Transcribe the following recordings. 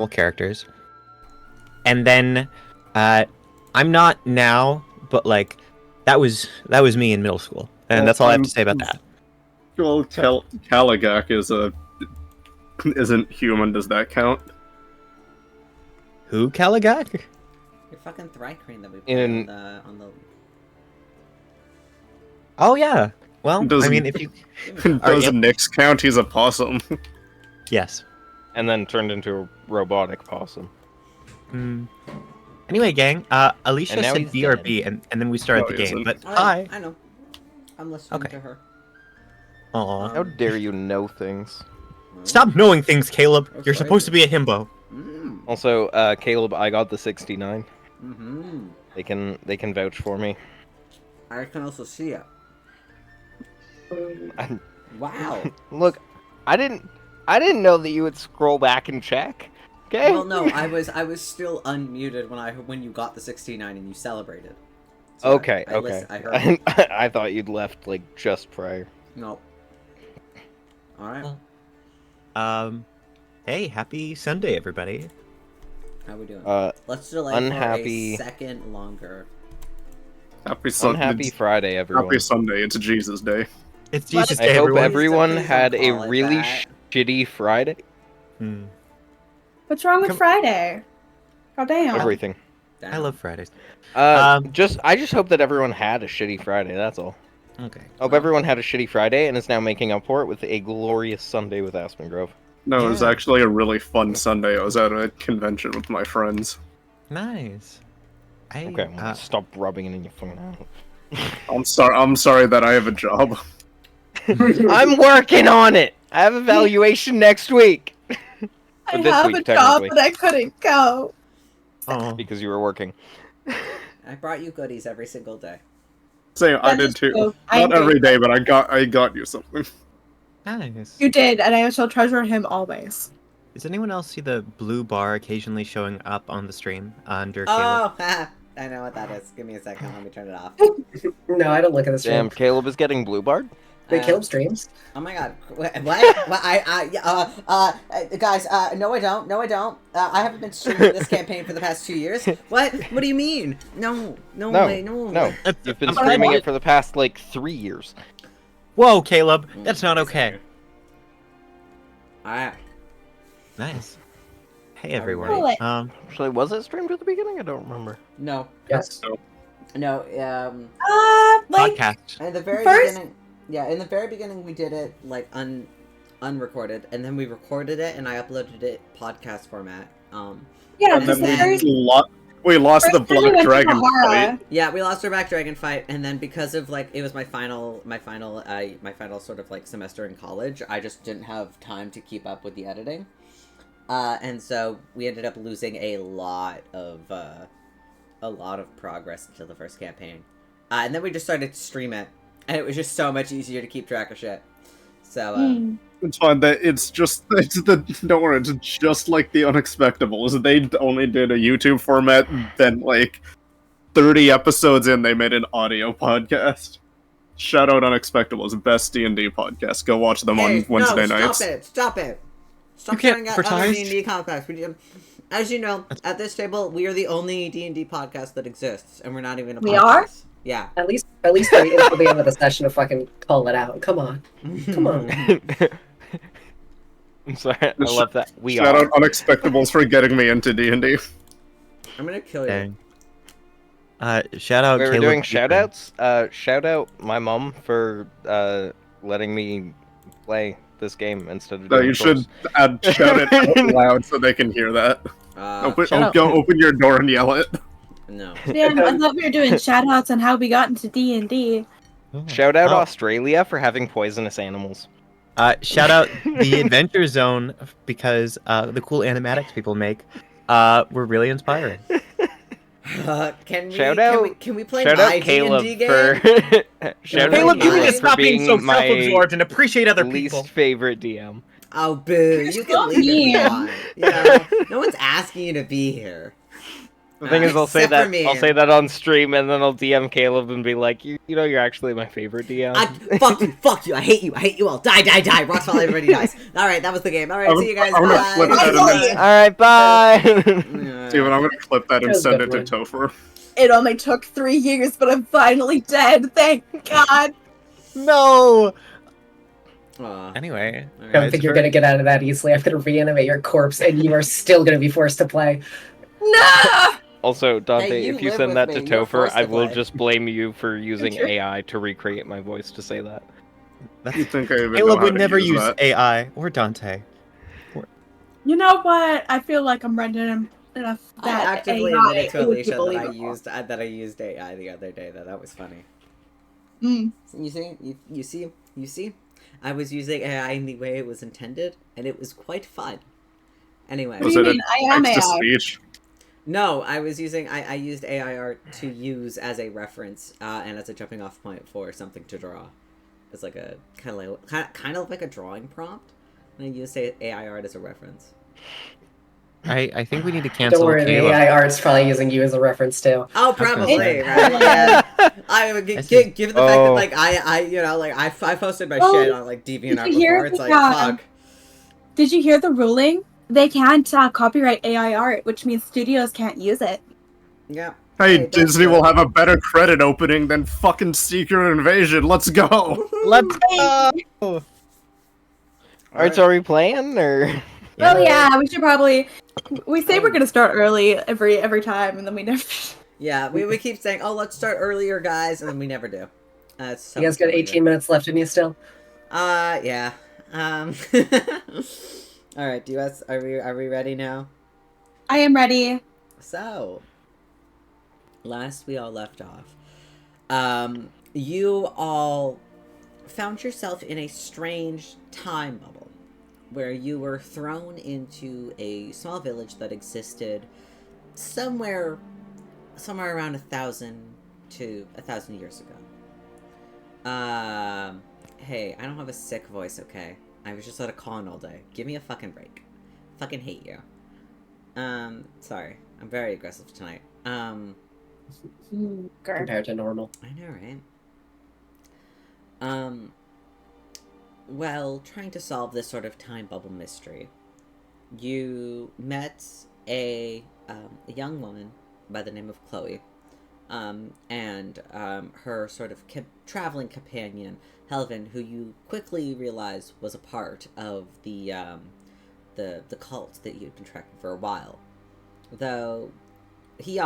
couple characters. And then, I'm not now, but like, that was me in middle school, and that's all I have to say about that. Well, Caligak isn't human. Does that count? Who, Caligak? Your fucking Thrycrane that we played on the... Oh yeah. Well, I mean, if you does Nyx count? He's a possum. Yes. And then turned into a robotic possum. Anyway, gang, Alycia now said he's BRB, and then we started the game. But hi. I know. I'm listening to her. Aw. How dare you know things? Stop knowing things, Caleb. You're supposed to be a himbo. Also, Caleb, I got the 69. Mm-hmm. They can vouch for me. I can also see it. Wow. Look, I didn't know that you would scroll back and check. Okay. Well, no, I was still unmuted when you got the 69 and you celebrated. So okay, okay. I heard. I thought you'd left like just prior. Nope. All right. Hey, happy Sunday, everybody. How we doing? Let's delay unhappy... for a second longer. Happy Sunday. Happy Friday, everyone. Happy Sunday. It's Jesus Day. It's Jesus I Day, hope everyone. everyone had a really shitty Friday. What's wrong with Friday? God damn. Everything. I love Fridays. I just hope that everyone had a shitty Friday, that's all. Okay. Hope everyone had a shitty Friday and is now making up for it with a glorious Sunday with Aspen Grove. No, it was actually a really fun Sunday. I was at a convention with my friends. Nice. Okay, well, stop rubbing it in your fucking mouth. I'm sorry that I have a job. I'm working on it! I have evaluation next week! I have a job, but I couldn't go. Oh. Because you were working. I brought you goodies every single day. Same, I did too. Not every day, but I got you something. Nice. You did, and I shall treasure him always. Does anyone else see the blue bar occasionally showing up on the stream under Caleb? Oh, I know what that is. Give me a second. Let me turn it off. No, I don't look at the stream. Damn, Caleb is getting blue barred? Wait, Caleb streams? Oh my god. What? Guys, no I don't. No I don't. I haven't been streaming this campaign for the past 2 years. What? What do you mean? No. No. You've been streaming it for the past, like, 3 years. Whoa, Caleb. That's not okay. Alright. Nice. Hey, everyone. Actually, was it streamed at the beginning? I don't remember. No. Yes. No, like... Podcast. At the very beginning... Yeah, in the very beginning we did it, like, unrecorded, and then we recorded it, and I uploaded it podcast format. Yeah, and then we lost the Black Dragon fight. Yeah, we lost our Black Dragon fight, and then because of, like, it was my final sort of, like, semester in college, I just didn't have time to keep up with the editing. And so we ended up losing a lot of progress until the first campaign. And then we just started to stream it. And it was just so much easier to keep track of shit. So, It's fine. Don't worry, it's just like the Unexpectables. They only did a YouTube format, then, like, 30 episodes in, they made an audio podcast. Shout out Unexpectables, best D&D podcast. Go watch them on Wednesday nights. Stop it! Stop sharing out other D&D podcasts. As you know, at this table, we are the only D&D podcast that exists, and we're not even a podcast. We are? Yeah. At least wait until the end of the session to fucking call it out. Come on. Come on. I'm sorry, I love that. Shout out Unexpectables for getting me into D&D. I'm gonna kill you. Shout out We're Caleb. doing shoutouts. Shout out my mom for letting me play this game instead of doing you should shout it out loud so they can hear that. Open your door and yell it. No. Yeah, I thought we were doing shoutouts on how we got into D&D. Shout out Australia for having poisonous animals. Shout out the Adventure Zone because the cool animatics people make were really inspiring. Can we play my D&D game? Caleb, you need to stop being so self-absorbed and appreciate other people. Least favorite DM. Oh, boo! You can leave if you want. You know, no one's asking you to be here. The thing is, I'll say Except for me. that on stream, and then I'll DM Caleb and be like, you know, you're actually my favorite DM. Fuck you, I hate you all. Die. Rockfall, everybody dies. Alright, that was the game. Alright, see you guys. I'm gonna Bye. flip that and Alright, bye! Steven, I'm gonna clip that and That was send a it good to Topher. It only took 3 years, but I'm finally dead. Thank God. No. Aw. Anyway, I don't it's think you're very- gonna get out of that easily. I'm gonna reanimate your corpse, and you are still gonna be forced to play. No. Also, Dante, Hey, you if you live send with that me, to you're Topher, forced to I will play. just blame you for using Sure. AI to recreate my voice to say that. You think I even know Caleb how would to never use use that? AI or Dante. You know what? I feel like I'm running enough I that actively AI, admitted to it would be Alycia that believable. I used AI the other day. That was funny. Mm. You see? I was using AI in the way it was intended, and it was quite fun. Anyway. What Was do you it mean? I am text to AI. speech? No, I used AI art to use as a reference and as a jumping off point for something to draw. It's like a kind of like a drawing prompt, and I used AI art as a reference. I think we need to Don't cancel worry, the Caleb. AI art's probably using you as a reference too. Oh, was gonna probably, say. right? Yeah. I would This given the fact that Oh. like I posted my Oh, shit on like DeviantArt did you hear before. It's the, like fuck. Did you hear the ruling? They can't copyright AI art, which means studios can't use it. Yeah. Hey, that's Disney good. will have a better credit opening than fucking Secret Invasion. Let's go. Let's go. Alright, so are we playing, or? Well, yeah, we should probably. We say we're gonna start early every time, and then we never. Yeah, we keep saying, "Oh, let's start earlier, guys," and then we never do. It's so You guys got much 18 minutes left in you still? Yeah. All right. Do you guys are we ready now? I am ready. So, last we all left off, you all found yourself in a strange time bubble, where you were thrown into a small village that existed somewhere around 1,000 to 1,000 years ago. Hey, I don't have a sick voice, okay? I was just at a con all day. Give me a fucking break. Fucking hate you. Sorry. I'm very aggressive tonight. Compared to normal. I know, right? Well, trying to solve this sort of time bubble mystery, you met a young woman by the name of Chloe, and her sort of traveling companion, Helvin, who you quickly realized was a part of the cult that you'd been tracking for a while. Though he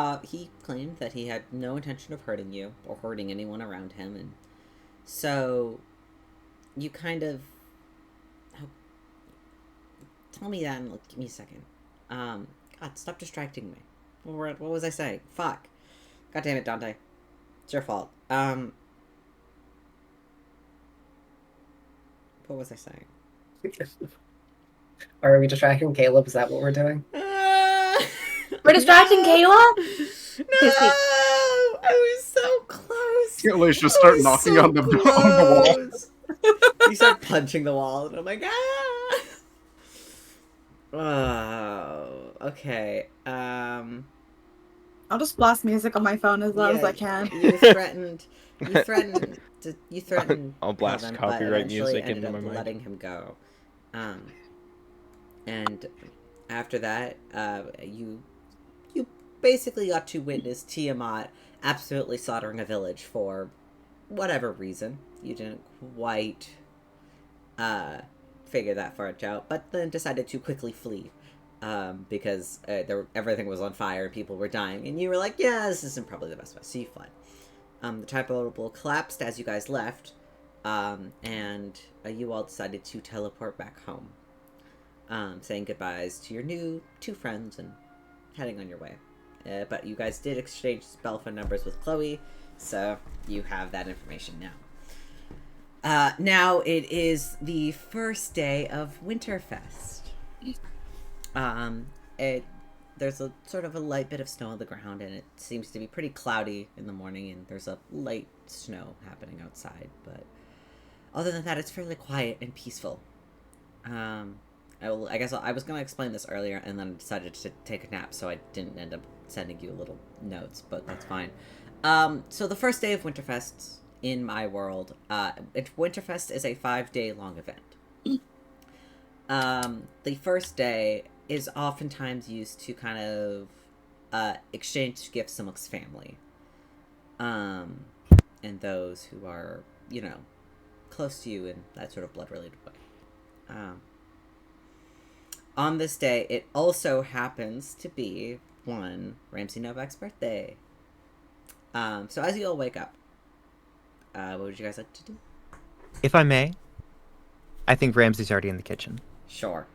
claimed that he had no intention of hurting you or hurting anyone around him, and so you kind of tell me that and give me a second. God, stop distracting me. What was I saying? Fuck. God damn it, Dante. It's your fault. What was I saying? Are we distracting Caleb? Is that what we're doing? We're distracting Kayla? No! I was so close. Alycia, start knocking on the wall. You start punching the wall, and I'm like, ah! Oh, okay. I'll just blast music on my phone as loud as I can. You threatened I'll blast Calvin, copyright but music ended into up my mind. letting him go. And after that, you basically got to witness Tiamat absolutely slaughtering a village for whatever reason. You didn't quite figure that part out, but then decided to quickly flee because everything was on fire and people were dying, and you were like, yeah, this isn't probably the best way, so you fled. The time bubble collapsed as you guys left, and you all decided to teleport back home, saying goodbyes to your new 2 friends and heading on your way. But you guys did exchange spell phone numbers with Chloe, so you have that information now. Now it is the first day of Winterfest. There's a sort of a light bit of snow on the ground, and it seems to be pretty cloudy in the morning, and there's a light snow happening outside, but other than that, it's fairly quiet and peaceful. I guess I was going to explain this earlier, and then decided to take a nap, so I didn't end up sending you little notes, but that's fine. So the first day of Winterfest in my world, Winterfest is a 5-day long event. The first day is oftentimes used to kind of exchange gifts amongst family. And those who are, close to you in that sort of blood-related way. On this day, it also happens to be Ramsey Novak's birthday. So as you all wake up, what would you guys like to do? If I may, I think Ramsey's already in the kitchen. Sure.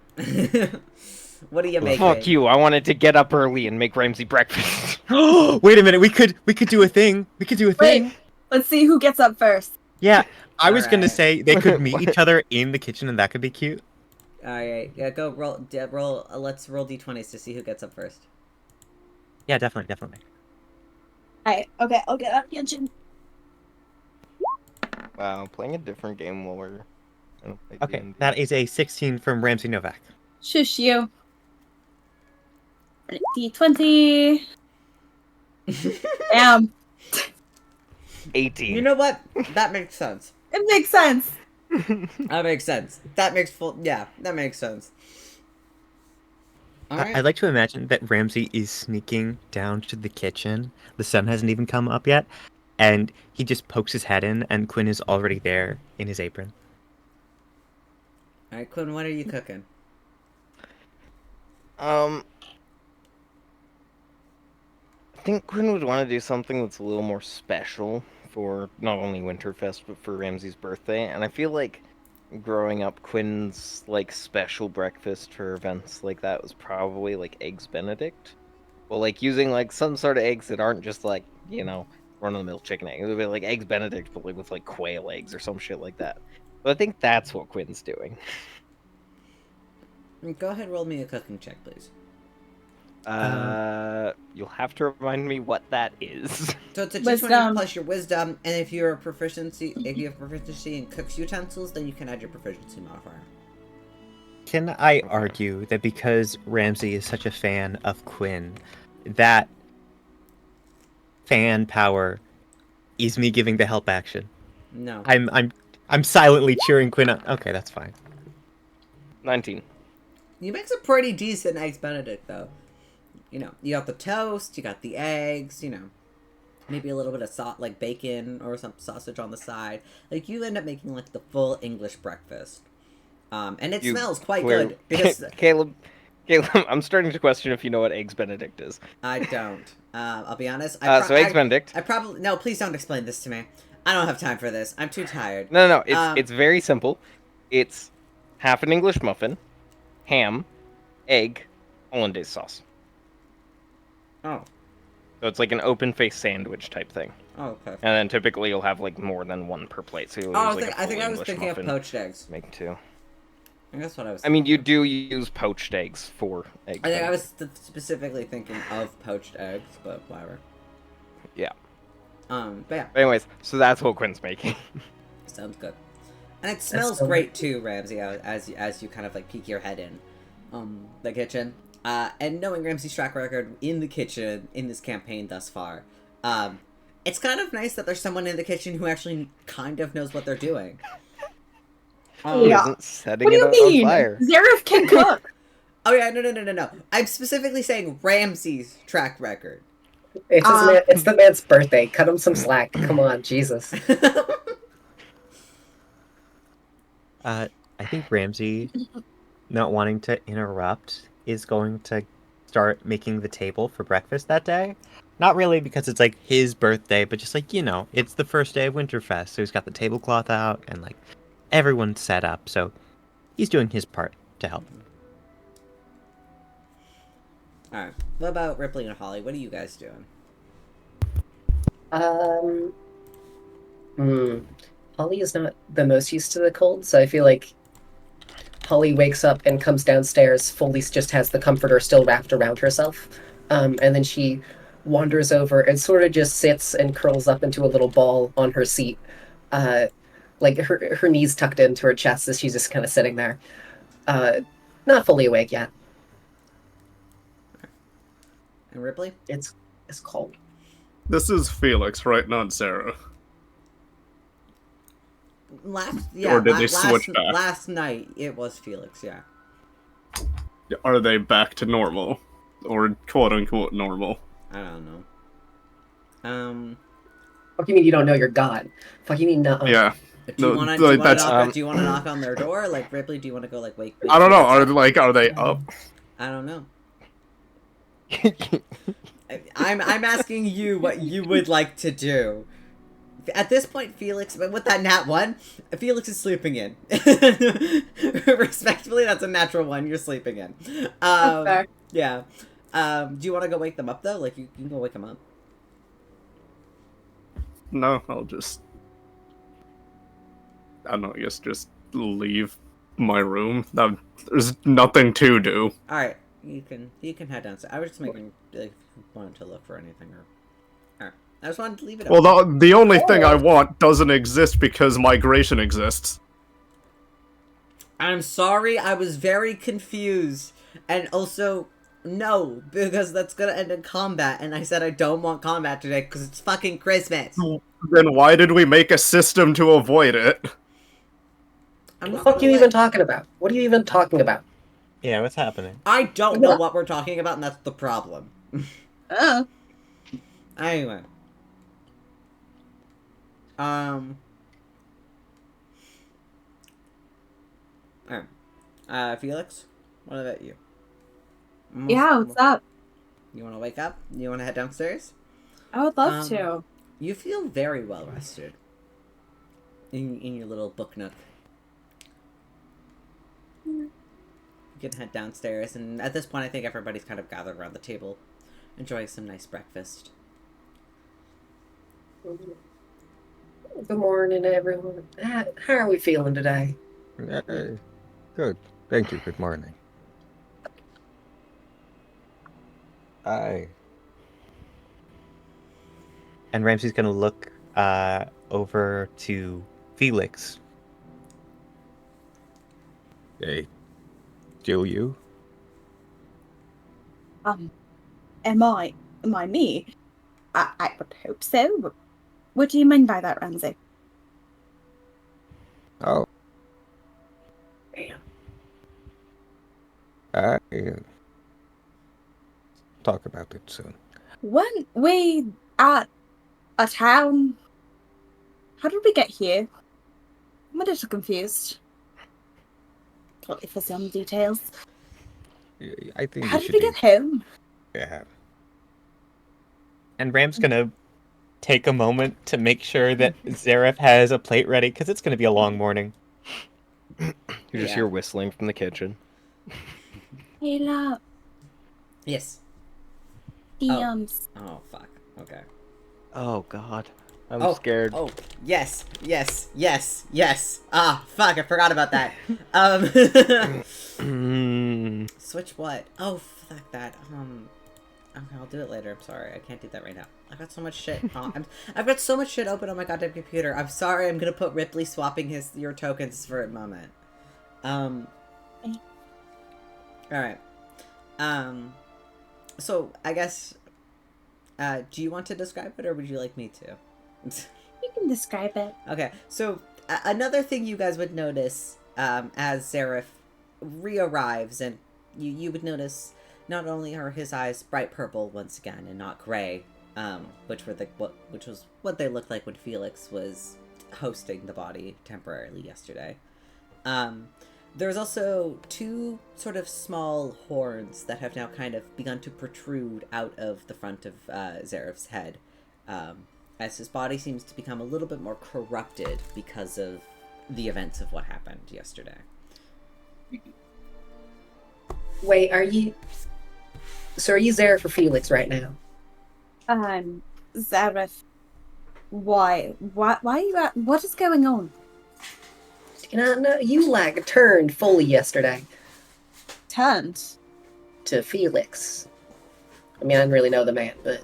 What do you make? Fuck you! I wanted to get up early and make Ramsey breakfast. Wait a minute, we could do a thing. We could do a thing. Wait, let's see who gets up first. Yeah, I was gonna Alright. say they could meet each other in the kitchen, and that could be cute. Alright, yeah, go roll, let's roll d20s to see who gets up first. Yeah, definitely. Alright, okay, I'll get up kitchen. Wow, playing a different game while we're... Okay, that is a 16 from Ramsey Novak. Shush you. D20. Damn. 18. You know what? That makes sense. It makes sense. That makes sense. That makes that makes sense. Alright. I'd like to imagine that Ramsey is sneaking down to the kitchen. The sun hasn't even come up yet, and he just pokes his head in, and Quinn is already there in his apron. Alright, Quinn, what are you cooking? I think Quinn would want to do something that's a little more special for not only Winterfest, but for Ramsey's birthday. And I feel like growing up, Quinn's, special breakfast for events like that was probably, Eggs Benedict. Well, using, some sort of eggs that aren't just, run-of-the-mill chicken eggs. It would be, Eggs Benedict, but, with, quail eggs or some shit like that. But I think that's what Quinn's doing. Go ahead, roll me a cooking check, please. You'll have to remind me what that is. So it's a d20 Wisdom. plus your wisdom, and if you have proficiency in cook's utensils, then you can add your proficiency modifier. Can I argue that because Ramsey is such a fan of Quinn, that fan power is me giving the help action? No. I'm silently cheering Quinn on. Okay, that's fine. 19. You make some pretty decent eggs Benedict, though. You got the toast, you got the eggs, maybe a little bit of bacon or some sausage on the side. You end up making the full English breakfast. And it smells quite good because Caleb, I'm starting to question if you know what Eggs Benedict is. I don't. I'll be honest. So Eggs Benedict. I probably no. Please don't explain this to me. I don't have time for this. I'm too tired. No. It's very simple. It's half an English muffin, ham, egg, hollandaise sauce. Oh. So it's an open-faced sandwich type thing. Oh, okay. And then typically you'll have more than one per plate. So you'll use I think I was English thinking muffin. of poached eggs. Make two. I guess what I was. I mean, you do use poached eggs for eggs. I think I was specifically thinking of poached eggs, but whatever. Yeah. But yeah. But anyways, so that's what Quinn's making. Sounds good. And it smells so great too, Ramsey, as you kind of peek your head in the kitchen. And knowing Ramsey's track record in the kitchen in this campaign thus far, it's kind of nice that there's someone in the kitchen who actually kind of knows what they're doing. Yeah. Isn't setting What do it you on mean? fire. Zareth can cook. Oh yeah, no. I'm specifically saying Ramsey's track record. It's the man's birthday. Cut him some slack. Come on, Jesus. I think Ramsey, not wanting to interrupt, is going to start making the table for breakfast that day. Not really because it's his birthday, but just it's the first day of Winterfest, so he's got the tablecloth out and everyone's set up, so he's doing his part to help. Alright. What about Rypley and Holly? What are you guys doing? Holly is not the most used to the cold, so I feel like Holly wakes up and comes downstairs, fully just has the comforter still wrapped around herself, and then she wanders over and sort of just sits and curls up into a little ball on her seat, her knees tucked into her chest as she's just kind of sitting there, not fully awake yet. And Rypley? It's cold. This is Felix, right? Not Sarah. Or did they switch back? Last night it was Felix, yeah. Are they back to normal? Or quote-unquote normal? I don't know. What do you mean you don't know your god? Fuck, you mean no? Yeah. Do No, you want like, to that's- knock on their door? Like, Rypley, do you want to go, like, wake I don't know. Felix up? Are they up? I don't know. I'm asking you what you would like to do. At this point, Felix, with that nat 1, Felix is sleeping in. Respectfully, that's a natural 1. You're sleeping in. That's fair. Yeah. Do you want to go wake them up, though? Like, you can go wake them up. No, I'll just... I don't know, I guess just leave my room. There's nothing to do. Alright, you can head downstairs. I was just making, like, wanted to look for anything, or... Alright, I just wanted to leave it Well, open. the only thing I want doesn't exist because migration exists. I'm sorry, I was very confused. And also, no, because that's gonna end in combat, and I said I don't want combat today because it's fucking Christmas. Then why did we make a system to avoid it? I'm What not the fuck are you gonna even let- talking about? What are you even talking about? Yeah, what's happening? I don't know what we're talking about, and that's the problem. Oh. Anyway. Felix? What about you? Yeah, what's up? You want to wake up? You want to head downstairs? I would love to. You feel very well rested. In your little book nook. You can head downstairs, and at this point I think everybody's kind of gathered around the table, enjoying some nice breakfast. Good morning, everyone. How are we feeling today? Good. Thank you. Good morning. And Ramsey's gonna look over to Felix. Hey, still you? Am I me? I would hope so. What do you mean by that, Ramsey? Oh, Damn. I talk about it soon. Weren't we at a town? How did we get here? I'm a little confused. Probably for some details. I think How you did should we get home? Yeah. And Ram's gonna take a moment to make sure that Zareth has a plate ready, because it's gonna be a long morning. You just Yeah. hear whistling from the kitchen. Hey, love. Yes. DMs. Oh, fuck. Okay. Oh god. I'm scared. Oh, yes. Ah, fuck, I forgot about that. Switch what? Oh, fuck that. Okay, I'll do it later. I'm sorry. I can't do that right now. I've got so much shit. I've got so much shit open on my goddamn computer. I'm sorry. I'm gonna put Rypley swapping your tokens for a moment. Alright. So, I guess... do you want to describe it, or would you like me to? You can describe it. Okay, so another thing you guys would notice as Zareth re-arrives, and you would notice not only are his eyes bright purple once again and not gray, which was what they looked like when Felix was hosting the body temporarily yesterday. There's also two sort of small horns that have now kind of begun to protrude out of the front of Zareth's head, as his body seems to become a little bit more corrupted because of the events of what happened yesterday. Wait, are you there for Felix right now? Zareth. Why are you at? What is going on? No, you turned fully yesterday Turned. to Felix. I mean, I didn't really know the man, but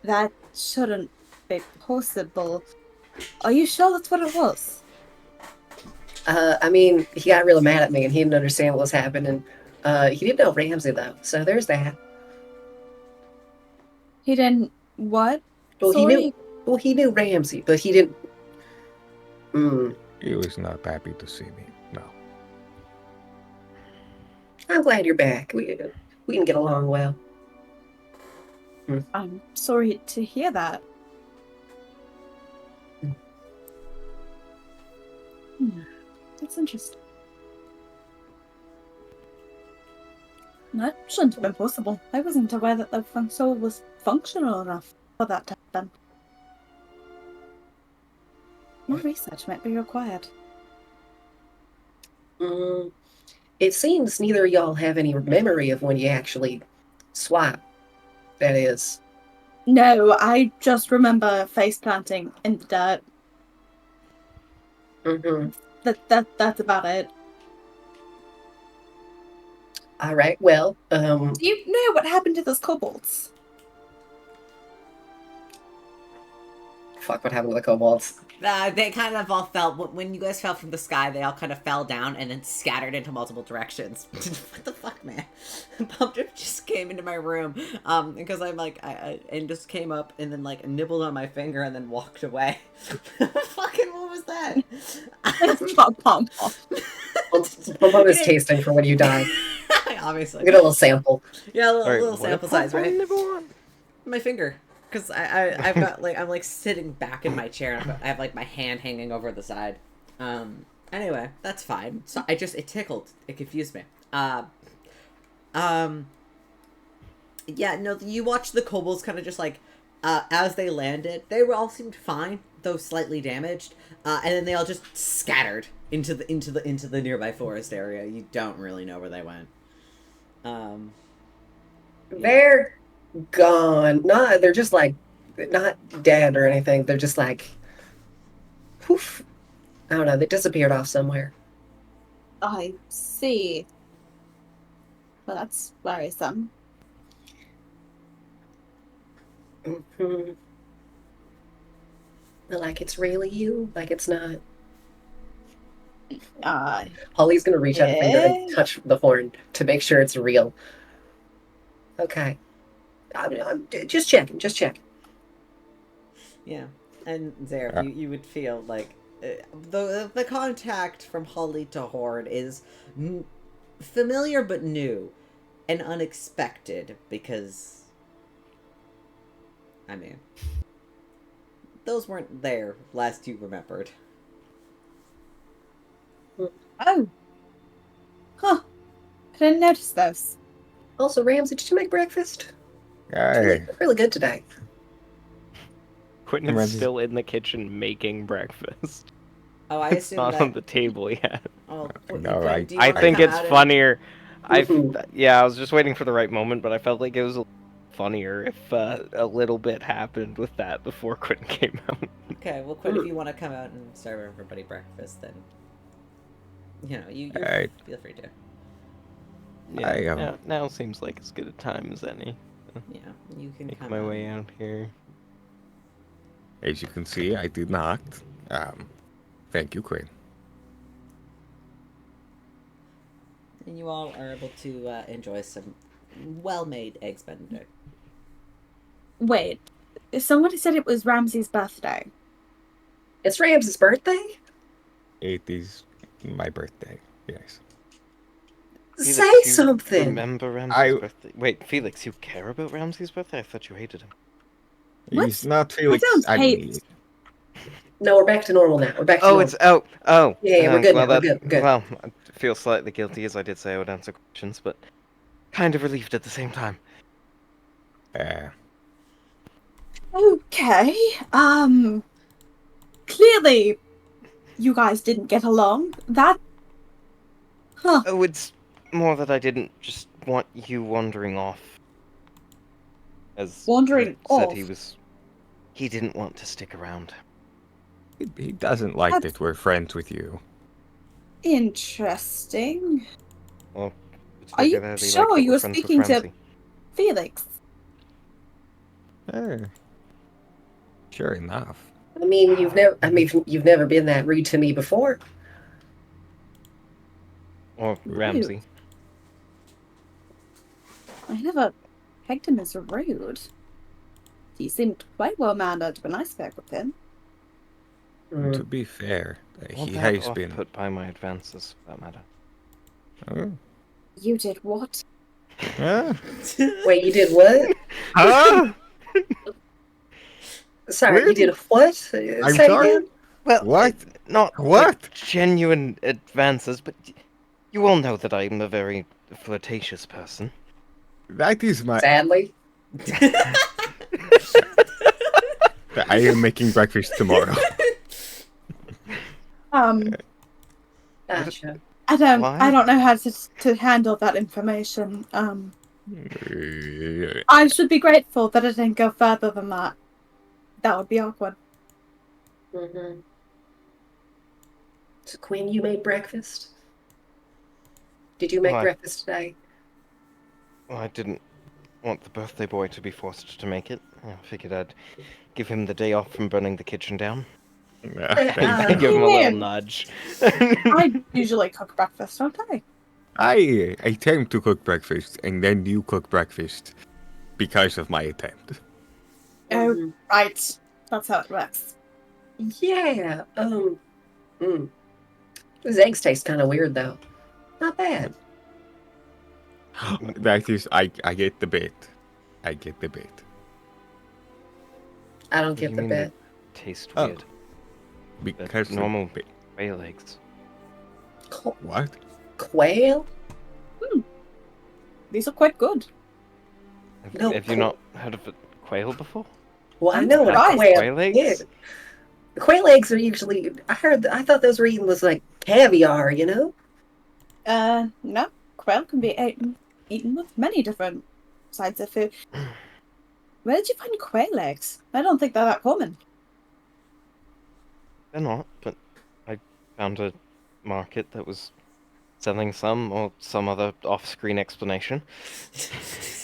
That shouldn't be possible. Are you sure that's what it was? I mean, he got really mad at me and he didn't understand what was happening. He didn't know Ramsey though, so there's that. He didn't what? Well, Sorry. he knew Ramsey, but he didn't. He was not happy to see me. No. I'm glad you're back. We can get along well. I'm sorry to hear that. That's interesting. That shouldn't have been possible. I wasn't aware that the soul was functional enough for that to happen. More research might be required. It seems neither of y'all have any memory of when you actually swap. That is. No, I just remember face planting in the dirt. That's about it. All right. Well, Do you know what happened to those kobolds? fuck, what happened to the kobolds? They kind of all fell, when you guys fell from the sky, they all kind of fell down and then scattered into multiple directions. What the fuck, man? Pumpdrip just came into my room, because I'm like, and just came up and then like nibbled on my finger and then walked away. Fucking, what was that? Pom. Pom is tasting for when you die. Obviously. Get a little sample. Yeah, a little, Alright, little what sample if size, I right? nibble on? My finger. Because I've got, like, I'm, like, sitting back in my chair, and I have, like, my hand hanging over the side. Anyway, that's fine. So, it tickled. It confused me. Yeah, no, you watch the kobolds kind of just, like, as they landed, they all seemed fine, though slightly damaged, and then they all just scattered into the nearby forest area. You don't really know where they went. They're gone. No, they're just like not dead or anything. They're just like poof. I don't know, they disappeared off somewhere. I see. Well, that's worrisome. Like it's really you, like it's not. Uh, Holly's gonna reach out a finger and Yeah. touch the horn to make sure it's real. Okay. I'm just checking, just checking. Yeah, and Zare, you would feel like the contact from Holly to Horde is familiar but new and unexpected because, I mean, those weren't there last you remembered. Oh. Huh. I didn't notice those. Also, Ramsey, did you make breakfast? Hey. Really good today. Quinn And is Ramsey's- still in the kitchen making breakfast. Oh, I It's assume not that. on the table yet. Oh, No, Quinn, do you I wanna think come it's out and- funnier. Mhm. Yeah, I was just waiting for the right moment, but I felt like it was funnier if a little bit happened with that before Quinn came out. Okay, well, Quinn, if you want to come out and serve everybody breakfast, then you're Alright. feel free to. Yeah, now seems like as good a time as any. Yeah, you can Make come my out. way out here. As you can see, I did not. Thank you, Quinn. And you all are able to enjoy some well-made eggs benedict. Wait. Somebody said it was Ramsey's birthday. It's Ramsey's birthday? It is my birthday. Yes. Felix, Say you something. Remember Ramsey's birthday? Wait, Felix, you care about Ramsey's birthday? I thought you hated him. What? He's not Felix. don't I hate- mean, No, we're back to normal now. We're back to Oh, normal. it's oh. Yeah, we're good well, now, we're good, we're good. Well, I feel slightly guilty as I did say I would answer questions, but kind of relieved at the same time. Okay. Clearly, you guys didn't get along. That. Huh. Oh, it's more that I didn't just want you wandering off. As Wandering he said off? he didn't want to stick around. he doesn't like That's- that we're friends with you. Interesting. Well, it's Are you figured that he sure liked that you we're were friends with speaking to- Ramsey. Felix. Sure enough. I mean, you've never been that rude to me before. Or Ramsey. I never pegged him as rude. He seemed quite well-mannered when I spoke with him. To be fair, Not he that has been. put by my advances, for that matter. Oh. You did what? Huh? Wait, you did what? Huh? Sorry, you Really? did what? I'm Say sorry? again? Well, What? not What? like genuine advances, but you all know that I'm a very flirtatious person. That is my. Sadly. I am making breakfast tomorrow. Gotcha. I Why? don't know how to handle that information. I should be grateful that it didn't go further than that. That would be awkward. Mm-hmm. So, Quinn, you made breakfast? Did you make Why? breakfast today? Well, I didn't want the birthday boy to be forced to make it. I figured I'd give him the day off from burning the kitchen down. Thank Give you. him a little Weird. nudge. I usually cook breakfast, don't I? I attempt to cook breakfast, and then you cook breakfast because of my attempt. Oh, Mhm. right. That's how it works. Yeah. Those eggs taste kind of weird, though. Not bad. That is, I get the bit. I get the bit. I don't What do get you the mean bit. they taste Oh. weird? Because normal the whale eggs. what? Quail? These are quite good. No, Have you not heard of a quail before? Well, I I'm know what a surprised. quail, Quail eggs? is. Quail eggs are usually. I thought those were eaten with like caviar. You know. No. Quail can be eaten with many different sides of food. Where did you find quail eggs? I don't think they're that common. They're not, but I found a market that was selling some or some other off-screen explanation.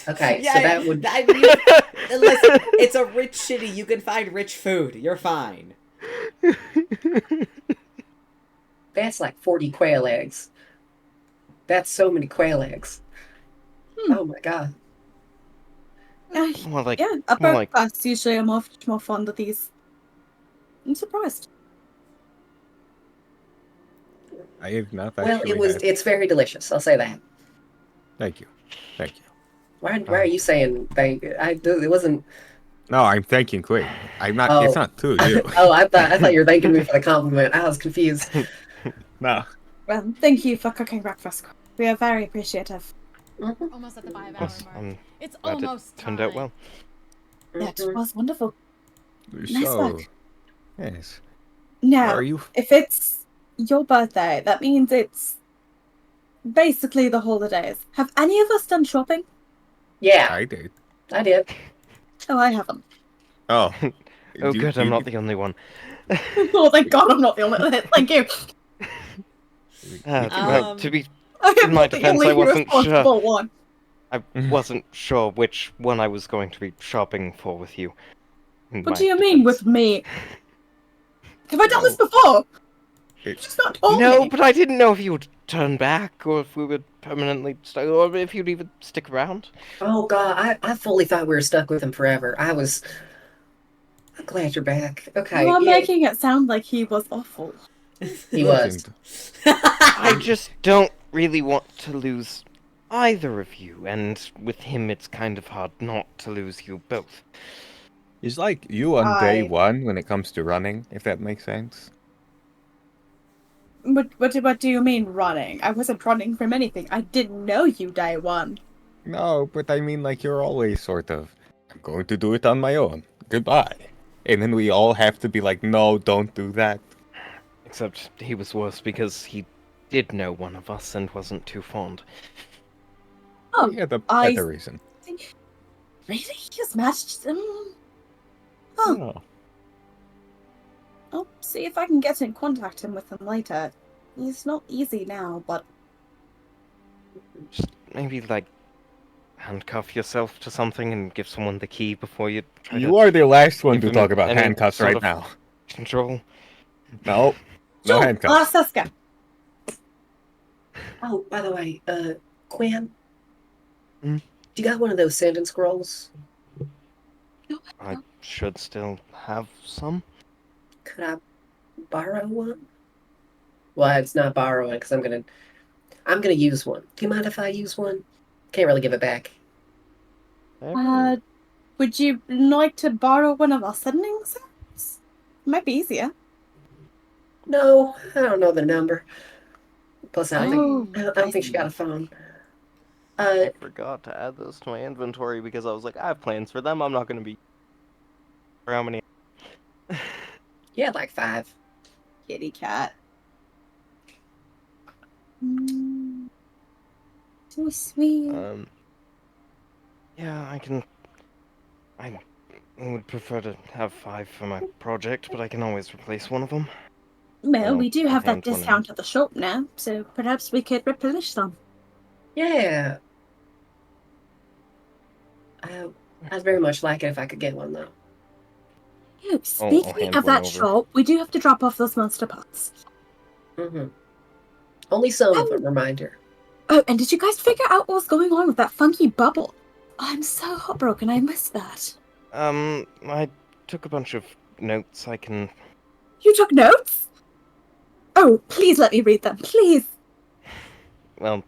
Okay, so that would. I mean, listen, it's a rich city. You can find rich food. You're fine. That's like 40 quail eggs. That's so many quail eggs. Oh my god. More like, Yeah, more upper like class usually are much more fond of these. I'm surprised. I have not Well, actually had. it's very delicious. I'll say that. Thank you. Thank you. Why are you saying thank? It wasn't. No, I'm thanking Quinn. I'm not. Oh. It's not to you. Oh, I thought you were thanking me for the compliment. I was confused. No. Well, thank you for cooking breakfast. We are very appreciative. Almost at the 5 hour yes, mark. I'm It's glad almost it turned out time. well. That Mhm. was wonderful. Nice So, work. yes. Now, Are you? if it's your birthday, that means it's basically the holidays. Have any of us done shopping? Yeah, I did. I did. Oh, I haven't. Oh. Oh, Do- good, do I'm you- not the only one. Oh, thank God I'm not the only one. Thank you. Well, to be I am In my not the defense, only I wasn't sure. irresponsible one. I wasn't sure which one I was going to be shopping for with you. What do you mean with me? Have I done this before? She's not told No, me. but I didn't know if you would turn back or if we would permanently stay, or if you'd even stick around. Oh god, I fully thought we were stuck with him forever. I'm glad you're back. Okay, You are yeah, making it sound like he was awful. he was. I just don't really want to lose either of you, and with him it's kind of hard not to lose you both. It's like you on day I- one when it comes to running, if that makes sense. What do you mean running? I wasn't running from anything. I didn't know you day one. No, but I mean, like, you're always sort of, I'm going to do it on my own. Goodbye. And then we all have to be like, no, don't do that. Except he was worse because he did know one of us and wasn't too fond. Oh, We had a I better reason. think... Really? He's matched them? Huh. Oh. I'll see if I can get in contact with him later. He's not easy now, but... Just maybe, like, handcuff yourself to something and give someone the key before you try You to are the last one to give talk him about any handcuffs sort right of now. control. No. No Sure, handcuffs. Seska. Oh, by the way, Quinn, Hmm? do you got one of those sentence scrolls? I should still have some. Could I borrow one? Well, it's not borrowing because I'm gonna use one. Do you mind if I use one? Can't really give it back. Would you like to borrow one of our sending sets? Might be easier. No, I don't know the number. Plus, I Oh, don't think she got a phone. I forgot to add those to my inventory because I was like, I have plans for them. I'm not going to be. For how many? Yeah, like 5. kitty cat. So sweet. Yeah, I can. I would prefer to have 5 for my project, but I can always replace one of them. Well, No, we do I'll have that hand one discount at the shop now, so perhaps we could replenish some. Yeah. I'd very much like it if I could get one, though. Oh, speaking hand of one that over. shop, we do have to drop off those monster pots. Mm-hmm. Only some of a reminder. Oh, and did you guys figure out what was going on with that funky bubble? I'm so heartbroken. I missed that. I took a bunch of notes. I can. You took notes? Oh, please let me read them, please. Well,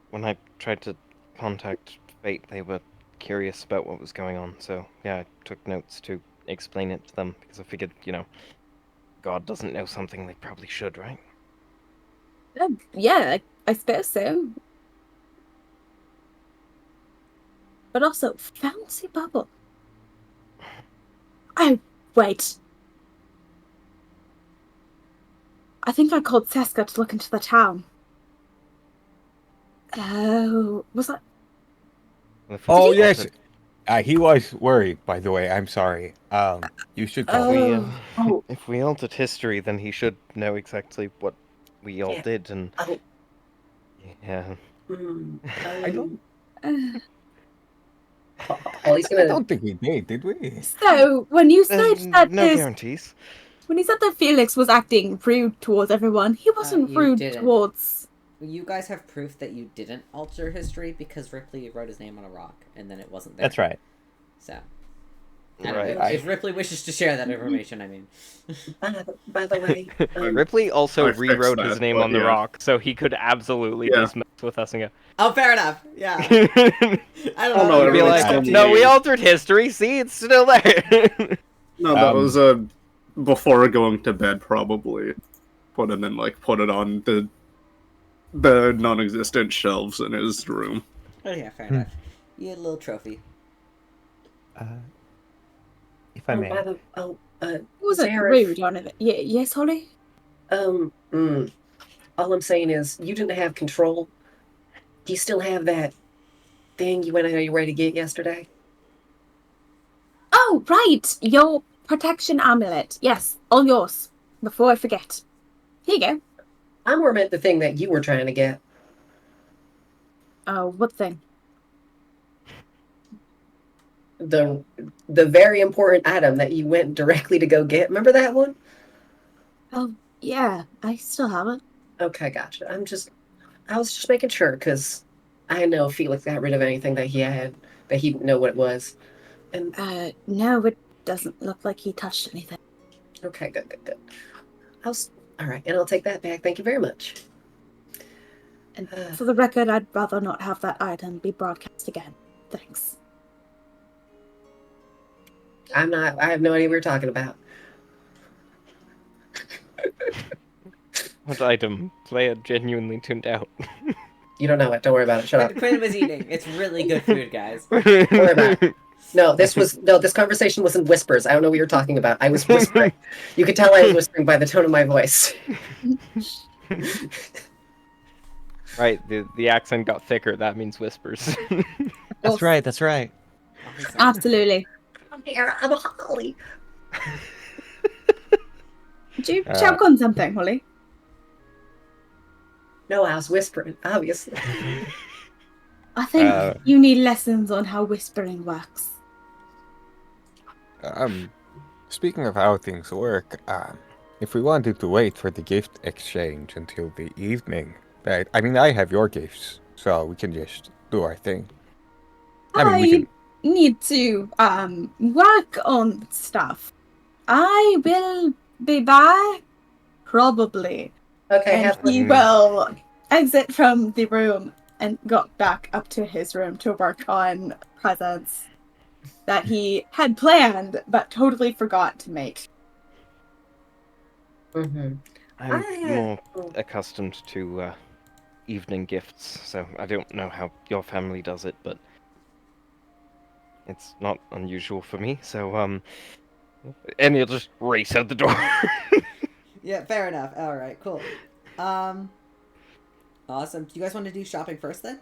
when I tried to contact Fate, they were curious about what was going on, so yeah, I took notes to explain it to them, because I figured, God doesn't know something, they probably should, right? Yeah, I suppose so. But also, fancy bubble. Oh, wait. I think I called Seska to look into the town. Oh, was that? Oh, yes. He was worried, by the way. I'm sorry. You should call me. If we altered history, then he should know exactly what we all did, and... Yeah. I don't... Holly's gonna... I don't think we did we? So, when you said that no guarantees. When he said that Felix was acting rude towards everyone, he wasn't rude towards... You guys have proof that you didn't alter history because Rypley wrote his name on a rock, and then it wasn't there. That's right. So... If Rypley wishes to share that information, I mean. By the way... Rypley also I fixed rewrote that, his name but on the yeah. rock, so he could absolutely just mess with us and go... Oh, fair enough. Yeah. I don't know, know. Be like, no, we altered history. See, it's still there. No, that was before going to bed, probably. Put it on the non-existent shelves in his room. Oh yeah, fair enough. You had a little trophy. If I may. wasn't rude on it. Yeah, yes, Holly? All I'm saying is, you didn't have control. Do you still have that thing you went out of your way to get yesterday? Oh, right! Your protection amulet. Yes, all yours. Before I forget. Here you go. I more meant the thing that you were trying to get. Oh, what thing? The very important item that you went directly to go get. Remember that one? Oh, yeah. I still have it. Okay, gotcha. I was just making sure, because I know Felix got rid of anything that he had, that he didn't know what it was. And no, it doesn't look like he touched anything. Okay, good. All right, and I'll take that back. Thank you very much. And for the record, I'd rather not have that item be broadcast again. Thanks. I have no idea what you're talking about. What item? Leia genuinely tuned out. You don't know it. Don't worry about it. Shut up. Quinn was eating. It's really good food, guys. Don't worry about it. This conversation was in whispers. I don't know what you're talking about. I was whispering. You could tell I was whispering by the tone of my voice. Right, the accent got thicker. That means whispers. That's right. That's right. Absolutely. I'm here. I'm Holly. Did you choke on something, Holly? No, I was whispering, obviously. I think you need lessons on how whispering works. Speaking of how things work, if we wanted to wait for the gift exchange until the evening, I have your gifts, so we can just do our thing. I mean, we can need to work on stuff. I will be back probably. Okay, And have he fun. will exit from the room and go back up to his room to work on presents that he had planned but totally forgot to make. Mm-hmm. I'm more accustomed to evening gifts, so I don't know how your family does it, but it's not unusual for me. So and you'll just race out the door. Yeah, fair enough. All right, cool. Awesome. Do you guys want to do shopping first then?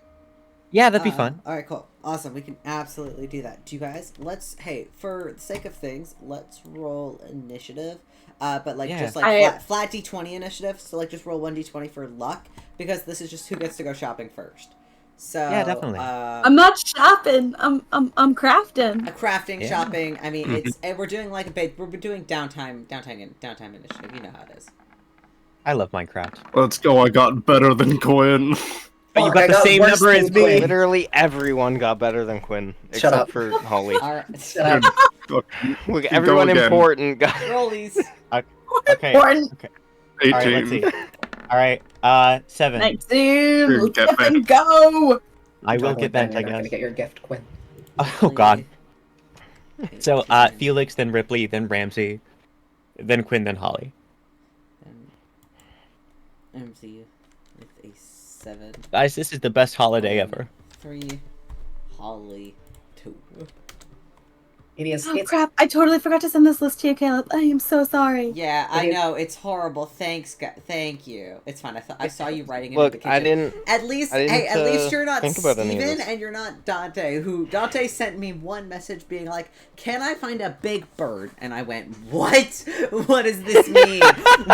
Yeah, that'd be fun. All right, cool. Awesome. We can absolutely do that. Do you guys? Hey, for the sake of things, let's roll initiative. But like Yeah. just like flat D20 initiative. So like just roll 1D20 for luck because this is just who gets to go shopping first. So Yeah, definitely. I'm not shopping. I'm crafting. Crafting, Yeah. shopping. I mean, it's and we're doing like we're doing downtime initiative. You know how it is. I love Minecraft. Let's go, I got better than Quinn. But you Fuck, I got the got same worse number than as me. Quinn. Literally everyone got better than Quinn, Shut except up. for Holly. All right. Shut up. Look, Look, Go everyone again. important got. Rollies. Okay. Important. All right, let's 18. see. All right, 7. 19. Let's Get fucking go. I will Don't get worry, that You're not gonna again. get your gift, Quinn. Oh god. So, Felix, then Rypley, then Ramsey, then Quinn, then Holly. MC with a 7. Guys, this is the best holiday ever. 3. Holly 2. It is. Oh It's crap! I totally forgot to send this list to you, Caleb. I am so sorry. Yeah, I It is- know it's horrible. Thanks, thank you. It's fine. I saw you writing it Look, in the kitchen. I didn't. At least, I didn't, at least you're not think about any of Steven this. and you're not Dante. Who Dante sent me one message being like, "Can I find a big bird?" And I went, "What? What does this mean?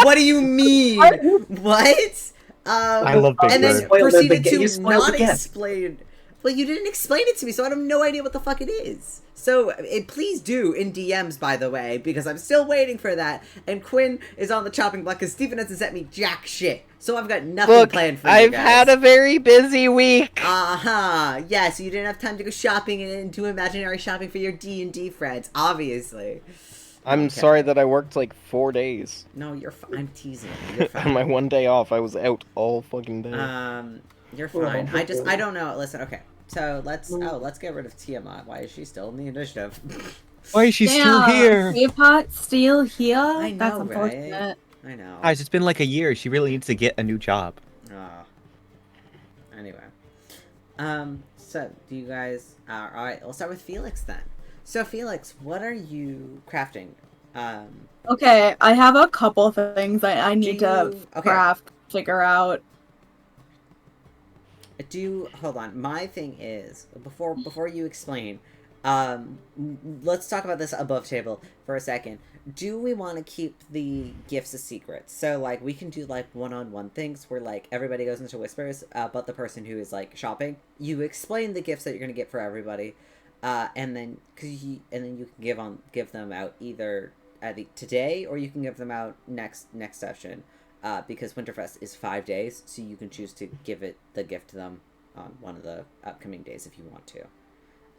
What do you mean? What?" I love Big and then Bird. proceeded You to spoiled not the gift. explain. Well, you didn't explain it to me, so I have no idea what the fuck it is. So, please do in DMs, by the way, because I'm still waiting for that. And Quinn is on the chopping block because Steven hasn't sent me jack shit. So I've got nothing Look, planned for you I've guys. had a very busy week. Uh-huh. Yeah, so you didn't have time to go shopping and do imaginary shopping for your D&D friends, obviously. I'm Okay. sorry that I worked like 4 days. No, you're fine. I'm teasing you. You're On fine. my one day off, I was out all fucking day. You're fine. I don't know. Listen, okay. So let's get rid of Tiamat. Why is she still in the initiative? Why is she still here? Teapot's still here? I know, That's right? unfortunate. I know. Guys, it's been like a year. She really needs to get a new job. Anyway. So do you guys alright, we'll start with Felix then. So Felix, what are you crafting? Okay, I have a couple things I need to Okay. craft, figure out. Hold on. My thing is, before you explain, let's talk about this above table for a second. Do we want to keep the gifts a secret? So, like, we can do, like, one-on-one things where, like, everybody goes into whispers, but the person who is, like, shopping, you explain the gifts that you're going to get for everybody, and then you can give them out either today, or you can give them out next session, because Winterfest is 5 days, so you can choose to give the gift to them on one of the upcoming days if you want to.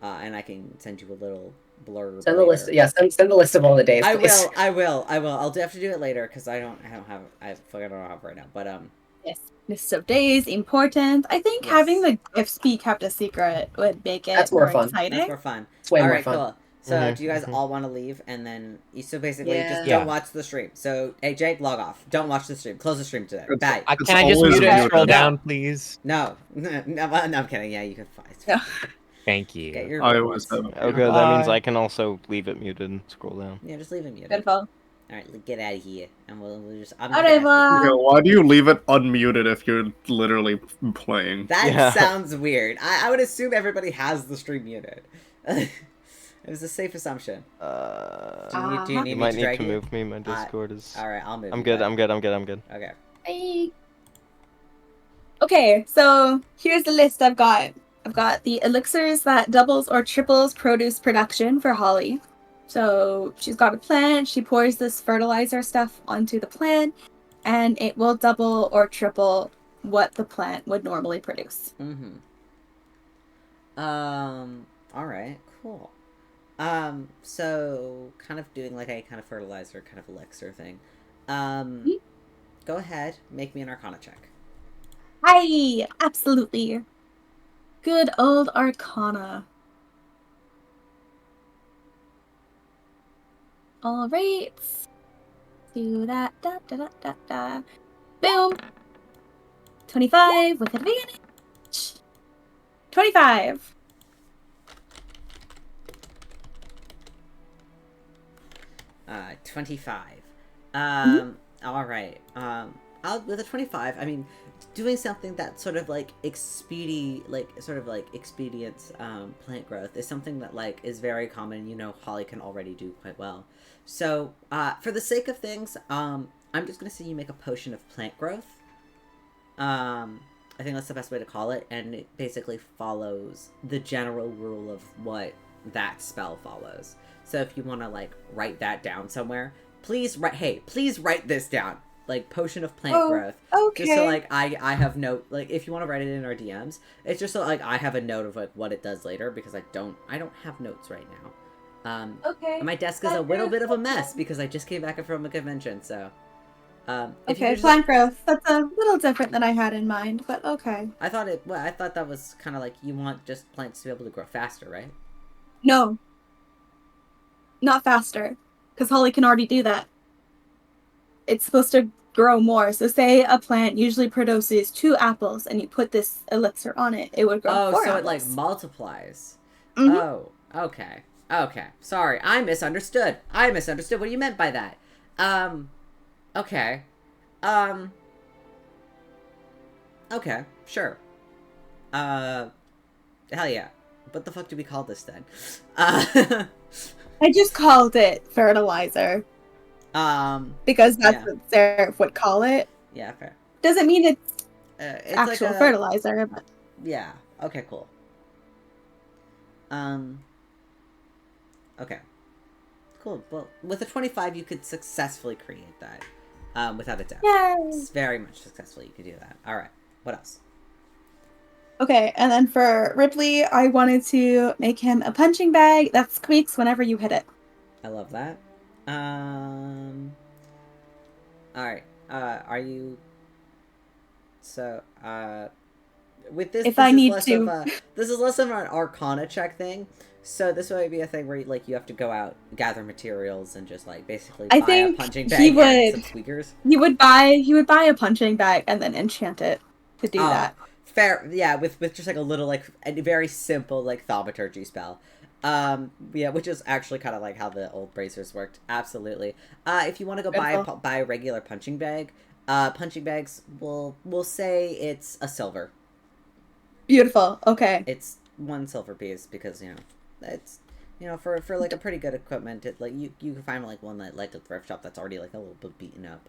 And I can send you a little blurb. Send the list. Yeah, send the list of all the days. I please. will. I'll definitely do it later because I don't have it right now. But Yes, list of days, important. I think Yes. having the gifts be kept a secret would make it That's more fun. exciting. that's more fun. It's way All more right, fun. cool. So Mhm, do you guys mhm. all want to leave and then so basically just Yeah. don't watch the stream. So hey Jake, log off. Don't watch the stream. Close the stream today. It's- Bye. It's Can I just always mute it and muted. scroll No. down, please? No. No, I'm kidding. Yeah, you can find. Yeah. Thank you. Get your I always have. Okay, that means Bye. I can also leave it muted and scroll down. Yeah, just leave it muted. Beautiful. All right, get out of here, and we'll just. I'm not gonna ask you- Whatever. Yeah, why do you leave it unmuted if you're literally playing? That Yeah. sounds weird. I would assume everybody has the stream muted. It was a safe assumption. Do you You need me might to need drag to you? move me. My Discord is. All right, I'll move. I'm you good. back. I'm good. I'm good. I'm good. Okay. Bye. Okay, so here's the list I've got. I've got the elixirs that doubles or triples produce production for Holly. So she's got a plant, she pours this fertilizer stuff onto the plant, and it will double or triple what the plant would normally produce. Mm-hmm. All right. Cool. So kind of doing like a kind of fertilizer, kind of elixir thing. Go ahead, make me an Arcana check. Hi, absolutely. Good old Arcana. All right. Do that. Da, da, da, da, da. Boom. 25 with advantage. 25. 25. All right. With a 25, I mean, doing something that sort of like expedients plant growth is something that like is very common. You know, Holly can already do quite well. So, for the sake of things, I'm just gonna say you make a potion of plant growth. I think that's the best way to call it, and it basically follows the general rule of what that spell follows. So if you want to like write that down somewhere, please write this down. Like potion of plant growth. Okay. Just so like I have note, like if you want to write it in our DMs, it's just so like I have a note of like what it does later, because I don't have notes right now. Okay. My desk is a little bit of a mess because I just came back from a convention, so okay, plant growth. That's a little different than I had in mind, but okay. I thought that was kind of like you want just plants to be able to grow faster, right? No. Not faster, because Holly can already do that. It's supposed to grow more. So say a plant usually produces 2 apples and you put this elixir on it, it would grow 4 so apples. it like multiplies. Mm-hmm. Oh, okay. Sorry, I misunderstood. What you meant by that. Okay. Okay, sure. Hell yeah. What the fuck do we call this then? I just called it fertilizer. Because that's what Seraph would call it. Yeah, fair. Doesn't mean it's actual like fertilizer, but yeah. Okay, cool. Okay. Cool. Well, with a 25, you could successfully create that. Without a doubt. Yes. Very much successfully, you could do that. All right. What else? Okay, and then for Rypley, I wanted to make him a punching bag that squeaks whenever you hit it. I love that. Alright. Are you... So, with this, If I need to... this is less of an Arcana check thing. So this might be a thing where you have to go out, gather materials, and just like basically buy a punching bag and some squeakers. He would buy a punching bag and then enchant it to do that. Fair, yeah, with just like a little like a very simple like thaumaturgy spell. Yeah, which is actually kind of like how the old bracers worked. Absolutely. If you want to go buy a regular punching bag, punching bags will say it's a silver. Beautiful. Okay. It's 1 silver piece because it's for like a pretty good equipment. It, like you can find like one that like a thrift shop that's already like a little bit beaten up.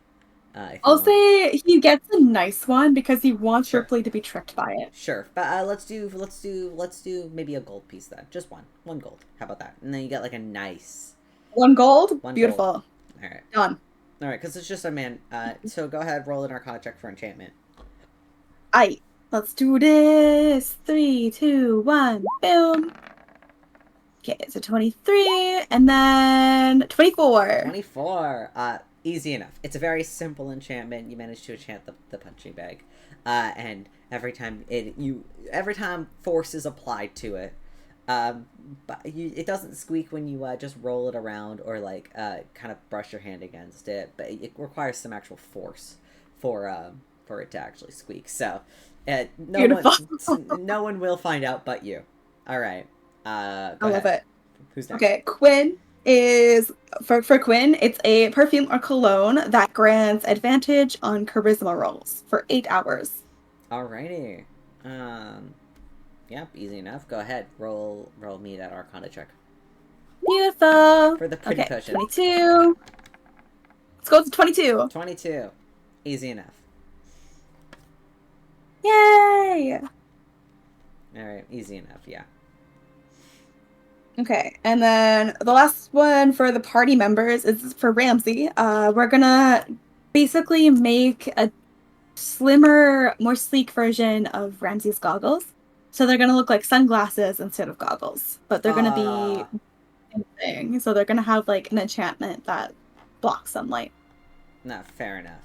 I'll say he gets a nice one because he wants Ripley to be tricked by it. Sure, but let's do maybe a gold piece then. Just one gold. How about that? And then you get like a nice 1 gold. Beautiful. Gold. All right. Done. All right, because it's just a man. So go ahead, roll an Arcana check for enchantment. Aight. Let's do this. 3, 2, 1. Boom. Okay, it's a 23, and then 24. 24. Easy enough. It's a very simple enchantment. You manage to enchant the punching bag, and every time force is applied to it, but it doesn't squeak when you just roll it around or like kind of brush your hand against it. But it requires some actual force for it to actually squeak. So, no one will find out but you. All right. I love it. Who's next? Okay, Quinn is for Quinn. It's a perfume or cologne that grants advantage on charisma rolls for 8 hours. Alrighty. Yep, easy enough. Go ahead. Roll me that Arcana check. Beautiful. For the pretty potion. 22. Let's go to 22. 22. Easy enough. Yay! Alright, easy enough, yeah. Okay, and then the last one for the party members is for Ramsey. We're gonna basically make a slimmer, more sleek version of Ramsey's goggles. So they're gonna look like sunglasses instead of goggles, but they're gonna Ah. be thing. So they're gonna have like an enchantment that blocks sunlight. No, fair enough.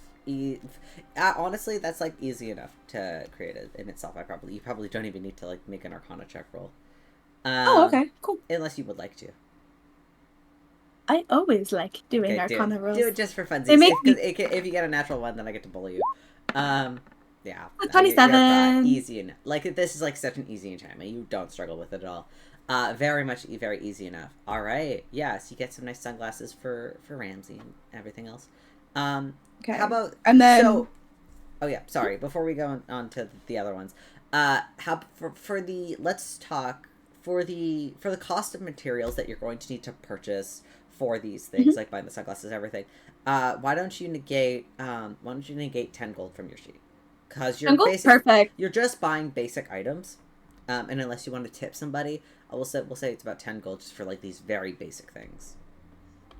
Honestly, that's like easy enough to create it in itself. You probably don't even need to like make an Arcana check roll. Okay, cool. Unless you would like to. I always like doing Okay, Arcana rolls. do it just for funsies. They make If you get a natural one, then I get to bully you. Yeah. 27. Easy enough. Like, this is like such an easy enchantment. You don't struggle with it at all. Very easy enough. All right. Yeah. So you get some nice sunglasses for Ramsey and everything else. Okay. How about and then? so? Oh yeah. Sorry. Before we go on to the other ones, let's talk for the cost of materials that you're going to need to purchase for these things, like buying the sunglasses, everything. Why don't you negate 10 gold from your sheet? Because Perfect. You're just buying basic items, and unless you want to tip somebody, we'll say it's about 10 gold just for like these very basic things.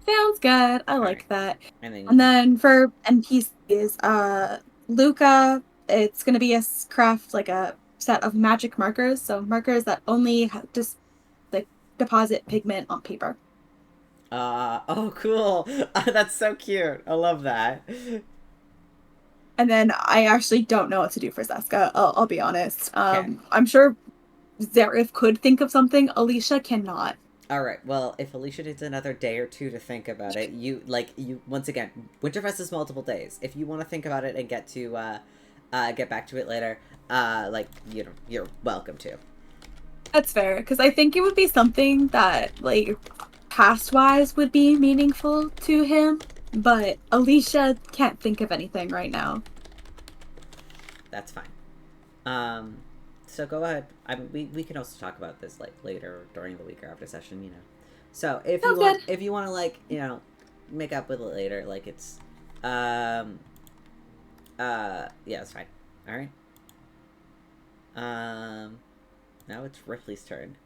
Sounds good. I like that. And then for NPCs, Luca, it's gonna be a craft like a set of magic markers. So markers that only just like deposit pigment on paper. Oh, cool. That's so cute. I love that. And then I actually don't know what to do for Zeska. I'll be honest. Okay. I'm sure Zareth could think of something. Alycia cannot. All right. Well, if Alycia needs another day or two to think about it, once again, Winterfest is multiple days. If you want to think about it and get back to it later, you're welcome to. That's fair, because I think it would be something that like past-wise would be meaningful to him. But Alycia can't think of anything right now. That's fine. So go ahead. We can also talk about this like later during the week or after session, you know. So if you want to like, you know, make up with it later, like it's yeah, it's fine. All right. Now it's Ripley's turn.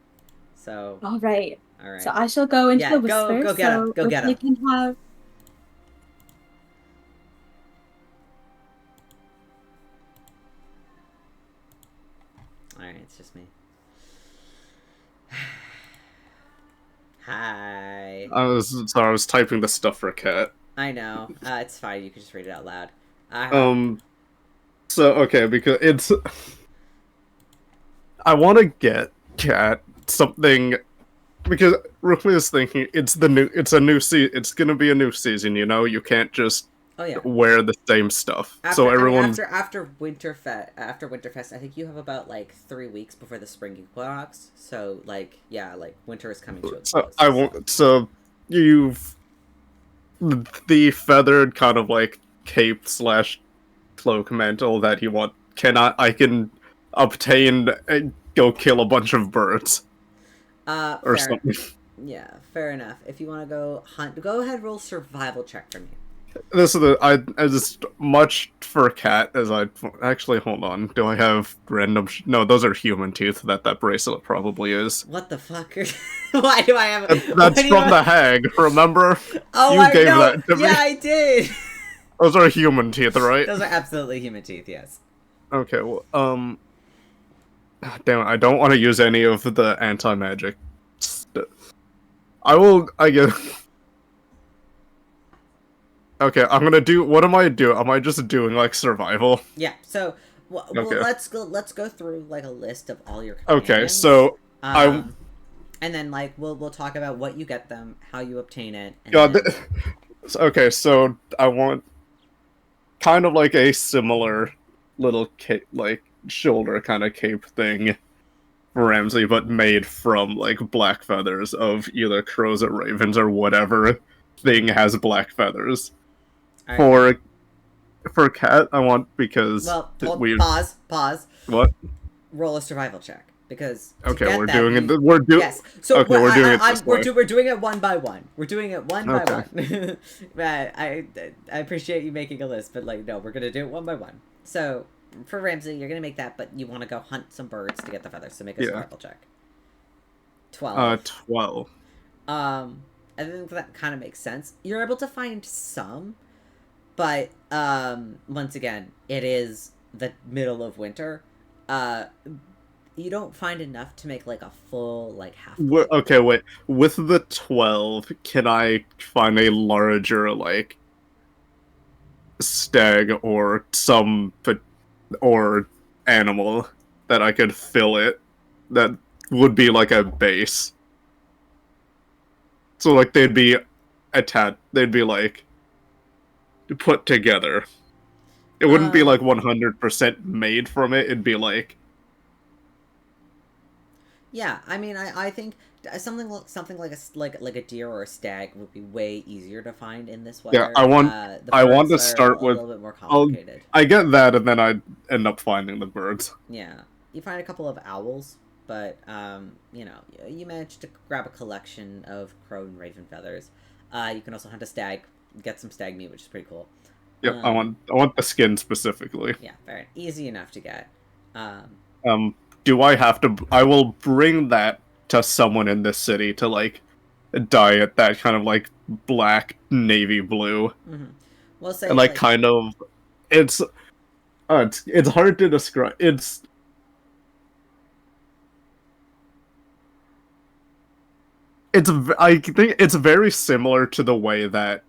So All right. All right. So I shall go into the Whisper. Go get him. Go get him. Can have... Alright, it's just me. Hi. I was typing the stuff for Cat. I know. It's fine. You can just read it out loud. So okay, because it's I want to get Cat something because Ripley is thinking it's gonna be a new season, you know. You can't just wear the same stuff. After Winterfest, I think you have about like 3 weeks before the spring equinox. So like winter is coming to a close. So you've the feathered kind of like cape / cloak mantle that you want. I can obtain and go kill a bunch of birds. Or something. Yeah, fair enough. If you want to go hunt, go ahead, roll survival check for me. This is as much for a cat as I actually hold on. Do I have random? No, those are human teeth. That bracelet probably is. What the fuck? Why do I have? That's from the hag. Remember? Oh, you gave that to me. Yeah, I did. Those are human teeth, right? Those are absolutely human teeth. Yes. Okay. Well, damn it, I don't want to use any of the anti-magic. I guess. Okay, I'm gonna do. What am I doing? Am I just doing like survival? Yeah. So, okay. Let's go through like a list of all your companions. Okay, so and then like we'll talk about what you get them, how you obtain it. Okay, so I want kind of like a similar little cape, like shoulder kind of cape thing for Ramsey, but made from like black feathers of either crows or ravens or whatever thing has black feathers. Right. For Cat, I want because pause. What? Roll a survival check because we're doing it. Yes. So okay, we're doing it. We're doing it one by one. We're doing it one by one. I appreciate you making a list, but like no, we're gonna do it one by one. So for Ramsey, you're gonna make that, but you want to go hunt some birds to get the feathers. So make a survival check. 12. 12. I think that kind of makes sense. You're able to find some. But, once again, it is the middle of winter. you don't find enough to make like a full like half. Okay, wait. With the 12, can I find a larger like stag or or animal that I could fill it that would be like a base? So like they'd be attached. They'd be like put together. It wouldn't be like 100% made from it. It'd be like. Yeah, I mean, I think something like a deer or a stag would be way easier to find in this weather. Yeah, I want to start with a little bit more complicated. I get that, and then I'd end up finding the birds. Yeah, you find a couple of owls, but you know, you managed to grab a collection of crow and raven feathers. You can also hunt a stag, get some stag meat, which is pretty cool. Yep, I want the skin specifically. Yeah, very easy enough to get. Do I have to? I will bring that to someone in this city to like dye it that kind of like black navy blue. Mm-hmm. Well, say and like kind of, it's hard to describe. I think it's very similar to the way that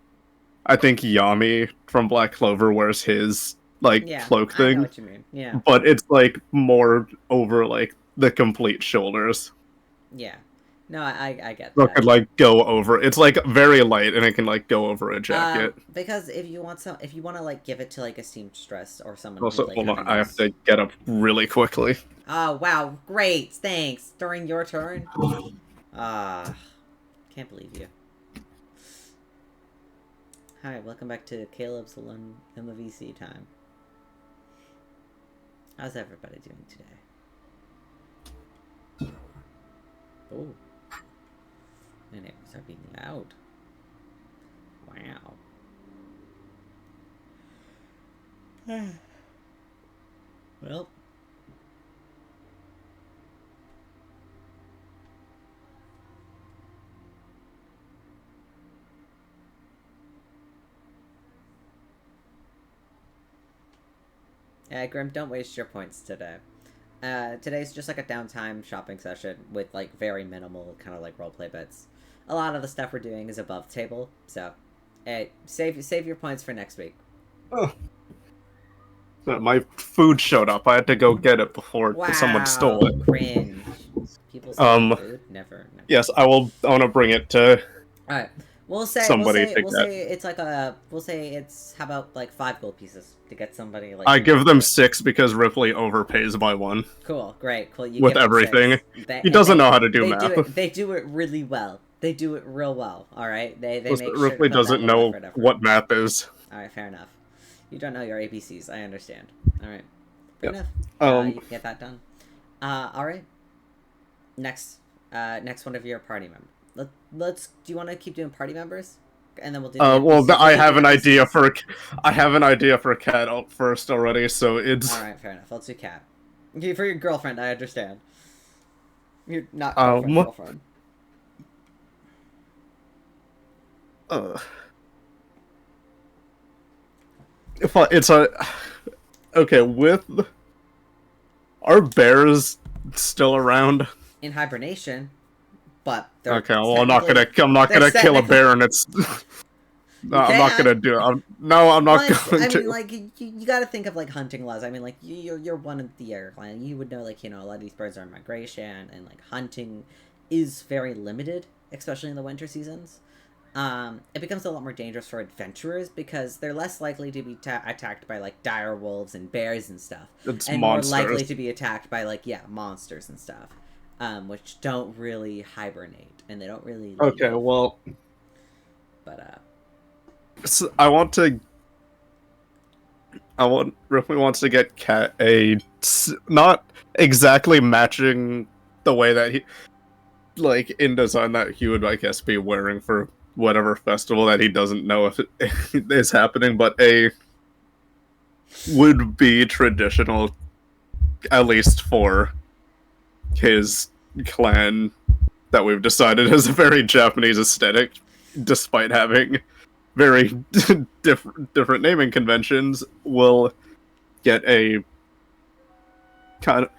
I think Yami from Black Clover wears his like cloak thing. I know what you mean. Yeah. But it's like more over like the complete shoulders. Yeah. No, I get so that. It could like go over. It's like very light and it can like go over a jacket. Because if you want to like give it to like a seamstress or someone. Also, like, hold on, I have to get up really quickly. Oh wow, great, thanks. During your turn. Can't believe you. Hi, welcome back to Caleb's Alone in the VC time. How's everybody doing today? Oh. My neighbors are being loud. Wow. Well. Grim, don't waste your points today. Today's just like a downtime shopping session with like very minimal kind of like roleplay bits. A lot of the stuff we're doing is above table, so hey, save your points for next week. Oh. My food showed up. I had to go get it before someone stole it. Cringe. People steal food? Never. Yes, I want to bring it to. All right. We'll say it's like how about like 5 gold pieces to get somebody like. I give them 6 because Rypley overpays by 1. Cool, great, cool. With everything, he doesn't know how to do math. They do it really well. They do it real well. All right, they make sure Rypley doesn't know what math is. All right, fair enough. You don't know your ABCs. I understand. All right, fair enough. You can get that done. All right. Next one of your party members. Let's. Do you want to keep doing party members, and then we'll do. I have an idea for Cat out first already, so it's. All right, fair enough. Let's do Cat. For your girlfriend, I understand. You're not girlfriend. Okay, with are bears still around? In hibernation. But okay, well, I'm not gonna kill a bear, and it's. No, I'm not gonna do it. I'm not going to. I mean, like you got to think of like hunting laws. I mean, like you're one of the air clan. You would know, like, you know, a lot of these birds are in migration, and like hunting is very limited, especially in the winter seasons. It becomes a lot more dangerous for adventurers because they're less likely to be attacked by like dire wolves and bears and stuff, and monsters. More likely to be attacked by like monsters and stuff. Which don't really hibernate, and they don't really. Okay, well. But so Ripley wants to get Cat not exactly matching the way that he, like in design that he would, I guess, be wearing for whatever festival that he doesn't know if it is happening, but would be traditional, at least for his clan that we've decided is a very Japanese aesthetic, despite having very different naming conventions. Will get a kind of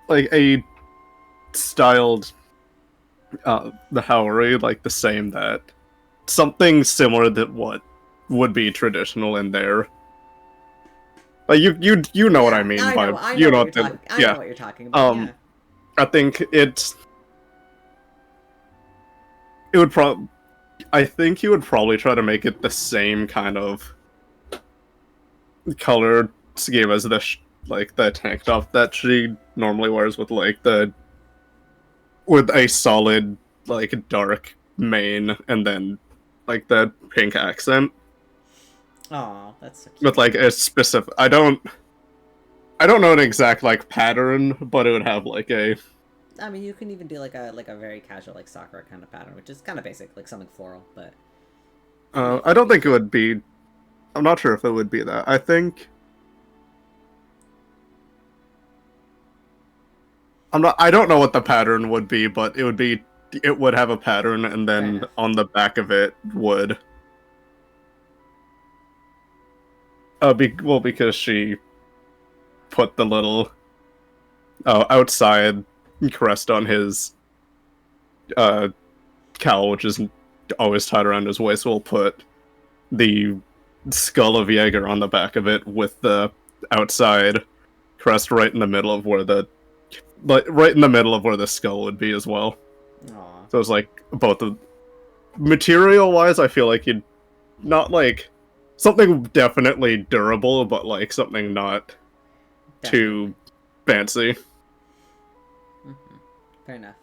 like a styled the Haori, like the same that something similar that what would be traditional in there. Like you know what I mean by I you know know what you're what talking. the, I yeah. know what you're talking about. Yeah. I think it would probably. I think he would probably try to make it the same kind of color scheme as like the tank top that she normally wears with like with a solid like dark mane and then like the pink accent Oh, that's so cute. with like a specific. I don't know an exact like pattern, but it would have like a. I mean, you can even do like a very casual like Sakura kind of pattern, which is kind of basic, like something floral. But I don't think it would be. I'm not sure if it would be that. I think. I don't know what the pattern would be, but it would be. It would have a pattern, and then on the back of it would. Because she put the little outside crest on his cowl, which is always tied around his waist. We'll put the skull of Jaeger on the back of it with the outside crest right in the middle of where the skull would be as well. Aww. So it's like both of material wise, I feel like you'd not like something definitely durable, but like something not too fancy. Mm-hmm. Fair enough.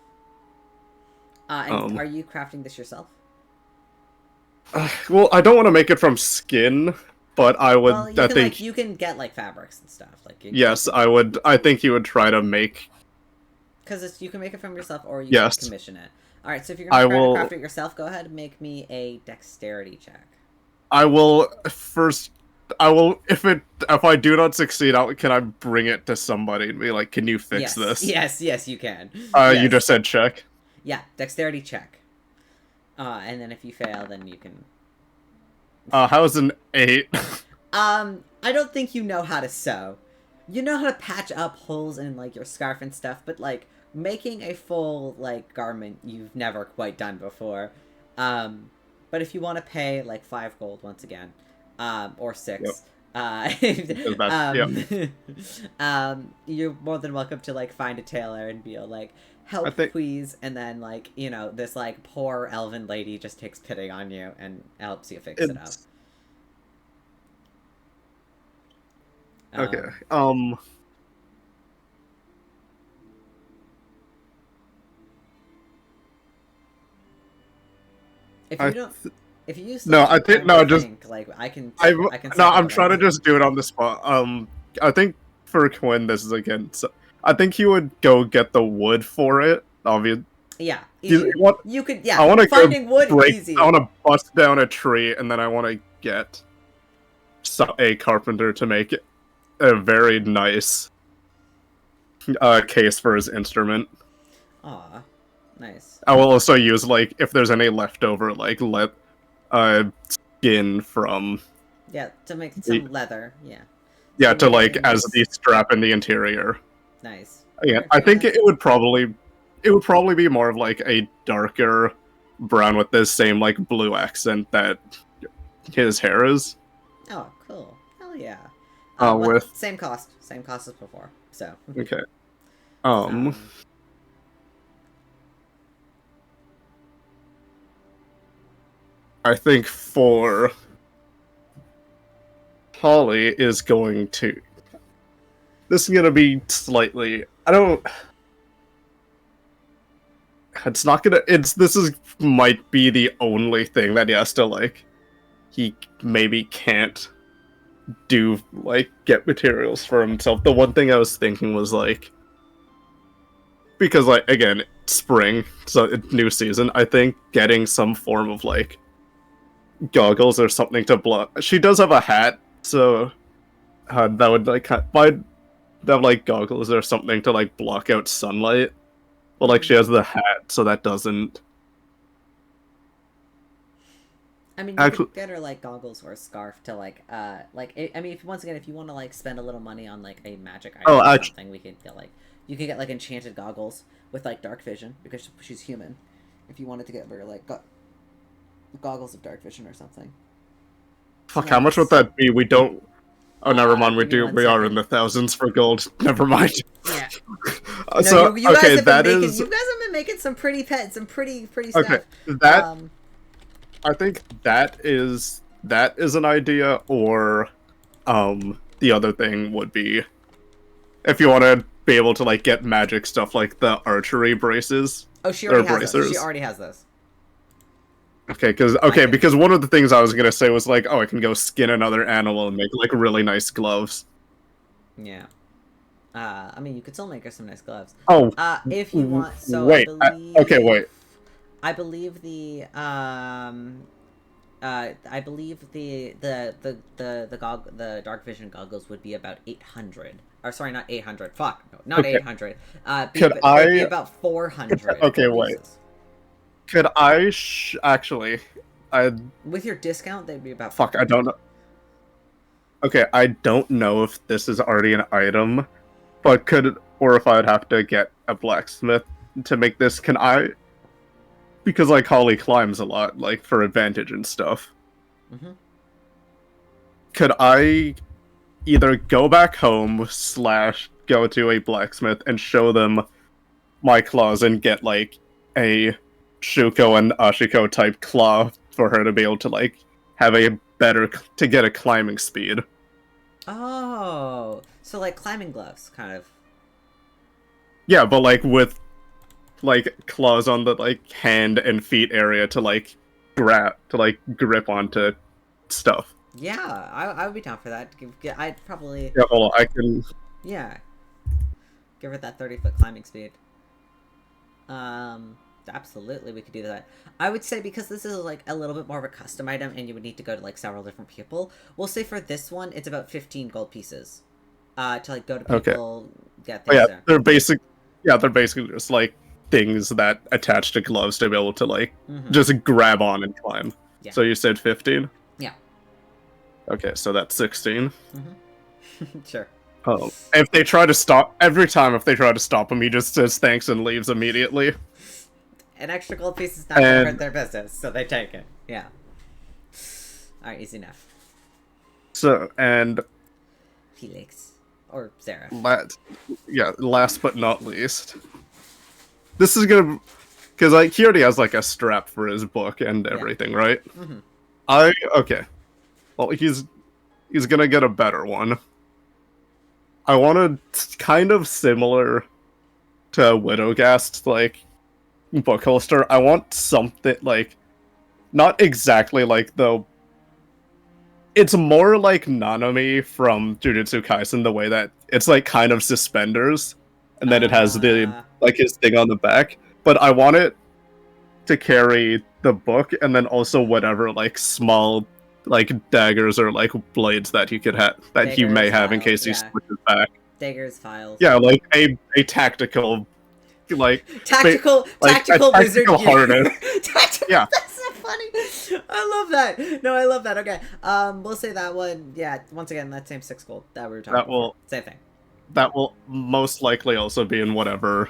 And are you crafting this yourself? Well, I don't want to make it from skin, but I would. Well, I think like, you can get like fabrics and stuff. Like yes, I would. I think he would try to make. Because you can make it from yourself, or you yes. can commission it. All right, so if you're gonna try to craft it yourself, go ahead and make me a dexterity check. I will first. I will if I do not succeed, can I bring it to somebody and be like, "Can you fix this?" Yes, you can. Yes. You just said check. Yeah, dexterity check. And then if you fail, then you can. How's an 8? I don't think you know how to sew. You know how to patch up holes in like your scarf and stuff, but like making a full like garment you've never quite done before. But if you want to pay like 5 gold once again, or 6, you're more than welcome to like find a tailor and be like, help please, and then like, you know, this like poor elven lady just takes pity on you and helps you fix it up. Okay. If you don't, if you use no, I think no, just think, like I can. No, I'm trying to just do it on the spot. I think for Quinn, this is again. So, I think he would go get the wood for it. Obviously. Yeah. You could. Yeah. I want to finding wood easy. I want to bust down a tree, and then I want to get a carpenter to make a very nice case for his instrument. Aw, nice. I will also use like if there's any leftover like skin from. Yeah, to make some leather. Yeah. Yeah, to like as the strap in the interior. Nice. Yeah, I think it would probably be more of like a darker brown with this same like blue accent that his hair is. Oh, cool. Hell yeah. With same cost as before. So. Okay. I think for Holly is going to. This is gonna be slightly. It's not gonna. Might be the only thing that he has to like. He maybe can't do like get materials for himself. The one thing I was thinking was like, because like again, spring, so new season. I think getting some form of like goggles or something to block. She does have a hat, so that would like have like goggles or something to like block out sunlight. But like she has the hat, so that doesn't. I mean, you could get her like goggles or a scarf to like I mean, if once again, if you want to like spend a little money on like a magic item or something, we could get like You could get like enchanted goggles with like dark vision because she's human. If you wanted to get her like goggles of dark vision or something. Fuck, how much would that be? We don't. Oh, never mind. Give me one We are second. in the thousands for gold. Never mind. Yeah. So No, you guys okay, have been that making. is You guys have been making some pretty pets, some pretty stuff. okay. That I think that is an idea, or the other thing would be if you want to be able to like get magic stuff like the archery braces. Oh, she already has bracers. those. She already has those. Okay, because one of the things I was gonna say was like, oh, I can go skin another animal and make like really nice gloves. Yeah. I mean, you could still make her some nice gloves. Oh, if you want. So wait. I believe, Wait. I believe the the dark vision goggles would be about 800. Or sorry, not 800. Fuck, no, not Okay. 800. Could they'd be about 400. Okay, wait. Could I actually? With your discount, they'd be about. Fuck, I don't know. Okay, I don't know if this is already an item, but or if I'd have to get a blacksmith to make this. Can I? Because like Holly climbs a lot, like for advantage and stuff. Mm-hmm. Could I either go back home / go to a blacksmith and show them my claws and get like a Shuko and Ashiko type claw for her to be able to like have a better to get a climbing speed? Oh, so like climbing gloves, kind of. Yeah, but like with like claws on the like hand and feet area to like grip onto stuff. Yeah, I would be down for that. I'd probably. Yeah, hold on, I can. Yeah. Give her that 30-foot climbing speed. Absolutely, we could do that. I would say because this is like a little bit more of a custom item, and you would need to go to like several different people. We'll say for this one, it's about 15 gold pieces. To like go to people, get things there. They're basically just like things that attach to gloves to be able to like just grab on and climb. Yeah. So you said 15? Yeah. Okay, so that's 16. Sure. Oh, if they try to stop every time, if they try to stop him, he just says thanks and leaves immediately. An extra gold piece is not gonna hurt their business, so they take it. Yeah. Alright, easy enough. So, and Felix. Or Sarah. last but not least. This is gonna... Because like, he already has like a strap for his book and everything, right? Okay. Well, he's gonna get a better one. I wanted kind of similar to Widowgast, like, book holster. I want something, like, not exactly like the... It's more like Nanami from Jujutsu Kaisen, the way that it's, like, kind of suspenders, and then it has the, like, his thing on the back. But I want it to carry the book, and then also whatever, like, small... like daggers or like blades that you could have that you may have in case he switches back. Daggers, files. Yeah, like a tactical, like tactical wizard harness. Yeah, that's so funny. I love that. No, I love that. Okay, we'll say that one. Yeah, once again, that same 6 gold that we were talking about. Same thing. That will most likely also be in whatever.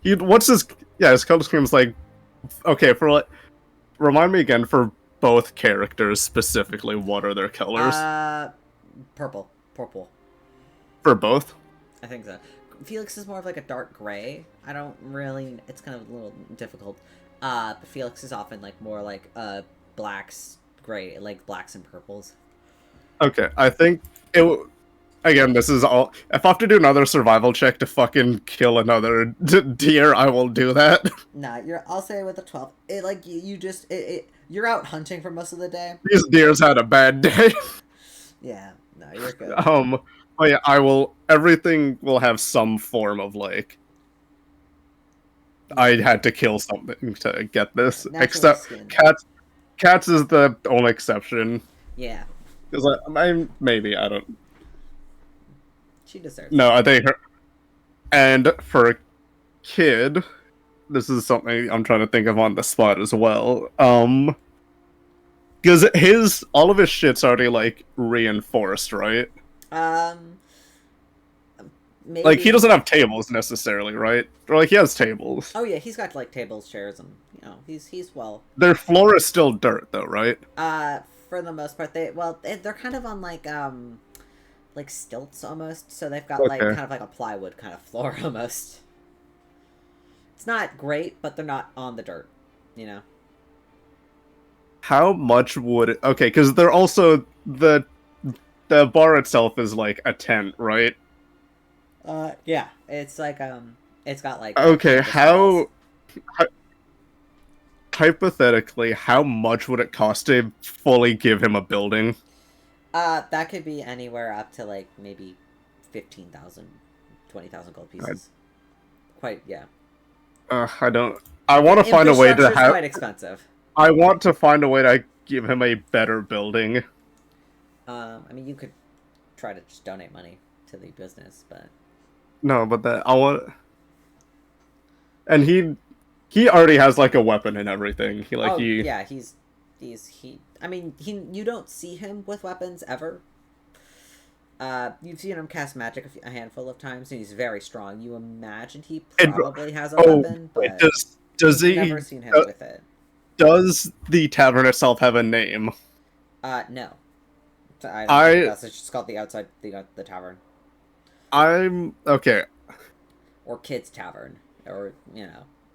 What's his? Yeah, his color scheme's like. Okay, for like, remind me again for. Both characters specifically, what are their colors? Purple. For both? I think so. Felix is more of like a dark gray. I don't really... It's kind of a little difficult. But Felix is often like more like blacks, gray, like blacks and purples. Okay, I think it... Again, this is all... If I have to do another survival check to fucking kill another deer, I will do that. Nah, I'll say with a 12. It like you just you're out hunting for most of the day. These deers had a bad day. Yeah, no, you're good. But yeah, I will. Everything will have some form of like. I had to kill something to get this. Natural except skin. cats. Cats is the only exception. Yeah. Because maybe I don't. She deserves. No, I think her. And for a kid, this is something I'm trying to think of on the spot as well. Because all of his shit's already like reinforced, right? maybe. Like, he doesn't have tables necessarily, right? Or, like, he has tables. Oh yeah, he's got like tables, chairs, and he's well. Their floor is still dirt, though, right? For the most part, they're kind of on like stilts almost, so they've got like kind of like a plywood kind of floor almost. It's not great, but they're not on the dirt, you know. How much would it... Okay, because they're also... The bar itself is like a tent, right? Yeah. It's like, it's got like... Okay, hypothetically, how much would it cost to fully give him a building? That could be anywhere up to like maybe 15,000, 20,000 gold pieces. Yeah. I want to find a way to have... quite expensive. I want to find a way to give him a better building. I mean, you could try to just donate money to the business, but... No, but I want... And he already has, like, a weapon and everything. Yeah, I mean, you don't see him with weapons, ever. You've seen him cast magic a handful of times, and he's very strong. You imagine he probably has a weapon, but does he... never seen him with it. Does the tavern itself have a name? No. That's just called the outside the tavern. Okay. Or Kids Tavern, or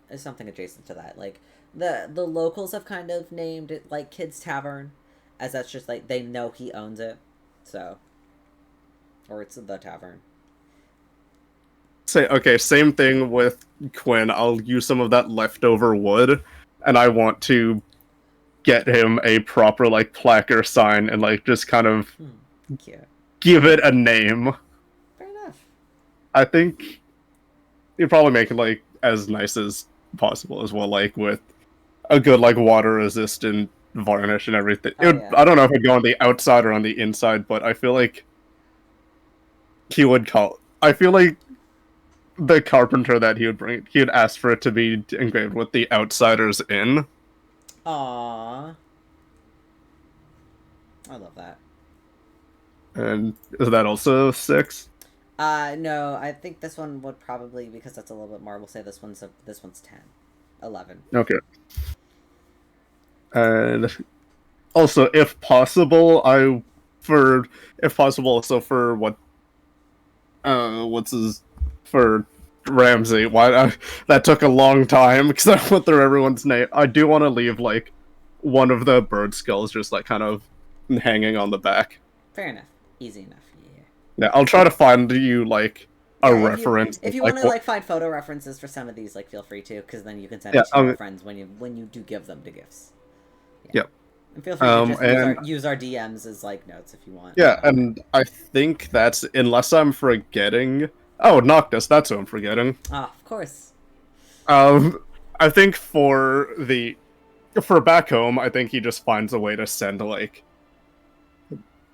it's something adjacent to that. Like the locals have kind of named it like Kids Tavern, as that's just like they know he owns it, so. Or it's the tavern. Same thing with Quinn. I'll use some of that leftover wood, and I want to get him a proper like plaque or sign and like just kind of give it a name. Fair enough. I think you probably make it like as nice as possible as well, like with a good like water resistant varnish and everything. Yeah. I don't know if it'd go on the outside or on the inside, but I feel like I feel like the carpenter that he would ask for it to be engraved with the outsiders in. Aww. I love that. And is that also 6? No, I think this one would probably, because that's a little bit more, we'll say this one's 10. 11. Okay. And also, if possible, also for for Ramsey. That took a long time because I went through everyone's name. I do want to leave like one of the bird skulls just like kind of hanging on the back. Fair enough. Easy enough. Yeah, I'll try to find you like a reference. If you want to like find photo references for some of these, like feel free to, because then you can send it to your friends when you do give them the gifts. Yep. And feel free to just use our DMs as like notes if you want. Yeah, and I think that's, unless I'm forgetting. Oh, Noctis, that's who I'm forgetting. Ah, of course. I think for back home, I think he just finds a way to send like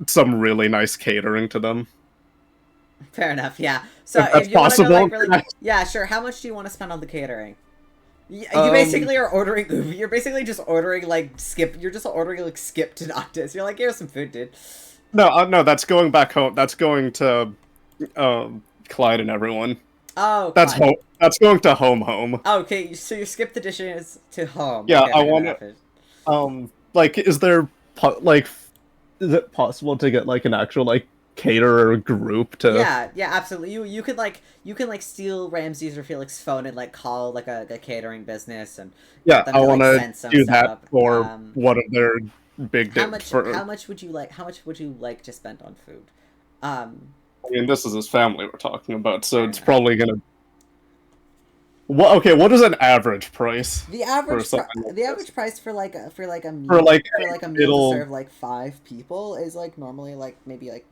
some really nice catering to them. Fair enough. Yeah. So if you possible, want to go, like, really, yeah, sure. How much do you want to spend on the catering? You basically are ordering. You're basically just ordering like skip. You're just ordering like skip to Noctis. You're like, here's some food, dude. No, that's going back home. That's going to Clyde and everyone. Oh, that's home. That's going to home. Okay, so you skip the dishes to home. Yeah, okay, I want to. Like, is it possible to get like an actual like caterer group to? Yeah, absolutely. You can steal Ramsey's or Felix's phone and like call like a catering business and I want to do that for one of their big. How much would you like to spend on food? I mean, this is his family we're talking about, so it's probably gonna. What is an average price? The average price for a meal to serve like 5 people is like normally like maybe like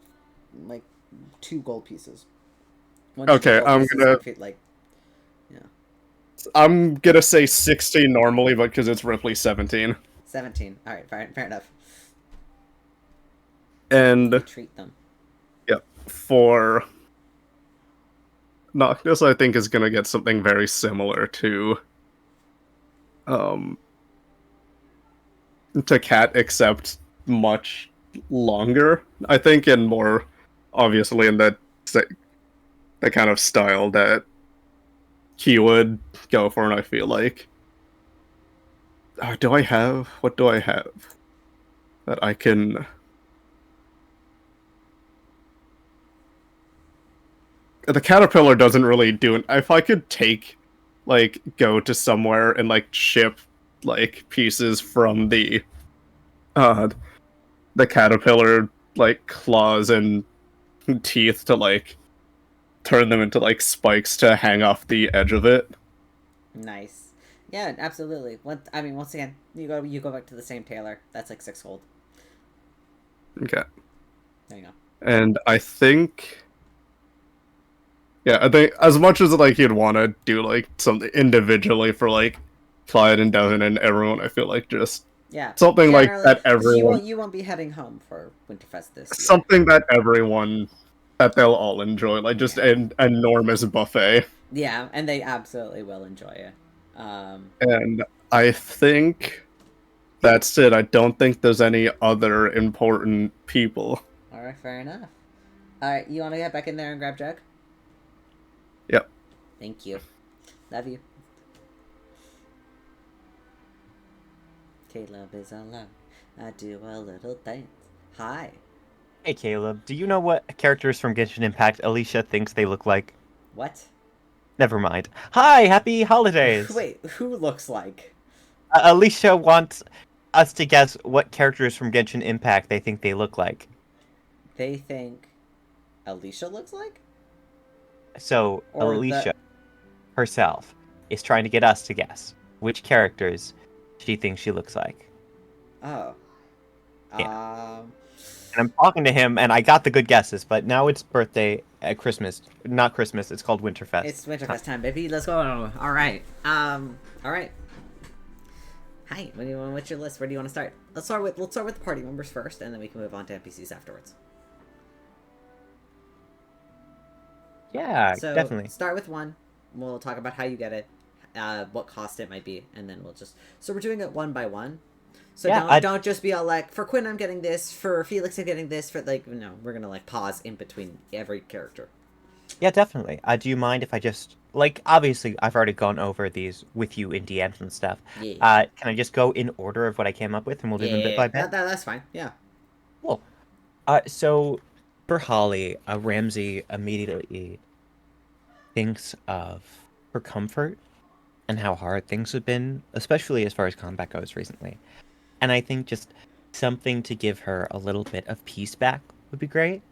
2 gold pieces. Okay, I'm gonna say 16 normally, but because it's Rypley 17. 17. All right, fair enough. And treat them. Yep, for Noctis, I think is gonna get something very similar to Cat, except much longer. I think, and more obviously in that the kind of style that he would go for, and I feel like. What do I have that I can? The caterpillar doesn't really do it. If I could go to somewhere and ship pieces from uh the caterpillar claws and teeth to turn them into spikes to hang off the edge of it. Nice. Yeah, absolutely. Once again, you go back to the same tailor. That's like 6 gold. Okay. There you go. And I think as much as you'd want to do something individually for Clyde and Devin and everyone, I feel just something that everyone you won't be heading home for Winterfest this year. Something that everyone that they'll all enjoy, just an enormous buffet. Yeah, and they absolutely will enjoy it. And I think that's it. I don't think there's any other important people. Alright, fair enough. Alright, you want to get back in there and grab Jegg? Yep. Thank you. Love you. Caleb is alone. I do a little dance. Hi. Hey Caleb, do you know what characters from Genshin Impact Alycia thinks they look like? What? Never mind. Hi, happy holidays! Wait, who looks like? Alycia wants us to guess what characters from Genshin Impact they think they look like. They think Alycia looks like? So, Alycia herself is trying to get us to guess which characters she thinks she looks like. Oh. Yeah. And I'm talking to him, and I got the good guesses, but now it's birthday at Christmas. Not Christmas, it's called Winterfest. It's Winterfest time, baby. Let's go. Alright. Alright. Hi, what's your list? Where do you want to start? Let's start with the party members first, and then we can move on to NPCs afterwards. Yeah, So, definitely. Start with 1. We'll talk about how you get it, what cost it might be, and then we'll just... So we're doing it 1 by 1. So yeah, don't just be all like, for Quinn I'm getting this, for Felix I'm getting this, for no, we're gonna pause in between every character. Yeah, definitely. Do you mind if I just, obviously I've already gone over these with you in DMs and stuff. Yeah. Can I just go in order of what I came up with, and we'll do them bit by bit? That's fine, yeah. Cool. So, for Holly, Ramsey immediately thinks of her comfort and how hard things have been, especially as far as combat goes recently. And I think just something to give her a little bit of peace back would be great.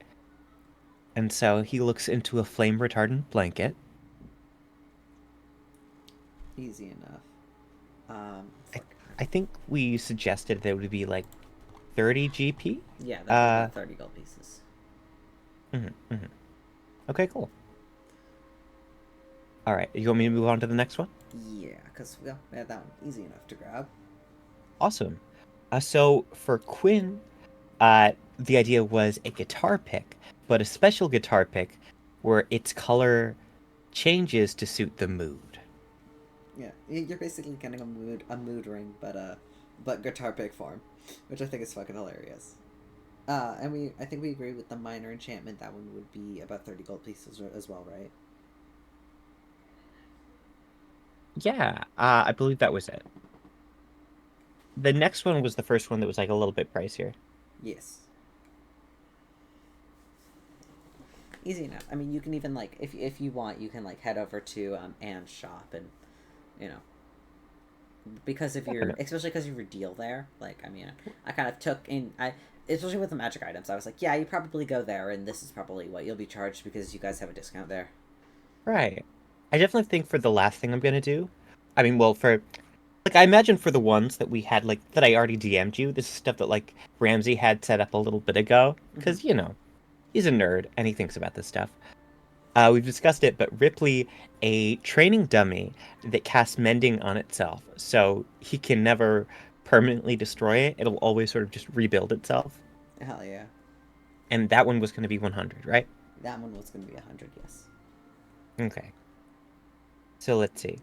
And so he looks into a flame retardant blanket. Easy enough. I think we suggested that it would be 30 GP? Yeah, that would be 30 gold pieces. Okay, cool. Alright, you want me to move on to the next one? Yeah, because we had that one easy enough to grab. Awesome. So for Quinn, the idea was a guitar pick, but a special guitar pick where its color changes to suit the mood. Yeah, you're basically getting a mood ring, but guitar pick form, which I think is fucking hilarious. And I think we agree with the minor enchantment. That one would be about 30 gold pieces as well, right? Yeah, I believe that was it. The next one was the first one that was a little bit pricier. Yes. Easy enough. I mean, you can even if you want, you can head over to Anne's shop and because of your especially because of your deal there. I kind of took in especially with the magic items. I was like, yeah, you probably go there, and this is probably what you'll be charged because you guys have a discount there. Right. I definitely think for the last thing I'm gonna do, for I imagine for the ones that we had that I already DM'd you, this is stuff that Ramsey had set up a little bit ago, because he's a nerd and he thinks about this stuff. We've discussed it, but Rypley, a training dummy that casts mending on itself, so he can never permanently destroy it. It'll always sort of just rebuild itself. Hell yeah. And that one was going to be 100, right? That one was going to be 100, yes. Okay. So let's see.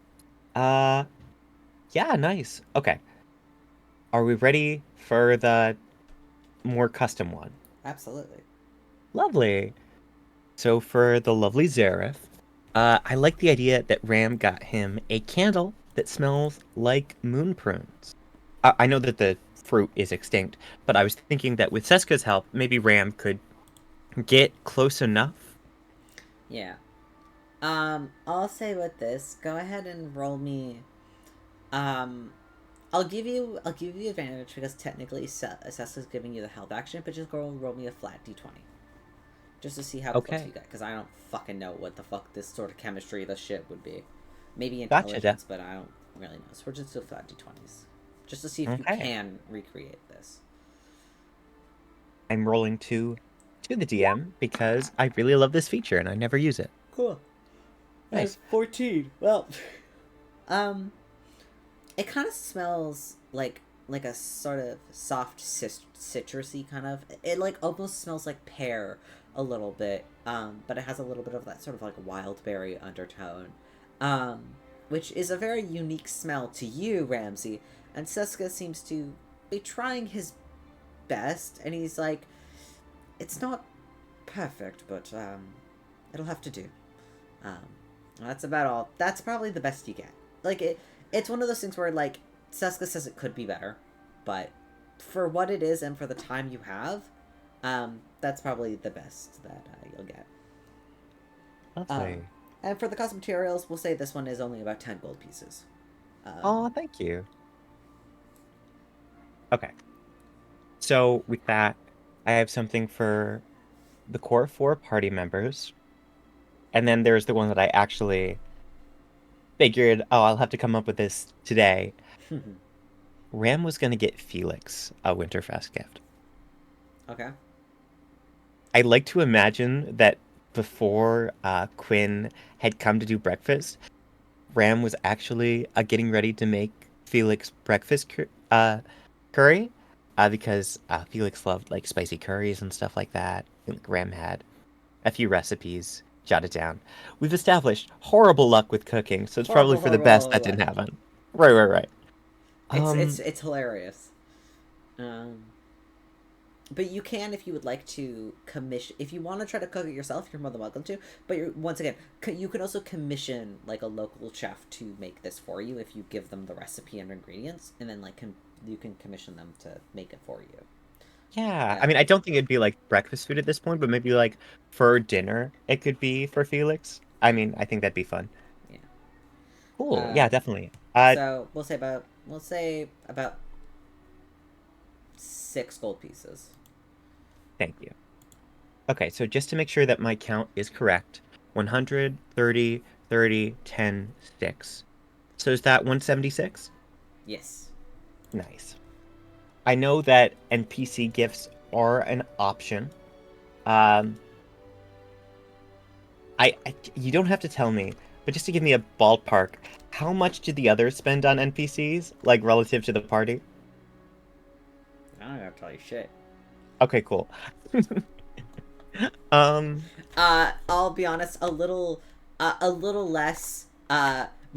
Yeah, nice. Okay. Are we ready for the more custom one? Absolutely. Lovely. So for the lovely Zareth, I like the idea that Ram got him a candle that smells like moon prunes. I know that the fruit is extinct, but I was thinking that with Seska's help, maybe Ram could get close enough. Yeah. I'll say with this, go ahead and roll me. I'll give you advantage because technically Seska's giving you the health action, but just roll me a flat d20. Just to see how close you get, because I don't fucking know what the fuck this sort of chemistry the shit would be. Maybe intelligence, but I don't really know. So we're just do flat d20s. Just to see if you can recreate this. I'm rolling to the DM because I really love this feature and I never use it. Cool. Nice. 14. Well, it kind of smells like a sort of soft citrusy kind of. It like almost smells like pear a little bit, but it has a little bit of that sort of like wild berry undertone, which is a very unique smell to you, Ramsey. And Seska seems to be trying his best, and he's like, it's not perfect, but it'll have to do. That's about all. That's probably the best you get. Like it's one of those things where like Seska says it could be better, but for what it is and for the time you have, that's probably the best that you'll get. Lovely. And for the custom materials, we'll say this one is only about 10 gold pieces. Oh, thank you. Okay. So with that, I have something for the core 4 party members. And then there's the one that I actually figured, I'll have to come up with this today. Ram was going to get Felix a Winterfest gift. Okay. I like to imagine that before Quinn had come to do breakfast, Ram was actually getting ready to make Felix breakfast curry because Felix loved like spicy curries and stuff like that. And Ram had a few recipes jotted down. We've established horrible luck with cooking, so it's probably for the best that didn't happen. Right. It's hilarious. But you can, if you would like to commission, if you want to try to cook it yourself, you're more than welcome to. But once again, you can also commission like a local chef to make this for you if you give them the recipe and ingredients, and then like you can commission them to make it for you. Yeah, I mean, I don't think it'd be like breakfast food at this point, but maybe like for dinner it could be for Felix. I mean, I think that'd be fun. Yeah. Cool. Yeah, definitely. So we'll say about 6 gold pieces. Thank you. Okay, so just to make sure that my count is correct, 130, 30, 10, 6. So is that 176? Yes. Nice. I know that NPC gifts are an option. You don't have to tell me, but just to give me a ballpark, how much did the others spend on NPCs, like relative to the party? I don't gotta tell you shit. Okay, cool. I'll be honest, a little less,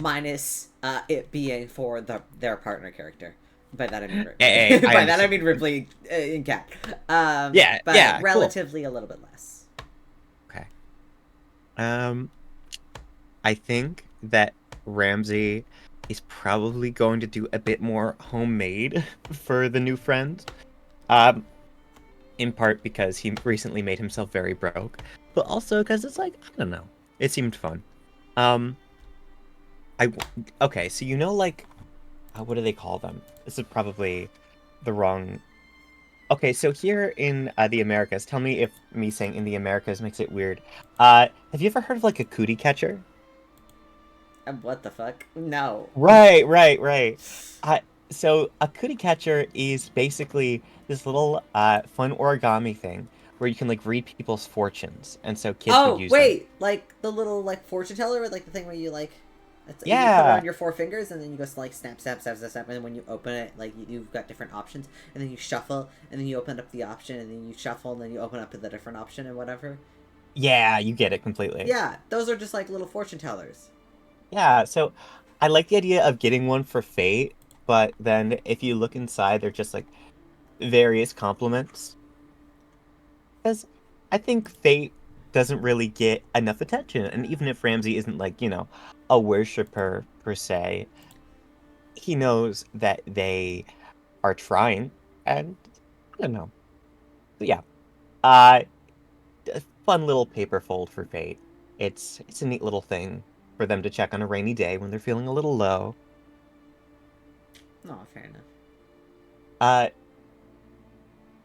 minus it being for their partner character. By that I mean Ripley. Hey, By that I mean Ripley in Cat. But yeah, relatively cool. A little bit less. Okay. I think that Ramsey is probably going to do a bit more homemade for the new friend. In part because he recently made himself very broke, but also because it's like, I don't know, it seemed fun. Okay, so you know, like, what do they call them? This is probably the wrong. Okay, so here in the Americas, tell me if me saying in the Americas makes it weird. Have you ever heard of like a cootie catcher? What the fuck? No. Right. So a cootie catcher is basically this little fun origami thing where you can like read people's fortunes, and so kids would use them. Like the little like fortune teller, or like the thing where you like, you put it Yeah. on your 4 fingers, and then you go like snap, and then when you open it, like you've got different options, and then you shuffle, and then you open up the option, and then you shuffle, and then you open up to the different option and whatever. Yeah, you get it completely. Yeah, those are just like little fortune tellers. Yeah, so I like the idea of getting one for Fate, but then if you look inside, they're just like various compliments. Because I think Fate doesn't really get enough attention. And even if Ramsey isn't like, a worshiper per se, he knows that they are trying, and I don't know. But yeah. A fun little paper fold for Fate. It's a neat little thing for them to check on a rainy day when they're feeling a little low. Oh, fair enough.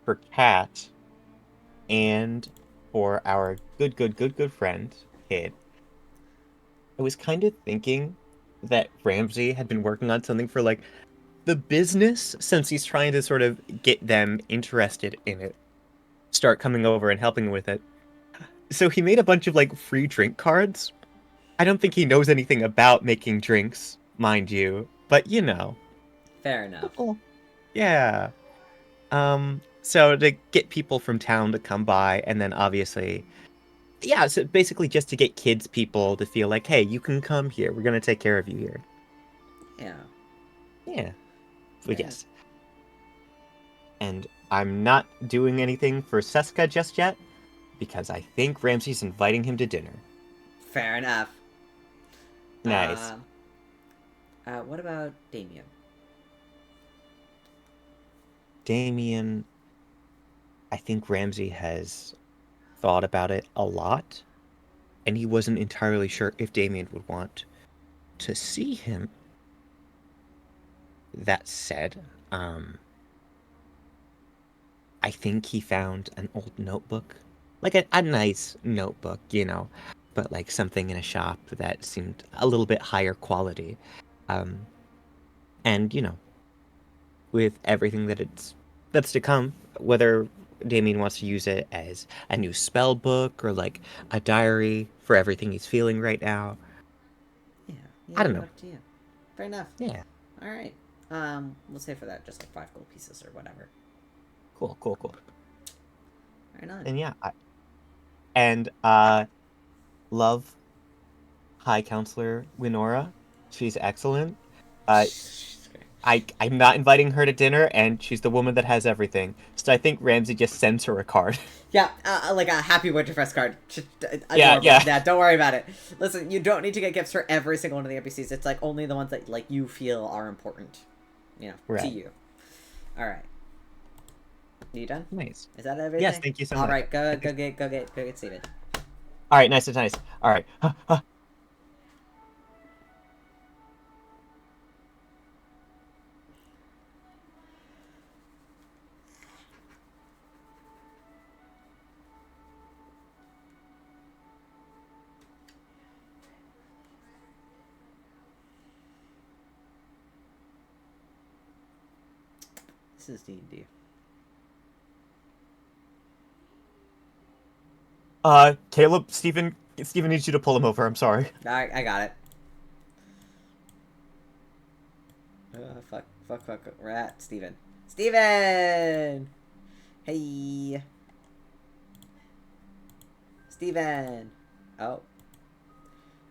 For Kat and for our good friend, Kid, I was kind of thinking that Ramsey had been working on something for, like, the business, since he's trying to sort of get them interested in it, start coming over and helping with it. So he made a bunch of, like, free drink cards. I don't think he knows anything about making drinks, mind you, but Fair enough. Yeah. So to get people from town to come by, and then obviously, yeah, so basically just to get people to feel like, hey, you can come here. We're gonna take care of you here. Yeah. Yeah. But Yeah. yes. And I'm not doing anything for Seska just yet, because I think Ramsey's inviting him to dinner. Fair enough. Nice. What about Damien? Damien, I think Ramsey has thought about it a lot, and he wasn't entirely sure if Damien would want to see him. That said, I think he found an old notebook, like a nice notebook, but like something in a shop that seemed a little bit higher quality. And with everything that's to come, whether Damien wants to use it as a new spell book or like a diary for everything he's feeling right now. Yeah. I don't know. Up to you. Fair enough. Yeah. All right. We'll say for that just like 5 gold pieces or whatever. Cool. Right on. And yeah, love High Counselor Winora. She's excellent. I'm not inviting her to dinner, and she's the woman that has everything. So I think Ramsey just sends her a card. Yeah, like a happy Winterfest card. Yeah. Yeah, don't worry about it. Listen, you don't need to get gifts for every single one of the NPCs. It's like only the ones that like you feel are important, right. to you. All right. You done? Nice. Is that everything? Yes, thank you so much. All right, go get Steven. All right, nice. All right. This is D&D. Caleb, Steven needs you to pull him over. I'm sorry. I got it. Fuck. Rat. Steven. Hey. Steven. Oh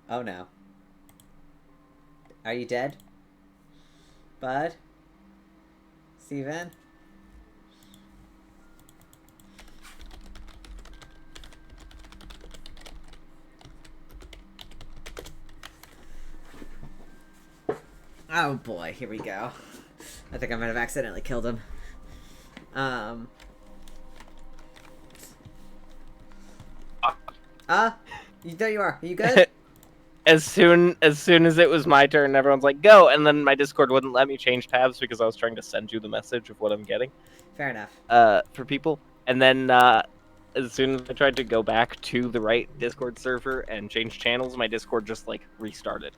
no. Are you dead? Bud? Steven? Oh boy, here we go. I think I might have accidentally killed him. There you are. Are you good? As soon as it was my turn, everyone's like, go! And then my Discord wouldn't let me change tabs because I was trying to send you the message of what I'm getting. Fair enough. For people. And then, as soon as I tried to go back to the right Discord server and change channels, my Discord just, like, restarted.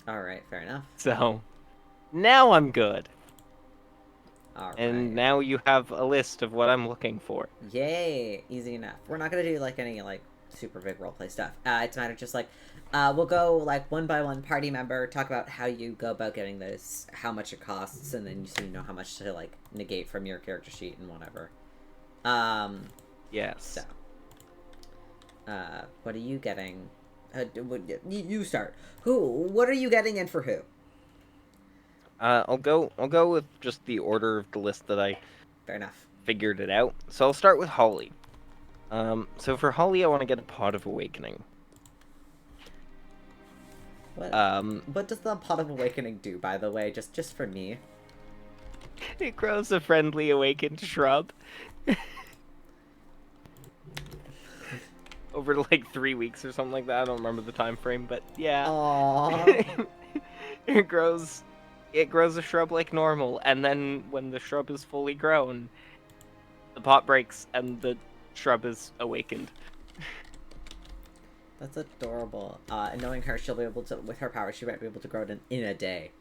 Alright, fair enough. So, now I'm good. Alright. And now you have a list of what I'm looking for. Yay! Easy enough. We're not gonna do, like, any, like, super big roleplay stuff. It's a matter of just, like, we'll go, like, one by one party member, talk about how you go about getting this, how much it costs, and then so you know how much to, like, negate from your character sheet and whatever. Yes. So. What are you getting? You start. What are you getting and for who? I'll go with just the order of the list that I Fair enough. figured it out. So I'll start with Holly. So for Holly, I want to get a Pot of Awakening. What does the Pot of Awakening do, by the way? Just for me. It grows a friendly awakened shrub. Over like 3 weeks or something like that. I don't remember the time frame, but yeah. Aww. it grows a shrub like normal, and then when the shrub is fully grown, the pot breaks and the shrub is awakened. That's adorable. And knowing her, she'll be able to, with her power, she might be able to grow it in a day.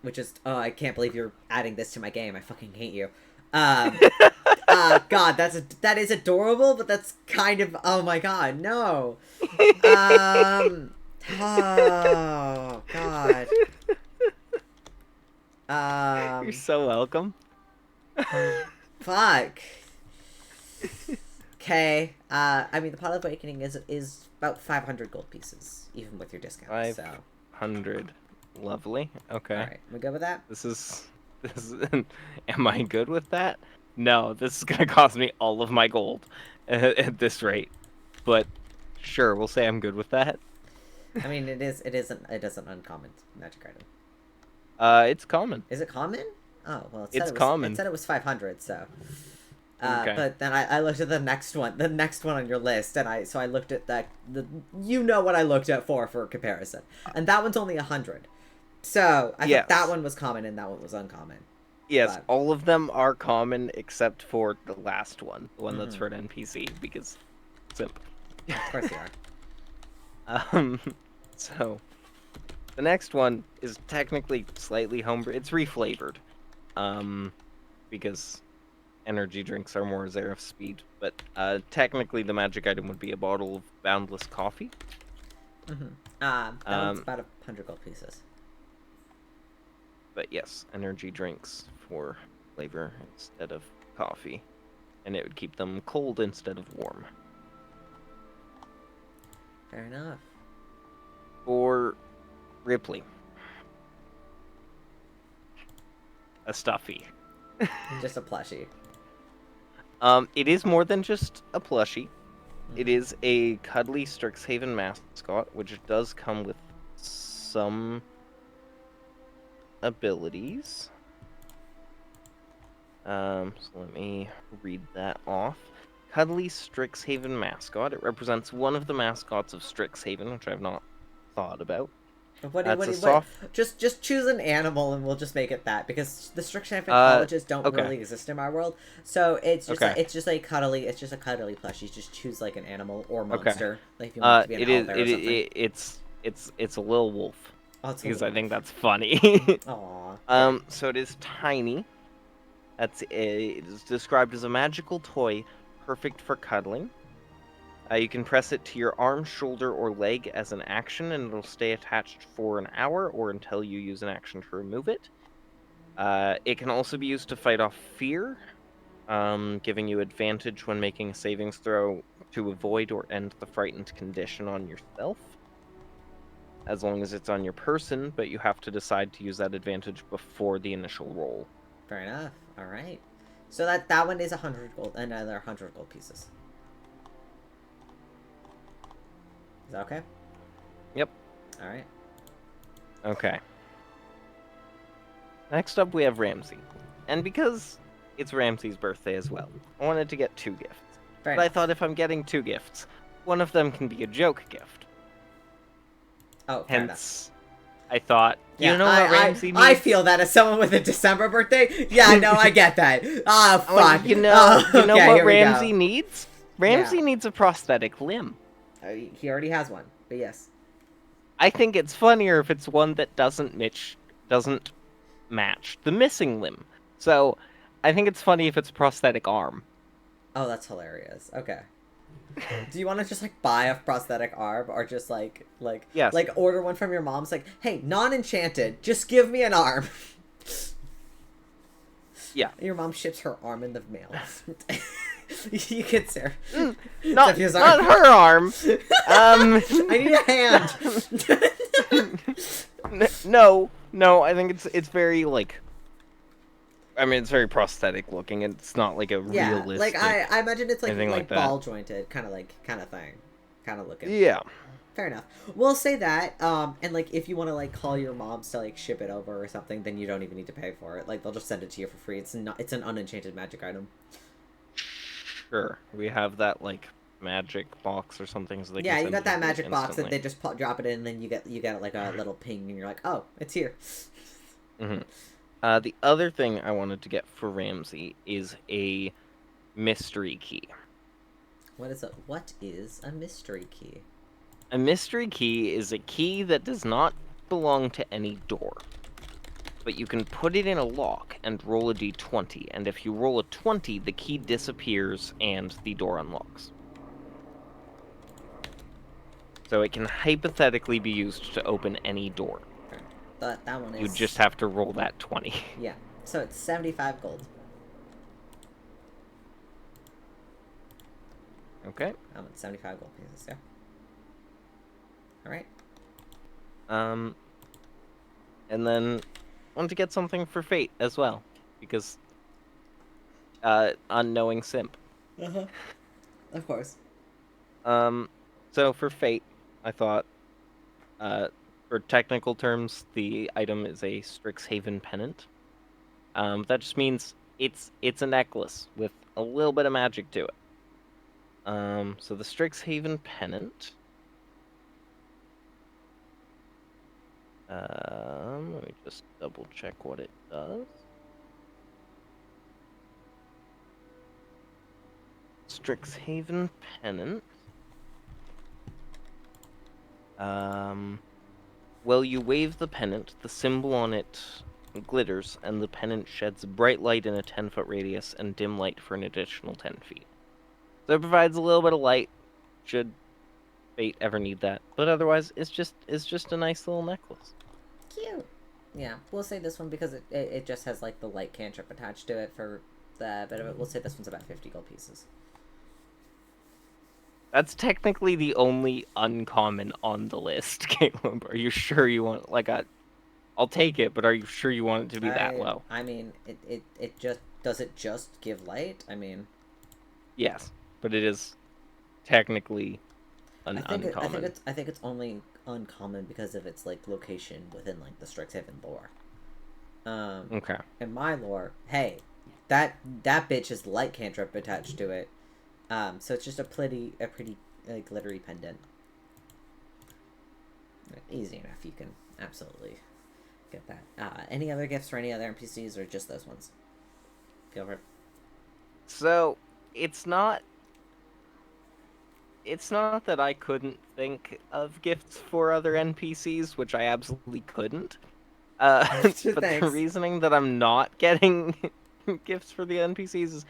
Which is, oh, I can't believe you're adding this to my game. I fucking hate you. God, that is adorable, but that's kind of, oh my god, no. Oh, god. You're so welcome. Fuck. Okay. I mean, the Pot of Awakening is about 500 gold pieces, even with your discount. 500. Lovely. Okay. Alright, we good with that? This is. Am I good with that? No, this is gonna cost me all of my gold at this rate. But sure, we'll say I'm good with that. I mean, it is an uncommon magic item. It's common. Is it common? Oh, well, It's common. It said it was 500, so. Okay. But then I looked at the next one on your list, and I looked at you know what I looked at for comparison, and that one's only 100. So I thought that one was common and that one was uncommon. Yes, but... all of them are common except for the last one, the one that's for an NPC, because simple. Of course you are. So the next one is technically slightly homebrew. It's reflavored, because energy drinks are more Xerath speed. But technically, the magic item would be a bottle of Boundless Coffee. That one's about 100 gold pieces. But yes, energy drinks for flavor instead of coffee, and it would keep them cold instead of warm. Fair enough. For Rypley, a stuffy. Just a plushie. It is more than just a plushie. It is a cuddly Strixhaven mascot, which does come with some abilities. So let me read that off. Cuddly Strixhaven mascot. It represents one of the mascots of Strixhaven, which I've not thought about. Just choose an animal and we'll just make it that, because the Strixhaven colleges don't really exist in our world. So it's just it's just a cuddly plushie. Just choose like an animal or monster. Like if you want it to be an owlbear or something. It's a little wolf. Oh, it's because I think that's funny. Aww. So it is tiny. It is described as a magical toy, perfect for cuddling. You can press it to your arm, shoulder, or leg as an action, and it'll stay attached for an hour or until you use an action to remove it. It can also be used to fight off fear, giving you advantage when making a savings throw to avoid or end the frightened condition on yourself, as long as it's on your person, but you have to decide to use that advantage before the initial roll. Fair enough. All right. So that one is 100 gold, another 100 gold pieces. Is that okay? Yep. All right. Okay. Next up, we have Ramsey. And because it's Ramsey's birthday as well, I wanted to get 2 gifts. But I thought if I'm getting 2 gifts, one of them can be a joke gift. Oh, fair Hence, I thought, yeah, you know what Ramsey needs? I feel that as someone with a December birthday. Yeah, no, I get that. Ah, fuck. Well, you know what Ramsey needs? Ramsey Yeah. needs a prosthetic limb. He already has one, but yes. I think it's funnier if it's one that doesn't match the missing limb. So, I think it's funny if it's a prosthetic arm. Oh, that's hilarious. Okay. Do you want to just like buy a prosthetic arm, or just yes. like order one from your mom's? Like, hey, non-enchanted, just give me an arm. Yeah. Your mom ships her arm in the mail. You could, sir. Not her arm. I need a hand. No. I think it's very like. I mean, it's very prosthetic looking. It's not like a Yeah, realistic. like I imagine it's like anything like that. ball jointed, kind of thing, kind of looking. Yeah. Fair enough. We'll say that. And like if you want to like call your moms to like ship it over or something, then you don't even need to pay for it. Like they'll just send it to you for free. It's an unenchanted magic item. Sure. We have that like magic box or something. So they Yeah, can you send got it that over magic box that instantly. they just drop it in, and then you get like a little ping, and you're like, oh, it's here. Mm-hmm. The other thing I wanted to get for Ramsey is a mystery key. What is a mystery key? A mystery key is a key that does not belong to any door. But you can put it in a lock and roll a d20, and if you roll a 20, the key disappears and the door unlocks. So it can hypothetically be used to open any door. That one is... You just have to roll that 20. Yeah. So it's 75 gold. Okay. 75 gold pieces, yeah. Alright. And then I want to get something for Fate as well, because unknowing simp. Uh-huh. Of course. So for Fate, I thought, for technical terms, the item is a Strixhaven pennant. That just means it's a necklace with a little bit of magic to it. So the Strixhaven pennant. Let me just double check what it does. Strixhaven pennant. Well, you wave the pennant, the symbol on it glitters, and the pennant sheds bright light in a 10-foot radius and dim light for an additional 10 feet. So it provides a little bit of light, should Fate ever need that. But otherwise, it's just a nice little necklace. Cute. Yeah, we'll say this one because it just has like the light cantrip attached to it for the bit of it. We'll say this one's about 50 gold pieces. That's technically the only uncommon on the list, Caleb. Are you sure you want, like, I'll take it, but are you sure you want it to be that low? I mean, it just, does it just give light? I mean... Yes, but it is technically uncommon. I think it's only uncommon because of its, like, location within, like, the Strixhaven lore. Okay. In my lore, hey, that bitch has light cantrip attached to it. So it's just a pretty glittery pendant. Easy enough, you can absolutely get that. Any other gifts for any other NPCs or just those ones? Go for it. So, it's not that I couldn't think of gifts for other NPCs, which I absolutely couldn't. But the reasoning that I'm not getting gifts for the NPCs is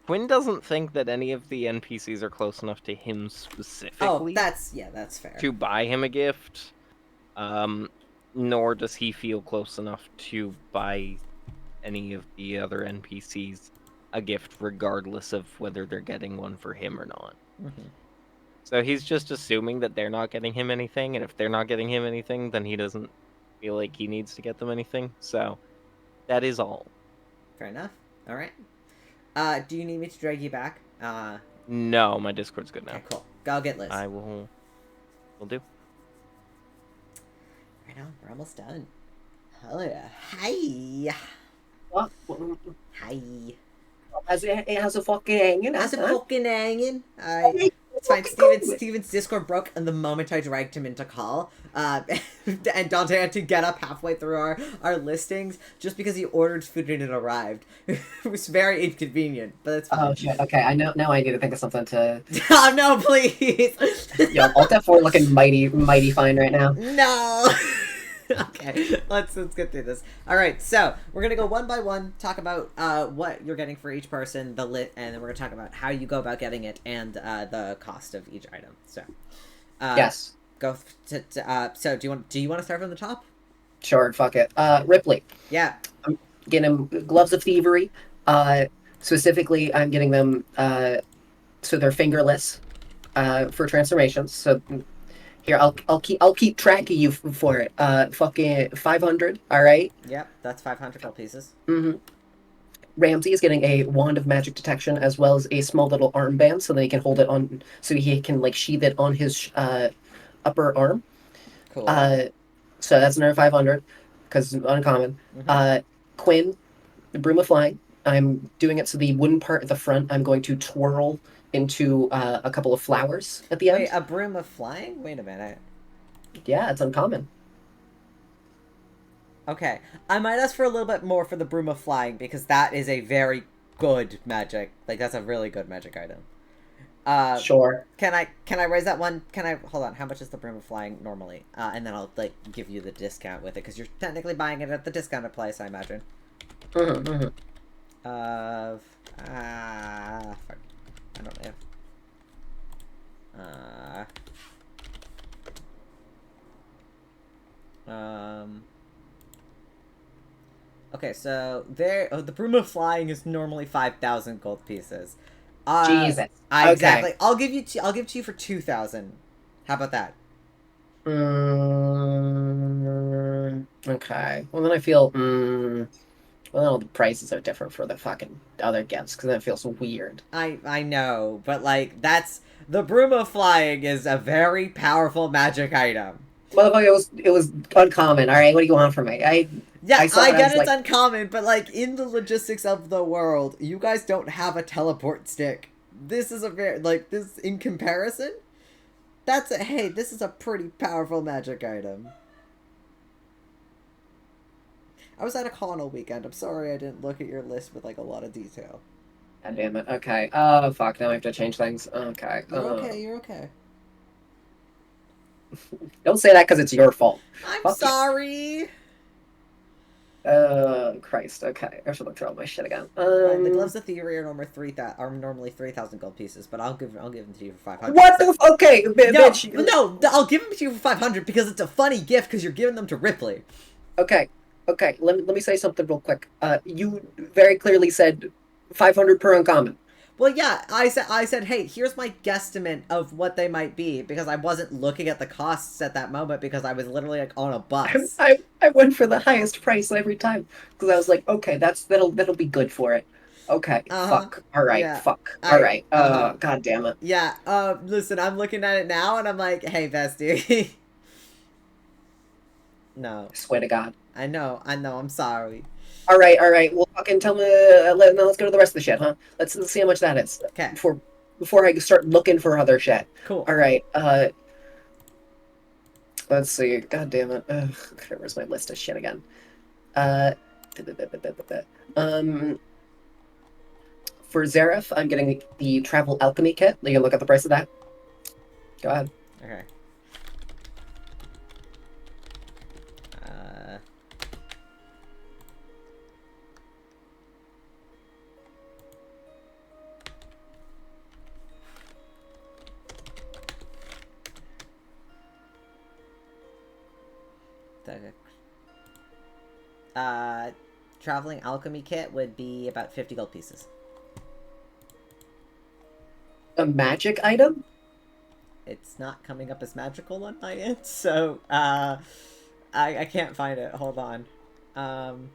Quinn doesn't think that any of the NPCs are close enough to him specifically. Oh, that's fair. To buy him a gift. Nor does he feel close enough to buy any of the other NPCs a gift, regardless of whether they're getting one for him or not. Mm-hmm. So he's just assuming that they're not getting him anything, and if they're not getting him anything, then he doesn't feel like he needs to get them anything. So that is all. Fair enough. All right. Do you need me to drag you back? No, my Discord's good now. Okay, cool. Go get Liz. I will do. Right on, we're almost done. Hell yeah. Hi. What? Hi. How's it fucking hanging? How's it fucking hanging? It's fine. Steven's Discord broke and the moment I dragged him into call. And Dante had to get up halfway through our listings just because he ordered food and it arrived. It was very inconvenient, but it's fine. Oh shit, okay, I know, now I need to think of something to... Oh no, please! Yo, Alt F4 looking mighty fine right now. No! Okay, let's get through this. Alright, so, we're gonna go one by one, talk about what you're getting for each person, and then we're gonna talk about how you go about getting it, and the cost of each item. So, yes. Go so do you want to start from the top? Sure, fuck it. Rypley. Yeah. I'm getting them Gloves of Thievery. Specifically, I'm getting them so they're fingerless for transformations. So here, I'll keep track of you for it. Fucking 500. All right. Yep, that's 500 gold pieces. Mm-hmm. Ramsey is getting a wand of magic detection as well as a small little armband so that he can hold it on, so he can like sheath it on his upper arm. Cool. So that's another 500 because uncommon. Quinn, the broom of flying. I'm doing it so the wooden part at the front I'm going to twirl into a couple of flowers at the end. Wait, a broom of flying? Wait a minute. Yeah, it's uncommon. Okay, I might ask for a little bit more for the broom of flying because that is a very good magic. Like that's a really good magic item. Sure. Can I raise that one? Can I hold on? How much is the broom of flying normally? And then I'll like give you the discount with it because you're technically buying it at the discounted price, I imagine. Mm-hmm. Fuck. I don't know. Okay, so there. Oh, the broom of flying is normally 5,000 gold pieces. Jesus. Exactly. I'll give it to you for 2,000. How about that? Okay. Well, then I feel. Well, the prices are different for the fucking other gifts because that feels weird. I know, but like that's the broom of flying is a very powerful magic item. Motherfucker, it was uncommon. All right, what do you want from me? I get it's like, uncommon, but like in the logistics of the world, you guys don't have a teleport stick. This is a very like this in comparison. This is a pretty powerful magic item. I was at a con all weekend. I'm sorry I didn't look at your list with like a lot of detail. God damn it. Okay. Oh fuck. Now I have to change things. Okay. You're okay. Don't say that because it's your fault. I'm Fuck sorry. Christ. Okay. I should look through all my shit again. Fine, the gloves of theory are normally 3,000 gold pieces, but I'll give them to you for 500. What the? Okay, bitch. No, I'll give them to you for 500 because it's a funny gift because you're giving them to Rypley. Okay. Let me say something real quick. You very clearly said 500 per uncommon. Well, yeah, I said, hey, here's my guesstimate of what they might be because I wasn't looking at the costs at that moment because I was literally like on a bus. I went for the highest price every time because I was like, okay, that'll be good for it. Okay, fuck. All right, yeah. fuck. All right. God damn it. Yeah. Listen, I'm looking at it now and I'm like, hey, bestie. No. I swear to God. I know. I'm sorry. All right. Well, fucking tell me. Let's go to the rest of the shit, huh? Let's see how much that is. Okay. Before I start looking for other shit. Cool. All right. Let's see. God damn it. Ugh, where's my list of shit again? For Zareth, I'm getting the travel alchemy kit. You can look at the price of that. Go ahead. Okay. Traveling alchemy kit would be about 50 gold pieces. A magic item? It's not coming up as magical on my end, so I can't find it. Hold on. I'm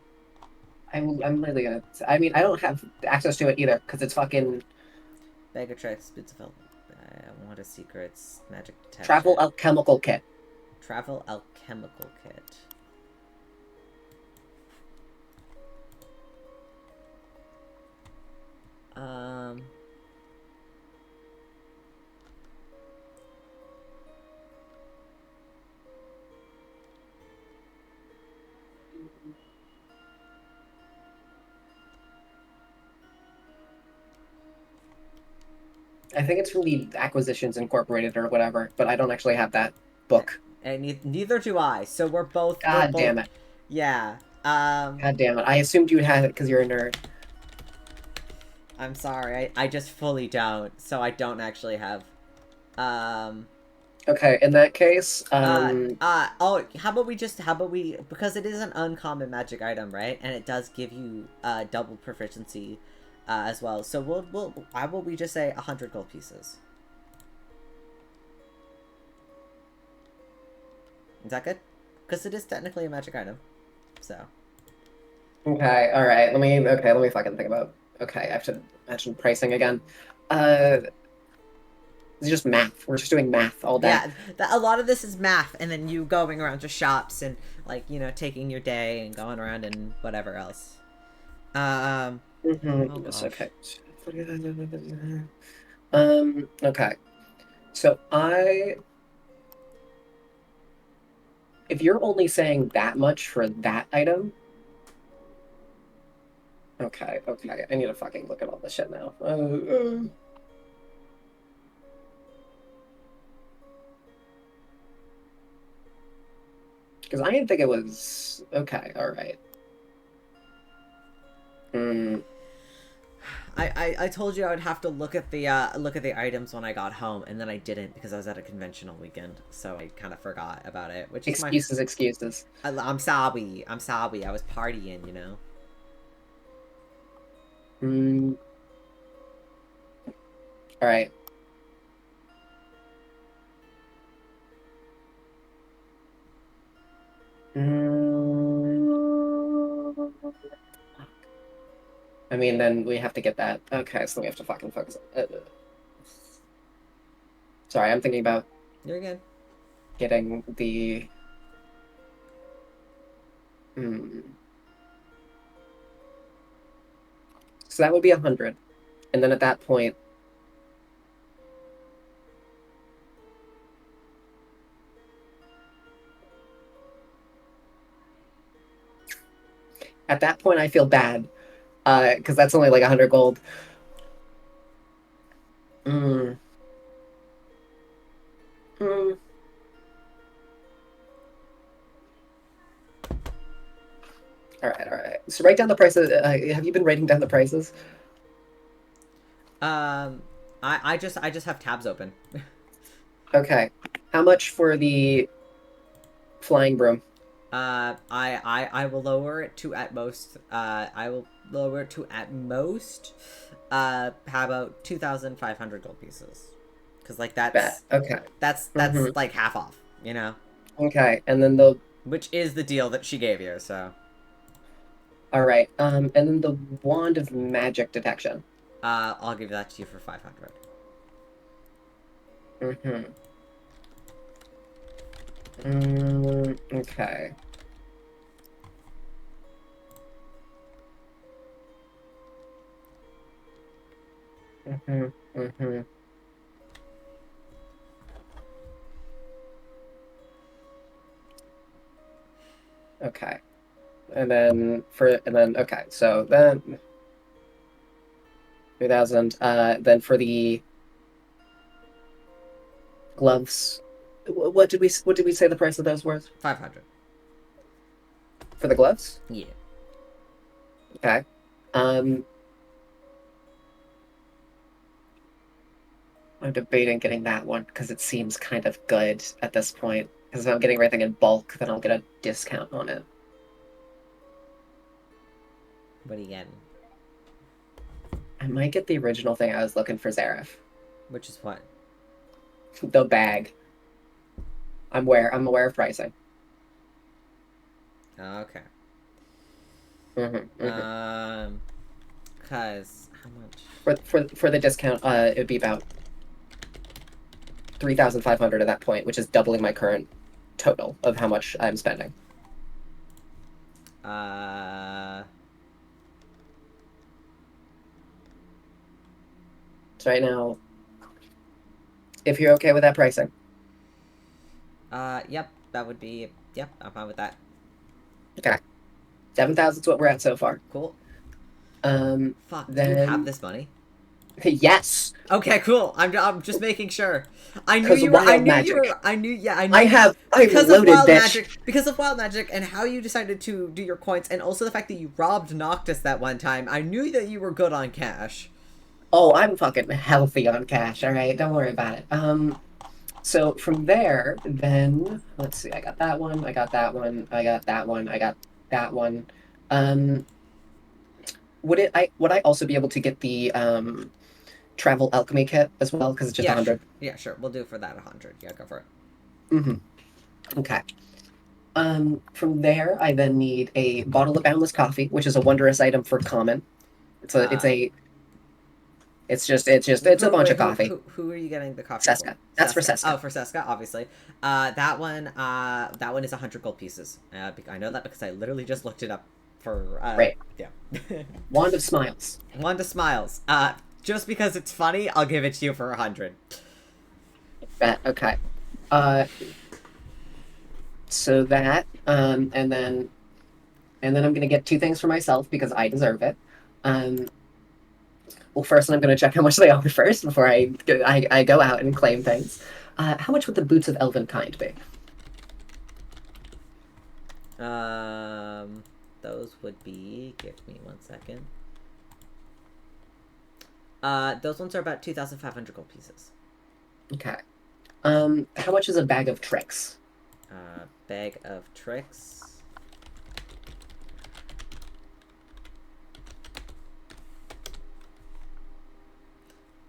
really gonna. I mean, I don't have access to it either because it's fucking. Bag of tricks, bits of help. I want a secrets, magic detection. Travel alchemical kit. Travel alchemical kit. I think it's from the Acquisitions Incorporated or whatever, but I don't actually have that book. And neither do I. So we're both. God damn it. Yeah. God damn it. I assumed you had it because you're a nerd. I'm sorry. I just fully don't. So I don't actually have. Okay, in that case, how about we because it is an uncommon magic item, right? And it does give you double proficiency as well. So why will we just say 100 gold pieces? Is that good? Because it is technically a magic item. So Okay, all right. Let me fucking think about. Okay, I have to mention pricing again. It's just math. We're just doing math all day. Yeah, a lot of this is math, and then you going around to shops and like taking your day and going around and whatever else. Oh Yes, gosh. okay. Okay. So if you're only saying that much for that item, okay, I need to fucking look at all this shit now. Because I didn't think it was okay. All right. I told you I would have to look at the items when I got home, and then I didn't because I was at a conventional weekend, so I kind of forgot about it. Which is Excuses. I'm sorry. I'm sorry. I was partying, All right. I mean, then we have to get that. Okay, so we have to fucking focus. Sorry, I'm thinking about. You're good. Getting the. So that would be 100, and then at that point. At that point, I feel bad, because that's only like 100 gold. All right. So write down the prices. Have you been writing down the prices? I just have tabs open. Okay. How much for the flying broom? I will lower it to at most. I will lower it to at most. How about 2,500 gold pieces? Because like that's okay. That's like half off. Okay, and then which is the deal that she gave you. So. All right. And then the wand of magic detection. I'll give that to you for 500. Okay. Okay. Okay, so then 3,000. Then for the gloves, what did we say the price of those were? 500. For the gloves? Yeah. Okay. I'm debating getting that one because it seems kind of good at this point. Because if I'm getting everything in bulk, then I'll get a discount on it. What are you getting? I might get the original thing I was looking for, Zareth. Which is what? The bag. I'm aware of pricing. Okay. Cause how much? For the discount, it would be about 3,500 at that point, which is doubling my current total of how much I'm spending. So right now, if you're okay with that pricing. Yep, that would be. Yep, I'm fine with that. Okay. 7,000 is what we're at so far. Cool. Fuck. Then... Do you have this money? Yes. Okay, cool. I'm just making sure. I knew because of wild magic and how you decided to do your coins, and also the fact that you robbed Noctis that one time. I knew that you were good on cash. Oh, I'm fucking healthy on cash. All right, don't worry about it. So from there, then let's see. I got that one. I got that one. I got that one. I got that one. Would I also be able to get the travel alchemy kit as well, because it's just 100? Sure. Yeah, sure. We'll do it for that 100. Yeah, go for it. Okay. From there, I then need a bottle of boundless coffee, which is a wondrous item for common. It's a bunch of coffee. Who are you getting the coffee Seska. for? That's for Seska. Oh, for Seska, obviously. That one is 100 gold pieces. I know that because I literally just looked it up for. Right. Yeah. Wand of Smiles. Wand of Smiles. Just because it's funny, I'll give it to you for 100. Okay. So that, and then I'm gonna get 2 things for myself because I deserve it. Well, first I'm gonna check how much they are first before I go out and claim things. How much would the boots of Elvenkind be? Those would be. Give me 1 second. Those ones are about 2,500 gold pieces. Okay. How much is a bag of tricks? Bag of tricks.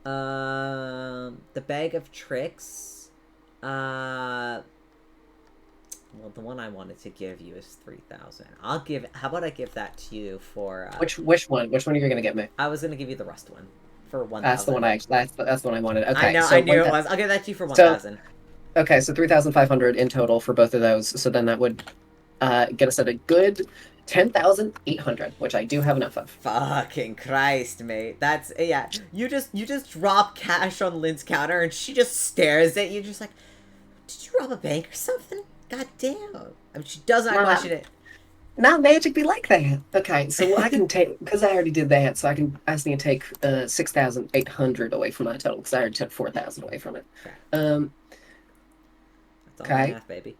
The bag of tricks. Well, the one I wanted to give you is 3,000. How about I give that to you for? Which one? Which one are you gonna get me? I was gonna give you the rust one for 1,000. That's the one that's the one I wanted. Okay. I know. So I knew it was. I'll give that to you for 1,000. Okay, so 3,500 in total for both of those. So then that would get us at a good 10,800, which I do have enough of. Fucking Christ, mate. That's yeah. You just drop cash on Lynn's counter and she just stares at you, just like, did you rob a bank or something? God damn. I mean, she does not question it. Not magic be like that. Okay, so I can take, because I already did that, so I just need to take 6,800 away from my total because I already took 4,000 away from it. That's all okay. math, baby.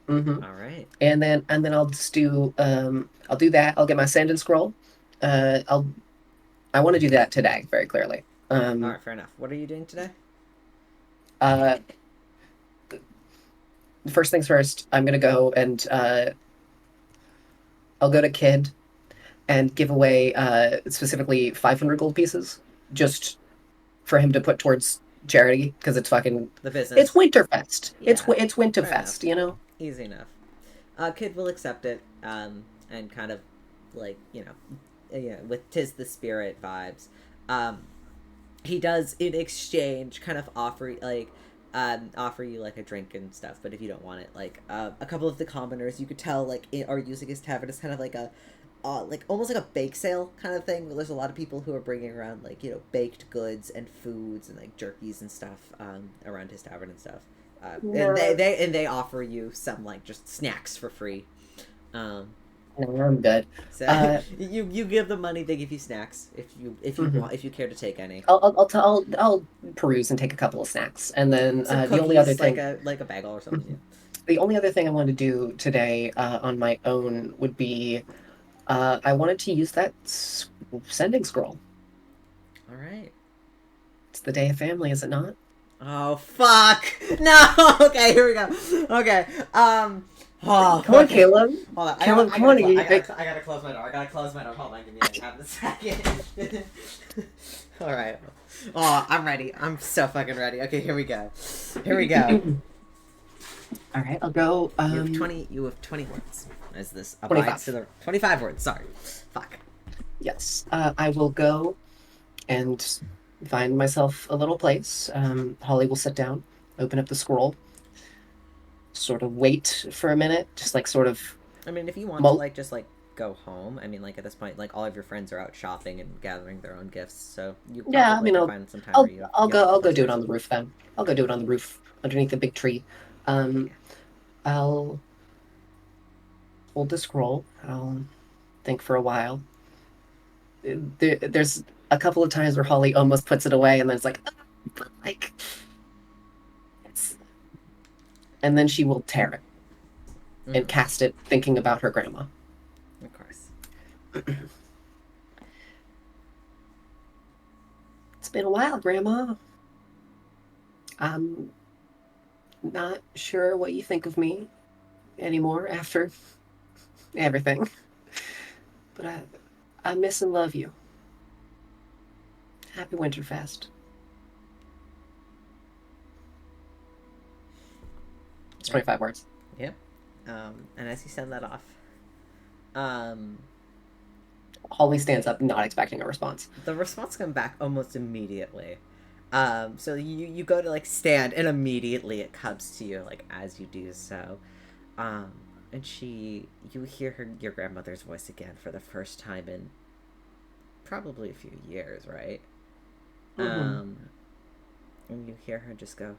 Mm-hmm. All right. And then I'll just do I'll do that. I'll get my sand and scroll. I want to do that today, very clearly. All right, fair enough. What are you doing today? First things first, I'm gonna go and I'll go to Kid and give away specifically 500 gold pieces just for him to put towards charity because it's fucking the business. It's Winterfest. Yeah, it's Winterfest, you know. Easy enough. Kid will accept it and kind of like, you know, yeah, with 'tis the spirit vibes. He does in exchange kind of offer you like a drink and stuff, but if you don't want it, like a couple of the commoners you could tell like are using his tavern as kind of like a like almost like a bake sale kind of thing. There's a lot of people who are bringing around like, you know, baked goods and foods and like jerkies and stuff around his tavern and stuff. And they offer you some like just snacks for free. No, I'm good. So you give them money, they give you snacks if you want, if you care to take any. I'll peruse and take a couple of snacks, and then the only other thing, like a bagel or something. Yeah. The only other thing I want to do today on my own would be I wanted to use that sending scroll. All right. It's the Day of Family, is it not? Oh fuck! No. Okay, here we go. Okay. Oh, come on, Caleb. Hold on. Caleb, come on. I gotta close my door. Hold on, give me a second. All right. Oh, I'm ready. I'm so fucking ready. Okay, here we go. All right, I'll go. You have 20 words. As this abides to the 25 words. Sorry. Fuck. Yes. I will go and find myself a little place. Holly will sit down, open up the scroll, sort of wait for a minute, just like sort of. I mean, if you want to like just like go home, I mean, like at this point, like all of your friends are out shopping and gathering their own gifts, so you I'll find some time. I'll go do it on the roof then. I'll go do it on the roof underneath the big tree. I'll hold the scroll. I'll think for a while. There's a couple of times where Holly almost puts it away, and then it's like, and then she will tear it and cast it, thinking about her grandma. Of course. It's been a while, Grandma. I'm not sure what you think of me anymore after everything, but I miss and love you. Happy Winterfest. It's 25 words. Yep. And as you send that off, Holly stands up, not expecting a response. the response comes back almost immediately. So you go to like stand, and immediately it comes to you like as you do so. And you hear your grandmother's voice again for the first time in probably a few years, right? Mm-hmm. And you hear her just go,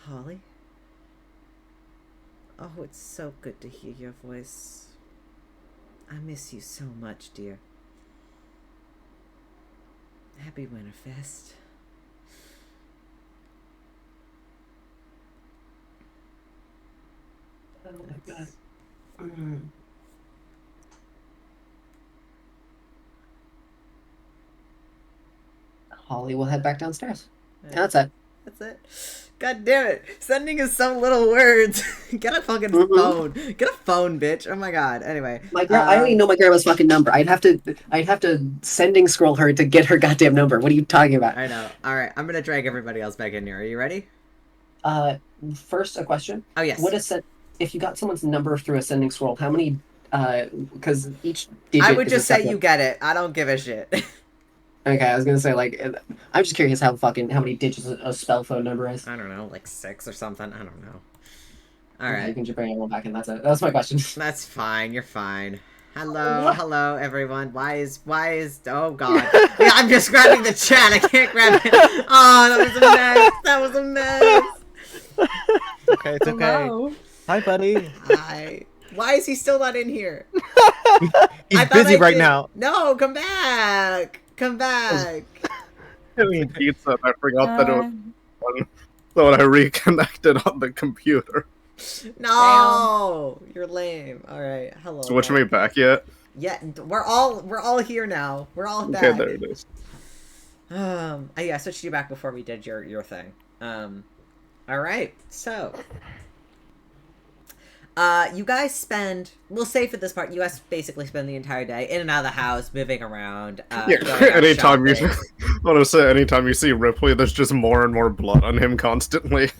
Holly? Oh, it's so good to hear your voice. I miss you so much, dear. Happy Winterfest. Oh my god. Mm. Holly will head back downstairs. And that's it. That's it. God damn it. Sending us some little words. Get a fucking phone. Get a phone, bitch. Oh my god. Anyway. I don't even know my grandma's fucking number. I'd have to sending scroll her to get her goddamn number. What are you talking about? I know. Alright, I'm gonna drag everybody else back in here. Are you ready? First a question. Oh yes. What is if you got someone's number through a sending scroll, how many because each digit I would is a just say separate- you get it. I don't give a shit. Okay, I was gonna say like I'm just curious how many digits a spell phone number is. I don't know, like 6 or something. I don't know. Okay, Alright. you can just bring everyone back in. That's my question. That's fine. You're fine. Hello, everyone. Why is? Oh God! Yeah, I'm just grabbing the chat. I can't grab it. Oh, that was a mess. Okay, it's okay. Hello. Hi, buddy. Hi. Why is he still not in here? He's I thought busy I right did- now. No, come back. Come back. Pizza. I forgot that it was one. So when I reconnected on the computer. No, you're lame. All right. Hello. Switch me back yet? Yeah, we're all here now. We're all back. Okay, there it is. Yeah, I switched you back before we did your thing. All right. So, you guys spend. We'll say for this part, you guys basically spend the entire day in and out of the house, moving around. Yeah, going out anytime you, shopping. I want to say, anytime you see Ripley, there's just more and more blood on him constantly.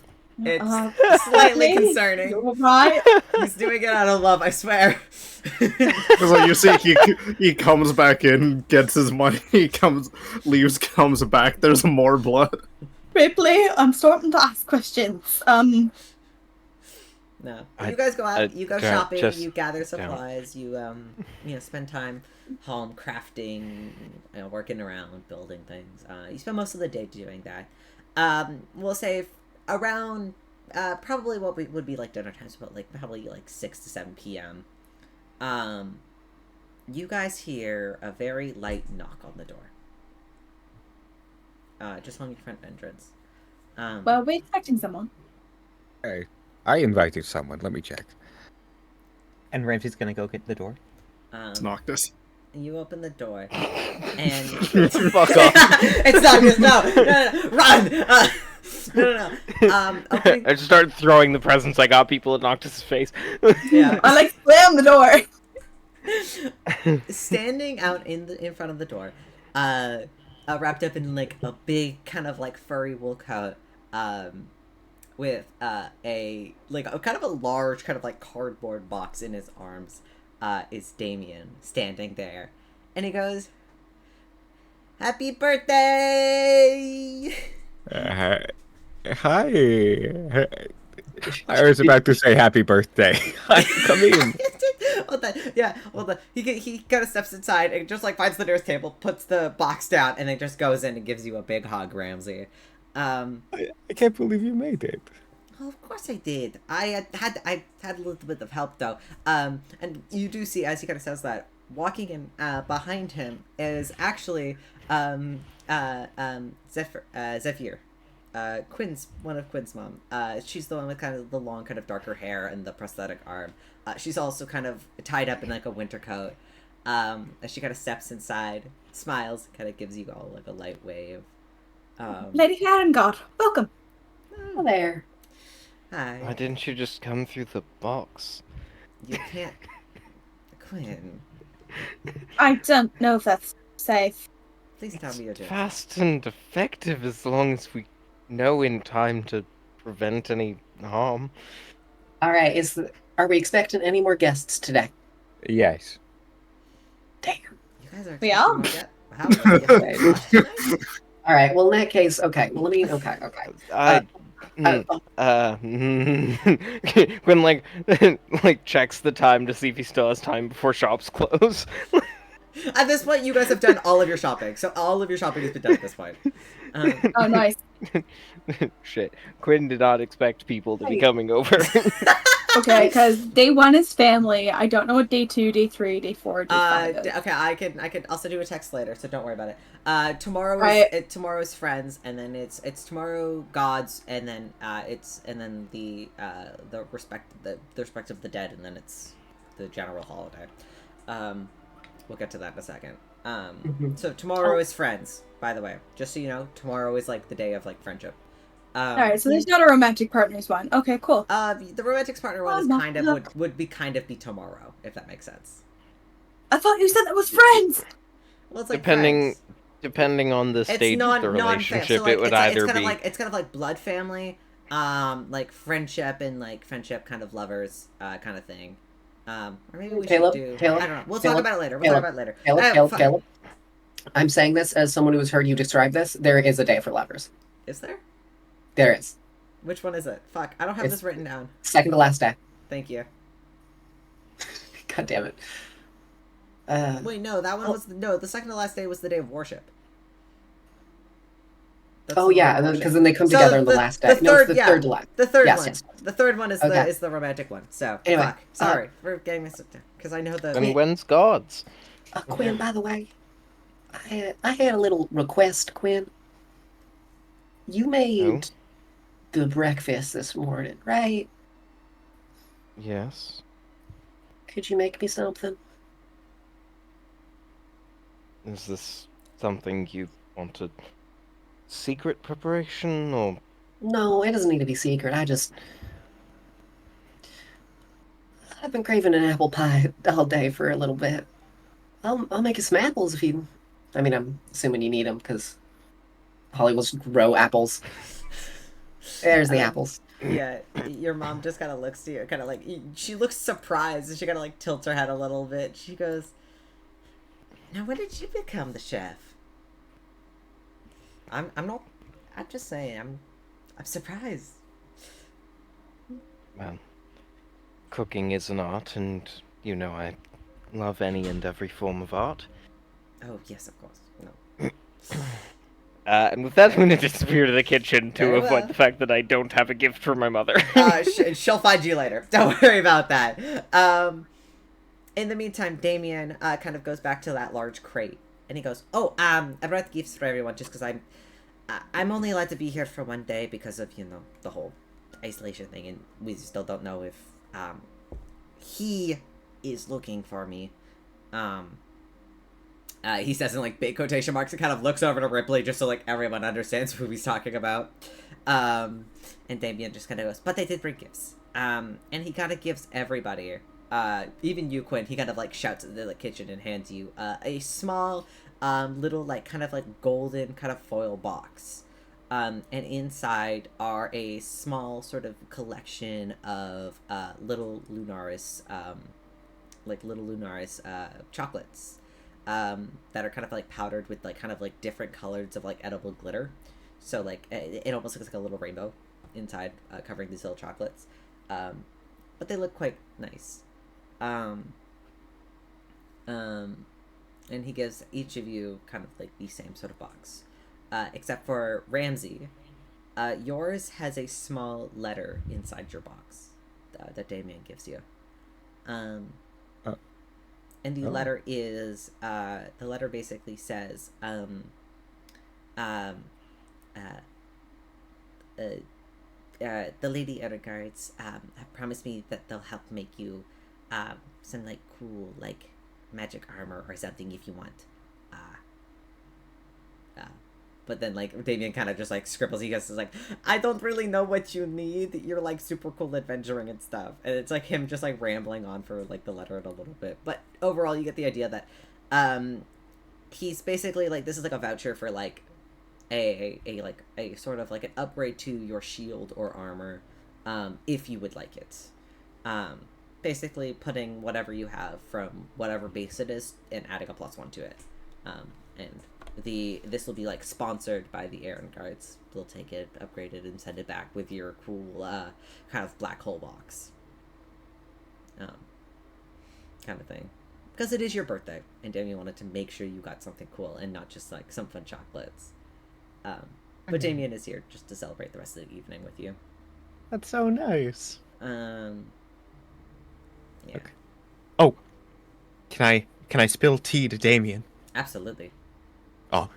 It's slightly concerning. You're right. He's doing it out of love, I swear. It's like you see, he comes back in, gets his money, leaves, comes back. There's more blood. Ripley, I'm starting to ask questions. No. I- You guys go out, I you go don't- shopping, just you gather supplies, you spend time home crafting, working around, building things. You spend most of the day doing that. We'll say around probably what would be like dinner times, but like probably like 6 to 7 p.m. You guys hear a very light knock on the door. Just on your front entrance. Well, we're expecting someone. Hey, I invited someone. Let me check. And Ramsey's gonna go get the door. It's Noctis. You open the door, and Fuck off. it's Noctis. No, run! No. Opening... I just started throwing the presents I got people at Noctis' face. Yeah. I like slam the door. Standing out in front of the door, wrapped up in like a big kind of like furry wool coat, with a kind of a large kind of like cardboard box in his arms, is Damien standing there, and he goes, "Happy birthday!" Hi. I was about to say happy birthday. Come in. Hold on. Yeah, hold on. He kind of steps inside and just like finds the nearest table, puts the box down, and then just goes in and gives you a big hug, Ramsey. I can't believe you made it. Well, of course I did. I had a little bit of help though. And you do see as he kind of says that, walking in behind him is actually Zephyr. One of Quinn's mom. She's the one with kind of the long, kind of darker hair and the prosthetic arm. She's also kind of tied up in like a winter coat. As she kind of steps inside, smiles, kind of gives you all like a light wave. Lady Farengard, welcome. Hello there. Hi. Why didn't you just come through the box? You can't, Quinn. I don't know if that's safe. Please tell me you're doing. Fast and effective as long as we know in time to prevent any harm. All right. Are we expecting any more guests today? Yes. Damn. You guys are We expecting are? more get. How many guests tonight? All right. Well, in that case, okay. Let me. Okay. Quinn like checks the time to see if he still has time before shops close. At this point, you guys have done all of your shopping, so all of your shopping has been done at this point. Oh, nice. Shit, Quinn did not expect people to be Hey. coming over. Okay, because day 1 is family. I don't know what day 2, day 3, day 4, day 5 is. Okay, I can also do a text later, so don't worry about it. Tomorrow Right. tomorrow's friends, and then it's tomorrow gods, and then the respect of the dead, and then it's the general holiday. We'll get to that in a second. So tomorrow is friends, by the way. Just so you know, tomorrow is like the day of like friendship. Alright, so there's not a romantic partners one. Okay, cool. The romantic partner one is no, kind of no. would be tomorrow, if that makes sense. I thought you said that was friends! Well, it's like depending friends. depending on the stage of the relationship, so, like, it would it's either kind be of kind of like blood family, like friendship and like friendship kind of lovers, kind of thing. Or maybe we Caleb, should do. Caleb, I don't know. We'll Caleb, talk about it later. Caleb. I'm saying this as someone who has heard you describe this. There is a day for lovers. Is there? There is. Which one is it? Fuck, I don't have this written down. Second to last day. Thank you. God damn it. Wait, no, that one was the second to last day was the day of worship. That's Oh the yeah, one. because then they come together on the last day. The third, no, it's the yeah, third to last. The third Yes, one. yes. The third one is Okay. the romantic one. So Anyway, fuck. Sorry for getting this because I know the. and when's gods? Quinn, by the way, I had a little request, Quinn. You made the breakfast this morning, right? Yes. Could you make me something? Is this something you wanted? Secret preparation or? No, it doesn't need to be secret. I've been craving an apple pie all day for a little bit. I'll make you some apples if you. I mean, I'm assuming you need them because Hollywood's grow apples. There's the apples. Yeah, your mom just kind of looks to you, kind of like she looks surprised, and she kind of like tilts her head a little bit. She goes, "Now, when did you become the chef?" I'm not. I'm just saying. I'm surprised. Well, cooking is an art, and you know I love any and every form of art. Oh yes, of course. No. And with that, I'm gonna disappear to the kitchen to Very avoid well. the fact that I don't have a gift for my mother. She'll find you later. Don't worry about that. In the meantime, Damien kind of goes back to that large crate, and he goes, "Oh, I brought gifts for everyone just because I'm only allowed to be here for one day because of the whole isolation thing, and we still don't know if he is looking for me." He says in like big quotation marks and kind of looks over to Rypley just so like everyone understands who he's talking about. And Damien just kind of goes, "But they did bring gifts." And he kind of gives everybody, even you, Quinn, he kind of like shouts at the kitchen and hands you a small, little like kind of like golden kind of foil box. And inside are a small sort of collection of little Lunaris chocolates. That are kind of like powdered with like kind of like different colors of like edible glitter, so like it almost looks like a little rainbow inside, covering these little chocolates, but they look quite nice. And he gives each of you kind of like the same sort of box, except for Ramsey. Yours has a small letter inside your box that Damien gives you. And the letter is, the letter basically says, the Lady Erdegards have promised me that they'll help make you some, like, cool, like, magic armor or something if you want. But then, like, Damien kind of just, like, scribbles. He goes, like, "I don't really know what you need. You're, like, super cool adventuring and stuff." And it's, like, him just, like, rambling on for, like, the letter in a little bit. But overall, you get the idea that he's basically, like, this is, like, a voucher for, like, a sort of, like, an upgrade to your shield or armor, if you would like it. Basically putting whatever you have from whatever base it is and adding a +1 to it. And this will be like sponsored by the Aaron Guards. They'll take it, upgrade it, and send it back with your cool kind of black hole box. Kind of thing. Because it is your birthday, and Damien wanted to make sure you got something cool and not just like some fun chocolates. But Damien is here just to celebrate the rest of the evening with you. That's so nice. Yeah. Okay. Oh, can I spill tea to Damien? Absolutely. Oh,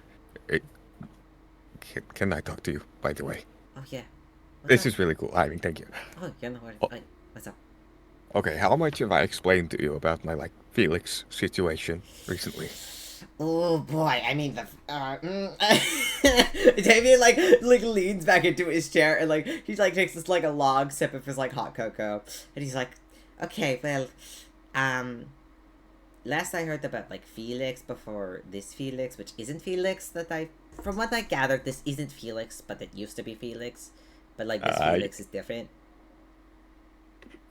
can I talk to you, by the way? Oh yeah. This is really cool. I mean, thank you. Oh yeah, no worries. Oh. What's up? Okay, how much have I explained to you about my Felix situation recently? Oh boy, I mean Damien like leans back into his chair and like he like takes this like a long sip of his like hot cocoa and he's like, okay, well, last I heard about like Felix before this Felix, which isn't Felix from what I gathered, this isn't Felix, but it used to be Felix, but like this Felix is different.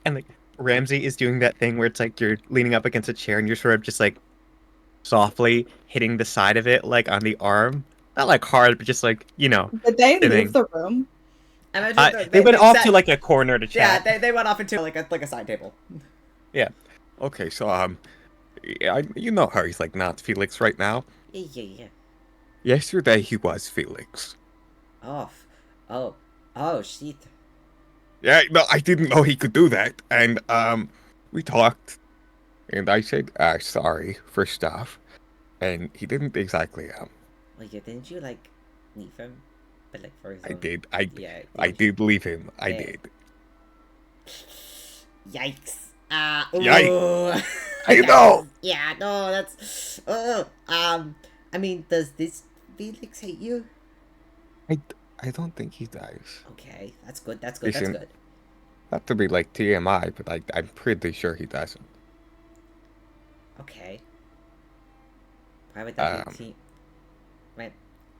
And like Ramsey is doing that thing where it's like you're leaning up against a chair and you're sort of just like softly hitting the side of it, like on the arm. Not like hard, but just like, you know. Did they sitting. leave the room? They went off to like a corner to chat. Yeah, they went off into like a side table. Yeah. Okay, so you know how he's like not Felix right now. Yeah. Yesterday he was Felix. Oh, shit. Yeah, no, I didn't know he could do that, and we talked, and I said sorry for stuff, and he didn't exactly Well, yeah, didn't you like leave him? But like for his I own... did. Yeah. I did leave him. I Yeah. did. Yikes. Yikes. I know. Yeah, no, that's. I mean, does this Felix hate you? I don't think he does. Okay, that's good. Listen, That's good. Not to be like TMI, but I'm pretty sure he doesn't. Okay. Why would that be? Right.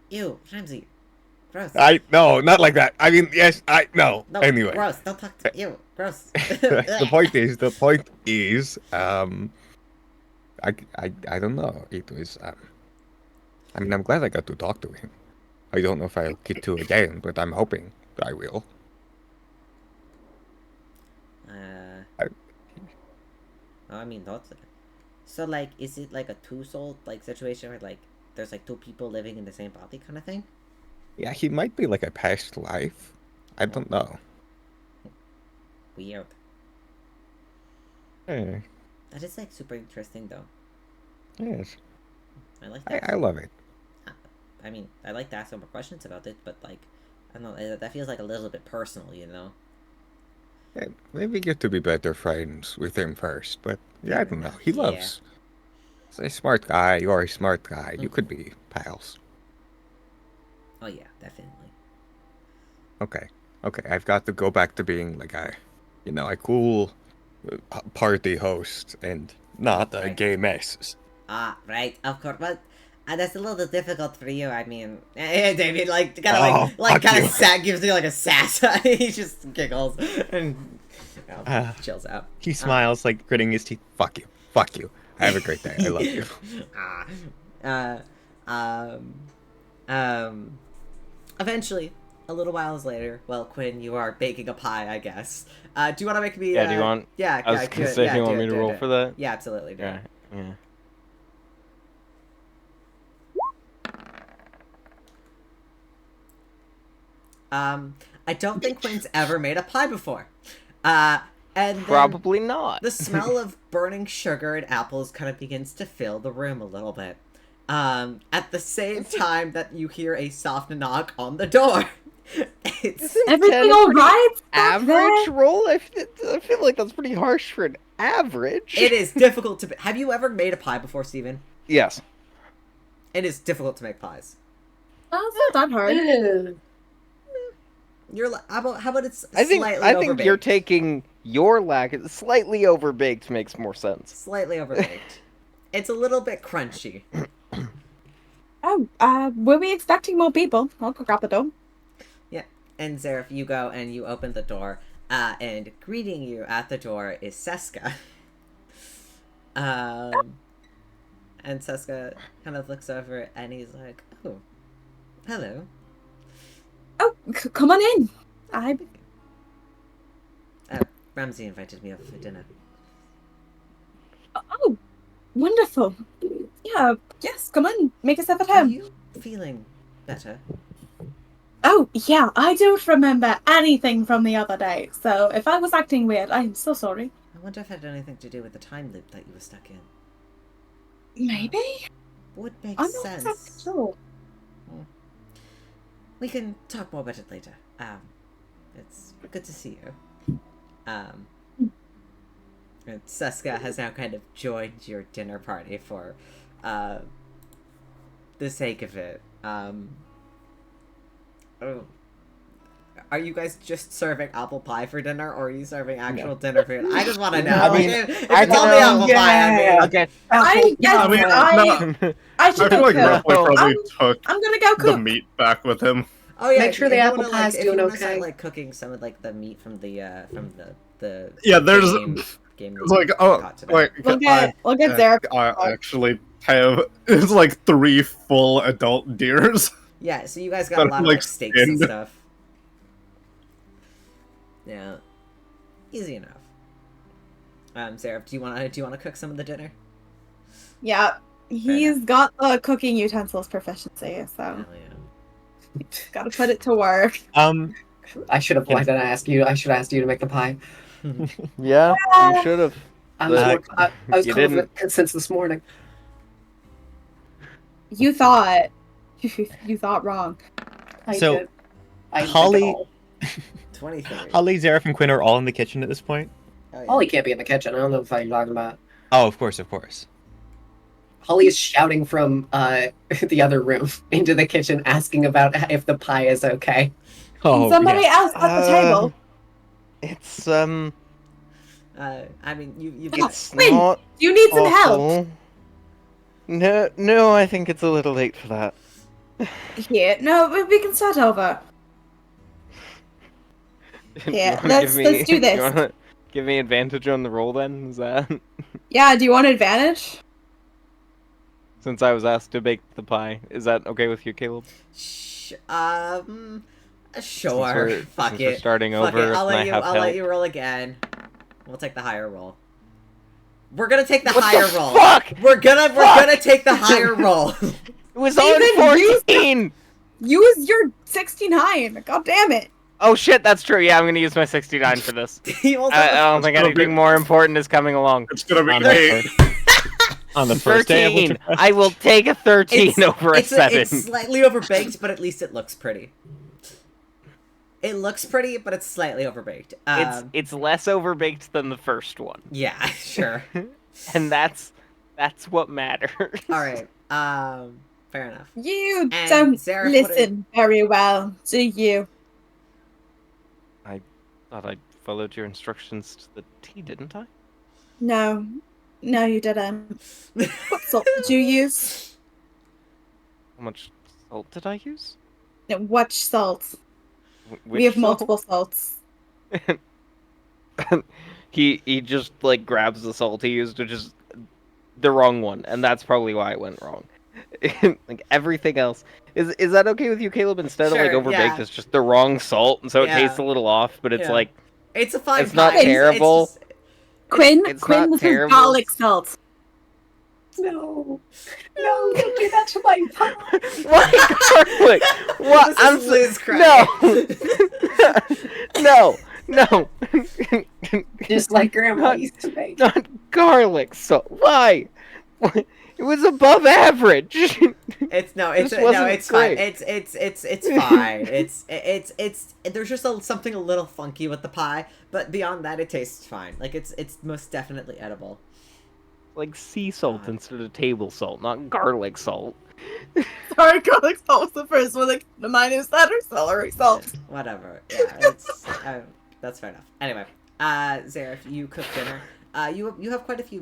Ew, Ramsey. Gross. No, not like that. I mean, yes, no. No, Anyway. gross. Don't talk to you. Gross. the point is, I don't know. It was, I mean, I'm glad I got to talk to him. I don't know if I'll get to again, but I'm hoping I will. I mean, that's... So, like, is it like a two-soul, like, situation where, like, there's, like, two people living in the same body kind of thing? Yeah, he might be like a past life. I don't know. Weird. Yeah. That is, like, super interesting, though. Yes. I like that. I love it. I mean, I like to ask some more questions about it, but, like, I don't know, that feels like a little bit personal, you know? Yeah, maybe get to be better friends with him first, but yeah, I don't know. He loves... He's a smart guy, you're a smart guy. You could be pals. Oh, yeah, definitely. Okay, I've got to go back to being like a cool party host and not a gay mess. Right, of course, but that's a little difficult for you. I mean, David, like, kind of gives you like a sass. He just giggles and chills out. He smiles, like gritting his teeth. Fuck you. Have a great day. I love you. Eventually, a little whiles later, well, Quinn, you are baking a pie, I guess. Do you want to make me? Yeah, do you want? Yeah, I was gonna say, do you want me to roll for that? Yeah, absolutely. Yeah. I don't think Quinn's ever made a pie before. And then probably not. The smell of burning sugar and apples kind of begins to fill the room a little bit. At the same time that you hear a soft knock on the door. It's everything all right? Average roll? I feel like that's pretty harsh for an average. It is difficult to... Have you ever made a pie before, Steven? Yes. It is difficult to make pies. Oh, it's not that hard. You're how about it's I think overbaked? you're taking your lack. Slightly overbaked makes more sense. Slightly overbaked. It's a little bit crunchy. Oh, we'll be expecting more people. I'll go grab the door. Yeah, and Zareth, you go and you open the door. And greeting you at the door is Seska. And Seska kind of looks over and he's like, "Oh, hello." Oh, come on in. Ramsey invited me over for dinner. Oh, wonderful. Yeah, yes, come on. Make yourself at Are home. you feeling better? Oh, yeah, I don't remember anything from the other day, so if I was acting weird, I'm so sorry. I wonder if it had anything to do with the time loop that you were stuck in. Maybe? Would make I'm not sense. exactly sure. We can talk more about it later. It's good to see you. And Seska has now kind of joined your dinner party for, the sake of it. Are you guys just serving apple pie for dinner, or are you serving actual dinner food? I just want to know. I mean, if it's I only apple pie, I mean, Okay. I should I feel go like cook. Rypley probably took I'm gonna go the cook. meat back with him. oh yeah, Make sure if the you apple wanna, pie's if doing you wanna okay. start, like cooking some of like the meat from the Yeah, there's game it's like caught today. like We'll get Zara. I actually have it's like 3 full adult deers. Yeah, so you guys got But, a lot of like, like steaks and skinned. stuff. Yeah, easy enough. Sarah, do you wanna cook some of the dinner? Yeah, he's got the cooking utensils proficiency, so Hell yeah. gotta put it to work. I should have. Why did I ask you? I should have asked you to make the pie. Yeah, you should have. I was, I was You confident since this morning. You thought wrong. I So, did. I did Holly- it all. 23. Holly, Zareth, and Quinn are all in the kitchen at this point. Oh, yeah. Holly can't be in the kitchen. I don't know what you're talking about. Oh, of course, of course. Holly is shouting from the other room into the kitchen, asking about if the pie is okay. Oh, Somebody yeah. else at the table. It's I mean, you've got... it's Quinn, not you need some help. awful. No, I think it's a little late for that. Here, no, we can start over. Yeah, let's do this. You wanna give me advantage on the roll then? Is that Yeah, do you want advantage? since I was asked to bake the pie? Is that okay with you, Caleb? Sure. Since we're Fuck it. starting Fuck over, it. I'll and I let you. have I'll help. let you roll again. We'll take the higher roll. We're gonna take the What higher the roll. fuck? We're gonna take the higher roll. It was Steven, on 14. Use your 69. God damn it. Oh shit, that's true. Yeah, I'm gonna use my 69 for this. He will I don't think gonna anything be- more important is coming along. It's gonna be On the 8. On the first day of 13. Winterfest. I will take a 13 over a 7. It's slightly overbaked, but at least it looks pretty. It looks pretty, but it's slightly overbaked. It's less overbaked than the first one, Yeah, sure. and that's what matters. All right. Fair enough. You And don't Zareth, listen very well, do you? Thought I followed your instructions to the T, didn't I? No, you didn't. What salt did you use? How much salt did I use? No, what salt? Which We have salt? multiple salts. He just like grabs the salt he used, which is the wrong one, and that's probably why it went wrong. Like everything else is that okay with you, Caleb? Instead of like Sure, overbaked, yeah. it's just the wrong salt, and so Yeah. it tastes a little off. But it's Yeah. like It's a fine It's not pie. terrible. Quinn, it's Quinn, not this terrible. is garlic salt. No, don't do that to my pie. Why garlic? What? This is Liz crying. No. Just like Grandma Not- used to make. Not garlic salt. Why? It was above average. It's This fine. wasn't It's great. fine. It's there's just something a little funky with the pie, but beyond that, it tastes fine. Like it's most definitely edible. Like sea salt instead of table salt, not garlic salt. Sorry, garlic salt was the first one that came to mind. Is that or celery salt? Whatever. Yeah, it's that's fair enough. Anyway, Zareth, you cook dinner. You have quite a few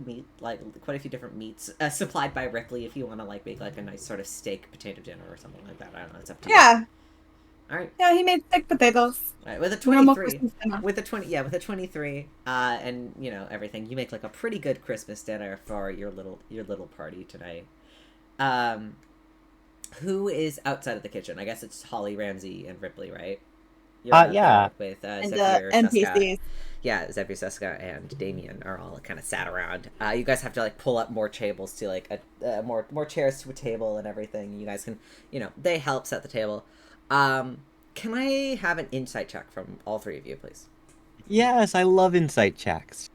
different meats supplied by Rypley if you want to like make like a nice sort of steak potato dinner or something like that. I don't know. It's up to you. Yeah. All right. Yeah, he made thick potatoes. All right. With a Normal 23. Christmas dinner. With a 23, and everything, you make like a pretty good Christmas dinner for your little party tonight. Who is outside of the kitchen? I guess it's Holly, Ramsey, and Rypley, right? You're out Yeah. there with And Zephyr, the Seska. NPCs. Yeah, Zephyr, Seska, and Damien are all kind of sat around. You guys have to like pull up more tables to like more chairs to a table and everything. You guys can, they help set the table. Can I have an insight check from all three of you, please? Yes, I love insight checks.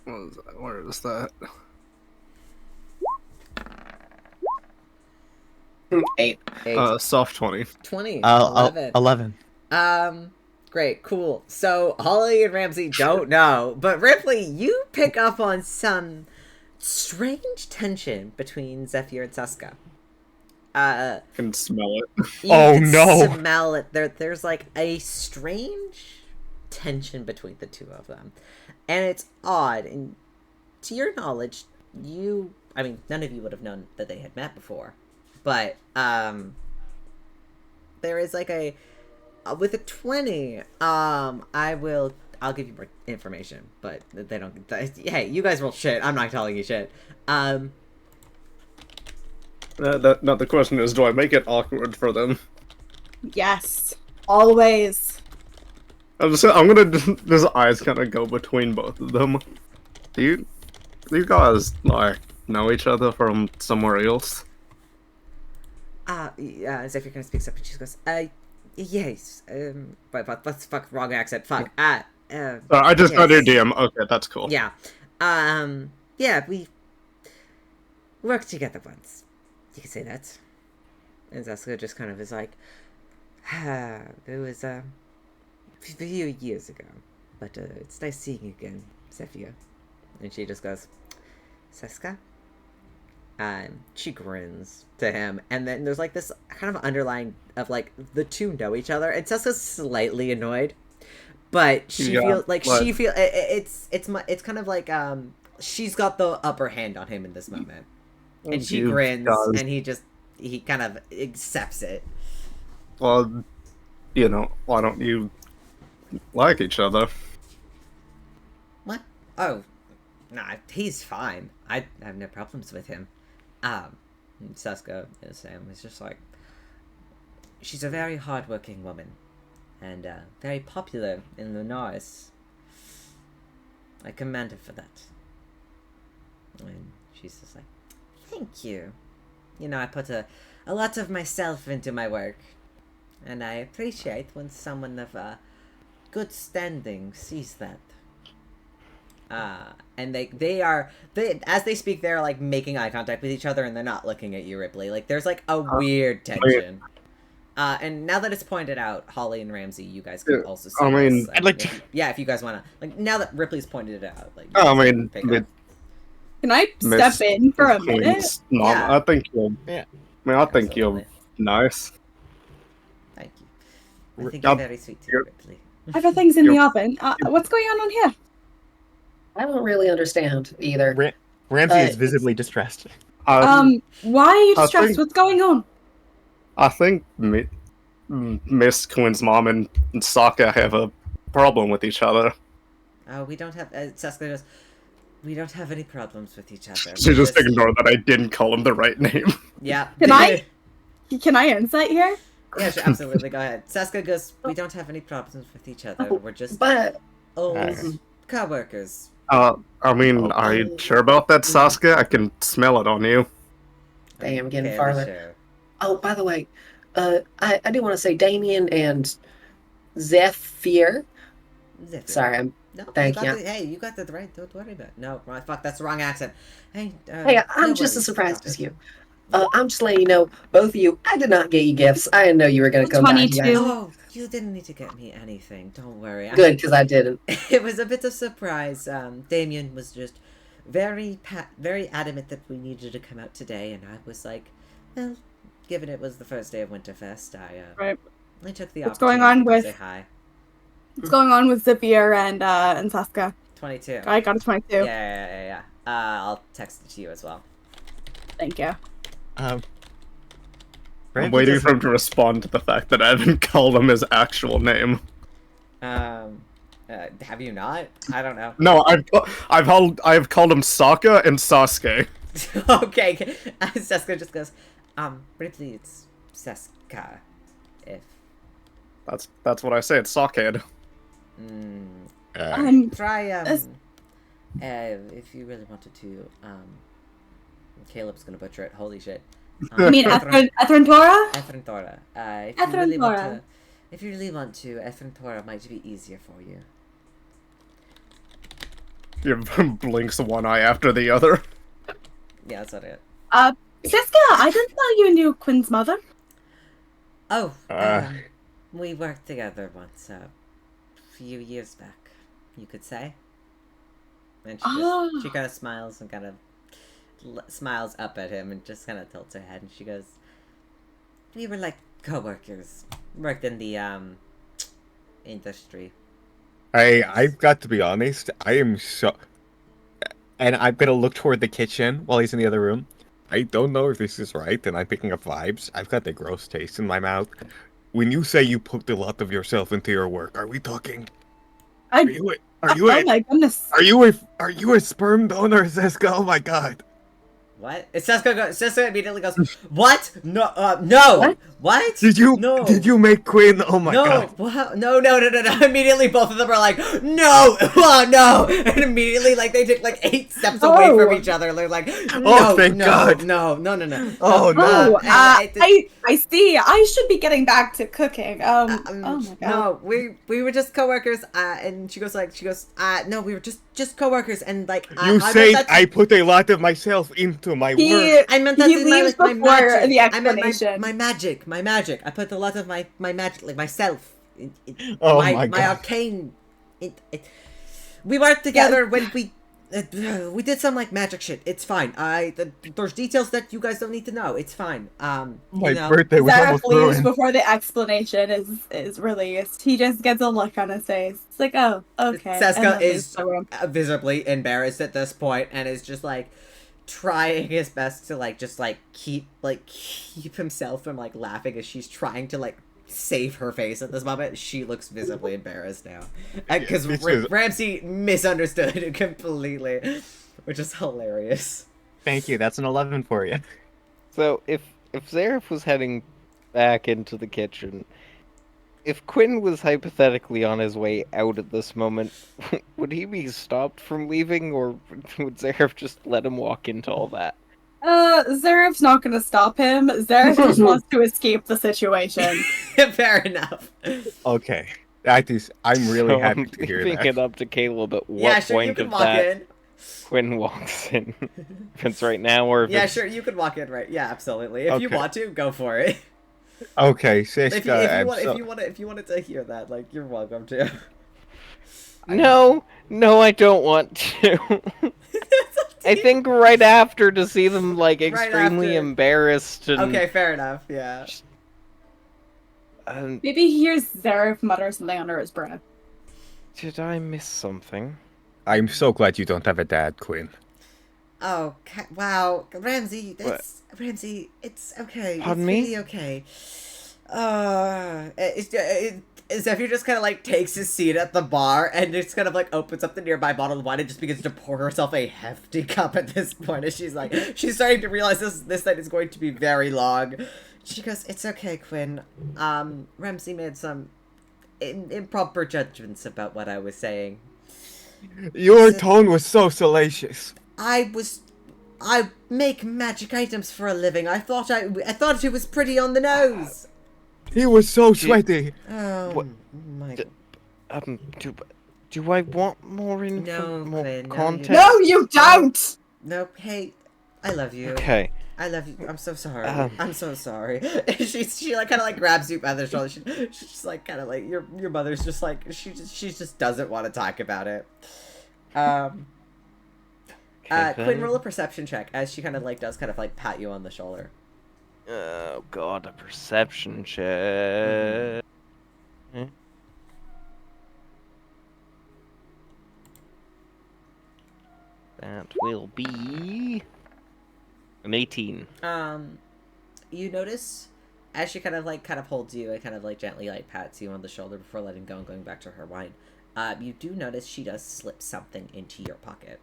Where is that? 8. 8, Soft 20. 20, 11. 11. Great, cool. So Holly and Ramsey don't know, but Rypley, you pick up on some strange tension between Zephyr and Seska. I can smell it. You Oh, can no. smell it. There's like a strange tension between the two of them, and it's odd. And to your knowledge, none of you would have known that they had met before, but there is like with a 20. I'll give you more information, but they don't. Hey, you guys roll shit. I'm not telling you shit. The question is, do I make it awkward for them? Yes. Always. I'm gonna his eyes kind of go between both of them. Do you guys like know each other from somewhere else? Zephyr kind of speaks up and she goes, yes, but fuck, wrong accent, fuck, I just got your DM. Okay, that's cool. Yeah, yeah, we worked together once. You can say that. And Seska just kind of is like, it was a few years ago, but it's nice seeing you again, Zephyr. And she just goes, Seska? She grins to him, and then there's like this kind of underlying of like the two know each other, and Seska's slightly annoyed, but she feels like it's kind of like she's got the upper hand on him in this moment, and she grins, and he kind of accepts it. Well, why don't you like each other? What? Oh, nah, he's fine. I have no problems with him. Seska is just like, she's a very hardworking woman, and very popular in the Norris. I commend her for that. And she's just like, thank you. I put a lot of myself into my work, and I appreciate when someone of good standing sees that. And they as they speak, they're like making eye contact with each other, and they're not looking at you, Rypley. Like there's like a weird tension. And now that it's pointed out, Holly and Ramsey, you guys can also see this. I'd like to. If you guys want to, like, now that Ripley's pointed it out, like. Can I step in for a minute? Mom, Yeah. I think you're. Yeah. I think you're nice. Thank you. I think you're very sweet too, Ripley. Everything's in the oven. What's going on here? I don't really understand either. Ramsey is visibly distressed. Why are you I distressed? think- What's going on? I think Miss Quinn's mom and Sokka have a problem with each other. We don't have. Seska goes, we don't have any problems with each other. She just ignored that I didn't call him the right name. Yeah. Can I insight here? Yeah, sure, absolutely. Go ahead. Seska goes, we don't have any problems with each other. We're just But old co-workers. Are you sure about that, Sasuke? I can smell it on you. damn, getting Fairly farther. sure. Oh, by the way, I do want to say Damien and Zephyr. Zephyr. Sorry, No, Thank you. Hey, you got the right. Don't worry about it. No, fuck, that's the wrong accent. Hey, I'm no just as worries. surprised as you. I'm just letting you know, both of you, I did not get you gifts. I didn't know you were going to come by. 22. Yeah. Oh, you didn't need to get me anything. Don't worry. Good, because I didn't. It was a bit of surprise. Damien was just very adamant that we needed to come out today, and I was like, well, given it was the first day of Winterfest, Right. I took the What's going opportunity on to with- say hi. What's going on with Zephyr and Saska? 22. I got a 22. Yeah. I'll text it to you as well. Thank you. I'm waiting for him to respond to the fact that I haven't called him his actual name. Have you not? I don't know. No, I've called him Sokka and Sasuke. Okay. Seska just goes, Ripley, it's Seska. If. That's what I say. It's Sockhead. Try, if you really wanted to, Caleb's gonna butcher it. Holy shit. You mean Ethrentora? Ethrentora. If you really want to, Ethrentora might be easier for you. He blinks one eye after the other. Yeah, that's not it. Siska, I didn't know you knew Quinn's mother. Oh, we worked together once, a few years back, you could say. And she kind of smiles and kind of smiles up at him and just kind of tilts her head and she goes, we were like co-workers, worked in the industry. I've got to be honest, I am so... And I'm gonna look toward the kitchen while he's in the other room. I don't know if this is right, and I'm picking up vibes. I've got the gross taste in my mouth. When you say you put a lot of yourself into your work, are we talking... Oh my goodness. Are you a sperm donor, Seska? Oh my god. What? Seska immediately goes, what? No, no! What? Did you make Quinn? Oh my god. No. Immediately both of them are like, no! Oh, no! And immediately, like, they take, like, 8 steps away from each other. They're like, no, thank God. No. Oh, no. I see. I should be getting back to cooking. Oh my god. No, we were just coworkers, and she goes, no, we were just coworkers, and, like, You said I put a lot of myself into my work. I meant that in my magic. The explanation. My magic. I put a lot of my magic, like myself. My arcane. We worked together when we did some like magic shit. It's fine. There's details that you guys don't need to know. It's fine. My birthday was almost ruined. Before the explanation is released, he just gets a look on his face. It's like, oh, okay. Seska is visibly embarrassed at this point and is just like trying his best to keep himself from like laughing as she's trying to like save her face at this moment. She looks visibly embarrassed now because Ramsey misunderstood completely, which is hilarious. Thank you. That's an 11 for you. So if Zareth was heading back into the kitchen, if Quinn was hypothetically on his way out at this moment, would he be stopped from leaving, or would Zareth just let him walk into all that? Zareth's not gonna stop him. Zareth just wants to escape the situation. Fair enough. Okay. I'm really happy to hear that. It up to Caleb at what point of that Quinn walks in. If it's right now or if sure, you can walk in right. Yeah, absolutely. If you want to, go for it. Okay, Siska, if you wanted to hear that, like, you're welcome to. No, I don't want to. I think right after to see them like extremely embarrassed. And... Okay, fair enough. Yeah. Maybe he hears Zareth mutter something under his breath. Did I miss something? I'm so glad you don't have a dad, Quinn. Oh, wow, Ramsey, Ramsey, it's okay. Pardon it's me? Really okay. Zephyr just kind of like takes his seat at the bar and just kind of like opens up the nearby bottle of wine and just begins to pour herself a hefty cup at this point as she's starting to realize this night is going to be very long. She goes, it's okay, Quinn. Ramsey made some improper judgments about what I was saying. Your tone was so salacious. I make magic items for a living. I thought it was pretty on the nose. He was so sweaty. Oh my god. Do I want more info? More context? No, you don't. Nope. Hey, I love you. Okay. I love you. I'm so sorry. I'm so sorry. she like kind of like grabs you by the shoulder. She's just like kind of like your mother's just like she just doesn't want to talk about it. Quinn, roll a perception check as she kind of like does kind of like pat you on the shoulder. Oh god, a perception check. That will be an 18. You notice as she kind of holds you and kind of like gently like pats you on the shoulder before letting go and going back to her wine, you do notice she does slip something into your pocket,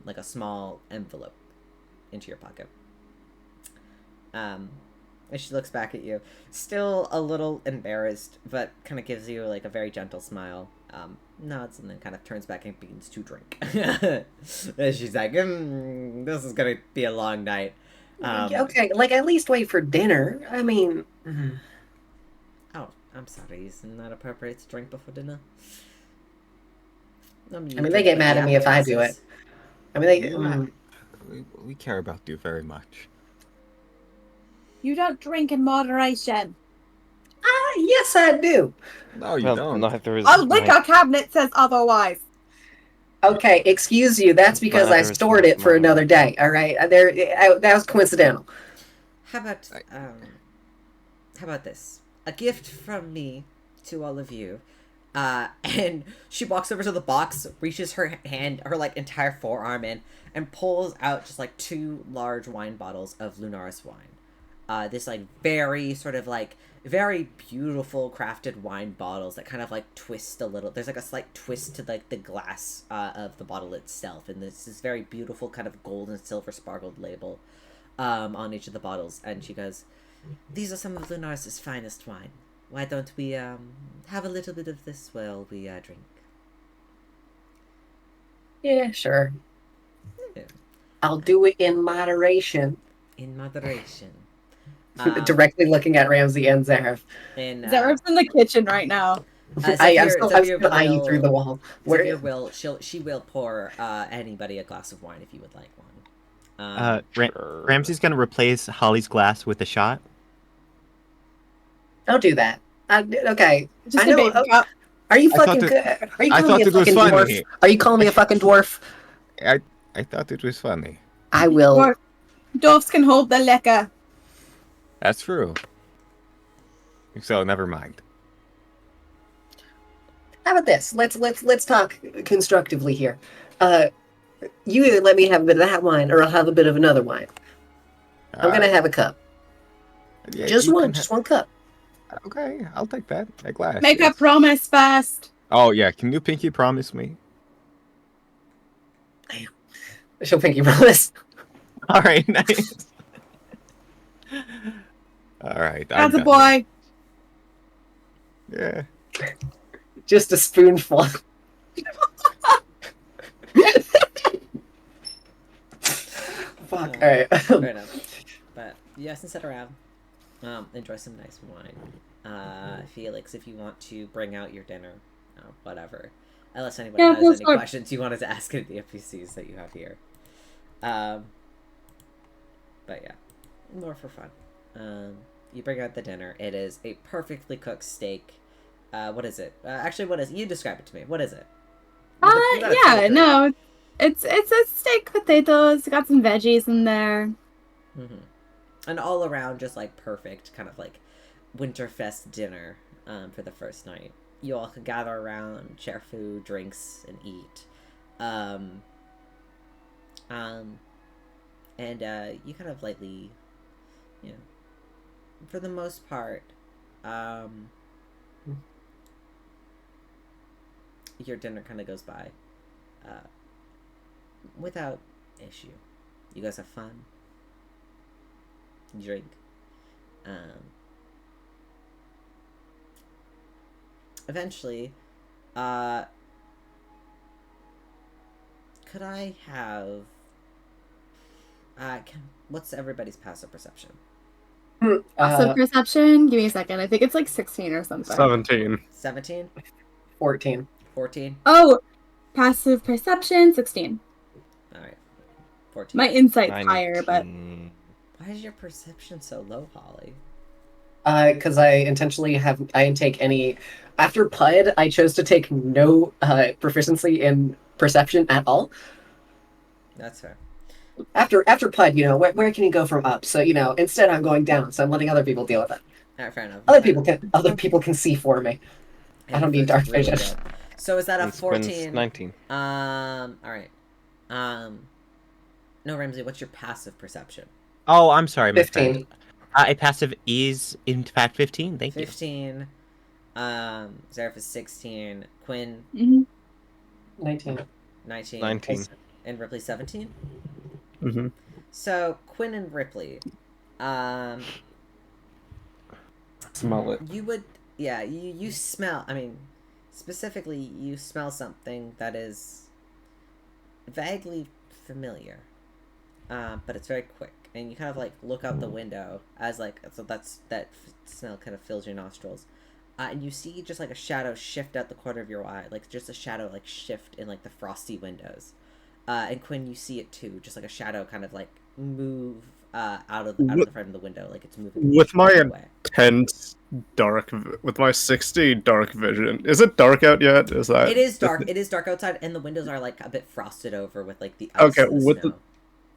like a small envelope into your pocket. And she looks back at you, still a little embarrassed, but kind of gives you like a very gentle smile. Nods and then kind of turns back and begins to drink. And she's like, "This is gonna be a long night." Okay, like at least wait for dinner. I mean, Oh, I'm sorry. Isn't that appropriate to drink before dinner? I mean, they get mad at me if I do it. I mean, We care about you very much. You don't drink in moderation. Yes, I do. No, you Well, don't. neither is Our liquor cabinet says otherwise. Okay, excuse you. That's because I Neither is stored it for mine. another day. All right, that was coincidental. How about this? A gift from me to all of you. And she walks over to the box, reaches her hand, her like entire forearm in, and pulls out just like 2 large wine bottles of Lunaris wine. This like very sort of like very beautiful crafted wine bottles that kind of like twist a little. There's like a slight twist to like the glass of the bottle itself, and this is very beautiful kind of gold and silver sparkled label on each of the bottles. And she goes, "These are some of Lunaris' finest wine. Why don't we have a little bit of this while we drink?" Yeah, sure. Yeah. I'll do it in moderation. In moderation. Directly looking at Ramsey and Zareth. And Zareth's in the kitchen right now. I'm still eyeing through the wall. Zephyr will she will pour anybody a glass of wine if you would like one. Ramsey's gonna replace Holly's glass with a shot. Don't do that. Okay. Just I know. a big cup. Are you I thought fucking it- good? Are you I calling me a thought it was fucking funny. dwarf? Are you calling me a fucking dwarf? I thought it was funny. I will. Dwarfs can hold the liquor. That's true. So never mind. How about this? Let's talk constructively here. You either let me have a bit of that wine, or I'll have a bit of another wine. I'm gonna have a cup. Yeah, Just you one. can Just one cup. Okay, I'll take that. A glass. Make yes. a promise first. Oh yeah, can you pinky promise me? She'll pinky promise. All right, nice. All right. That's I'm a done. boy. Yeah. Just a spoonful. Fuck. All right. Fair enough. But yes, and sit around. Enjoy some nice wine. Felix, if you want to bring out your dinner, whatever. Unless anybody Yeah, has that's any fine. questions you wanted to ask of the NPCs that you have here. But yeah, more for fun. You bring out the dinner. It is a perfectly cooked steak. What is it? Actually, what is it? You describe it to me. What is it? You gotta tell Yeah, it to me. no. It's a steak potatoes, got some veggies in there. Mm-hmm. And all around, just like perfect kind of like Winterfest dinner for the first night. You all can gather around, share food, drinks, and eat. And you kind of lightly, you know, for the most part, your dinner kind of goes by without issue. You guys have fun. You drink. Eventually, could I have what's everybody's passive perception? Passive perception. Give me a second. I think it's like 16 or something. 17. 17? 14. 14? Oh, passive perception 16. Alright. 14. My insight's higher, but 19. Why is your perception so low, Holly? Because I didn't take any. After PUD, I chose to take no proficiency in perception at all. That's fair. After PUD, where can you go from up? So instead I'm going down. So I'm letting other people deal with it. Alright, fair enough. Other people can see for me. I don't need dark Really vision. good. So is that a And Quinn's 14? 19. Alright. No, Ramsey, what's your passive perception? Oh, I'm sorry. 15. A passive is, in fact, 15. Thank you. 15. Zareth is 16. Quinn, 19. 19. 19. And Ripley, 17? Mm-hmm. So, Quinn and Ripley, Smell it. you would, yeah, you smell, I mean, specifically, you smell something that is vaguely familiar, but it's very quick, and you kind of, like, look out the window as, like, so that smell kind of fills your nostrils, and you see just, like, a shadow shift out the corner of your eye, like, just a shadow, like, shift in, like, the frosty windows, and Quinn, you see it, too, just, like, a shadow kind of, like, move, out of the front of the window, like, it's moving With my away. intense with my 60 dark vision. Is it dark out yet? Is that? It is dark. It is dark outside, and the windows are like a bit frosted over with like the ice Okay, and the snow.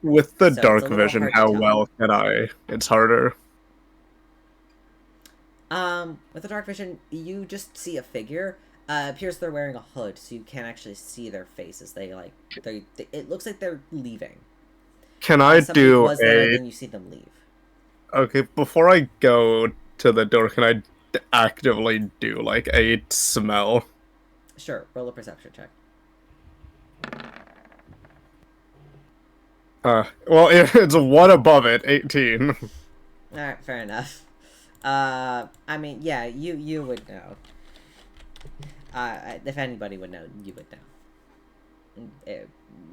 With the So dark it's a little vision, hard to how tell. well can I? It's harder. With the dark vision, you just see a figure. Appears they're wearing a hood, so you can't actually see their faces. They it looks like they're leaving. Can I Somebody do was there, a? then you see them leave. Okay, before I go to the door, can I actively do like a smell? Sure, roll a perception check. Well, it's one above it, 18. All right, fair enough. I mean, yeah, you would know. If anybody would know, you would know.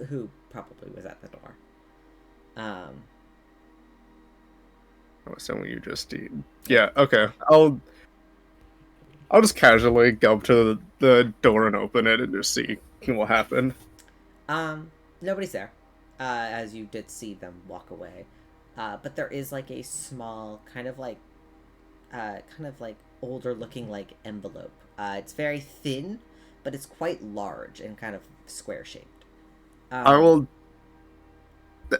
Who probably was at the door. So you just yeah, okay. I'll just casually go up to the door and open it and just see what happened. Nobody's there. As you did see them walk away. But there is like a small kind of like older looking like envelope. It's very thin, but it's quite large and kind of square shaped. I will.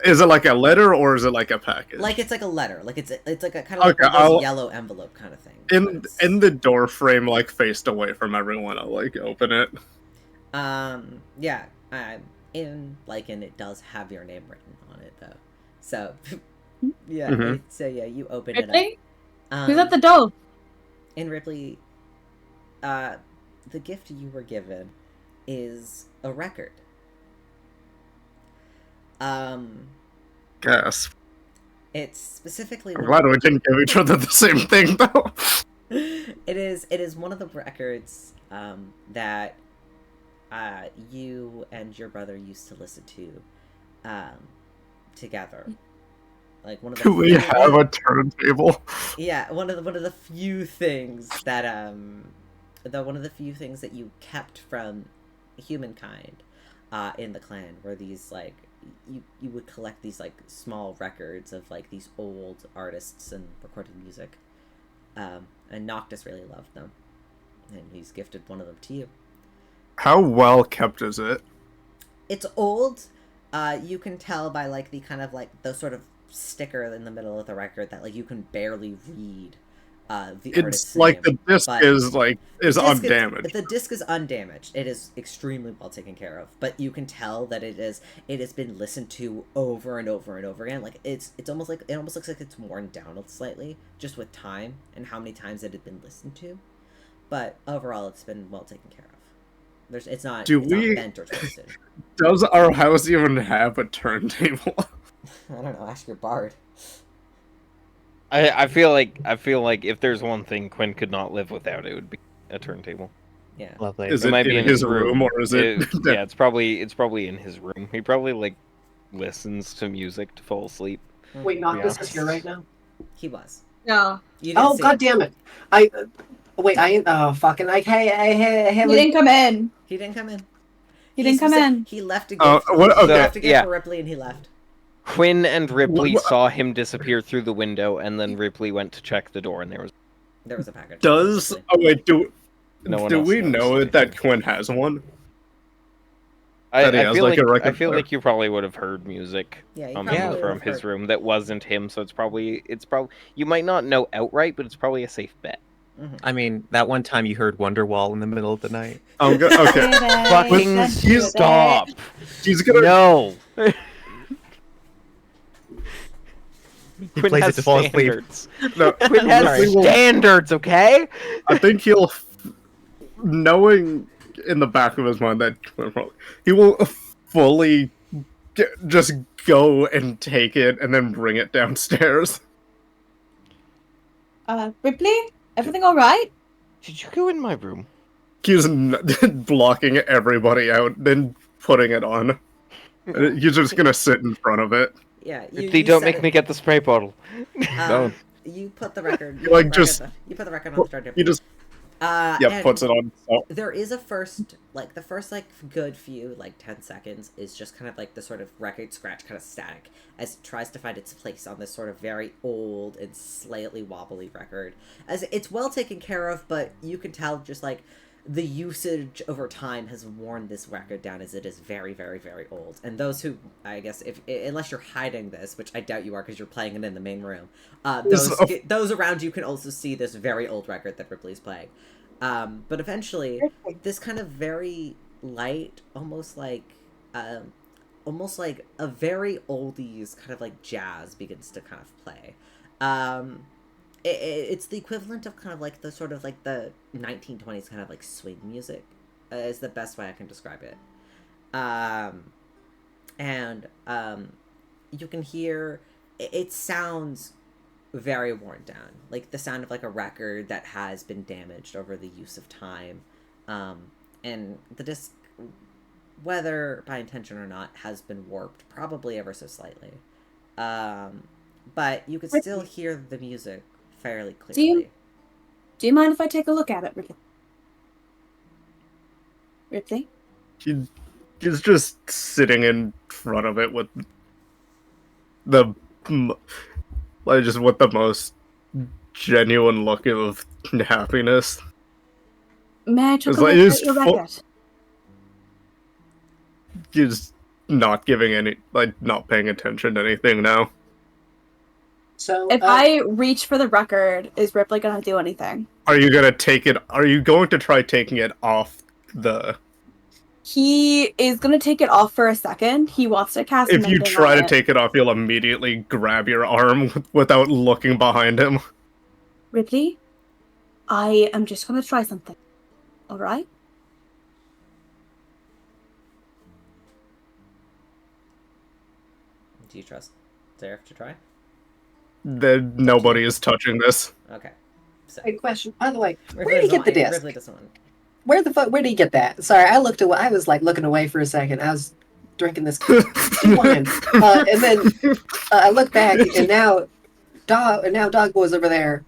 Is it like a letter or is it like a package? Like it's like a letter. Like it's like a kind of like Okay, one of those yellow envelope kind of thing. in the door frame, like faced away from everyone. I'll like open it. Yeah. And it does have your name written on it though. So yeah. Mhm. So yeah, you open Ripley? it up. Who's at the door? And Ripley, the gift you were given is a record. Gasp. It's specifically. I'm glad we didn't give each other the same thing though. It is one of the records that you and your brother used to listen to together. Like one of the. Do we have a turntable? Yeah, one of the few things that one of the few things that you kept from humankind in the clan were these like you would collect these like small records of like these old artists and recorded music. And Noctis really loved them. And he's gifted one of them to you. How well kept is it? It's old. You can tell by like the kind of like the sort of sticker in the middle of the record that like you can barely read the artist's It's like name, the disc but is disc undamaged. the disc is undamaged. It is extremely well taken care of, but you can tell that it has been listened to over and over and over again. Like it almost looks like it's worn down slightly just with time and how many times it had been listened to. But overall, it's been well taken care of. It's not not bent or twisted. Does our house even have a turntable? I don't know. Ask your bard. I feel like if there's one thing Quinn could not live without, it would be a turntable. Yeah. Lovely. Is It it might be in his room or is it? Yeah, it's probably in his room. He probably like listens to music to fall asleep. Wait, Noctis is here right now? He was. No. You didn't Oh, see god him. damn it. Wait, I ain't. Oh, fucking. Like, hey, He didn't come in. He didn't come in. He didn't come in. He left a gift. What? He Okay. left a gift Yeah. for Ripley, and he left. Quinn and Ripley saw him disappear through the window, and then Ripley went to check the door, and there was a package. Does Ripley. oh wait do No one do else we noticed know anything. that Quinn has one? I That he has, feel like, like a record I feel player? like you probably would have heard music Yeah, you from probably would from have his heard. room that wasn't him, so it's probably you might not know outright, but it's probably a safe bet. I mean, that one time you heard Wonderwall in the middle of the night. Okay. Fucking Let's do it. stop! He's gonna. No. He Quinn plays it has to fall asleep. standards. No, Quinn has Ripley will- standards, okay? I think he'll, knowing in the back of his mind that he will fully just go and take it and then bring it downstairs. Ripley, everything all right? Did you go in my room? He's blocking everybody out, then putting it on. He's just gonna sit in front of it. Yeah, Ripley, don't make me get the spray bottle. Don't. You put the record. You, Like, put, just- you put the record on the start table. He just and puts it on. So. There is a first, like, the first, like, good few, like, 10 seconds is just kind of, like, the sort of record scratch kind of static as it tries to find its place on this sort of very old and slightly wobbly record. As it's well taken care of, but you can tell just, like, the usage over time has worn this record down as it is very, very, very old. And those who, I guess, unless you're hiding this, which I doubt you are because you're playing it in the main room, those around you can also see this very old record that Ripley's playing. But eventually, this kind of very light, almost like a very oldies kind of like jazz begins to kind of play. It's the equivalent of kind of like the sort of like the 1920s kind of like swing music is the best way I can describe it. You can hear it sounds very worn down, like the sound of like a record that has been damaged over the use of time, and the disc, whether by intention or not, has been warped probably ever so slightly, but you could still hear the music fairly clearly. Do you mind if I take a look at it, Ripley? Ripley? He's just sitting in front of it with the most genuine look of happiness. May I take It's a like- look it's at your full- record? He's not giving any, like, not paying attention to anything now. So If I reach for the record, is Ripley gonna do anything? Are you gonna take it? Are you going to try taking it off the? He is gonna take it off for a second. He wants to cast. If you Mending try on to it. take it off, he'll immediately grab your arm without looking behind him. Ripley, I am just gonna try something. All right? Do you trust Seraph to try? Then nobody is touching this. Okay. So, Hey, question. By the way, where Ripley did he get the doesn't want- disc? Ripley doesn't want. Where the fuck? Where did he get that? Sorry, I looked away. I was like looking away for a second. I was drinking this wine, and then I look back, and now Dog Boy's over there.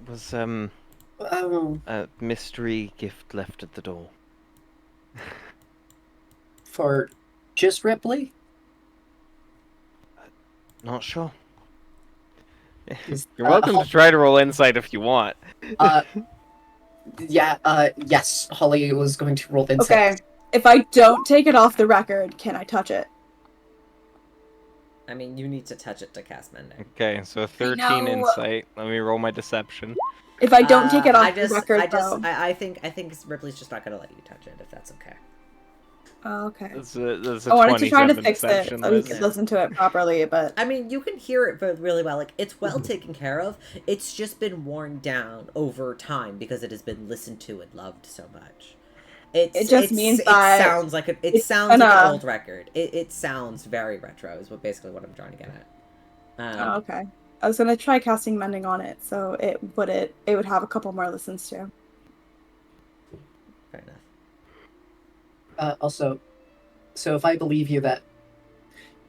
Was Um, a mystery gift left at the door. for just Ripley. Not sure. Is- You're welcome to try to roll insight if you want. Yes. Holly was going to roll insight. Okay. If I don't take it off the record, can I touch it? I mean, you need to touch it to cast Mending. Okay, so 13 know. insight. Let me roll my deception. If I don't take it off I the record, I think Ripley's just not gonna let you touch it if that's okay. Oh, okay. That's a I wanted to try to 27 fix it deception. so we Liz. could listen to it properly, but I mean, you can hear it really well. Like, it's well taken care of. It's just been worn down over time because it has been listened to and loved so much. It just means that sounds like it it's sounds like gonna- an old record. It sounds very retro. Is basically what I'm trying to get at. oh, okay. I was gonna try casting Mending on it, so it would have a couple more listens to. Fair enough. Also, so if I believe you that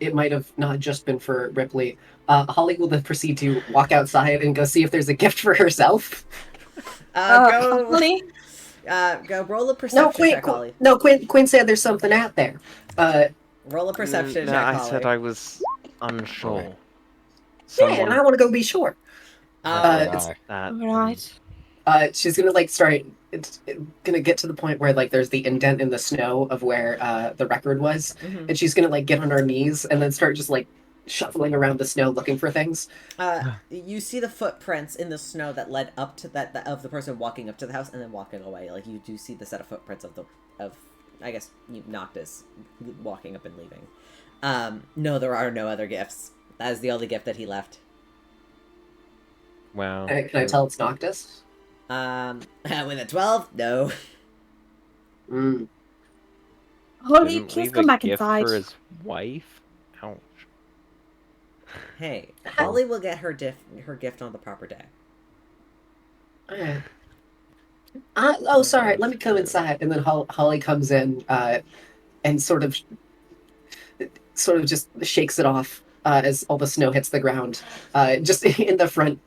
it might have not just been for Ripley, Holly will then proceed to walk outside and go see if there's a gift for herself. Holly? Go roll a perception check, Holly. Quinn said there's something out there. Roll a perception No, check, I Holly. said I was unsure. Yeah, and Someone I want to go be sure. that Alright. She's gonna start. It's gonna get to the point where there's the indent in the snow of where the record was, Mhm. and she's gonna get on her knees and then start just shuffling around the snow looking for things. You see the footprints in the snow that led up to that of the person walking up to the house and then walking away. Like, you do see the set of footprints of I guess Noctis walking up and leaving. No, there are no other gifts. That is the only gift that he left. Wow. Can I tell it's Noctis? With a 12? No. Mm. Holly, Didn't please leave come a back gift inside. for his wife? Ouch. Hey, Holly will get her gift on the proper day. Okay. Oh, sorry. Let me come inside. And then Holly comes in and sort of just shakes it off as all the snow hits the ground, just in the front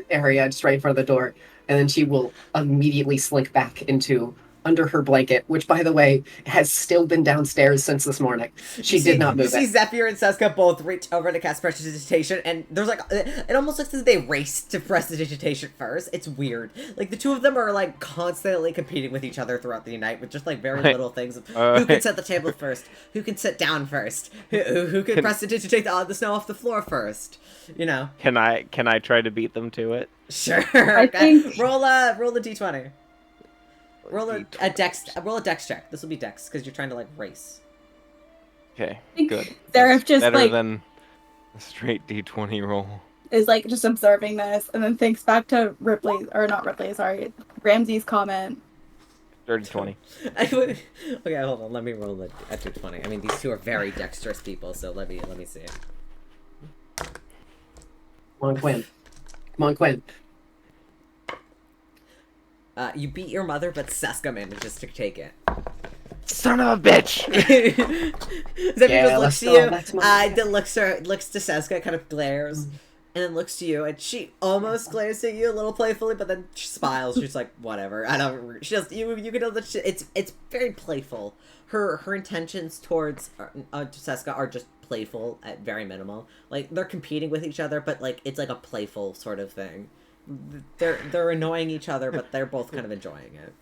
area, just right in front of the door. And then she will immediately slink back into under her blanket, which, by the way, has still been downstairs since this morning. She did not move You see it. Zephyr and Seska both reach over to cast Prestidigitation, and there's like, it almost looks as if they raced to Prestidigitation first. It's weird. Like, the two of them are like constantly competing with each other throughout the night with just like very little things of who can set the table first, who can sit down first, who can Prestidigitate the snow off the floor first. You know. Can I try to beat them to it? Sure. I think- roll a d20. Roll a dex check. This will be dex because you're trying to like race. Okay, think good. they're That's just, better like- than a straight D20 roll. Is like just observing this and then thinks back to Ramsey's comment. Dirty 20. Okay, hold on. Let me roll a d20. I mean, these two are very dexterous people, so let me see. Come on, Quinn. Come on, Quinn. You beat your mother, but Seska manages to take it. Son of a bitch! Zephyr Yeah, just looks let's to go you, back to my- then looks to Seska, kind of glares, and then looks to you, and she almost glares at you a little playfully, but then she smiles. She's like, whatever. I don't. She just you can know that it's very playful. Her intentions towards Seska are just playful at very minimal. Like they're competing with each other, but like it's like a playful sort of thing. They're annoying each other, but they're both kind of enjoying it.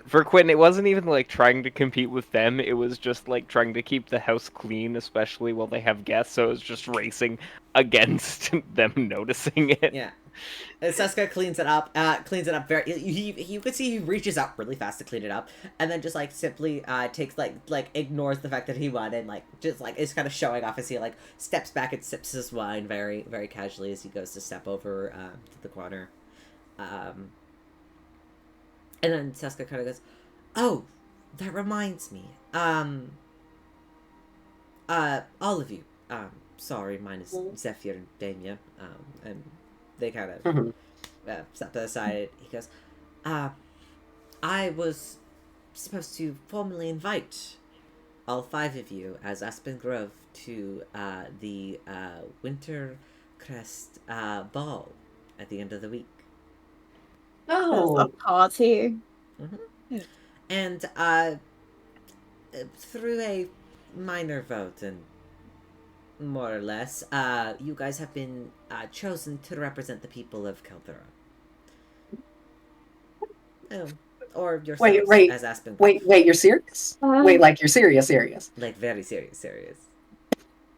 For Quinn, it wasn't even like trying to compete with them, it was just like trying to keep the house clean, especially while they have guests, so it was just racing against them noticing it. Yeah. And Seska cleans it up very you could see he reaches up really fast to clean it up, and then just like simply takes like ignores the fact that he won, and like just like is kind of showing off as he like steps back and sips his wine very, very casually as he goes to step over to the corner. And then Seska kind of goes, "Oh, that reminds me. All of you. Sorry, mine is Zephyr and Damia. And they kind of step to the side. He goes, I was supposed to formally invite all 5 of you as Aspen Grove to the Winter Crest ball at the end of the week. Oh, A party. And through a minor vote, and more or less, you guys have been chosen to represent the people of Kelthera. Or yourselves Wait, as Aspen. wait, you're serious? Wait, like you're serious? Like very serious.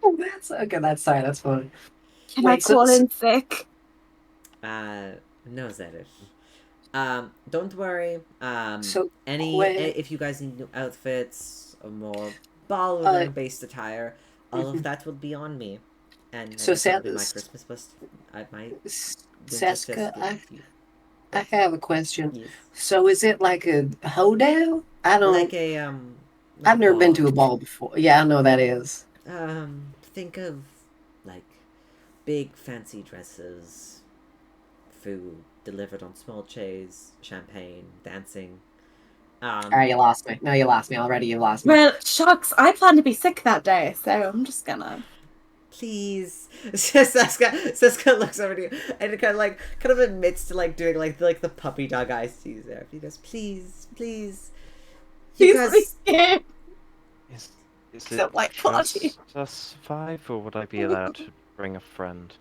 Oh, that's okay. That's sorry. That's fine. Can Wait, I call so- in sick? No, Zerish. Don't worry. So Any Quinn- if you guys need new outfits or more ballroom-based attire, all of that will be on me. And So that'll be my Seth- Christmas list. My Seska, Winter I have a question. Yes. So is it like a hoedown? I don't. Like a I've never been to a ball before. Yeah, I know that is. Think of like big fancy dresses, food delivered on small trays, champagne, dancing. All right, you lost me. No, you lost me already. You lost me. Well, shucks, I plan to be sick that day, so I'm just gonna. Please, Seska looks over to you and it kind of admits to like doing like the puppy dog eyes to you there. He goes, please, you He's guys. really scared. Is So, it like, party. just us 5, or would I be allowed to bring a friend?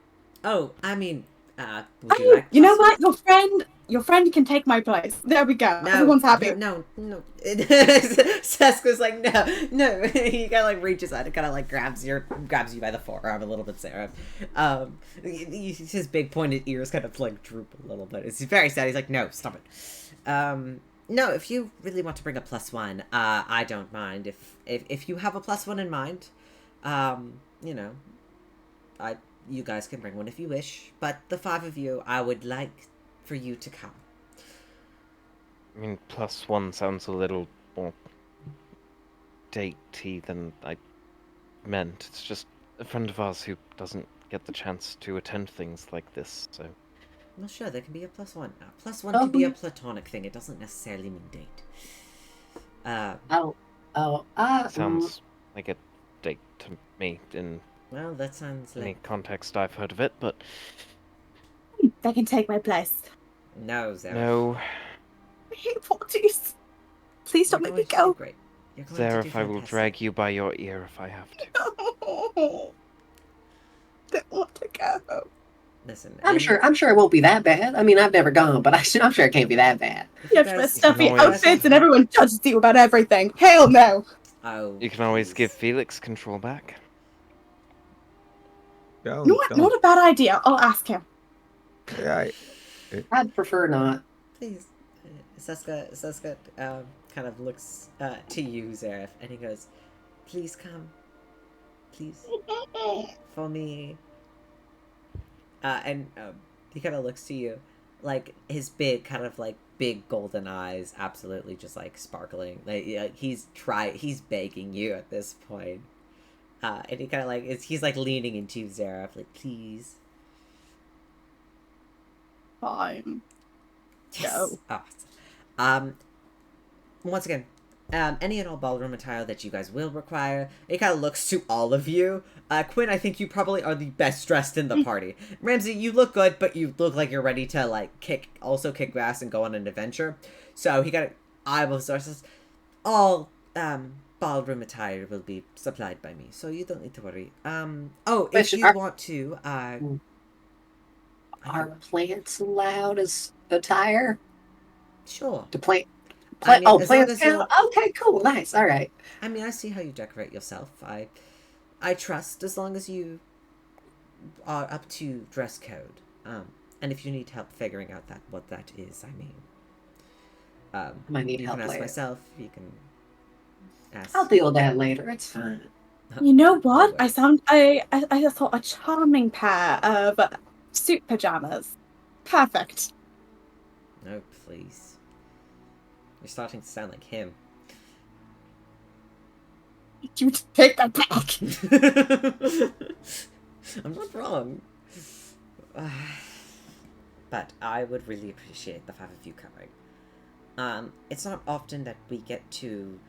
Oh, I mean, would you like? You know plus- what? Your friend can take my place. There we go. No, Everyone's happy. No. Seska's like, no. He kind of like reaches out and kind of like grabs you by the forearm a little bit, Sarah. His big pointed ears kind of like droop a little bit. It's very sad. He's like, no, stop it. No, if you really want to bring a +1, I don't mind. If you have a +1 in mind, you know, You guys can bring one if you wish, but the 5 of you, I would like for you to come. I mean, +1 sounds a little more datey than I meant. It's just a friend of ours who doesn't get the chance to attend things like this, so... Well, sure, there can be a +1. +1 can be a platonic thing. It doesn't necessarily mean date. Sounds like a date to me in Well, that sounds any like... context I've heard of it, but... They can take my place. No, Zareth. No, I hate parties. Please don't You're make me going to do go. great. You're going to do Zareth, I will fantastic. drag you by your ear if I have to. Don't want to go. Listen, I'm sure it won't be that bad. I mean, I've never gone, but I'm sure it can't be that bad. You have guys- stuffy always- outfits and everyone judges you about everything. Hell no. Oh, You can always give please. Felix control back. Don't, No, not a bad idea. I'll ask him. Yeah, I'd prefer not. Please. Seska kind of looks to you, Zareth, and he goes, please come. Please. For me. And he kind of looks to you, like his big golden eyes, absolutely just like sparkling. Like he's begging you at this point, and he kind of like he's like leaning into you, Zareth, like please. Fine. Yes. Go. Awesome. Once again, any and all ballroom attire that you guys will require. It kind of looks to all of you. Quinn, I think you probably are the best dressed in the party. Ramsey, you look good, but you look like you're ready to like kick grass and go on an adventure. So he got eyeball sources. All ballroom attire will be supplied by me, so you don't need to worry. If you want to, Are plants allowed as attire? Sure. To plant? I mean, as long plants as count? Okay, cool, nice, all right. I mean, I see how you decorate yourself. I trust as long as you are up to dress code. And if you need help figuring out what that is, I mean, Might need you help can ask later. myself. You can ask. I'll deal with that later. It's fine. You know what? Anyway. I just saw a charming pair of suit pajamas. Perfect. No, please. You're starting to sound like him. You take that back. I'm not wrong. But I would really appreciate the 5 of you coming. It's not often that we get to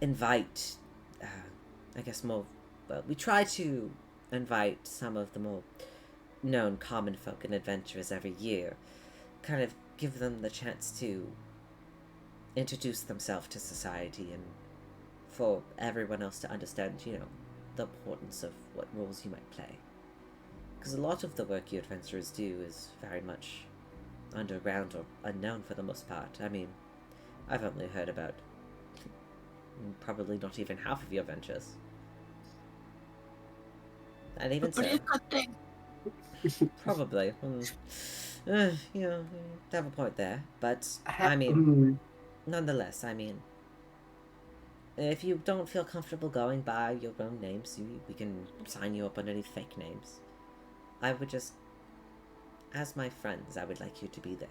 invite, I guess we try to invite some of the more known common folk and adventurers every year. Kind of give them the chance to introduce themselves to society and for everyone else to understand, the importance of what roles you might play. Because a lot of the work you adventurers do is very much underground or unknown for the most part. I mean, I've only heard about probably not even half of your ventures. And even so, probably. You have a point there. But, I mean, nonetheless, if you don't feel comfortable going by your own names, we can sign you up on any fake names. I would just, as my friends, I would like you to be there.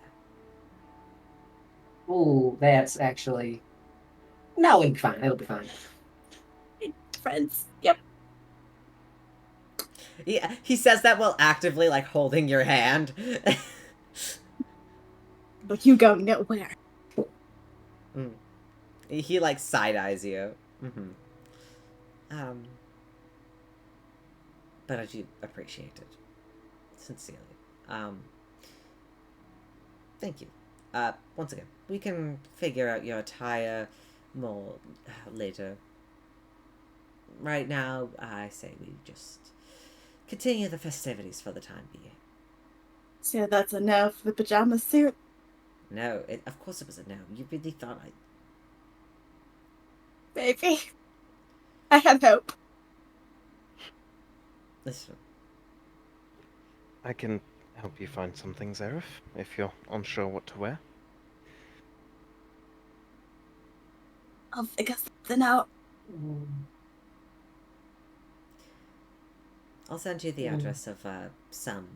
Oh, that's actually... No, it'll be fine. It'll be fine. Friends. Yep. Yeah, he says that while actively, like, holding your hand. But you go nowhere. He, like, side-eyes you. But I do appreciate it. Sincerely. Thank you. Once again, we can figure out your attire more later. Right now, I say we just continue the festivities for the time being. So that's a no for the pajama suit. No, of course it was a no. You really thought I... Maybe. I had hope. Listen. I can help you find something, Zareth, if you're unsure what to wear. I'll figure something out. I'll send you the address of some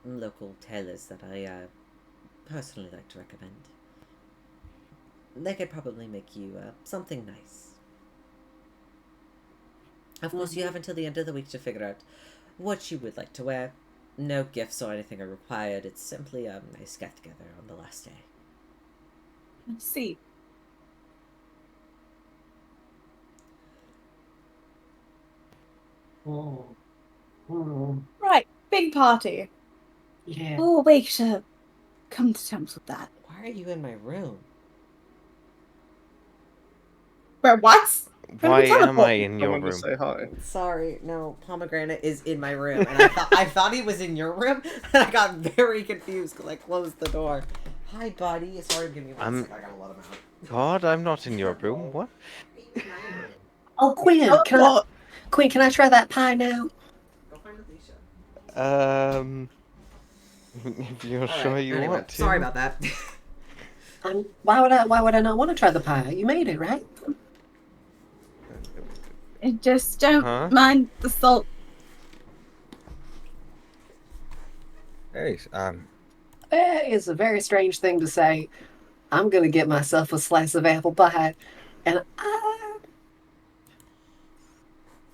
local tailors that I personally like to recommend. They could probably make you something nice. Of course, you have until the end of the week to figure out what you would like to wear. No gifts or anything are required. It's simply a nice get-together on the last day. Let's see. Right, big party. Yeah. Oh, we should come to terms with that. Why are you in my room? Where what? Why am teleport. I in your Someone to room? say hi. Sorry, no, Pomegranate is in my room, and I thought he was in your room, and I got very confused because I closed the door. Hi, buddy. Sorry, give me one second. I gotta let him out. God, I'm not in your room. What? Oh, Quinn, Quinn, can I try that pie now? Go find Alycia. If you're All sure right, you anyway, want to. sorry about that. Why would I not want to try the pie? You made it, right? I just don't Huh? mind the salt. Hey, That is a very strange thing to say. I'm gonna get myself a slice of apple pie, and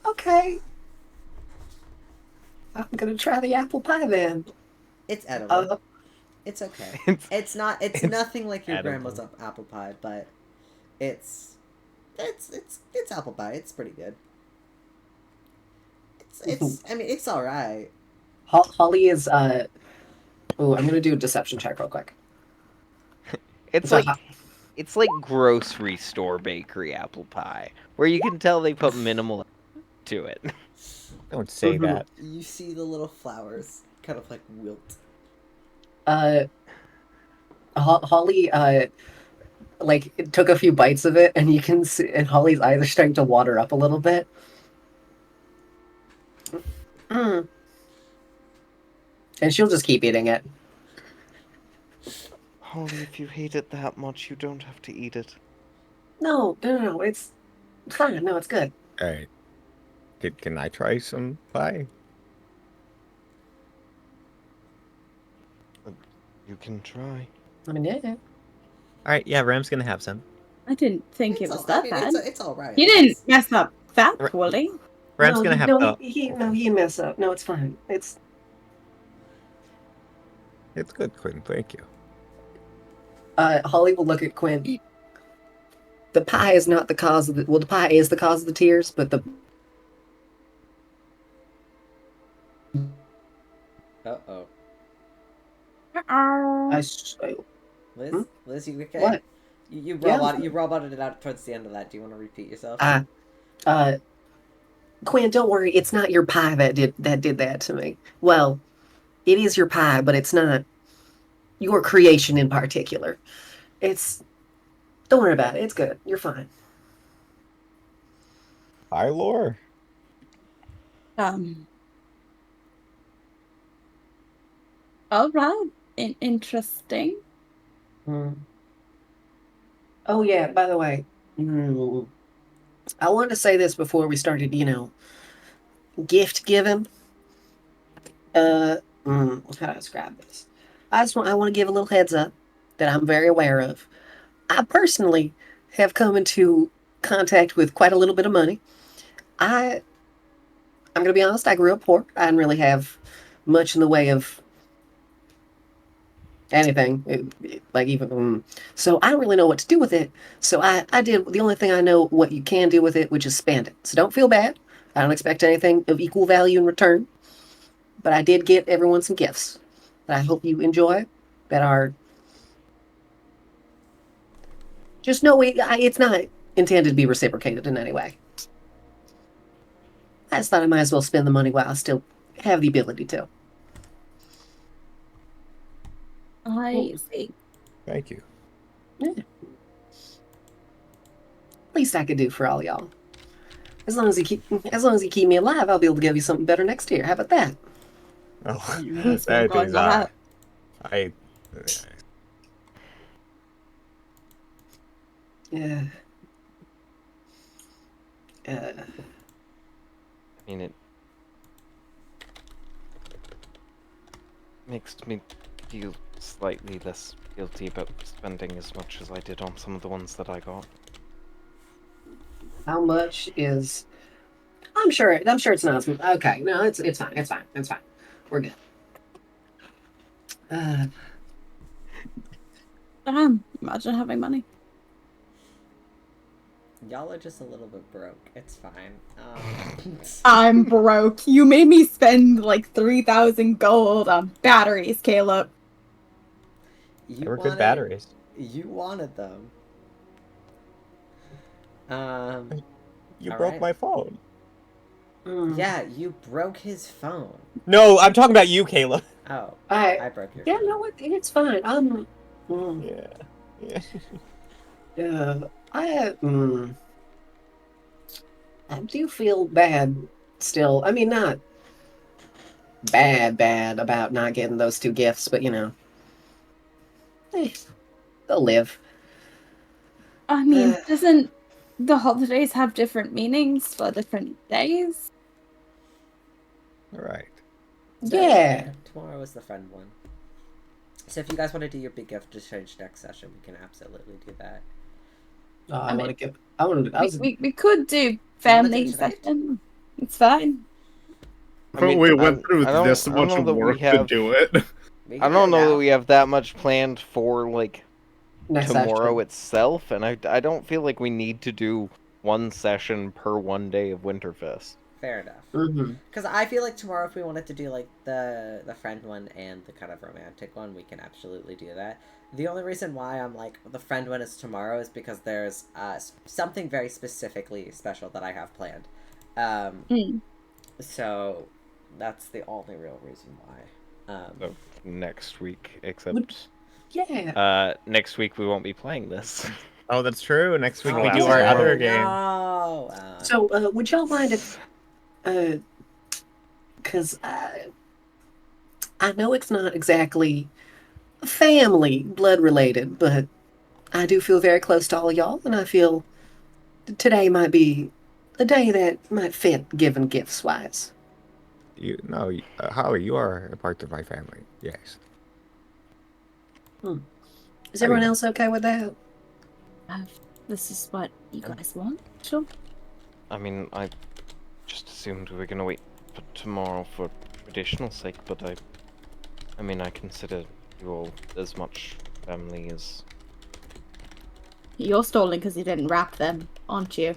okay, I'm gonna try the apple pie then. It's edible. Uh, It's okay. It's- It's not. It's it's nothing like your edible. grandma's apple pie, but it's apple pie. It's pretty good. It's. I mean, it's all right. Holly is Oh, I'm gonna do a deception check real quick. It's So, like grocery store bakery apple pie, where you can tell they put minimal to it. Don't say that. You see the little flowers kind of like wilt. Holly like took a few bites of it, and you can see, and Holly's eyes are starting to water up a little bit. And she'll just keep eating it. Holly, if you hate it that much, you don't have to eat it. No, it's fine. No, it's good. hey, can I try some pie? You can try. I mean, yeah. All right, yeah, Ram's gonna have some. I didn't think it was that bad. It's all right. He didn't mess up that Right. poorly. Ram's No, gonna have no, the. he didn't mess up. No, it's fine. It's good, Quinn. Thank you. Holly will look at Quinn. The pie is not the cause of the. Well, the pie is the cause of the tears, but the. Uh-oh. Liz, Liz, you okay? What? You Yeah. roboted it out towards the end of that. Do you want to repeat yourself? Quinn, don't worry. It's not your pie that did that to me. Well, it is your pie, but it's not your creation in particular. It's. Don't worry about it. It's good. You're fine. Hi, Lore. All right. Interesting. Oh yeah. By the way, I wanted to say this before we started. Gift giving. How do I describe this? I want to give a little heads up that I'm very aware of. I personally have come into contact with quite a little bit of money. I'm gonna be honest. I grew up poor. I didn't really have much in the way of anything, so I don't really know what to do with it. So I did the only thing I know what you can do with it, which is spend it. So don't feel bad. I don't expect anything of equal value in return. But I did get everyone some gifts that I hope you enjoy. That are just no way. It's not intended to be reciprocated in any way. I just thought I might as well spend the money while I still have the ability to. I see. Thank you. Least I could do for all y'all. As long as you keep me alive, I'll be able to give you something better next year. How about that? Oh, Yes, that God, is that. I. Yeah. I mean, makes me feel slightly less guilty about spending as much as I did on some of the ones that I got. How much is? I'm sure it's not. Okay, no, it's fine. It's fine. It's fine. We're good. Damn, imagine having money. Y'all are just a little bit broke. It's fine. I'm broke. You made me spend like 3,000 gold on batteries, Caleb. They were good batteries. You wanted them. You all broke right. my phone. Yeah, you broke his phone. No, I'm talking about you, Caleb. Oh, I broke your phone. Yeah, no, it's fine. Yeah. I do feel bad still. I mean, not bad about not getting those two gifts, but they'll live. I mean, doesn't the holidays have different meanings for different days? All right. Yeah. Tomorrow is the friend one. So if you guys want to do your big gift exchange next session, we can absolutely do that. We could do family session. It's fine. We went through this much work to do it. I don't know that we have that much planned for like next tomorrow session itself, and I don't feel like we need to do one session per one day of Winterfest. Fair enough. Mm-hmm. Because I feel like tomorrow, if we wanted to do like the friend one and the kind of romantic one, we can absolutely do that. The only reason why I'm like the friend one is tomorrow is because there's something very specifically special that I have planned. So that's the only real reason why. So next week, except yeah. Next week we won't be playing this. Oh, that's true. Next week we that's do our true. other game. No. So, would y'all mind if, because I know it's not exactly family, blood related, but I do feel very close to all y'all, and I feel today might be a day that might fit giving gifts wise. Holly, you are a part of my family. Yes. Is everyone else okay with that? This is what you guys want? Sure. I mean, I just assumed we were gonna wait for tomorrow for traditional sake, but I mean, I consider you all as much family as... You're stalling because you didn't wrap them, aren't you?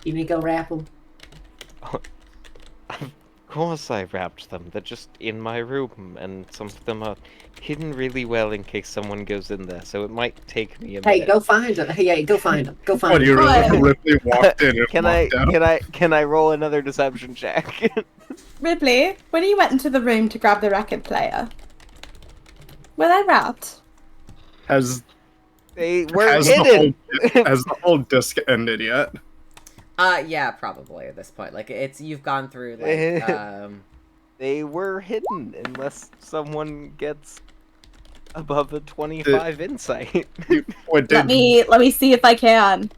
You need to go wrap them? Of course I wrapped them. They're just in my room, and some of them are hidden really well in case someone goes in there, so it might take me a minute. Hey, go find them. Hey, go find them. Go find What, them. you really Ripley walked in and Can I roll another deception check? Ripley, when you went into the room to grab the record player, were they wrapped? They were hidden! Has the whole disc ended yet? Yeah, probably at this point. Like, you've gone through, like, They were hidden, unless someone gets above a 25 insight. Let me see if I can.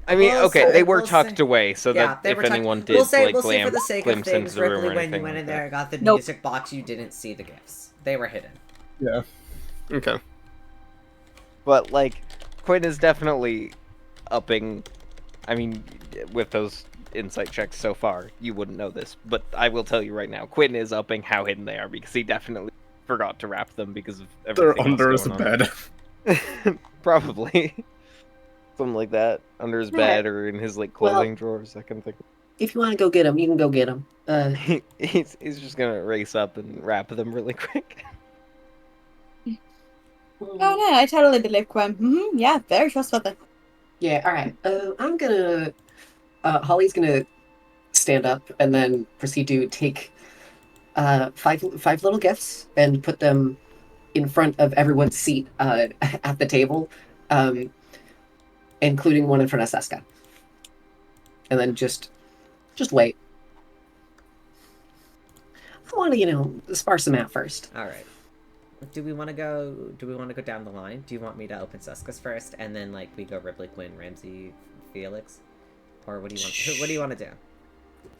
I mean, okay, they were tucked away, so that if anyone did, we'll say glimpse for the sake of into things, the room Ripley, or when you anything went in like there that. and got the Nope. music box, you didn't see the gifts. They were hidden. Yeah. Okay. But, like, Quinn is definitely upping... I mean, with those insight checks so far, you wouldn't know this, but I will tell you right now, Quinn is upping how hidden they are, because he definitely forgot to wrap them because of everything They're under his else going bed. Probably. Something like that. Under his bed or in his, like, clothing drawers, I can think of. If you want to go get them, you can go get them. He's just gonna race up and wrap them really quick. Oh no, I totally believe Quinn. Yeah, very trustworthy. Yeah, alright. I'm gonna... Holly's gonna stand up and then proceed to take five little gifts and put them in front of everyone's seat at the table, including one in front of Seska. And then just wait. I want to, sparse them out first. All right. Do we want to go down the line? Do you want me to open Seska's first, and then like we go Ripley, Quinn, Ramsey, Felix, or what do you want to do?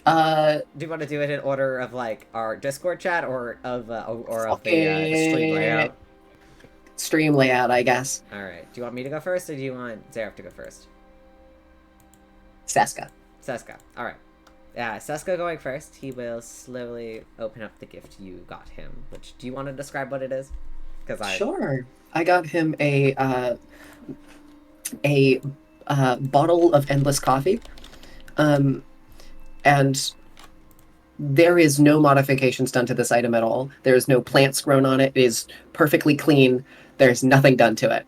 Do you want to do it in order of like our Discord chat or of the stream layout? Stream layout, I guess. All right. Do you want me to go first, or do you want Zareth to go first? Seska. Seska. All right. Yeah, Seska going first. He will slowly open up the gift you got him. Which, do you want to describe what it is? Sure. I got him a bottle of endless coffee, and there is no modifications done to this item at all. There is no plants grown on it. It is perfectly clean. There's nothing done to it,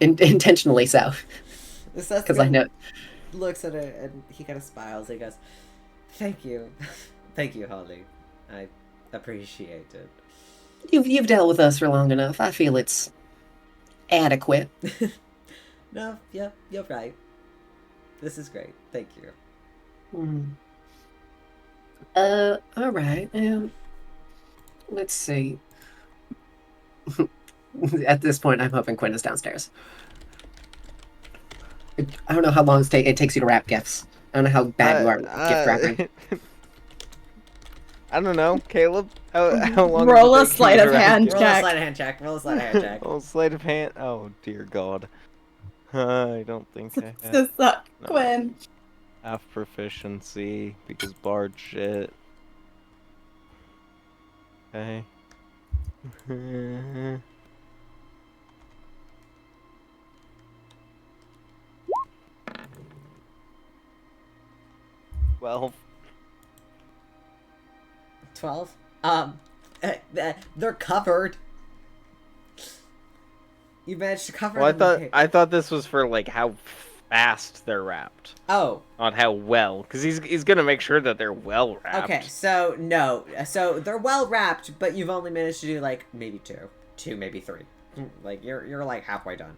intentionally so. Because I know. Looks at it and he kind of smiles. He goes, "Thank you, thank you, Holly. I appreciate it." You've dealt with us for long enough. I feel it's adequate. No, yeah, you're right. This is great. Thank you. All right. Let's see. At this point, I'm hoping Quinn is downstairs. I don't know how long it takes you to wrap gifts. I don't know how bad you are at gift wrapping. I don't know, Caleb. How long? Roll a does it take sleight you of to wrap hand gifts? Roll a check. sleight of hand check. Roll a sleight of hand check. Oh, sleight of hand. Oh dear God. I don't think I have. This suck, No. Quinn. Half proficiency because bard shit. Okay. 12. 12. They're covered. You managed to cover Well, them. I thought this was for like how fast they're wrapped, Oh, not how well, because he's gonna make sure that they're well wrapped. okay. So no. So they're well wrapped, but you've only managed to do like maybe two, maybe three. Like you're like halfway done.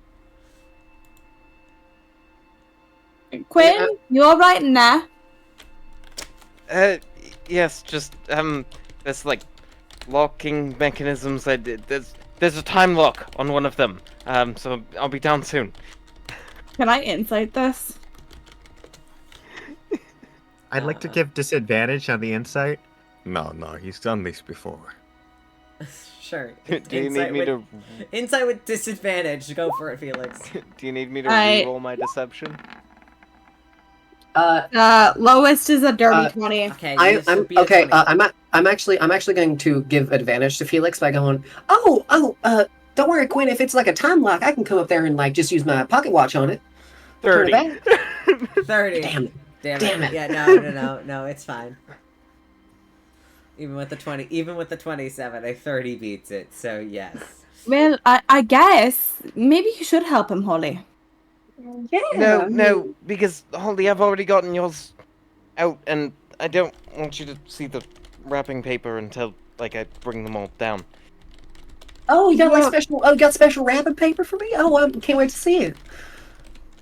Quinn, you alright in there? Yes, just there's like locking mechanisms. There's a time lock on one of them. So I'll be down soon. Can I insight this? I'd like to give disadvantage on the insight. No, he's done this before. Sure. Do you need me to? Insight with disadvantage. Go for it, Felix. Do you need me to I- reroll my deception? Lowest is a dirty 20. Okay. I'm this would be a okay. 20. I'm actually going to give advantage to Felix by going. Don't worry, Quinn. If it's like a time lock, I can come up there and like just use my pocket watch on it. 30. Turn it back. 30. Damn it. Damn Damn it. it. Yeah, no, it's fine. Even with the 27, a 30 beats it, so yes. Well, I guess maybe you should help him, Holly. Yeah. No, because Holly, I've already gotten yours out, and I don't want you to see the wrapping paper until like I bring them all down. Oh, you got Well- like special. Oh, you got special wrapping paper for me. Oh, I can't wait to see it.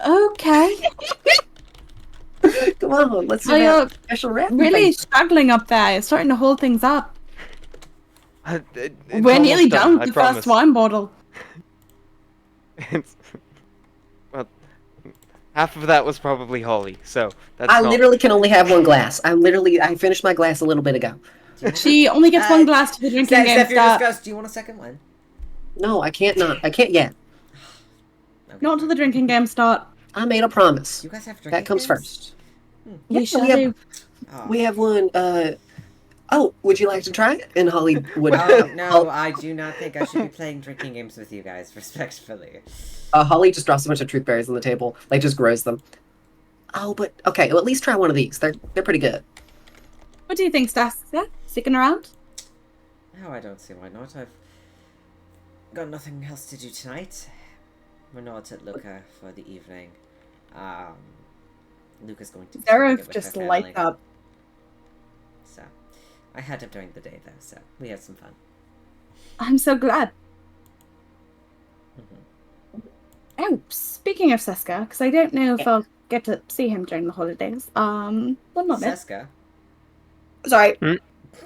Okay. Come on, let's see Oh, you're that special wrapping really paper. struggling up there. You're starting to hold things up. It's We're nearly almost done with I the promise. first wine bottle. It's, well, half of that was probably Holly, so that's I not... literally can only have one glass. I finished my glass a little bit ago. She only gets one glass to the drinking game start. Discuss, do you want a second one? No, I can't yet. Okay. Not until the drinking game start. I made a promise. You guys have drinking That comes games? first. We Yeah, shall we have- do. Oh. We have one. Oh, would you like to try it? And Holly would. No, I do not think I should be playing drinking games with you guys, respectfully. Holly just drops a bunch of truth berries on the table, like just grows them. Oh, but okay. Well, at least try one of these. They're pretty good. What do you think, Stas? Yeah? Sticking around? No, I don't see why not. I've got nothing else to do tonight. We're not at Luca for the evening. Luca's going to be spending it Zareth with just her lights family. up. So, I had him during the day though, so we had some fun. I'm so glad. Oh, speaking of Seska, because I don't know if I'll get to see him during the holidays. One moment. Seska. Sorry. Hmm?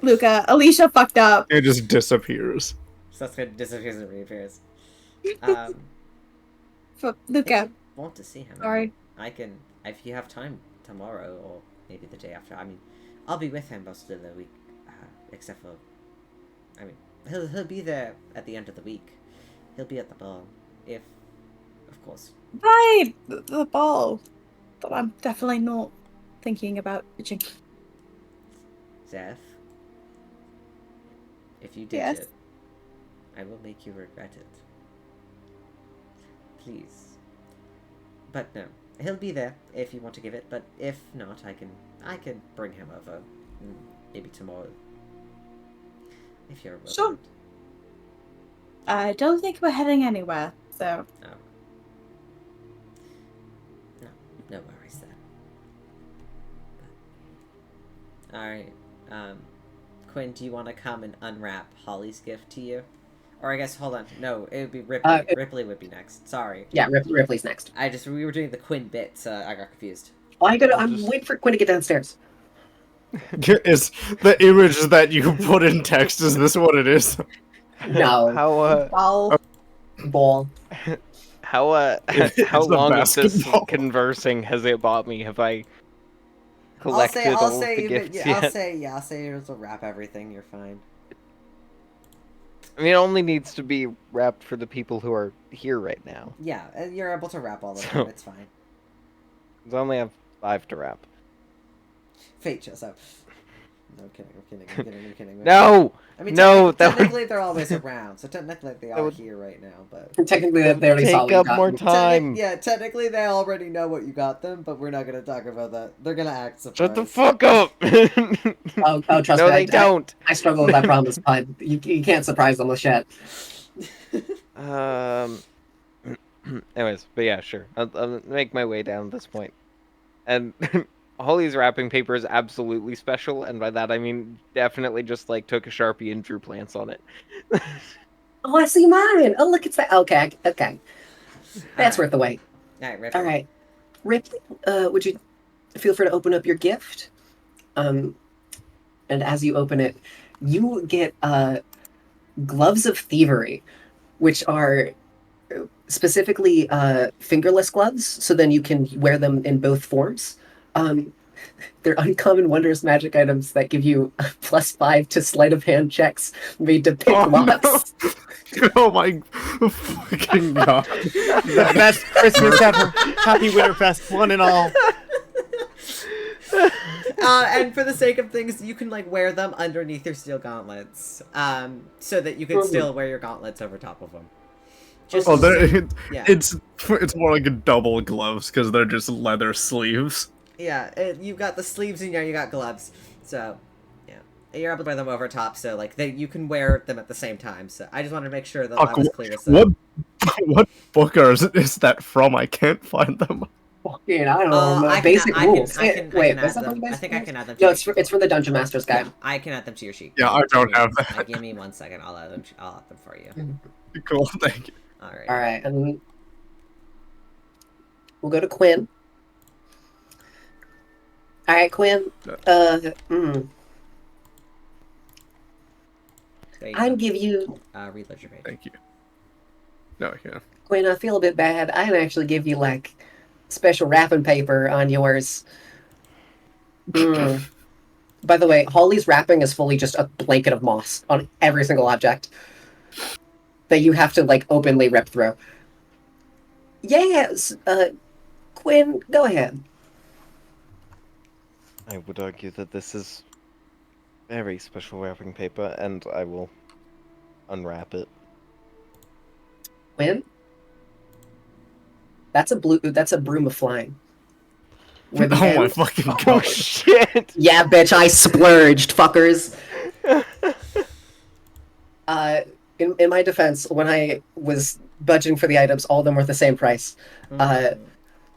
Luca, Alycia fucked up. It just disappears. Seska disappears and reappears. For Luca. Want to see him? Sorry. I can, if you have time tomorrow or maybe the day after. I mean, I'll be with him most of the week, except for, I mean, he'll be there at the end of the week. He'll be at the ball, if, of course. Right, the ball. But I'm definitely not thinking about pitching. Zeph, if you ditch Yes? it, I will make you regret it. Please. But no, he'll be there if you want to give it. But if not, I can bring him over, maybe tomorrow. If you're willing. Sure. I don't think we're heading anywhere, so. Oh. No worries then. Alright, Quinn, do you want to come and unwrap Holly's gift to you? Or I guess, hold on, no, it would be Ripley. Ripley would be next, sorry. Yeah, Ripley's next. We were doing the Quinn bit, so I got confused. Oh, I'm waiting for Quinn to get downstairs. Is the image that you put in text, is this what it is? No. How Ball. how It's how the long of this basketball. conversing has it bought me? Have I collected all of the gifts yet? I'll say it'll wrap everything, you're fine. I mean, it only needs to be wrapped for the people who are here right now. Yeah, you're able to wrap all of So- them, it's fine. I only have 5 to wrap. Fate shows up. No, I'm kidding. No! I mean, No, that would- technically they're always around, so technically they That are would- here right now, but... Technically, they already saw what Take you up got. more time. Technically they already know what you got them, but we're not gonna talk about that. They're gonna act surprised. Shut the fuck up! Oh, trust no, me. they don't. I struggle with that problem as Pud. You can't surprise them with shit. Anyways, but yeah, sure. I'll make my way down at this point. And Holly's wrapping paper is absolutely special, and by that I mean definitely just like took a Sharpie and drew plants on it. Oh, I see mine. Oh, look, it's that. Okay. That's worth the wait. Alright, Ripley. All right. Ripley, would you feel free to open up your gift? And as you open it, you get gloves of thievery, which are specifically fingerless gloves, so then you can wear them in both forms. They're uncommon, wondrous magic items that give you +5 to sleight of hand checks made to pick locks. No. Oh my fucking god. That's Christmas ever. Happy Winterfest, one and all. And for the sake of things, you can like wear them underneath your steel gauntlets, so that you can still wear your gauntlets over top of them. Just yeah. It's more like a double gloves because they're just leather sleeves. Yeah, you've got the sleeves and you got gloves, so yeah, you're able to wear them over top, so like you can wear them at the same time. So I just wanted to make sure that that was clear. So. What book is that from? I can't find them. Fucking, I don't know. Basic rules. Wait, what's that from? I think I can add them. No, it's from the Dungeon Master's Guide. Yeah, I can add them to your sheet. Yeah, I don't have that. Give me 1 second. I'll add them for you. Cool, thank you. All right, and we'll go to Quinn. All right, Quinn. I'd give you. Reload your page. Thank you. No, yeah. Quinn, I feel a bit bad. I'd actually give you like special wrapping paper on yours. By the way, Holly's wrapping is fully just a blanket of moss on every single object that you have to like openly rip through. Yes, Quinn, go ahead. I would argue that this is very special wrapping paper, and I will unwrap it. Quinn? That's a broom of flying. Oh my fucking god. Oh shit! Yeah, bitch, I splurged, fuckers. In my defense, when I was budgeting for the items, all of them were the same price.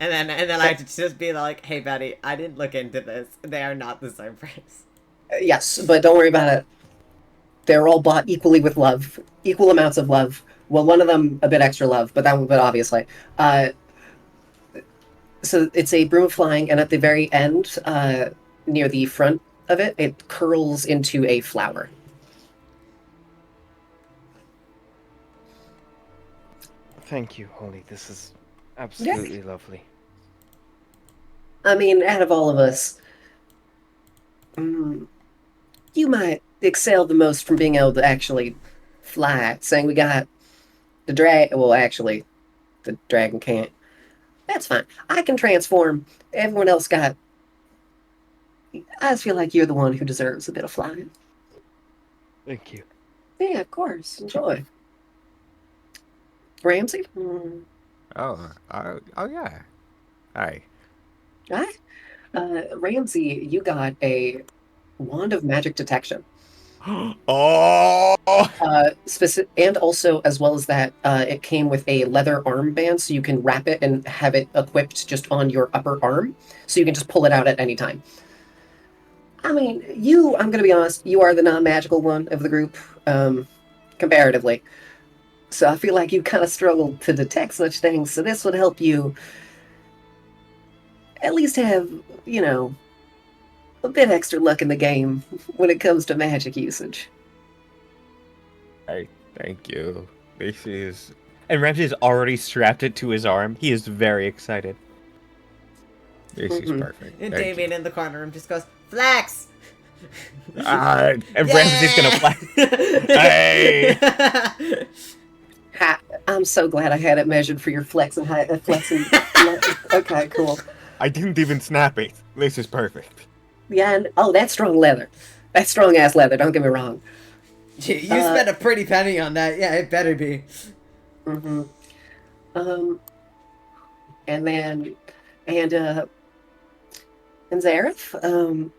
And then I had to just be like, hey, Betty, I didn't look into this. They are not the same price. Yes, but don't worry about it. They're all bought equally with love. Equal amounts of love. Well, one of them a bit extra love, but obviously. So it's a broom of flying, and at the very end, near the front of it, it curls into a flower. Thank you, Holly. This is absolutely lovely. I mean, out of all of us, you might excel the most from being able to actually fly. Saying we got the dragon. Well, actually, the dragon can't. That's fine. I can transform. Everyone else got. I just feel like you're the one who deserves a bit of flying. Thank you. Yeah, of course. Enjoy. Ramsey? Oh, yeah. Hi. Hi. Ramsey, you got a wand of magic detection. Oh! And also, as well as that, it came with a leather armband, so you can wrap it and have it equipped just on your upper arm, so you can just pull it out at any time. I mean, I'm gonna be honest, you are the non-magical one of the group, comparatively. So I feel like you kind of struggled to detect such things, so this would help you at least have, a bit extra luck in the game when it comes to magic usage. Thank you. This is... And Ramsey has already strapped it to his arm. He is very excited. This is perfect. And Thank Damien in the corner room just goes, Flex! And Ramsey's gonna fly. Hey! I'm so glad I had it measured for your flexing height. Okay, cool. I didn't even snap it. This is perfect. Yeah, and that's strong leather. That's strong ass leather. Don't get me wrong. You spent a pretty penny on that. Yeah, it better be. Mm-hmm. And Zareth.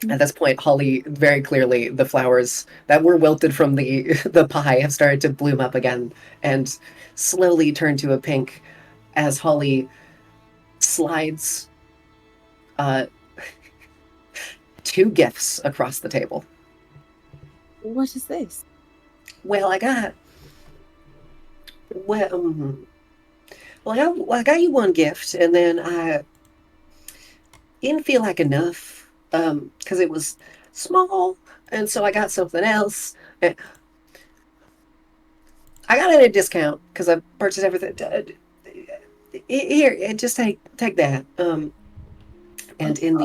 At this point, Holly, very clearly, the flowers that were wilted from the pie have started to bloom up again and slowly turn to a pink as Holly slides 2 gifts across the table. What is this? Well, I got you 1 gift, and then I didn't feel like enough because it was small, and so I got something else. I got it at a discount because I purchased everything. Here, just take that. And in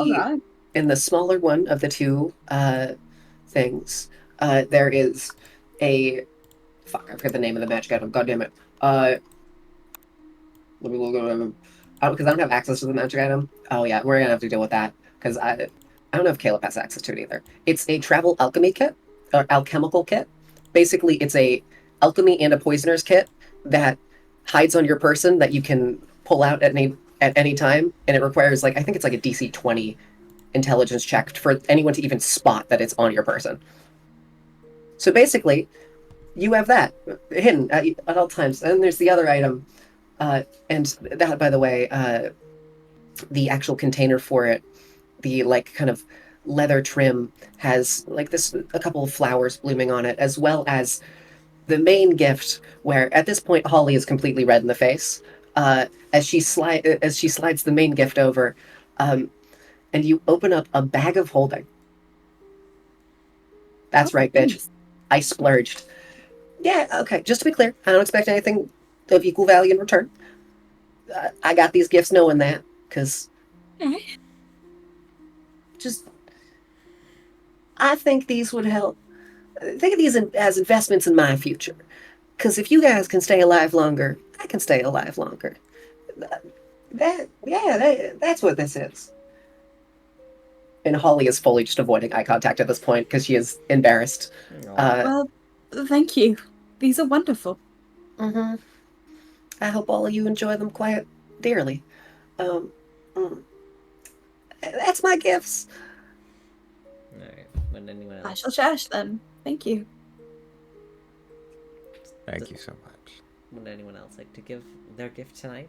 the smaller one of the 2 things, there is a I forget the name of the magic item. God damn it. Let me look at it. Because I don't have access to the magic item. Oh yeah, we're gonna have to deal with that because I don't know if Caleb has access to it either. It's a travel alchemy kit or alchemical kit. Basically, it's a alchemy and a poisoner's kit that hides on your person that you can pull out at any time, and it requires I think it's a DC 20 intelligence check for anyone to even spot that it's on your person. So basically, you have that hidden at all times. And there's the other item, and that, by the way, the actual container for it, the kind of leather trim has a couple of flowers blooming on it, as well as the main gift, where at this point Holly is completely red in the face as she slides the main gift over, and you open up a bag of holding. That's right, bitch. Nice. I splurged. Yeah, okay. Just to be clear, I don't expect anything of equal value in return. I got these gifts knowing that, because I think these would help. Think of these as investments in my future. Because if you guys can stay alive longer, I can stay alive longer. That's what this is. And Holly is fully just avoiding eye contact at this point because she is embarrassed. Well, thank you. These are wonderful. Mm-hmm. I hope all of you enjoy them quite dearly. That's my gifts. Alright, when anyone else... I shall cherish them. Thank you. Thank you so much. Would anyone else like to give their gift tonight?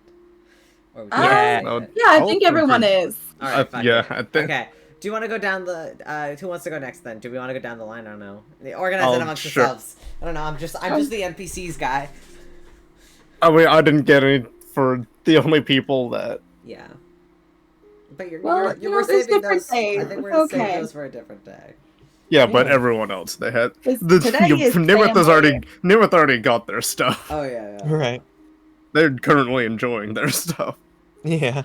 Or would Yeah. I think everyone is. Alright, fine. Yeah, I think. Okay. Do you want to go down the? Who wants to go next then? Do we want to go down the line? I don't know. Organize it amongst Sure. yourselves. I don't know. I'm just the NPCs guy. I mean, I didn't get any for the only people that. Yeah. But Well, we're there's saving different those. days. I think we're It's gonna save okay. those for a different day. Yeah, but everyone else they had. Today is Nimith already got their stuff. Oh yeah. Right. They're currently enjoying their stuff. Yeah.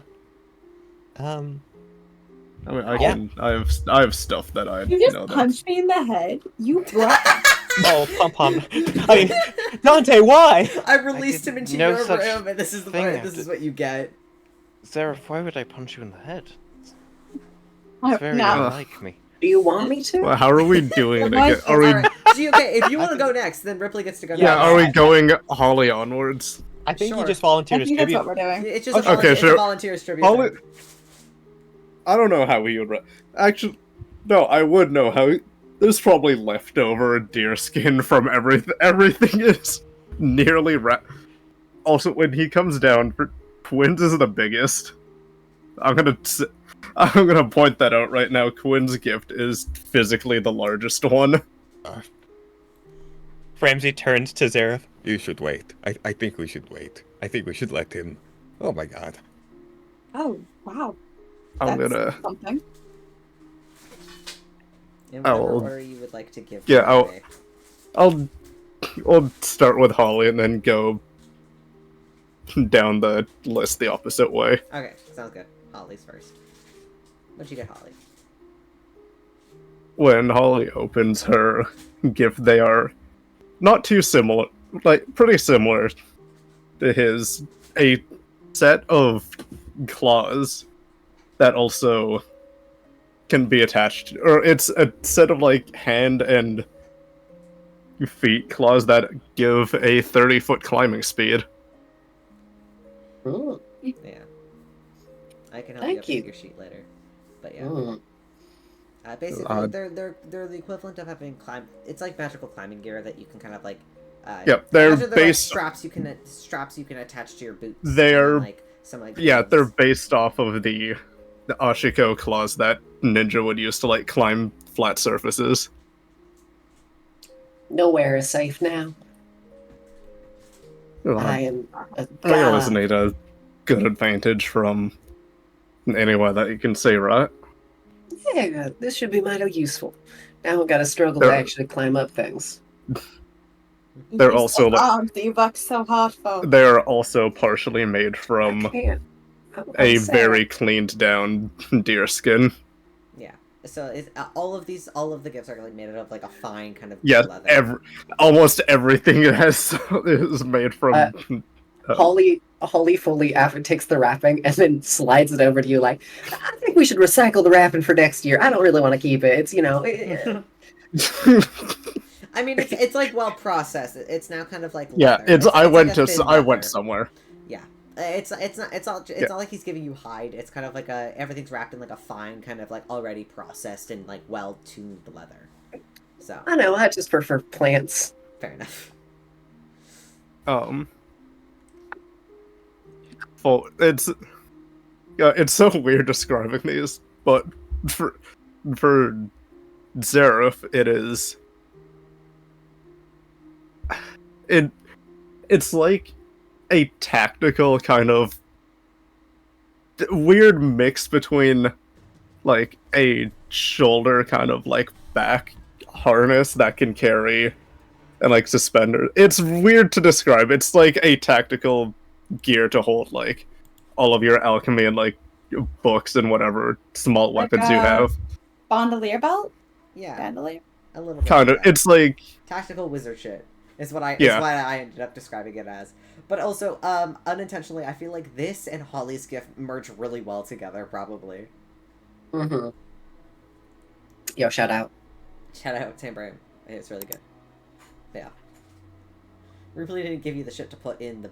I mean, Yeah. I have stuff that I You just know that. punched me in the head. You brought. Oh, pom. I mean, Dante, why? I released him did into no your such room, and this is thing. this is what you get. Zareth, why would I punch you in the head? Oh, It's very no. unlike me. Do you want me to? Well, how are we doing it again? Are we? Alright, so okay, if you want to go next, then Ripley gets to go Yeah, next. are we going Holly onwards? I think Sure. you just I volunteered to think that's tribute. what we're doing. It's just Okay, a volunteer, sure. it's a volunteer tribute. Holly. thing. I don't know how he would. Actually, no, I would know how. There's probably leftover deer skin from everything. Everything is nearly Also, when he comes down, Quinn's is the biggest. I'm gonna point that out right now. Quinn's gift is physically the largest one. Ramsey turns to Zareth. You should wait. I think we should wait. I think we should let him. Oh my god. Oh, wow. I'm That's gonna. something. In whatever I'll- order you would like to give. Yeah, them I'll- away. I'll start with Holly and then go down the list the opposite way. Okay, sounds good. Holly's first. What'd you get, Holly? When Holly opens her gift, they are not too similar, like pretty similar to his. A set of claws that also can be attached, or it's a set of like hand and feet claws that give a 30-foot climbing speed. Mm, Yeah. I can help Thank you you. update your sheet later. But yeah. mm. Basically, Uh, they're the equivalent of having It's like magical climbing gear that you can kind of like. Yep, they're imagine like based. straps you can attach to your boots. They're- and, like some like. Yeah, gloves. they're based off of the Ashiko claws that Ninja would use to like climb flat surfaces. Nowhere is safe now. Well, I am a I always god. need a good advantage from anywhere that you can see, right? Yeah, this should be mighty useful. Now I've got to struggle There- to actually climb up things. They're You also like arms that you worked so hard for. they are also partially made from I can't. a I'm sad. very cleaned down deer skin. Yeah. So all of the gifts are like made out of like a fine kind of Yes, leather. almost everything is made from. Holly fully after takes the wrapping and then slides it over to you like, I think we should recycle the wrapping for next year. I don't really want to keep it. It's I mean, it's like well processed. It's now kind of like Yeah, leather. it's. I like went a to. thin I went leather. somewhere. Yeah, it's not like he's giving you hide. It's kind of like everything's wrapped in like a fine kind of like already processed and like well tuned leather. So I know, I just prefer plants. fair enough. Well, it's. Yeah, it's so weird describing these, but for Zareth, it is. It's like a tactical kind of weird mix between like a shoulder kind of like back harness that can carry and like suspender. It's weird to describe. It's like a tactical gear to hold like all of your alchemy and like books and whatever small Like weapons you a- have. Bandolier belt? Yeah, Bandolier? a little bit Kind of. like that. It's like Tactical wizard shit is what I Yeah. is what I ended up describing it as. But also, unintentionally, I feel like this and Holly's gift merge really well together. Probably. Mm-hmm. Yo, shout out. Shout out Sam Brame. It's really good. But yeah. Ripley didn't give you the shit to put in the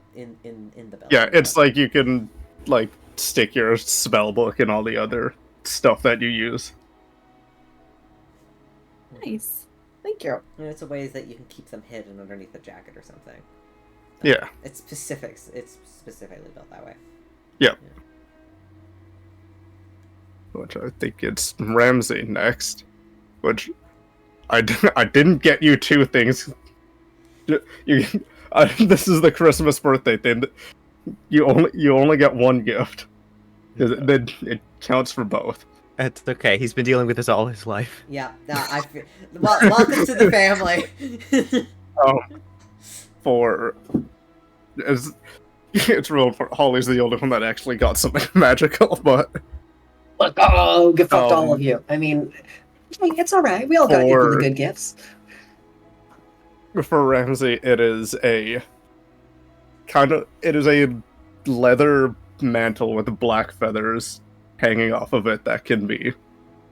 belt. yeah, it's like you can like stick your spell book and all the other stuff that you use. Nice. Thank you. And it's a ways that you can keep them hidden underneath the jacket or something. Yeah. It's specific. It's specifically built that way. Which I think it's Ramsey next. Which I didn't get you two things. This is the Christmas birthday thing. You only get one gift. It counts for both. It's okay. He's been dealing with this all his life. Yeah. I feel. Well, welcome to the family. It's real. Holly's the only one that actually got something magical, but Fuck, oh, get fucked all of you. I mean, it's alright. We all got equally good gifts. For Ramsey, it is a leather mantle with black feathers hanging off of it that can be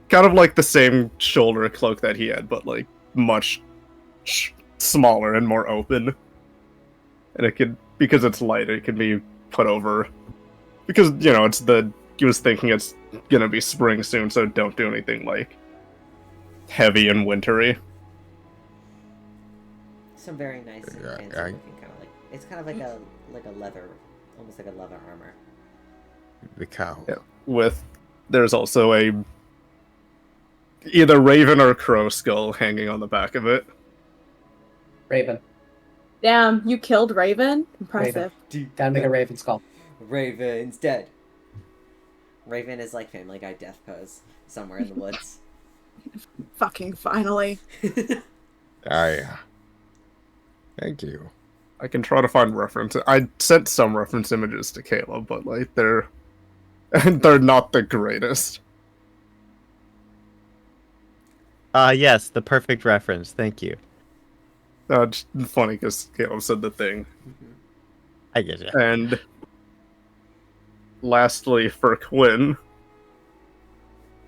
kind of like the same shoulder cloak that he had, but like much smaller and more open. And it could, because it's light, it can be put over. Because, you know, he was thinking it's gonna be spring soon, so don't do anything like heavy and wintry. Some very nice and fancy looking, kind of like, it's kind of like a leather, almost like a leather armor. The cow. Yeah. There's also a either raven or crow skull hanging on the back of it. Raven. Damn, you killed Raven? Impressive. Gotta make a raven skull. Raven's dead. Raven is like Family Guy death pose somewhere in the woods. Fucking finally. Thank you. I can try to find reference. I sent some reference images to Caleb, but like they're not the greatest. Yes, the perfect reference. Thank you. It's funny because Caleb said the thing. I get it. And lastly, for Quinn,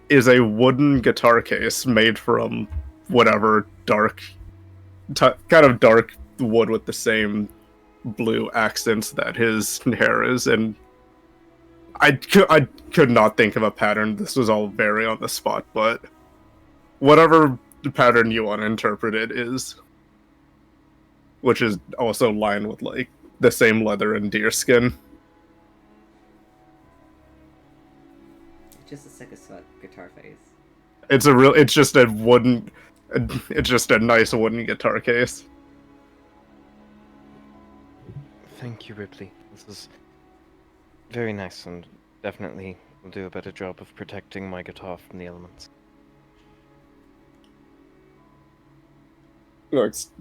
is a wooden guitar case made from whatever kind of dark wood with the same blue accents that his hair is, and I could not think of a pattern. This was all very on the spot, but whatever pattern you want to interpret it is, which is also lined with like the same leather and deer skin. Just a sick as fuck guitar face. It's just a nice wooden guitar case. Thank you, Rypley. This is very nice, and definitely will do a better job of protecting my guitar from the elements. He looks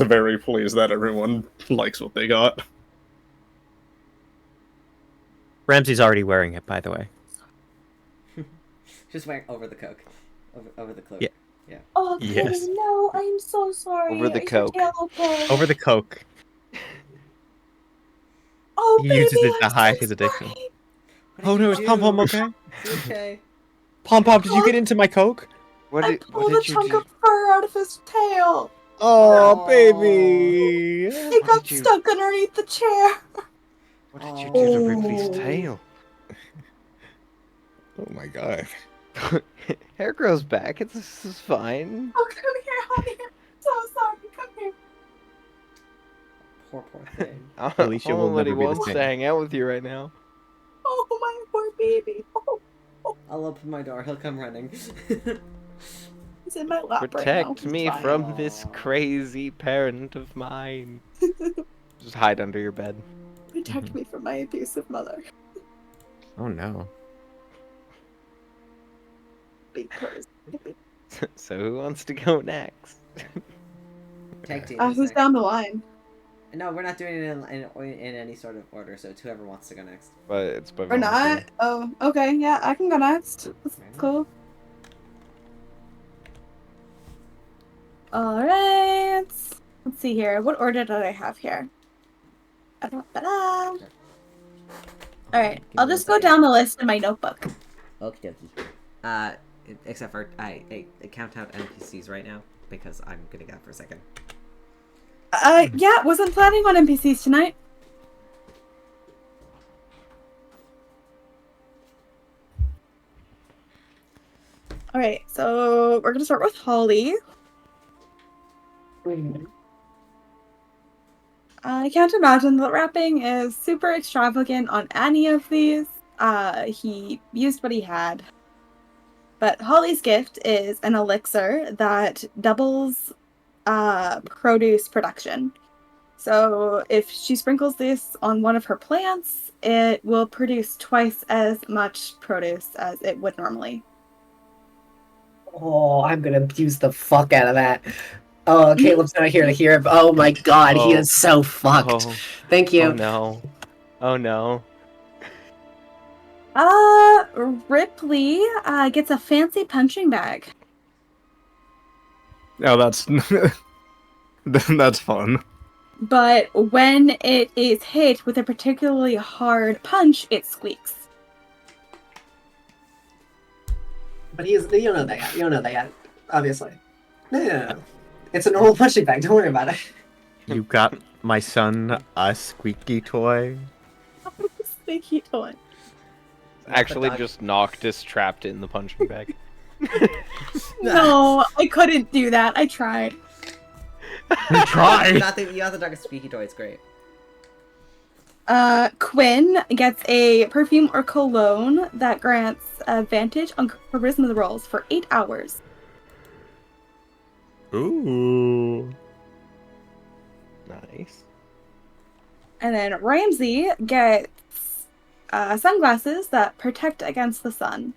very pleased that everyone likes what they got. Ramsey's already wearing it, by the way. Just wearing over the coke. Over the cloak. Yeah. Yeah. Oh, Yes. Kenny, no, I'm so sorry. Over the Is your coke. tail okay? Over the coke. Oh, He baby, uses it to I'm hide so his addiction. sorry. Oh no, is Pom Pom okay? It's okay. Pom Pom, did you get into my coke? I pulled a chunk of fur out of his tail. Oh, baby. It got stuck underneath the chair. What did you do to Rypley's tail? Oh my god. Hair grows back. This is fine. Oh, come here, honey. I'm so sorry. Come here. Poor thing. Alycia will Nobody never be the wants to same. hang out with you right now. Oh, my poor baby. Oh, I'll open my door. He'll come running. he's in my lap right now. Protect He's me fine. from this crazy parent of mine. Just hide under your bed. Protect me from my abusive mother. Oh no. Big purse. So who wants to go next? Tag team. Who's down the line? No, we're not doing it in any sort of order, so it's whoever wants to go next. But it's by Or not? Oh, okay. Yeah, I can go next. That's cool. Alright. Let's see here. What order did I have here? Alright, I'll just go down the list in my notebook. Okie dokie. Except for I count out NPCs right now because I'm gonna go for a second. Yeah, wasn't planning on NPCs tonight. Alright, so we're gonna start with Holly. I can't imagine that wrapping is super extravagant on any of these. He used what he had. But Holly's gift is an elixir that doubles produce production. So if she sprinkles this on one of her plants, it will produce twice as much produce as it would normally. Oh, I'm gonna abuse the fuck out of that. Oh, Caleb's not here to hear it. Oh my god, he is so fucked. Oh, Thank you. oh no. Oh no. Ripley gets a fancy punching bag. Oh, that's that's fun. But when it is hit with a particularly hard punch, it squeaks. But you don't know that yet. You don't know that yet, obviously. No. It's a normal punching bag. Don't worry about it. You got my son a squeaky toy. Squeaky toy. Actually, just Noctis trapped in the punching bag. No, I couldn't do that. I tried. You tried. You got the dog a squeaky toy. It's great. Quinn gets a perfume or cologne that grants advantage on charisma rolls for 8 hours. Ooh. Nice. And then Ramsey gets sunglasses that protect against the sun.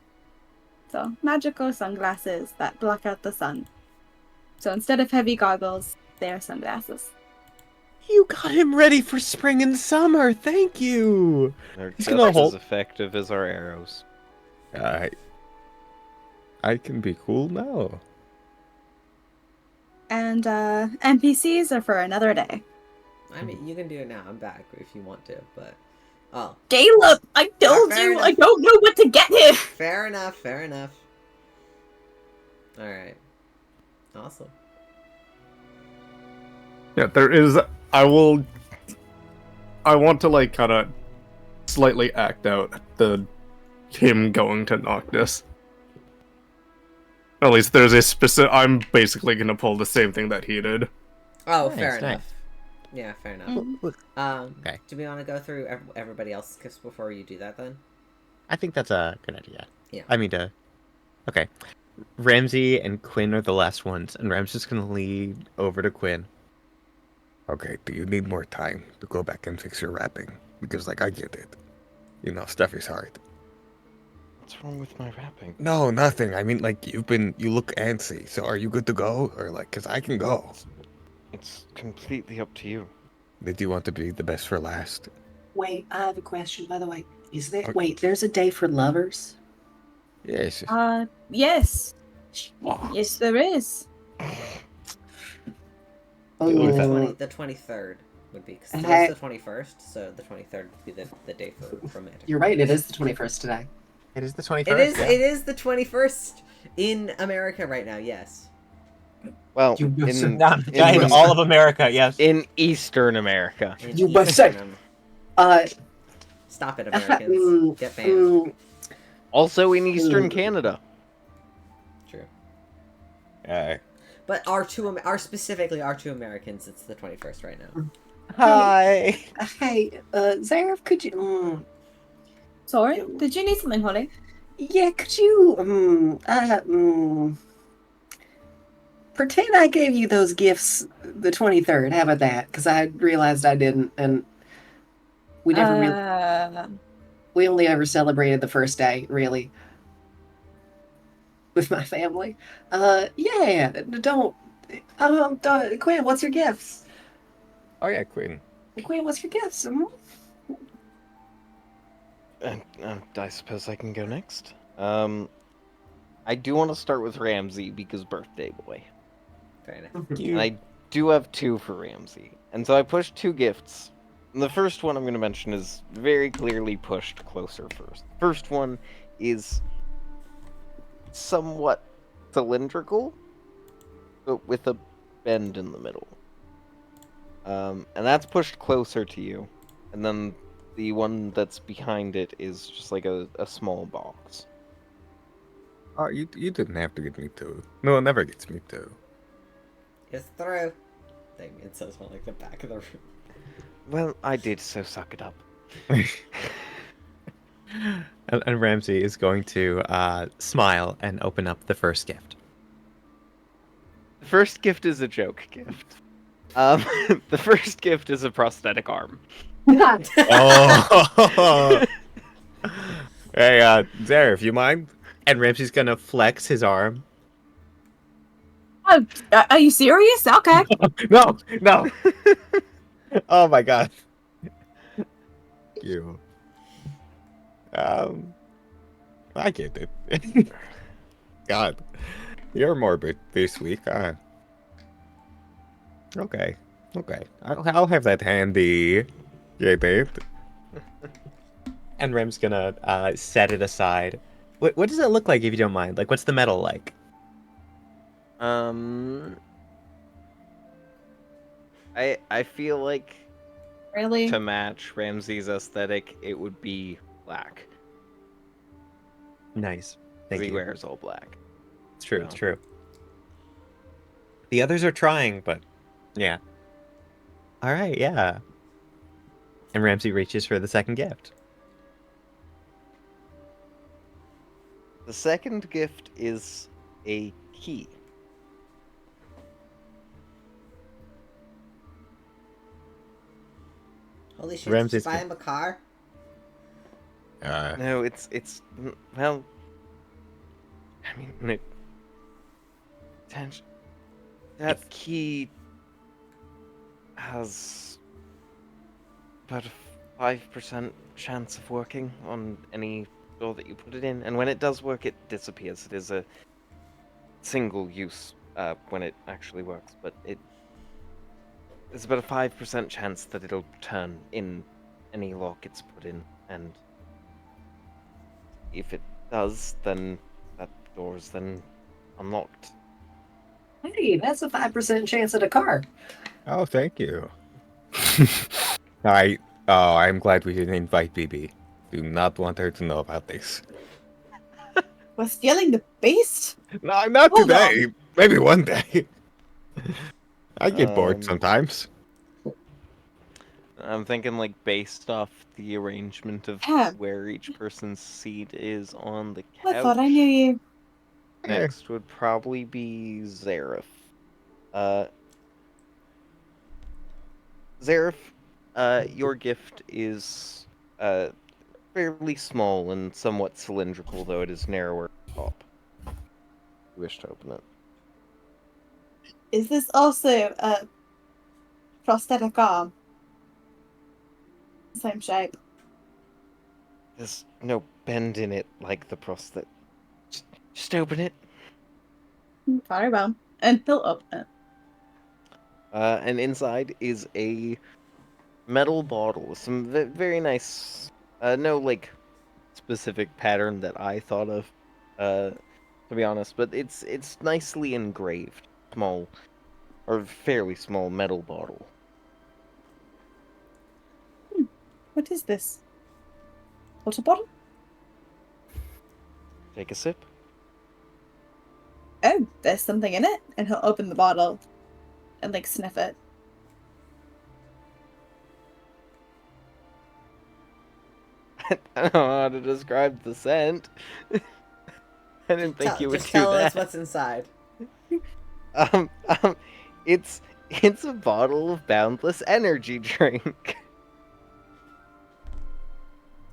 So, magical sunglasses that block out the sun. So instead of heavy goggles, they are sunglasses. You got him ready for spring and summer. Thank you. They're He's just gonna as hold- effective as our arrows. I can be cool now. And NPCs are for another day. I mean, you can do it now. I'm back if you want to, but Caleb, I told Fair you enough. I don't know what to get him. fair enough. Fair enough. All right. Awesome. Yeah, there is. I want to like kind of slightly act out him going to Noctis. At least there's a specific. I'm basically gonna pull the same thing that he did. Oh, Nice, fair nice. enough. Yeah, fair enough. Okay. Do we want to go through everybody else's gifts before you do that then? I think that's a good idea. Yeah. I mean to. Okay. Ramsey and Quinn are the last ones, and Ramsey's gonna lead over to Quinn. Okay, do you need more time to go back and fix your wrapping? Because, like, I get it. You know, stuff is hard. What's wrong with my wrapping? No, nothing. I mean, like, you look antsy. So are you good to go? Or, like, because I can go. It's completely up to you. Did you want to be the best for last? Wait, I have a question, by the way. Is there... Okay. Wait, there's a day for lovers? Yes. Yes. Yes, there is. Oh, The 23rd would be, because Hey. today's the 21st, so the 23rd would be the day for romantic. you're right, it is the 21st today. It is the 21st. It is the 21st in America right now, yes. Well, You must have in, not- In in, all of America, yes. in Eastern America. In You must say- Eastern Stop it, mm, Americans. Get banned. Also in Eastern Canada. True. But But specifically our two Americans, it's the 21st right now. hi. Hey, Zareth, could you... Sorry, did you need something, Holly? Yeah, could you, pretend I gave you those gifts the 23rd. How about that? Because I realized I didn't, and we never really... We only ever celebrated the first day, really. With my family. Yeah, don't... Quinn, what's your gifts? Oh, yeah, Quinn. Quinn, what's your gifts? I suppose I can go next. I do want to start with Ramsey because birthday boy. Fair enough. And I do have two for Ramsey. And so I pushed two gifts. And the first one I'm going to mention is very clearly pushed closer first. First one is somewhat cylindrical, but with a bend in the middle. And that's pushed closer to you. And then the one that's behind it is just like a small box. Oh, you didn't have to get me two. No one ever gets me two. It's through. Thing. It says on like the back of the room. Well, I did, so suck it up. And Ramsey is going to smile and open up the first gift. The first gift is a joke gift. The first gift is a prosthetic arm. Oh. Hey, Zareth, you mind? And Ramsey's gonna flex his arm. Oh, are you serious? Okay. No. Oh my god. You. I get it. God, you're morbid this week. Okay, okay. I'll have that handy. Get it? And Rem's gonna set it aside. What does it look like if you don't mind? Like, what's the metal like? I feel like Really? to match Ramsey's aesthetic, it would be black. Nice. 'Cause Thank he you. wears all black. It's true. It's So. true. The others are trying, but yeah. All right. Yeah. And Ramsey reaches for the second gift. The second gift is a key. Holy shit! Did Ramsey's you buy him a car? No, it's well. I mean, that key has about a 5% chance of working on any door that you put it in, and when it does work, it disappears. It is a single use when it actually works, but there's about a 5% chance that it'll turn in any lock it's put in, and if it does, then that door's then unlocked. Hey, that's a 5% chance at a car. Oh, thank you. I'm glad we didn't invite BB. Do not want her to know about this. We're stealing the beast? No, not Hold today. Maybe one day. I get bored Um, sometimes. I'm thinking like based off the arrangement of Yeah. where each person's seat is on the I couch. thought I knew you. Next would probably be Zareth. Zareth, your gift is fairly small and somewhat cylindrical, though it is narrower at the top. You wish to open it. Is this also a prosthetic arm? Same shape. There's no bend in it like the prosthetic. Just open it. Very well. And he'll open it. And inside is a metal bottle with some very nice, no like specific pattern that I thought of, to be honest, but it's nicely engraved, small, or fairly small metal bottle. What is this? Water bottle? Take a sip. Oh, there's something in it. And he'll open the bottle and like sniff it. I don't know how to describe the scent. I didn't think you would Just do tell that. us what's inside. Um, it's a bottle of boundless energy drink.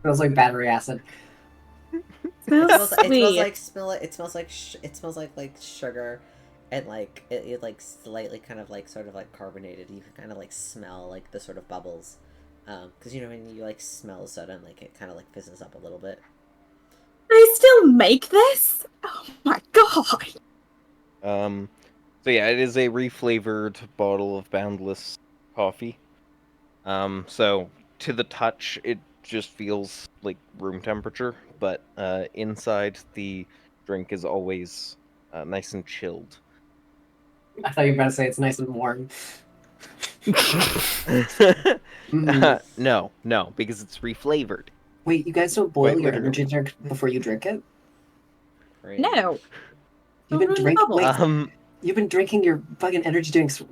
Smells like battery acid. Smells sweet. It smells like sugar, and like it like slightly kind of like sort of like carbonated. You can kind of like smell like the sort of bubbles, because you know when you like smell soda and like it kind of like fizzes up a little bit. They still make this? Oh my god! So yeah, it is a reflavored bottle of boundless coffee. So to the touch, it just feels like room temperature, but inside the drink is always nice and chilled. I thought you were about to say it's nice and warm. No, because it's reflavored. Wait, you guys don't boil Quite your literally. energy drink before you drink it? Right? No. You've been drinking. Bubbles. You've been drinking your fucking energy drinks,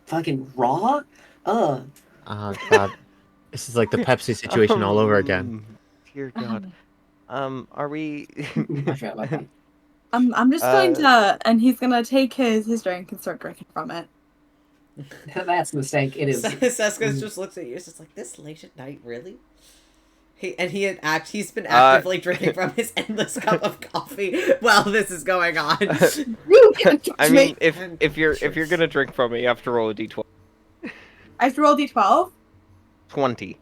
fucking raw. Oh god, this is like the Pepsi situation all over again. Dear God. Are we? I forgot about that. I'm just going to, and he's gonna take his drink and start drinking from it. That's a mistake. It is. Seska just looks at you. It's just like this late at night, really. He's been actively drinking from his endless cup of coffee while this is going on. You can't touch I me. mean, if you're gonna drink from it, you have to roll a d12. I have to roll d12. 20.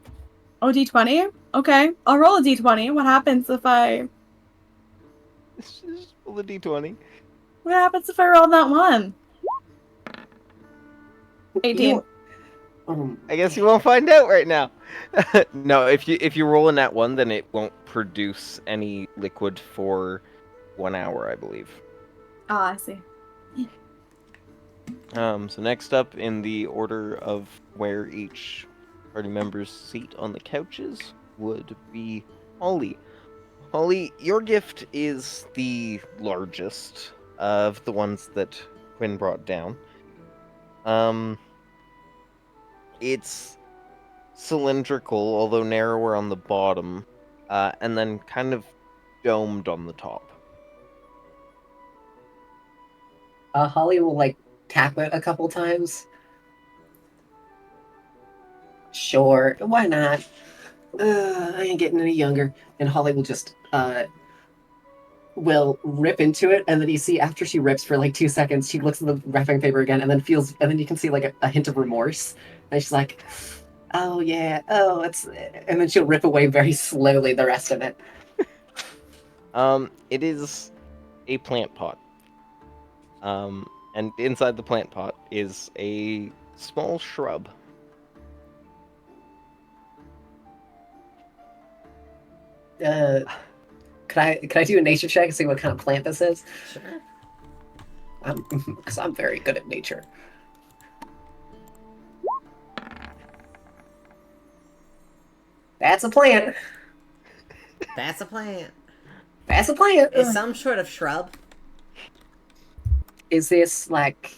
Oh, d20. Okay, I'll roll a d20. What happens if I? Just roll the d20. What happens if I roll that one? 18. I guess you won't find out right now. No, if you roll in that one, then it won't produce any liquid for 1 hour, I believe. Oh, I see. So next up in the order of where each party member's seat on the couches would be Holly. Holly, your gift is the largest of the ones that Quinn brought down. It's cylindrical, although narrower on the bottom, and then kind of domed on the top. Holly will like tap it a couple times. Sure, why not? I ain't getting any younger. And Holly will just will rip into it, and then you see after she rips for like 2 seconds, she looks at the wrapping paper again, and then you can see like a hint of remorse, and she's like, "Oh yeah, oh it's," and then she'll rip away very slowly the rest of it. It is a plant pot. And inside the plant pot is a small shrub. Could I do a nature check and see what kind of plant this is? Sure. Because I'm very good at nature. That's a plant. That's a plant. That's a plant. It's some sort of shrub. Is this like...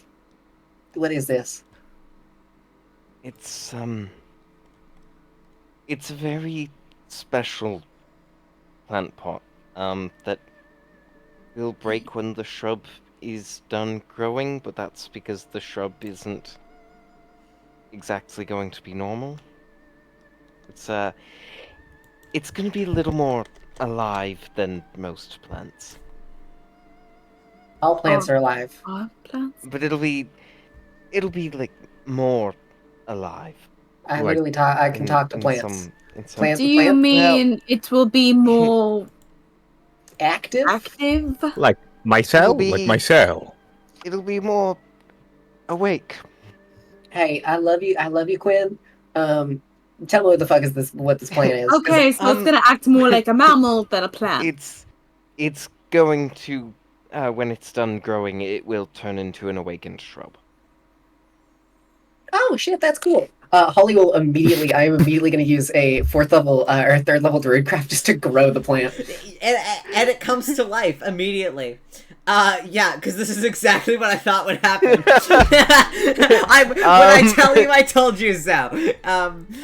What is this? It's a very special plant pot, that will break when the shrub is done growing, but that's because the shrub isn't exactly going to be normal. It's gonna be a little more alive than most plants. All plants are alive. Are plants? But it'll be like more alive. I Like, literally talk. I can talk to plants. In some Plants- Do you mean it will be more Active? active? Like my cell? It'll Like be- my cell. It'll be more awake. Hey, I love you. I love you, Quinn. Tell me what the fuck is this? What this plant is? 'cause Okay, so it's gonna act more like a mammal than a plant. It's going to, when it's done growing, it will turn into an awakened shrub. Oh shit, that's cool. Holly will immediately. I am immediately going to use a 4th level or 3rd level druidcraft just to grow the plant. And it comes to life immediately. Yeah, because this is exactly what I thought would happen. When I tell you, I told you so.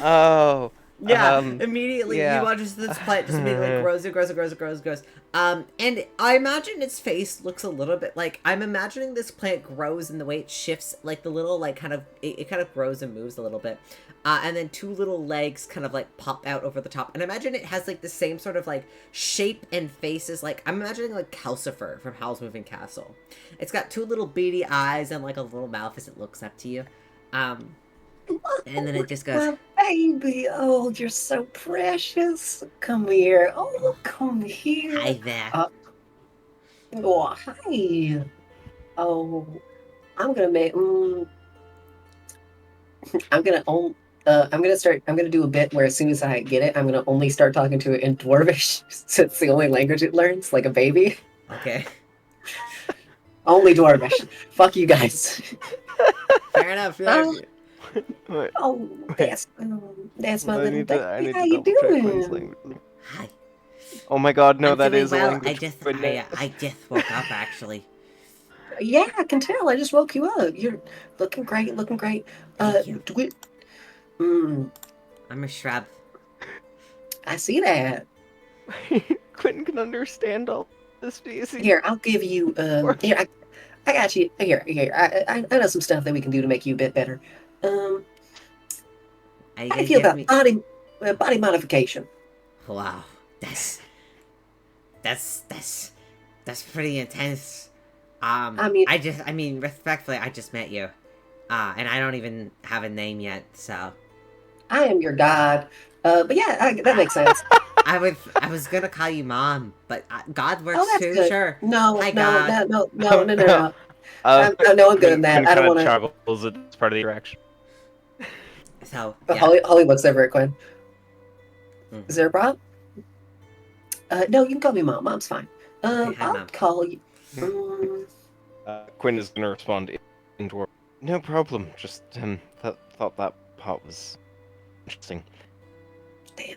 Oh. Yeah, immediately yeah. you watch this plant just immediately grows. And I imagine its face looks a little bit like, I'm imagining this plant grows in the way it shifts, like the little like kind of it kind of grows and moves a little bit, and then 2 little legs kind of like pop out over the top. And I imagine it has like the same sort of like shape and faces. Like I'm imagining like Calcifer from Howl's Moving Castle. It's got 2 little beady eyes and like a little mouth as it looks up to you. And then it just goes, My baby, oh, you're so precious. Come here. Oh, come here. "Hi there." Oh, hi. Oh, I'm gonna make. I'm gonna do a bit where as soon as I get it, I'm gonna only start talking to it in Dwarvish, since it's the only language it learns, like a baby. Okay. Only Dwarvish. Fuck you guys. Fair enough. Oh, that's my little baby. I need How to you double check Quinn's doing? language. Hi. Oh my god, no, I'm that doing is well. a language. I just woke up actually. Yeah, I can tell. I just woke you up. You're looking great. Looking great. Thank you. I'm a shrub. I see that. Quinn can understand all this, Daisy. Here, I'll give you. Here, I got you. Here. I know some stuff that we can do to make you a bit better. How do you feel about body modification? Wow, that's pretty intense. I mean, respectfully, I just met you, and I don't even have a name yet. So I am your god. But yeah, that makes sense. I was gonna call you mom, but God works Oh, that's too. good. Sure. No, Hi, no, God. no, no, no, no, no. Uh, No, I'm good in that. Quinn I don't kinda want to. chuckles at this part of the interaction. So yeah. Holly looks over at Quinn. Mhm. Is there a problem? No, you can call me Mom. Mom's fine. Okay, hi, I'll Mom. call you. Quinn is gonna respond into her. No problem. Just thought that part was interesting. Damn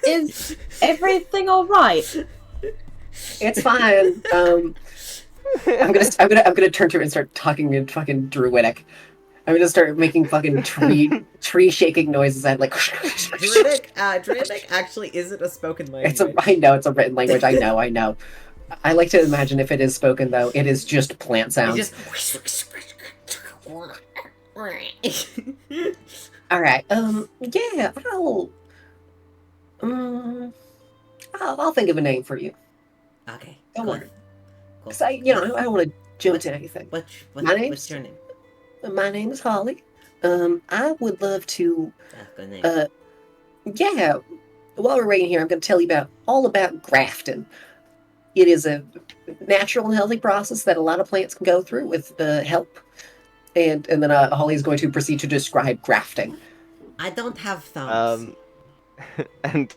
Is everything all right? It's fine. I'm gonna turn to her and start talking in fucking Druidic. I'm gonna start making fucking tree shaking noises and like. Druidic actually isn't a spoken language. I know it's a written language. I know. I like to imagine if it is spoken though, it is just plant sounds. It's just. All right. Yeah. I'll think of a name for you. Okay. Don't cool. worry. Cool. 'Cause I don't want to jump to anything. What's name's- your name? My name is Holly. I would love to. Good name. Yeah. While we're waiting here, I'm going to tell you all about grafting. It is a natural and healthy process that a lot of plants can go through with help. And then Holly is going to proceed to describe grafting. I don't have thumbs. And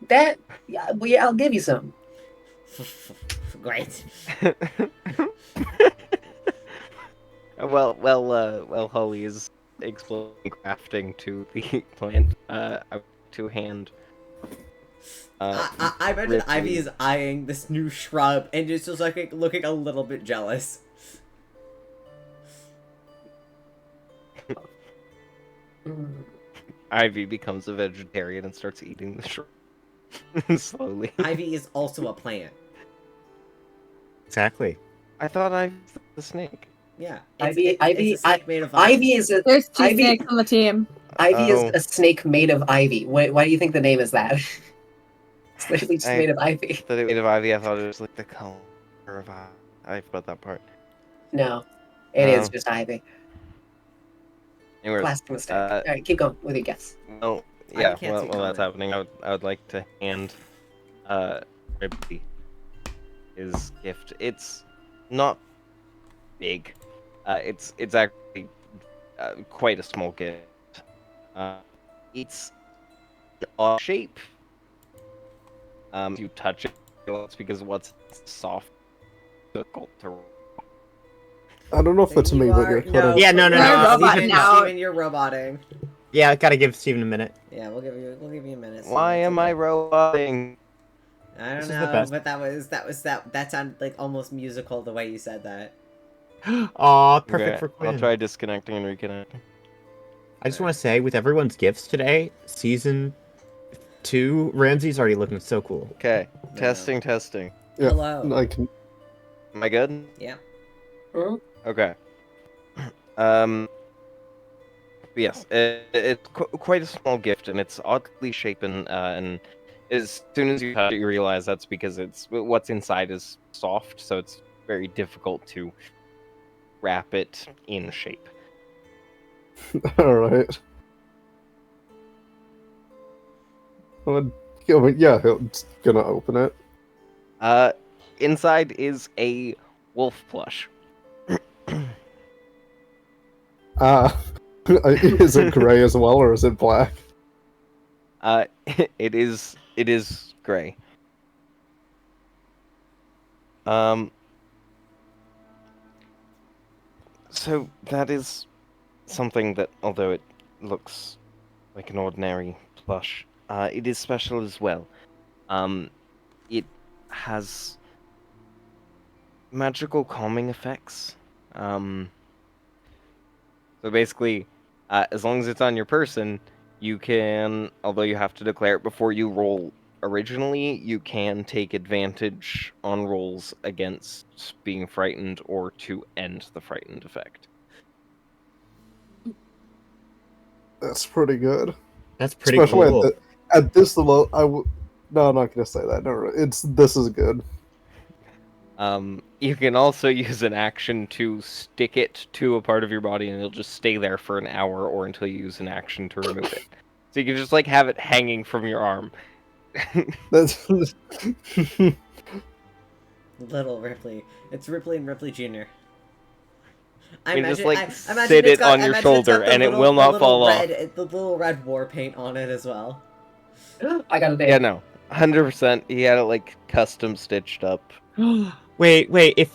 That, yeah, I'll give you some. Great. well, Holly is explaining crafting to the plant. To hand. I imagine Ripley. Ivy is eyeing this new shrub and just like looking a little bit jealous. Ivy becomes a vegetarian and starts eating the shrimp slowly. Ivy is also a plant. Exactly. I thought I was the snake. Yeah. Ivy- it's a snake made of vines. Ivy is a There's two Ivy- snakes on the team. Ivy Oh. is a snake made of ivy. Why do you think the name is that? It's literally just I- made of ivy. Thought it was made of ivy. I thought it was like the color of ivy. I forgot that part. No, it is Oh. just ivy. Anyways, Classic mistake. All right, keep going with your guess. well, I yeah. can't While see that's comment. happening, I would like to hand Ripley his gift. It's not big. It's actually quite a small gift. It's an odd shape. If you touch it, it's because what's soft, difficult to roll. I don't know if it's me, but you're No, Yeah, no, You're roboting Steven, now. Steven, you're roboting. Yeah, gotta give Steven a minute. Yeah, we'll give you a minute. Why am I roboting? I don't This is the know, best. but that sounded like almost musical the way you said that. Aw, perfect Okay, for Quinn. I'll try disconnecting and reconnecting. I just want to say, with everyone's gifts today, season 2, Ramsey's already looking so cool. Okay, No. testing. Yeah, Hello. I can. Am I good? Yeah. Okay. Yes, it's quite a small gift, and it's oddly shapen. And as soon as you touch it, you realize that's because what's inside is soft, so it's very difficult to wrap it in shape. All right. I'm gonna open it. Inside is a wolf plush. Is it gray as well, or is it black? It is gray. So that is something that, although it looks like an ordinary plush, it is special as well. It has magical calming effects. So basically, as long as it's on your person, you can, although you have to declare it before you roll originally, you can take advantage on rolls against being frightened or to end the frightened effect. That's pretty good. That's pretty Especially cool. at this level. No, I'm not gonna say that. No, this is good. You can also use an action to stick it to a part of your body, and it'll just stay there for an hour, or until you use an action to remove it. So you can just like have it hanging from your arm. That's Little Ripley. It's Ripley and Ripley Jr. I You just, imagine, like, I imagine sit it's it on I your imagine it's shoulder, got the and it little- will not the little fall off. red, The little red war paint on it as well. I got a name. Yeah, no, 100%. He had it like custom stitched up. Wait.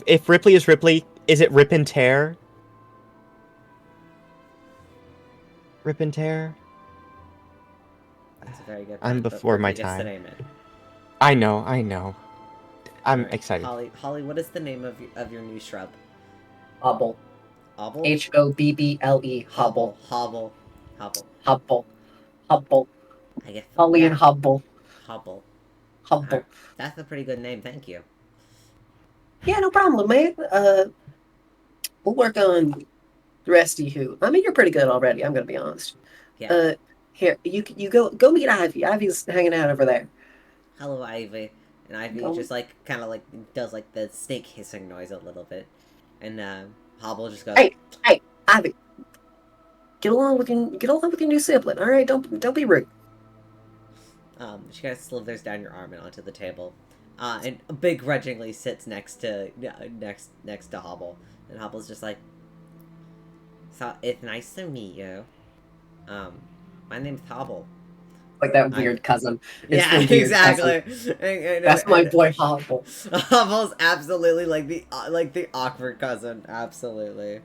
If Ripley is Ripley, is it Rip and Tear? Rip and Tear? That's a very good. I'm bet, but before my Ripley gets to time. name it. I know. I'm Alright, excited. Holly, what is the name of your new shrub? Hobble. Obble? Hobble. Hobble. Hobble. Hobble. I guess. Holly and Hobble. Hobble. Hobble. That's a pretty good name. Thank you. Yeah, no problem, man. We'll work on the rest of you. I mean, you're pretty good already. I'm gonna be honest. Yeah. Here, you go meet Ivy. Ivy's hanging out over there. Hello, Ivy. And Ivy Oh. just like kind of like does like the snake hissing noise a little bit, and Hobble just goes. Hey, Ivy. Get along with your new sibling. All right, don't be rude. She kind of slithers down your arm and onto the table, and begrudgingly sits next to Hobble, and Hobble's just like, "So it's nice to meet you. My name's Hobble." Like that weird cousin. It's Yeah, the weird exactly. cousin. That's my boy Hobble. Hobble's absolutely like the awkward cousin. Absolutely.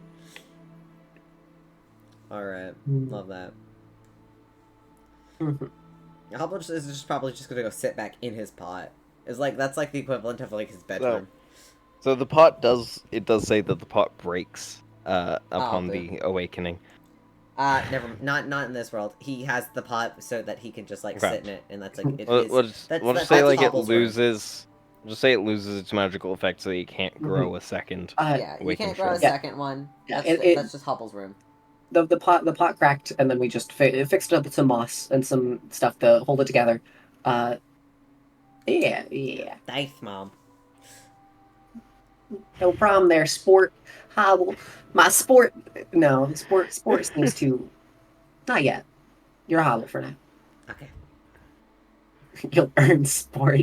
All right, love that. Hobble is just probably just gonna go sit back in his pot. It's like that's like the equivalent of like his bedroom. So the pot does say that the pot breaks upon boo. the awakening. Not in this world. He has the pot so that he can just like Okay. sit in it, and that's like it We'll is. just That's say like it Hobble's room. loses. Just say it loses its magical effect, so you can't grow a second. Yeah, you awakened can't grow a shroud. second one. Yeah, That's just Hobble's room. The pot cracked, and then we just fixed it up with some moss and some stuff to hold it together. Yeah. Thanks, Mom. No problem there, sport. Hobble. My sport. No, sport seems to. Not yet. You're a Hobble for now. Okay. You'll earn sport.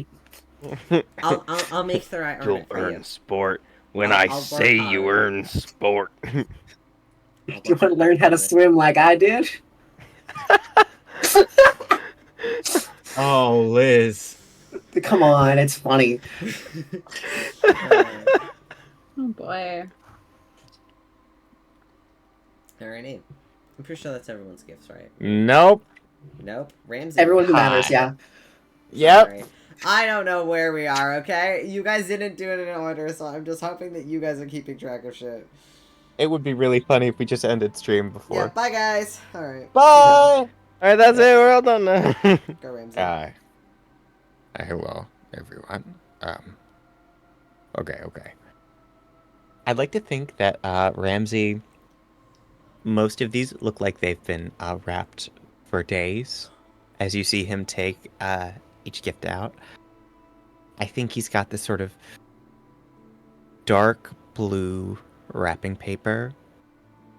I'll make sure I earn You'll it for earn you. sport when I'll I work say you hard. earn sport. Do you want to learn how to swim like I did? Oh, Liz. Come on, it's funny. Oh boy. Alrighty. I'm pretty sure that's everyone's gifts, right? Nope. Nope. Ramsey. Everyone who matters, Hi. yeah. Yep. Sorry. I don't know where we are, okay? You guys didn't do it in order, so I'm just hoping that you guys are keeping track of shit. It would be really funny if we just ended stream before. Yeah, bye guys. Alright. Bye. Alright, that's it. We're all done now. Go Ramsey. Hello, everyone. Okay. I'd like to think that Ramsey. Most of these look like they've been wrapped for days. As you see him take each gift out, I think he's got this sort of dark blue wrapping paper,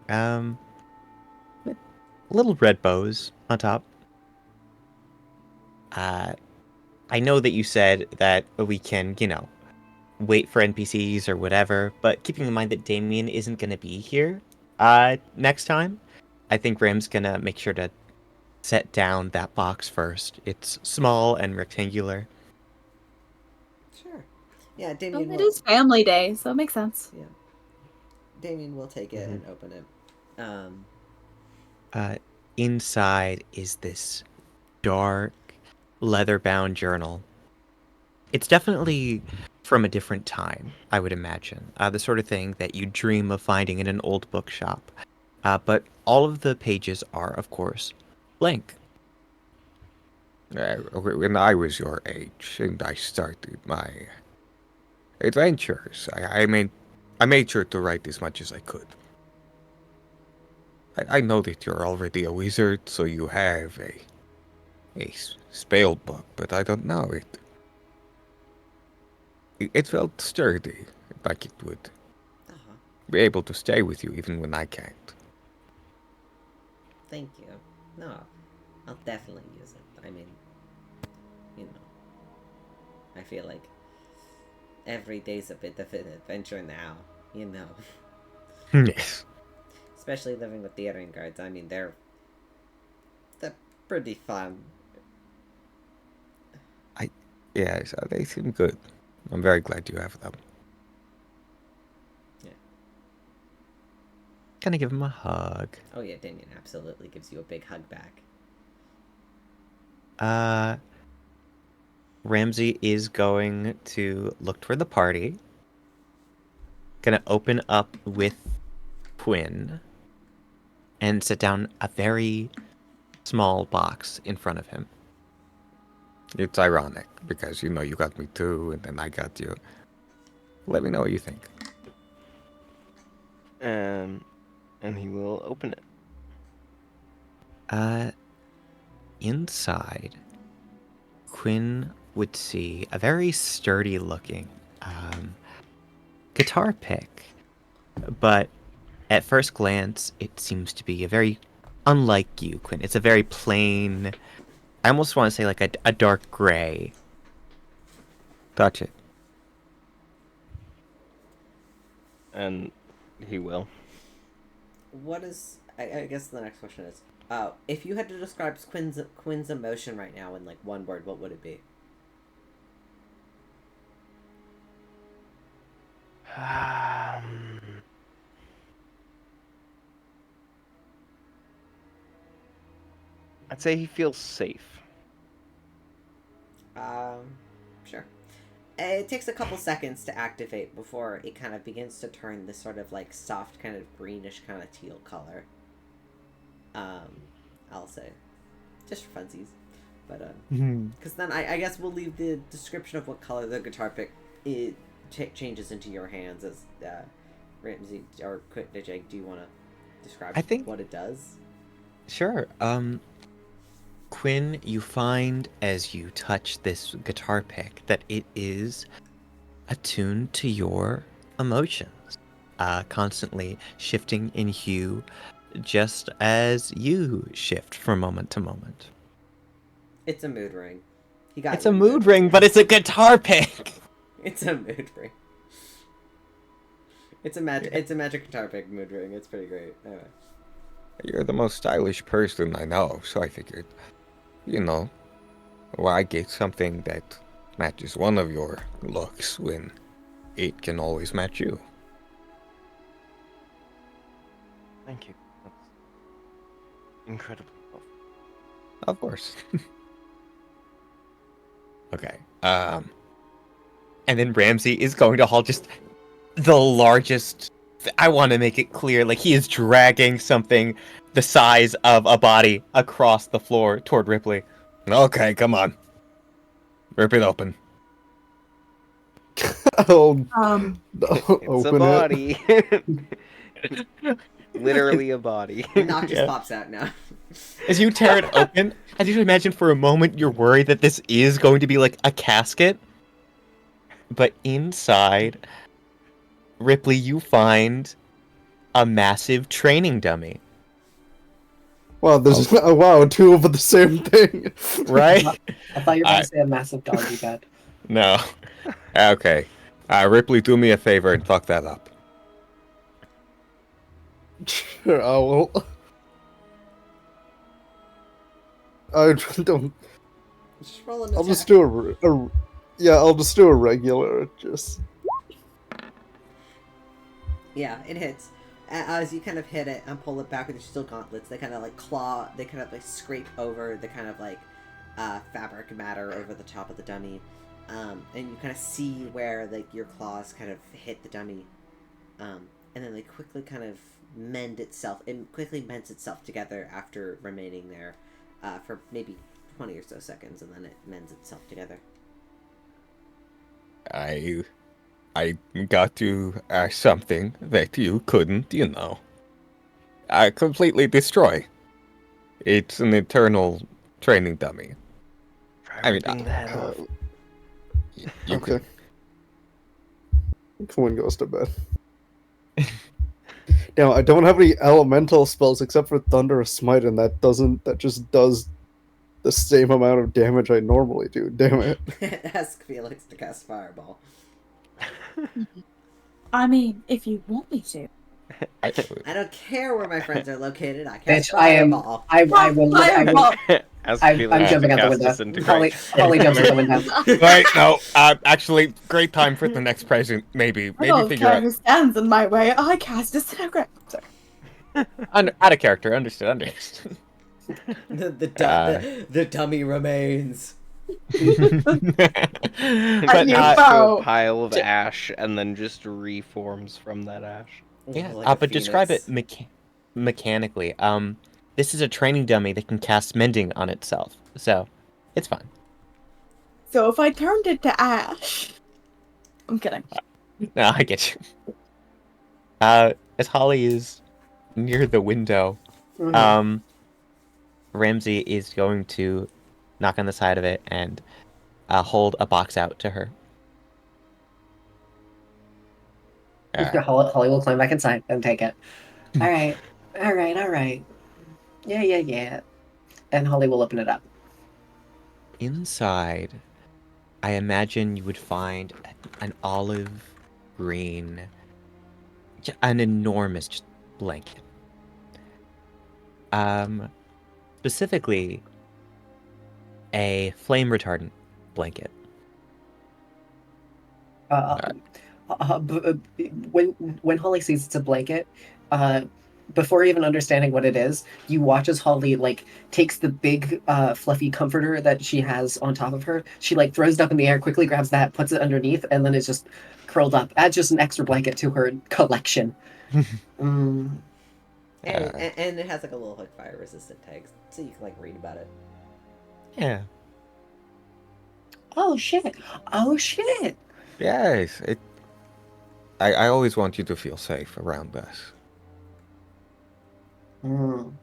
with little red bows on top. I know that you said that we can, wait for NPCs or whatever, but keeping in mind that Damien isn't going to be here next time, I think Ram's going to make sure to set down that box first. It's small and rectangular. Sure. Yeah, Damien Well, it will, is family day, so it makes sense. Damien will take it and open it. Inside is this dark, leather-bound journal. It's definitely from a different time, I would imagine. The sort of thing that you dream of finding in an old bookshop. But all of the pages are, of course, blank. When I was your age and I started my adventures, I made sure to write as much as I could. I know that you're already a wizard, so you have a spell book, but I don't know it. it felt sturdy, like it would Uh-huh. be able to stay with you even when I can't. Thank you. No, I'll definitely use it. I mean, you know, I feel like every day's a bit of an adventure now, you know. Yes. Especially living with the Aryan guards. I mean, they're pretty fun. Yes, they seem good. I'm very glad you have them. Yeah. Gonna give him a hug. Oh yeah, Damien absolutely gives you a big hug back. Ramsey is going to look toward the party. Gonna open up with Quinn and sit down a very small box in front of him. It's ironic, because, you got me too, and then I got you. Let me know what you think. And he will open it. Inside, Quinn would see a very sturdy looking guitar pick. But at first glance, it seems to be a very unlike you, Quinn. It's a very plain, I almost want to say like a dark gray. Touch it. And he will. What is? I guess the next question is, if you had to describe Quinn's emotion right now in like one word, what would it be? I'd say he feels safe. Sure. It takes a couple seconds to activate before it kind of begins to turn this sort of like soft kind of greenish kind of teal color. I'll say, just for funsies, but because then I guess we'll leave the description of what color the guitar pick changes into your hands as Ramsey or Jegg. Do you want to describe what it does? Sure. Quinn, you find as you touch this guitar pick that it is attuned to your emotions, constantly shifting in hue, just as you shift from moment to moment. It's a mood ring. It's a mood ring, but it's a guitar pick. It's a mood ring. It's a magic guitar pick mood ring. It's pretty great. Anyway. You're the most stylish person I know, so I figured, why get something that matches one of your looks when it can always match you? Thank you. That's incredibly helpful. Of course. Okay. And then Ramsey is going to haul just the largest. I want to make it clear, like he is dragging something the size of a body across the floor toward Rypley. Okay, come on. Rip it open. I'll It's open a body. Literally a body. Knock just pops out now. As you tear it open, I just imagine for a moment you're worried that this is going to be like a casket. But inside, Rypley, you find a massive training dummy. Wow, there's two of the same thing. Right? I thought you were going to say a massive doggy bed. No. Okay. Rypley, do me a favor and fuck that up. Sure, I will. I don't. Just roll an I'll just attack. do I'll just do a regular. Just. Yeah, it hits. As you kind of hit it and pull it back with your steel gauntlets, they kind of like claw, they kind of like scrape over the kind of like fabric matter over the top of the dummy. And you kind of see where like your claws kind of hit the dummy. And then they quickly kind of quickly mends itself together after remaining there for maybe 20 or so seconds, and then it mends itself together. I got you something that you couldn't, completely destroy. It's an eternal training dummy. Try ripping that off. You Okay. Quinn goes to bed. Now I don't have any elemental spells except for Thunderous Smite, and that just does the same amount of damage I normally do. Damn it. Ask Felix to cast Fireball. I mean, if you want me to. I don't care where my friends are located. I cast Bitch, I am. Fireball. I will. Fireball. As I'm Felix jumping out the cast window. Disintegrate. Holly jumps out the window. Right, no, actually, great time for the next present. Maybe I don't figure care out. who stands in my way. I cast Disintegrate. Sorry. Out of character, understood. The dummy remains. But you Turns to foe. a pile of ash and then just reforms from that ash. Yeah, Like a but describe it phoenix. mechanically. This is a training dummy that can cast mending on itself, so it's fine. So if I turned it to ash. I'm kidding. No, I get you. As Holly is near the window, Mhm. Ramsey is going to knock on the side of it and hold a box out to her. Holly will climb back inside and take it. All right. Yeah. And Holly will open it up. Inside, I imagine you would find an olive green, an enormous blanket. Specifically, a flame retardant blanket. When Holly sees it's a blanket, before even understanding what it is, you watch as Holly takes the big fluffy comforter that she has on top of her. She throws it up in the air, quickly grabs that, puts it underneath, and then it's just curled up. Adds just an extra blanket to her collection. And it has a little fire resistant tag, so you can read about it. Yeah. Oh shit! Yes, I always want you to feel safe around us. I wonder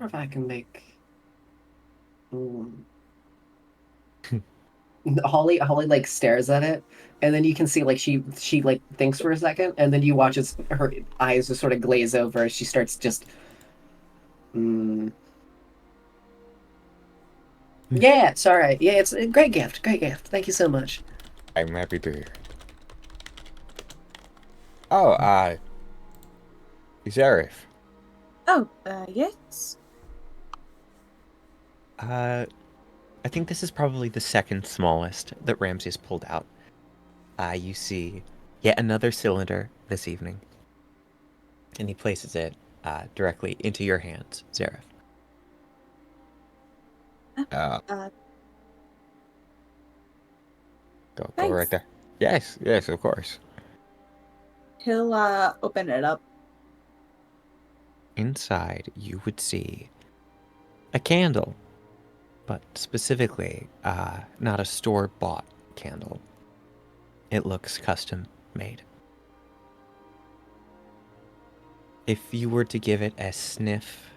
if I can make. Holly stares at it, and then you can see she thinks for a second, and then you watch as her eyes just sort of glaze over as she starts just. Yeah, it's all right. Yeah, it's a great gift. Thank you so much. I'm happy to hear. Oh, Zarif. Oh, yes. I think this is probably the second smallest that Ramsey's pulled out. You see yet another cylinder this evening. And he places it directly into your hands, Zarif. Go Thanks. right there. Yes, of course. He'll open it up. Inside, you would see a candle, but specifically, not a store-bought candle. It looks custom-made. If you were to give it a sniff,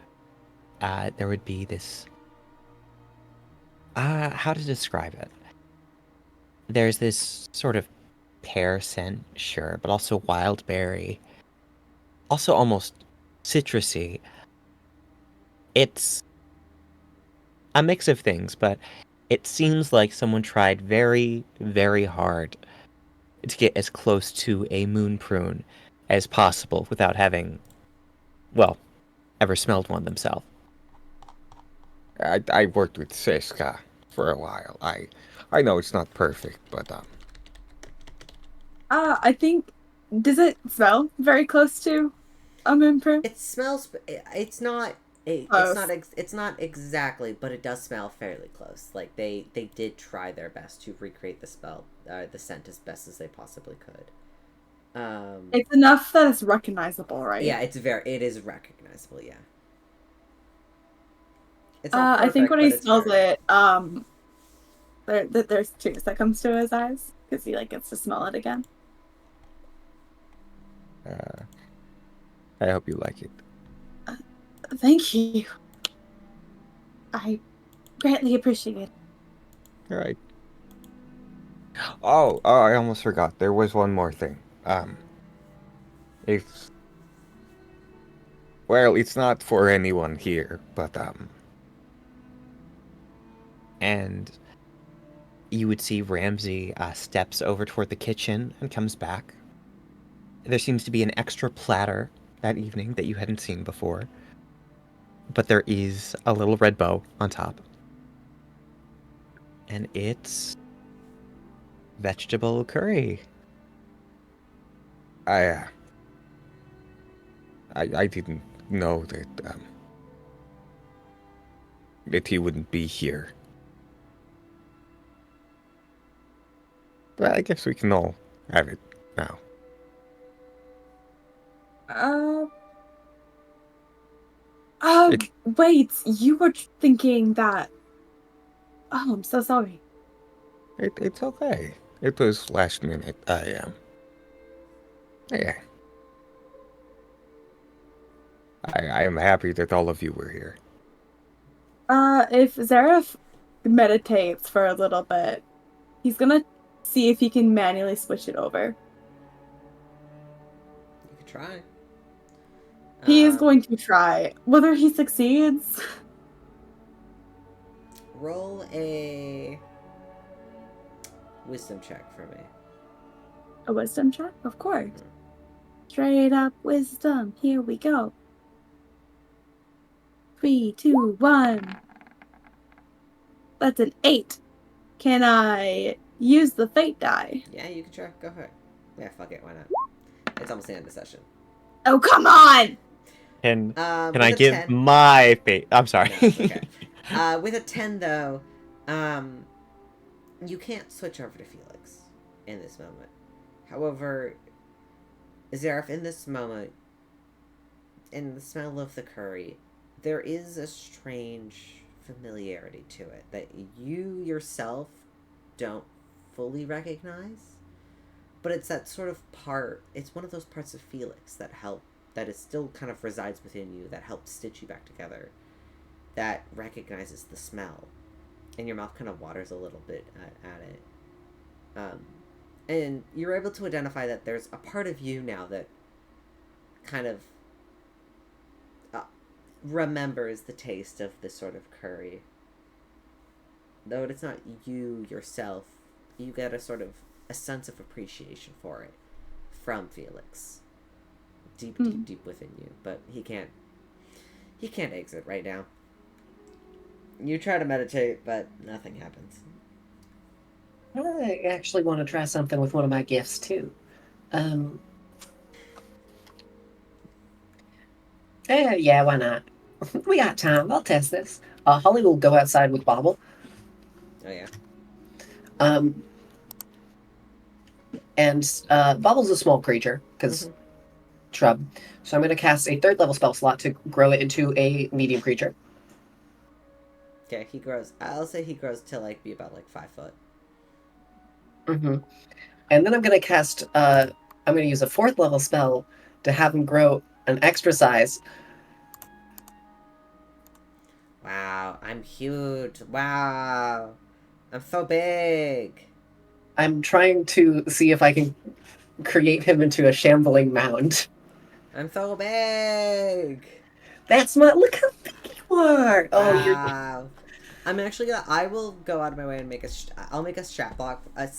there would be this... how to describe it? There's this sort of pear scent, sure, but also wild berry. Also almost citrusy. It's a mix of things, but it seems like someone tried very, very hard to get as close to a moon prune as possible without having, well, ever smelled one themselves. I worked with Siska for a while. I know it's not perfect, but I think. Does it smell very close to a moon prune? It smells. It's not. Close. It's not exactly, but it does smell fairly close. They did try their best to recreate the scent as best as they possibly could. It's enough that it's recognizable, right? Yeah, it is recognizable. Yeah. It's not I think perfect, when he but it's smells very- it, there's tears that comes to his eyes because he gets to smell it again. I hope you like it. Thank you. I greatly appreciate it. All right. Oh, I almost forgot. There was one more thing. It's well, it's not for anyone here, but and you would see Ramsey steps over toward the kitchen and comes back. There seems to be an extra platter that evening that you hadn't seen before, but there is a little red bow on top, and it's vegetable curry. I I didn't know that he wouldn't be here. Well, I guess we can all have it now. Uh, It- wait, you were thinking that. Oh, I'm so sorry. It's okay. It was last minute. Yeah. I am happy that all of you were here. If Zareth meditates for a little bit, he's gonna see if he can manually switch it over. You could try. He is going to try. Whether he succeeds. Roll a wisdom check for me. A wisdom check? Of course. Straight up wisdom. Here we go. 3, 2, 1. That's an 8. Can I use the fate die? Yeah, you can try. Go for it. Yeah, fuck it. Why not? It's almost the end of the session. Oh, come on! Can With I a give 10 my fate? I'm sorry. No, it's okay. With a 10, though, you can't switch over to Felix in this moment. However, Zareth, in this moment, in the smell of the curry, there is a strange familiarity to it that you yourself don't fully recognize. But it's that sort of part, it's one of those parts of Felix that is still kind of resides within you, that helped stitch you back together, that recognizes the smell. And your mouth kind of waters a little bit at it. And you're able to identify that there's a part of you now that kind of remembers the taste of this sort of curry. Though it's not you yourself, you get a sense of appreciation for it from Felix. Deep within you. But he can't exit right now. You try to meditate, but nothing happens. I actually want to try something with one of my gifts too. Yeah, why not? We got time. I'll test this. Holly will go outside with Bobble. Oh yeah. And Bobble's a small creature because shrub. So I'm going to cast a 3rd level spell slot to grow it into a medium creature. Okay, he grows. I'll say he grows to be about 5 foot. And then I'm going to cast. I'm going to use a 4th level spell to have him grow an extra size. Wow, I'm huge. Wow, I'm so big. I'm trying to see if I can create him into a shambling mound. I'm so big. That's my. Look how big you are. Oh, Wow. I'm actually gonna. I will go out of my way and make I'll make a strat block. A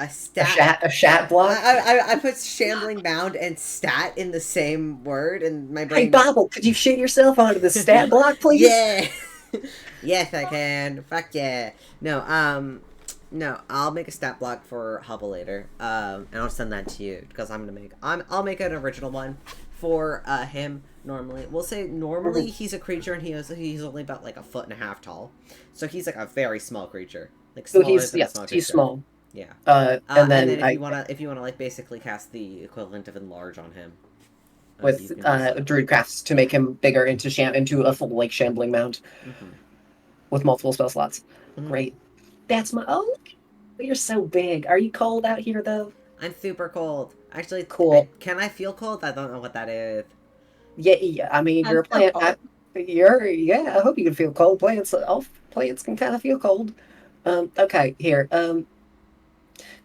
stat. A shat block. I put shambling mound and stat in the same word, and my brain. Hey, Bobble, could you shit yourself onto the stat block, please? Yeah. Yes, I can. Fuck yeah. No. No, I'll make a stat block for Hubble later, and I'll send that to you because I'll make an original one for him. Normally, we'll say he's a creature and he's only about 1.5 foot tall, so he's a very small creature, So he's small. Yeah. And then if you wanna basically cast the equivalent of enlarge on him with druid crafts to make him bigger into a full shambling mound with multiple spell slots. Great. That's my. Oh, you're so big. Are you cold out here though? I'm super cold. Actually, cool. Can I feel cold? I don't know what that is. Yeah. I mean, you're a plant. I hope you can feel cold. Plants can kind of feel cold. Okay, here.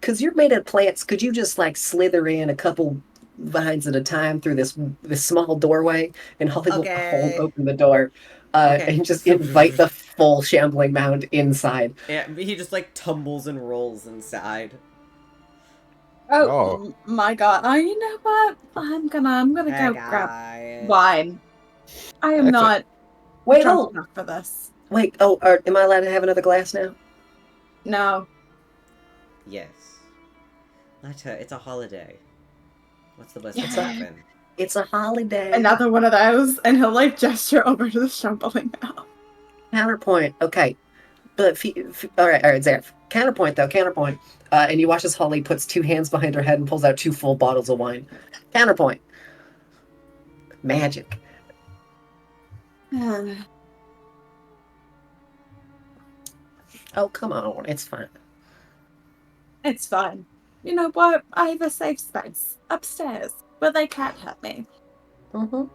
Because you're made of plants, could you just like slither in a couple vines at a time through this small doorway, and Holly will hold open the door and just invite the full shambling mound inside. Yeah, he just like tumbles and rolls inside. Oh my god! You know what? I'm gonna go grab wine. I am not drunk enough for this. Wait, am I allowed to have another glass now? No. Yes. It's a holiday. What's the best that can happen? It's a holiday. Another one of those, and he'll like gesture over to the shambling mound. Counterpoint. Okay. But all right, Zareth. Counterpoint, though. Counterpoint. And you watch as Holly puts 2 hands behind her head and pulls out 2 full bottles of wine. Counterpoint. Magic. Oh, come on. It's fine. It's fine. You know what? I have a safe space upstairs where they can't hurt me. You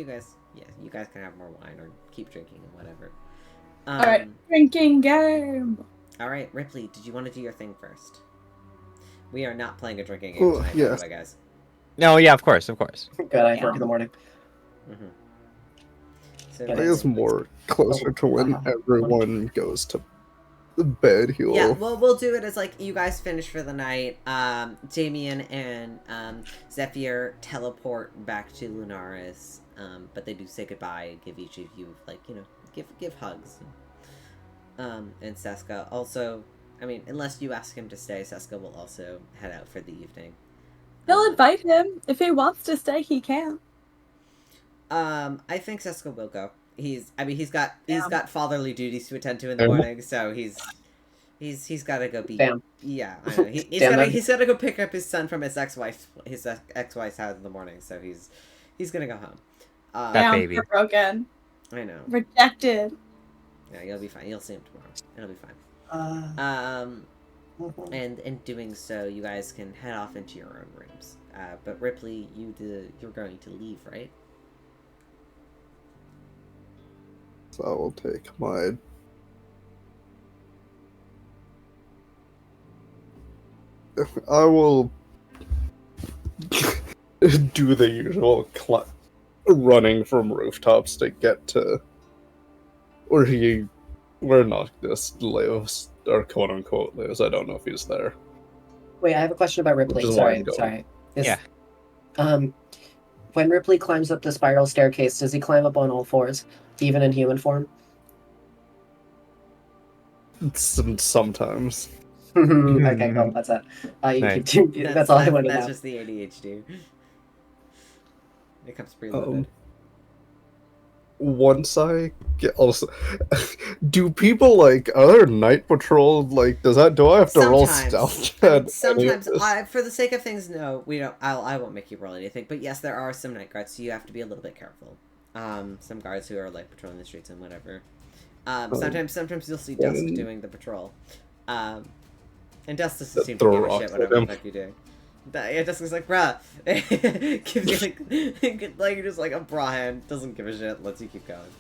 guys can have more wine or keep drinking and whatever. Alright, drinking game. Alright, Ripley, did you want to do your thing first? We are not playing a drinking game tonight, by the way, guys. No, yeah, of course. Good, I have work in the morning. So I think it's more closer to when everyone goes to bed. Yeah, well, we'll do it as like you guys finish for the night. Damien and Zephyr teleport back to Lunaris, but they do say goodbye and give each of you like give hugs. And Seska also, I mean, unless you ask him to stay, Seska will also head out for the evening. He'll invite him if he wants to stay. He can. I think Seska will go. He's got fatherly duties to attend to in the morning, so he's got to go be. Damn. Yeah, I know. He's got to go pick up his son from his ex-wife's house in the morning, so he's gonna go home. That baby. Broken. I know. Rejected. Yeah, you'll be fine. You'll see him tomorrow. It'll be fine. And in doing so, you guys can head off into your own rooms. But Ripley, you're going to leave, right? So I will take my... I will do the usual running from rooftops to get to where Noctis lives, or quote unquote lives. I don't know if he's there. Wait, I have a question about Ripley. Sorry. Yeah. When Ripley climbs up the spiral staircase, does he climb up on all fours, even in human form? Sometimes. Okay, cool. That's it. That's all I wanted to know. That's just the ADHD. It comes preloaded. Once I get also, do people like other night patrol like do I have to roll stealth? Sometimes, for the sake of things, no, we don't. I won't make you roll anything. But yes, there are some night guards, so you have to be a little bit careful. Some guards who are like patrolling the streets and whatever. Sometimes you'll see Dusk doing the patrol. And Dusk doesn't seem to give a shit whatever the fuck you do. Yeah, Dusk is like, bruh. Gives you like just like a bra hand, doesn't give a shit, lets you keep going.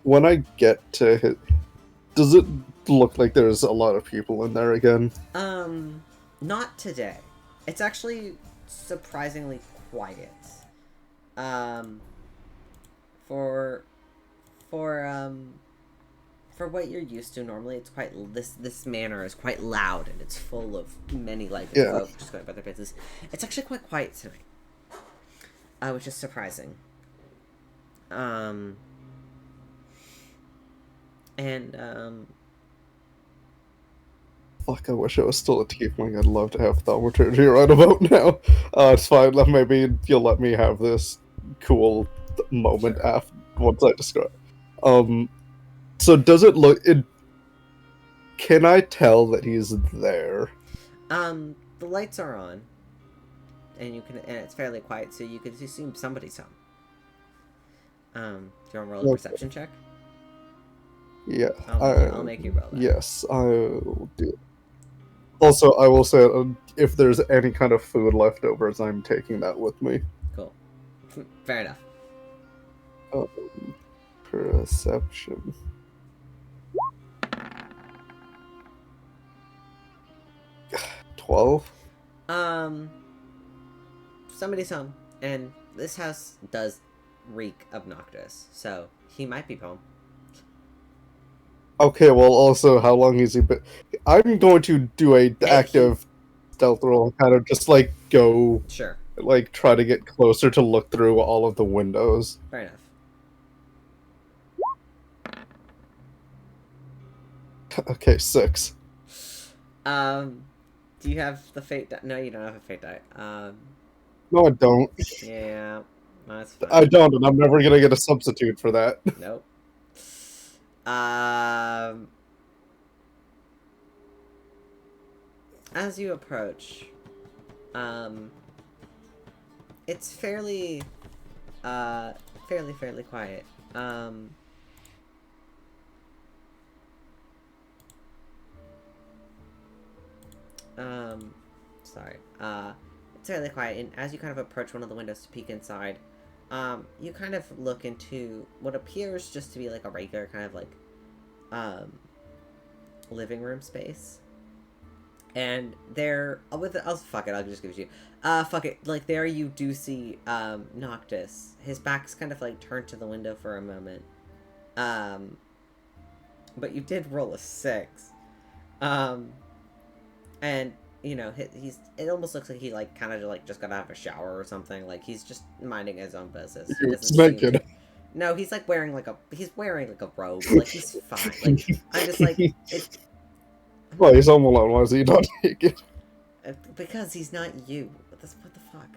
When I get to hit, does it look like there's a lot of people in there again? Not today. It's actually surprisingly quiet. For what you're used to normally, it's quite this manor is quite loud and it's full of many like folk just going about their business. It's actually quite quiet tonight, which is surprising. Fuck! I wish I was still a tiefling. I'd love to have thaumaturgy right about now. It's fine. Maybe you'll let me have this cool moment after once I describe. So does it look? Can I tell that he's there? The lights are on, and it's fairly quiet, so you could assume somebody's home. Do you want to roll a perception check? Yeah, I'll make you roll that. Yes, I will do it. Also, I will say if there's any kind of food leftovers, I'm taking that with me. Cool. Fair enough. Perception. 12. Somebody's home, and this house does reek of Noctis, so he might be home. Okay, well, also, how long has he been? I'm going to do a Hey, active stealth roll and kind of just, like, go, Sure, like, try to get closer to look through all of the windows. fair enough. Okay, 6. Do you have the fate die? No, you don't have a fate die. No, I don't. Yeah, that's fine. I don't, and I'm never gonna get a substitute for that. Nope. As you approach, it's fairly quiet. Sorry. It's fairly quiet, and as you kind of approach one of the windows to peek inside, you kind of look into what appears just to be like a regular kind of like, living room space. And there, fuck it, I'll just give it to you. Fuck it, like there you do see, Noctis. His back's kind of like turned to the window for a moment. But you did roll a 6. And, you know, it almost looks like he, like, kind of, like, just got out of a shower or something. Like, he's just minding his own business. He doesn't seem to... No, he's, like, wearing, like, a robe. Like, he's fine. Like, I'm just, like, Well, he's home alone. Why is he not naked? Because he's not you. What the fuck?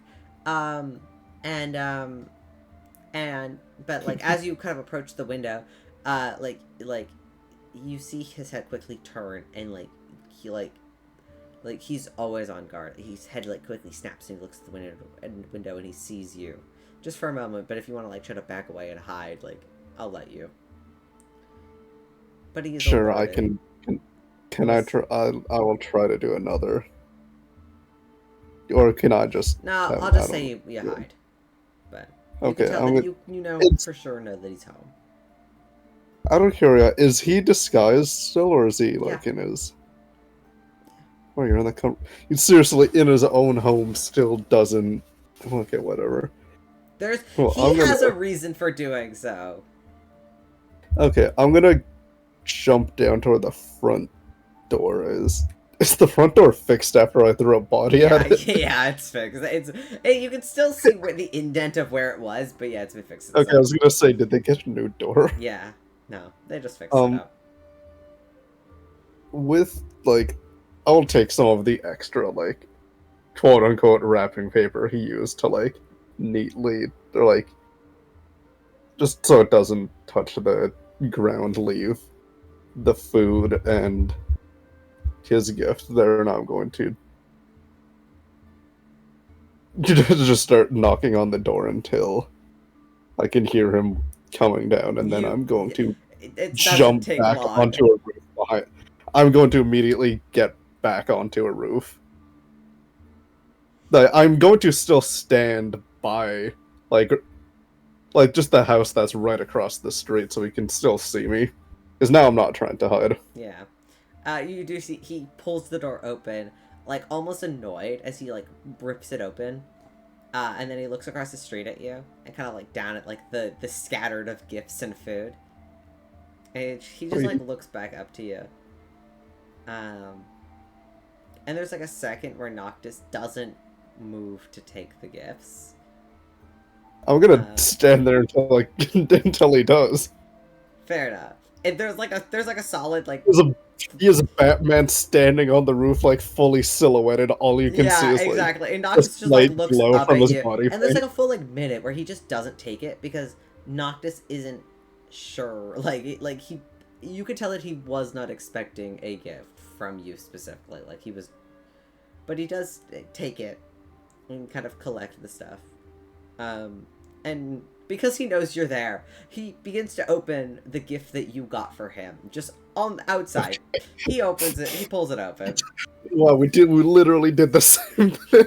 But, like, as you kind of approach the window, like, you see his head quickly turn, and, like, he's always on guard. His head, like, quickly snaps, and he looks at the window, and he sees you. Just for a moment, but if you want to, like, try to back away and hide, like, I'll let you. But he's Sure, alerted. I can... Can I try? I will try to do another. Or can I just... No, I'll just say you hide. But you okay, can tell that you for sure know that he's home. Out of curiosity, is he disguised still, or is he, like, in his... Oh, you're in the... He's seriously in his own home still doesn't... Okay, whatever. He has a reason for doing so. Okay, I'm gonna jump down toward the front door. Is the front door fixed after I threw a body at it? Yeah, it's fixed. You can still see the indent of where it was, but yeah, it's been fixed. Okay, I was gonna say, did they get a new door? Yeah, no, they just fixed it up. With, like, I'll take some of the extra, like, quote-unquote wrapping paper he used to, like, neatly, or, like, just so it doesn't touch the ground, leave the food and his gift there, and I'm going to just start knocking on the door until I can hear him coming down, and then I'm going to jump back onto a roof behind. I'm going to immediately get back onto a roof. I'm going to still stand by, like just the house that's right across the street, so he can still see me. Because now I'm not trying to hide. Yeah. You do see he pulls the door open, like, almost annoyed as he, like, rips it open. And then he looks across the street at you, and kind of, like, down at, like, the scattered of gifts and food. And he just, like, looks back up to you. And there's, like, a second where Noctis doesn't move to take the gifts. I'm gonna stand there until he does. Fair enough. And there's like a solid, like... He is a Batman standing on the roof, like, fully silhouetted. All you can see is, like, exactly. And Noctis just, like, looks up from at his you. body And there's, like, a full, like, minute where he just doesn't take it, because Noctis isn't sure. You could tell that he was not expecting a gift from you specifically. Like, he was... But he does take it and kind of collect the stuff. And because he knows you're there, he begins to open the gift that you got for him. Just on the outside. He opens it, he pulls it open. Well, we literally did the same thing.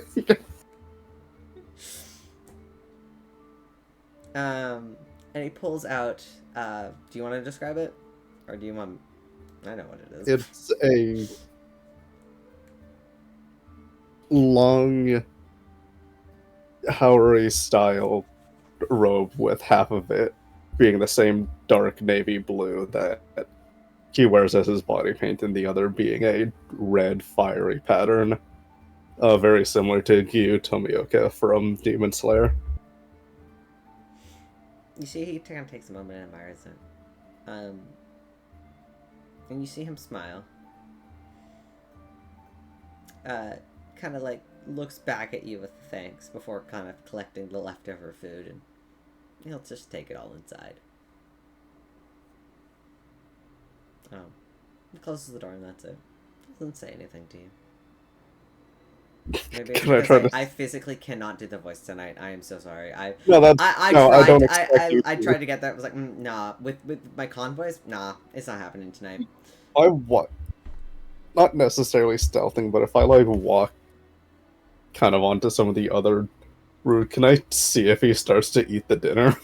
And he pulls out, do you want to describe it? Or do you want... I know what it is. It's a... long Howery style robe with half of it being the same dark navy blue that he wears as his body paint, and the other being a red fiery pattern, very similar to Gyu Tomioka from Demon Slayer. You see, he kind of takes a moment and admires it. And you see him smile. Kind of like looks back at you with thanks before kind of collecting the leftover food, and he'll just take it all inside. He closes the door and that's it. Doesn't say anything to you. Maybe it's because I physically cannot do the voice tonight. I am so sorry. I tried to get that. I was like, nah. With my con voice, nah, it's not happening tonight. Not necessarily stealthing, but if I like walk kind of onto some of the other route, can I see if he starts to eat the dinner?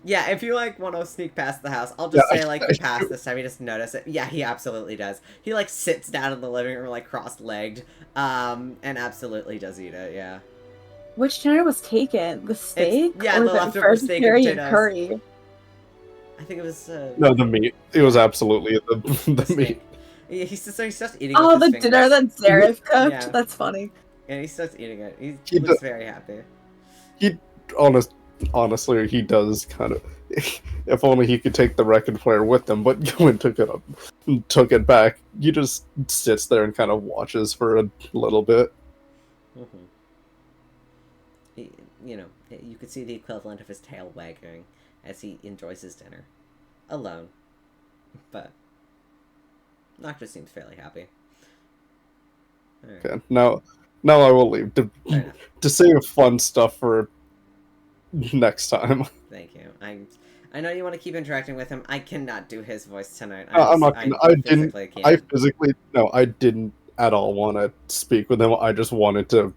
Yeah, if you like want to sneak past the house, I'll just say like you passed this time. You just notice it. Yeah, he absolutely does. He like sits down in the living room like cross-legged, and absolutely does eat it. Yeah. Which dinner was taken? The steak? Yeah, or the leftover steak and potatoes. Curry. I think it was. No, the meat. It was absolutely the meat. Yeah, he starts eating. Oh, with his the dinner that Zareth cooked. Yeah. That's funny. And he starts eating it. He looks very happy. Honestly, he does kind of. If only he could take the record player with him, but Quinn took it back. He just sits there and kind of watches for a little bit. You know, you could see the equivalent of his tail wagging as he enjoys his dinner, alone. But Noctis seems fairly happy. Right. Okay, now I will leave to save fun stuff for next time. Thank you. I know you want to keep interacting with him. I cannot do his voice tonight. I'm not gonna, I didn't at all want to speak with him. I just wanted to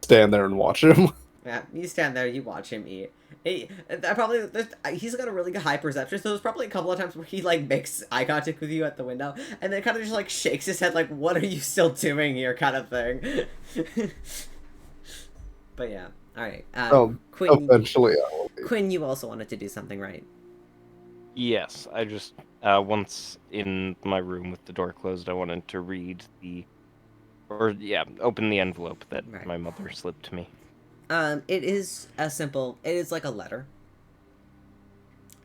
stand there and watch him. Yeah, you stand there, you watch him eat. He's got a really high perception, so there's probably a couple of times where he, like, makes eye contact with you at the window, and then kind of just, like, shakes his head, like, what are you still doing here, kind of thing. But yeah, alright. Quinn, eventually I will be. Quinn, you also wanted to do something, right? Yes, I just, once in my room with the door closed, I wanted to read open the envelope that my mother slipped to me. It is like a letter.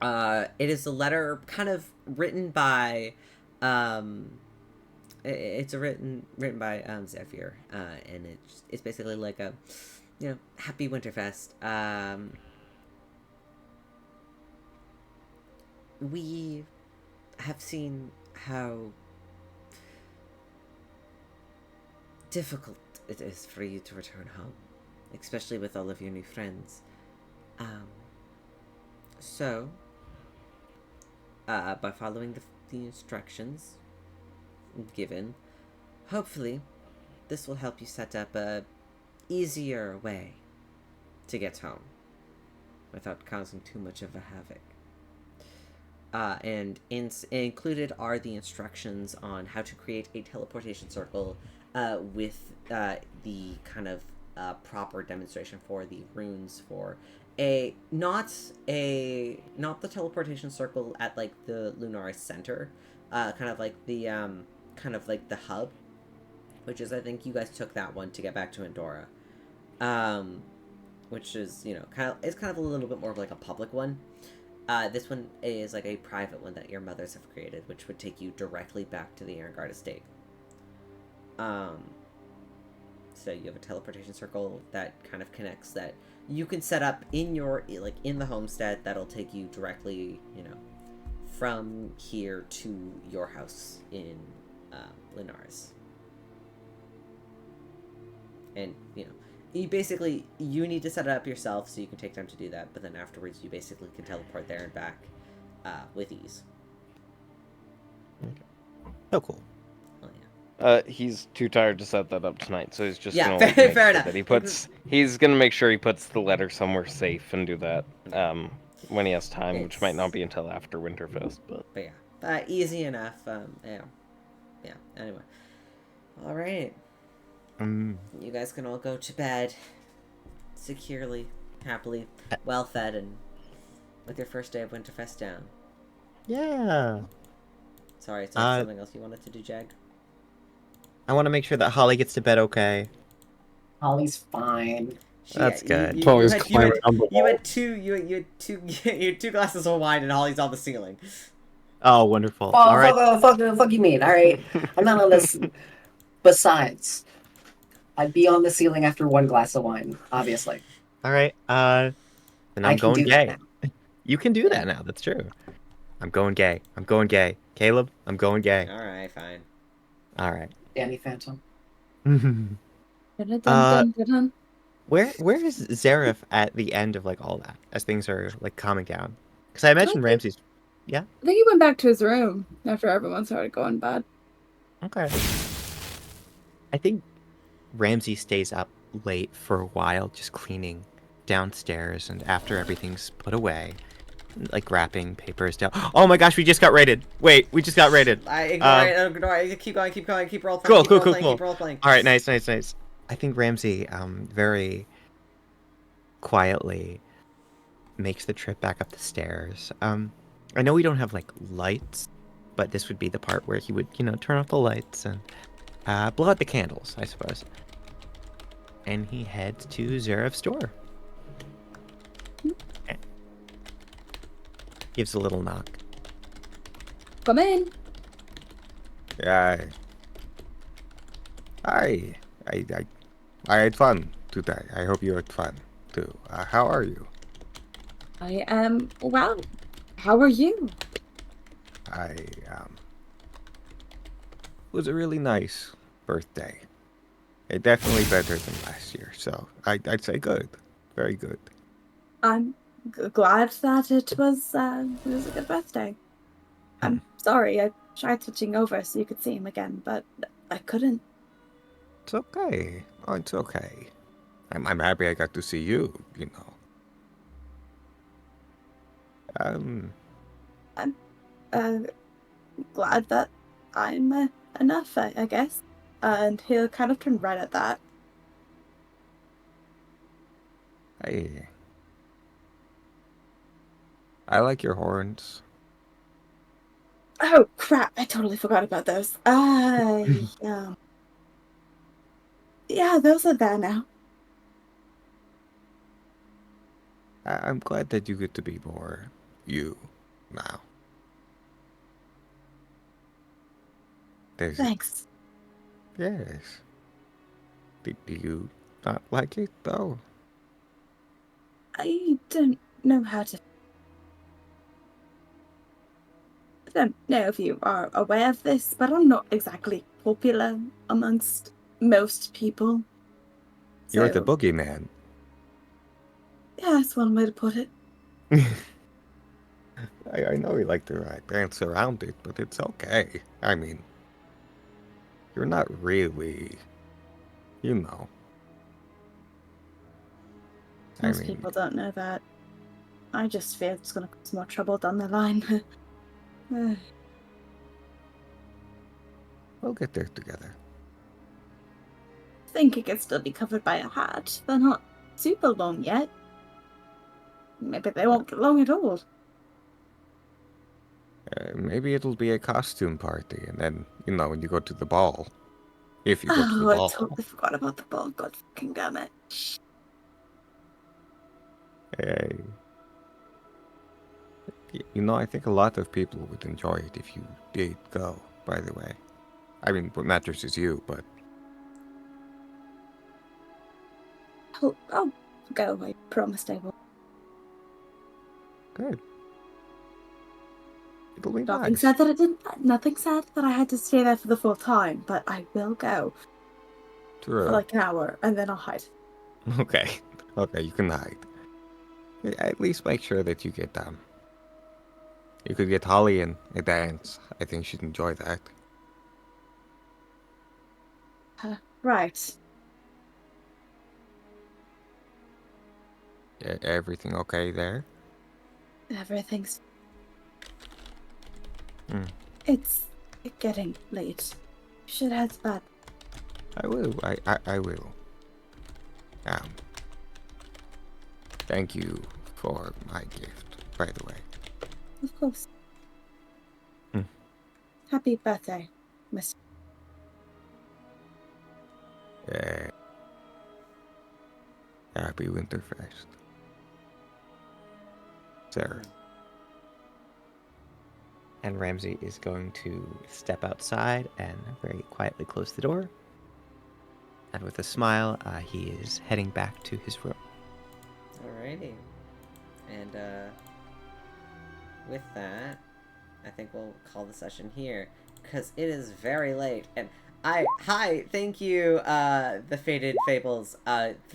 It is a letter kind of written by, it's written by, Zephyr, and it's basically like a, happy Winterfest. We have seen how difficult it is for you to return home, especially with all of your new friends. So, by following the instructions given, hopefully this will help you set up a easier way to get home without causing too much of a havoc. And included are the instructions on how to create a teleportation circle with the kind of proper demonstration for the runes for not the teleportation circle at like the Lunaris center, kind of like the hub, which is, I think you guys took that one to get back to Endora, which is it's kind of a little bit more of like a public one. This one is like a private one that your mothers have created, which would take you directly back to the Erengard estate. So you have a teleportation circle that kind of connects that you can set up in your, in the homestead, that'll take you directly, from here to your house in, Linares. And, you need to set it up yourself so you can take time to do that, but then afterwards you basically can teleport there and back, with ease. Oh, cool. He's too tired to set that up tonight, so he's just gonna fair enough. He's gonna make sure he puts the letter somewhere safe and do that when he has time, which might not be until after Winterfest. But yeah, easy enough. Yeah. Anyway, all right. You guys can all go to bed securely, happily, well fed, and with your first day of Winterfest down. Yeah. Sorry, is there something else you wanted to do, Jegg? I want to make sure that Holly gets to bed okay. Holly's fine. That's good. Always climbing on the You wall. had two glasses of wine, and Holly's on the ceiling. Oh, wonderful. Oh, All right. fuck you mean? All right, I'm not on this. Besides, I'd be on the ceiling after one glass of wine, obviously. All right. Then I I'm can going do that gay. now. You can do that now. That's true. I'm going gay. I'm going gay. Caleb, I'm going gay. Alright, fine. All right. Danny Phantom. Dun-dun-dun-dun-dun. Where is Zareth at the end of like all that as things are like calming down? Because I imagine Okay. Ramsey's. I think he went back to his room after everyone started going bad. Okay. I think Ramsey stays up late for a while, just cleaning downstairs, and after everything's put away, like wrapping papers down. Oh my gosh, we just got raided. Wait, we just got raided. Ignore it. Keep going. Keep role playing. Cool. Keep role playing. All right, nice. I think Ramsey, very quietly makes the trip back up the stairs. I know we don't have like lights, but this would be the part where he would, turn off the lights and blow out the candles, I suppose. And he heads to Zareth's door. Gives a little knock. Come in. Yeah. I had fun today. I hope you had fun too. How are you? I am well. How are you? It was a really nice birthday. Definitely better than last year. So I'd say good, very good. I'm glad that it was a good birthday. I'm sorry, I tried switching over so you could see him again, but I couldn't. It's okay. Oh, it's okay. I'm happy I got to see you. I'm glad that I'm enough, I guess. And he'll kind of turn right at that. Hey. I like your horns. Oh crap! I totally forgot about those. Yeah, those are there now. I'm glad that you get to be more you now. Thanks. Yes. Do you not like it though? I don't know how to. I don't know if you are aware of this, but I'm not exactly popular amongst most people. You're the So, boogeyman. yeah, that's one way to put it. I know you like to dance around it, but it's okay. I mean, you're not really, you know. Most people don't know that. I just fear it's going to cause more trouble down the line. We'll get there together. I think it could still be covered by a hat. They're not super long yet. Maybe they won't get long at all. Maybe it'll be a costume party, and then, when you go to the ball. If you go to the Oh, I ball. totally forgot about the ball. God fucking damn it. Hey. I think a lot of people would enjoy it if you did go, by the way. I mean, what matters is you, but... I'll go. I promised I will. Good. It'll be Nothing nice. said that I didn't. Nothing said that I had to stay there for the full time, but I will go True. for like an hour, and then I'll hide. Okay. Okay, you can hide. At least make sure that you get you could get Holly in a dance. I think she'd enjoy that. Right. Everything okay there? Everything's. Hmm. It's getting late. You should head to bed. I will. I will. Thank you for my gift, by the way. Of course. Hmm. Happy birthday, Mr. Happy Winterfest. Sir. And Ramsey is going to step outside and very quietly close the door. And with a smile, he is heading back to his room. Alrighty. And with that, I think we'll call the session here, because it is very late. And thank you, the Faded Fables,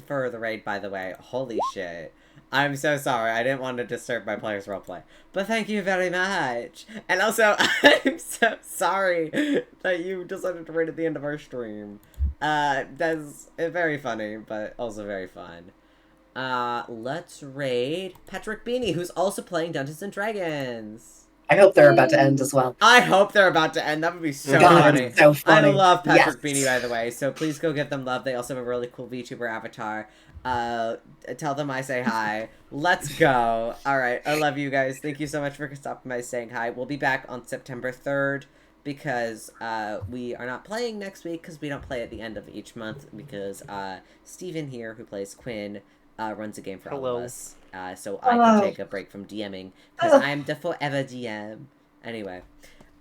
for the raid, by the way. Holy shit. I'm so sorry, I didn't want to disturb my player's roleplay. But thank you very much! And also, I'm so sorry that you decided to raid at the end of our stream. That's very funny, but also very fun. Let's raid Patrick Beanie, who's also playing Dungeons & Dragons. I hope they're about to end as well. I hope they're about to end. That would be so God, funny. it's so funny. I love Patrick Yes. Beanie, by the way, so please go give them love. They also have a really cool VTuber avatar. Tell them I say hi. Let's go. Alright, I love you guys. Thank you so much for stopping by saying hi. We'll be back on September 3rd because we are not playing next week because we don't play at the end of each month because Steven here, who plays Quinn, runs a game for all of us. So I can take a break from DMing because I'm the forever DM. Anyway,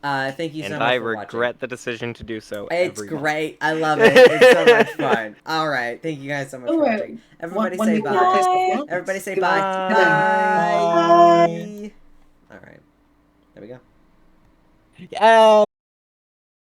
thank you so much for watching. And I regret the decision to do so. It's every month. great. I love it. It's so much fun. All right. Thank you guys so much for watching. Everybody say bye. Everybody say bye. Bye. All right. There we go. Yeah.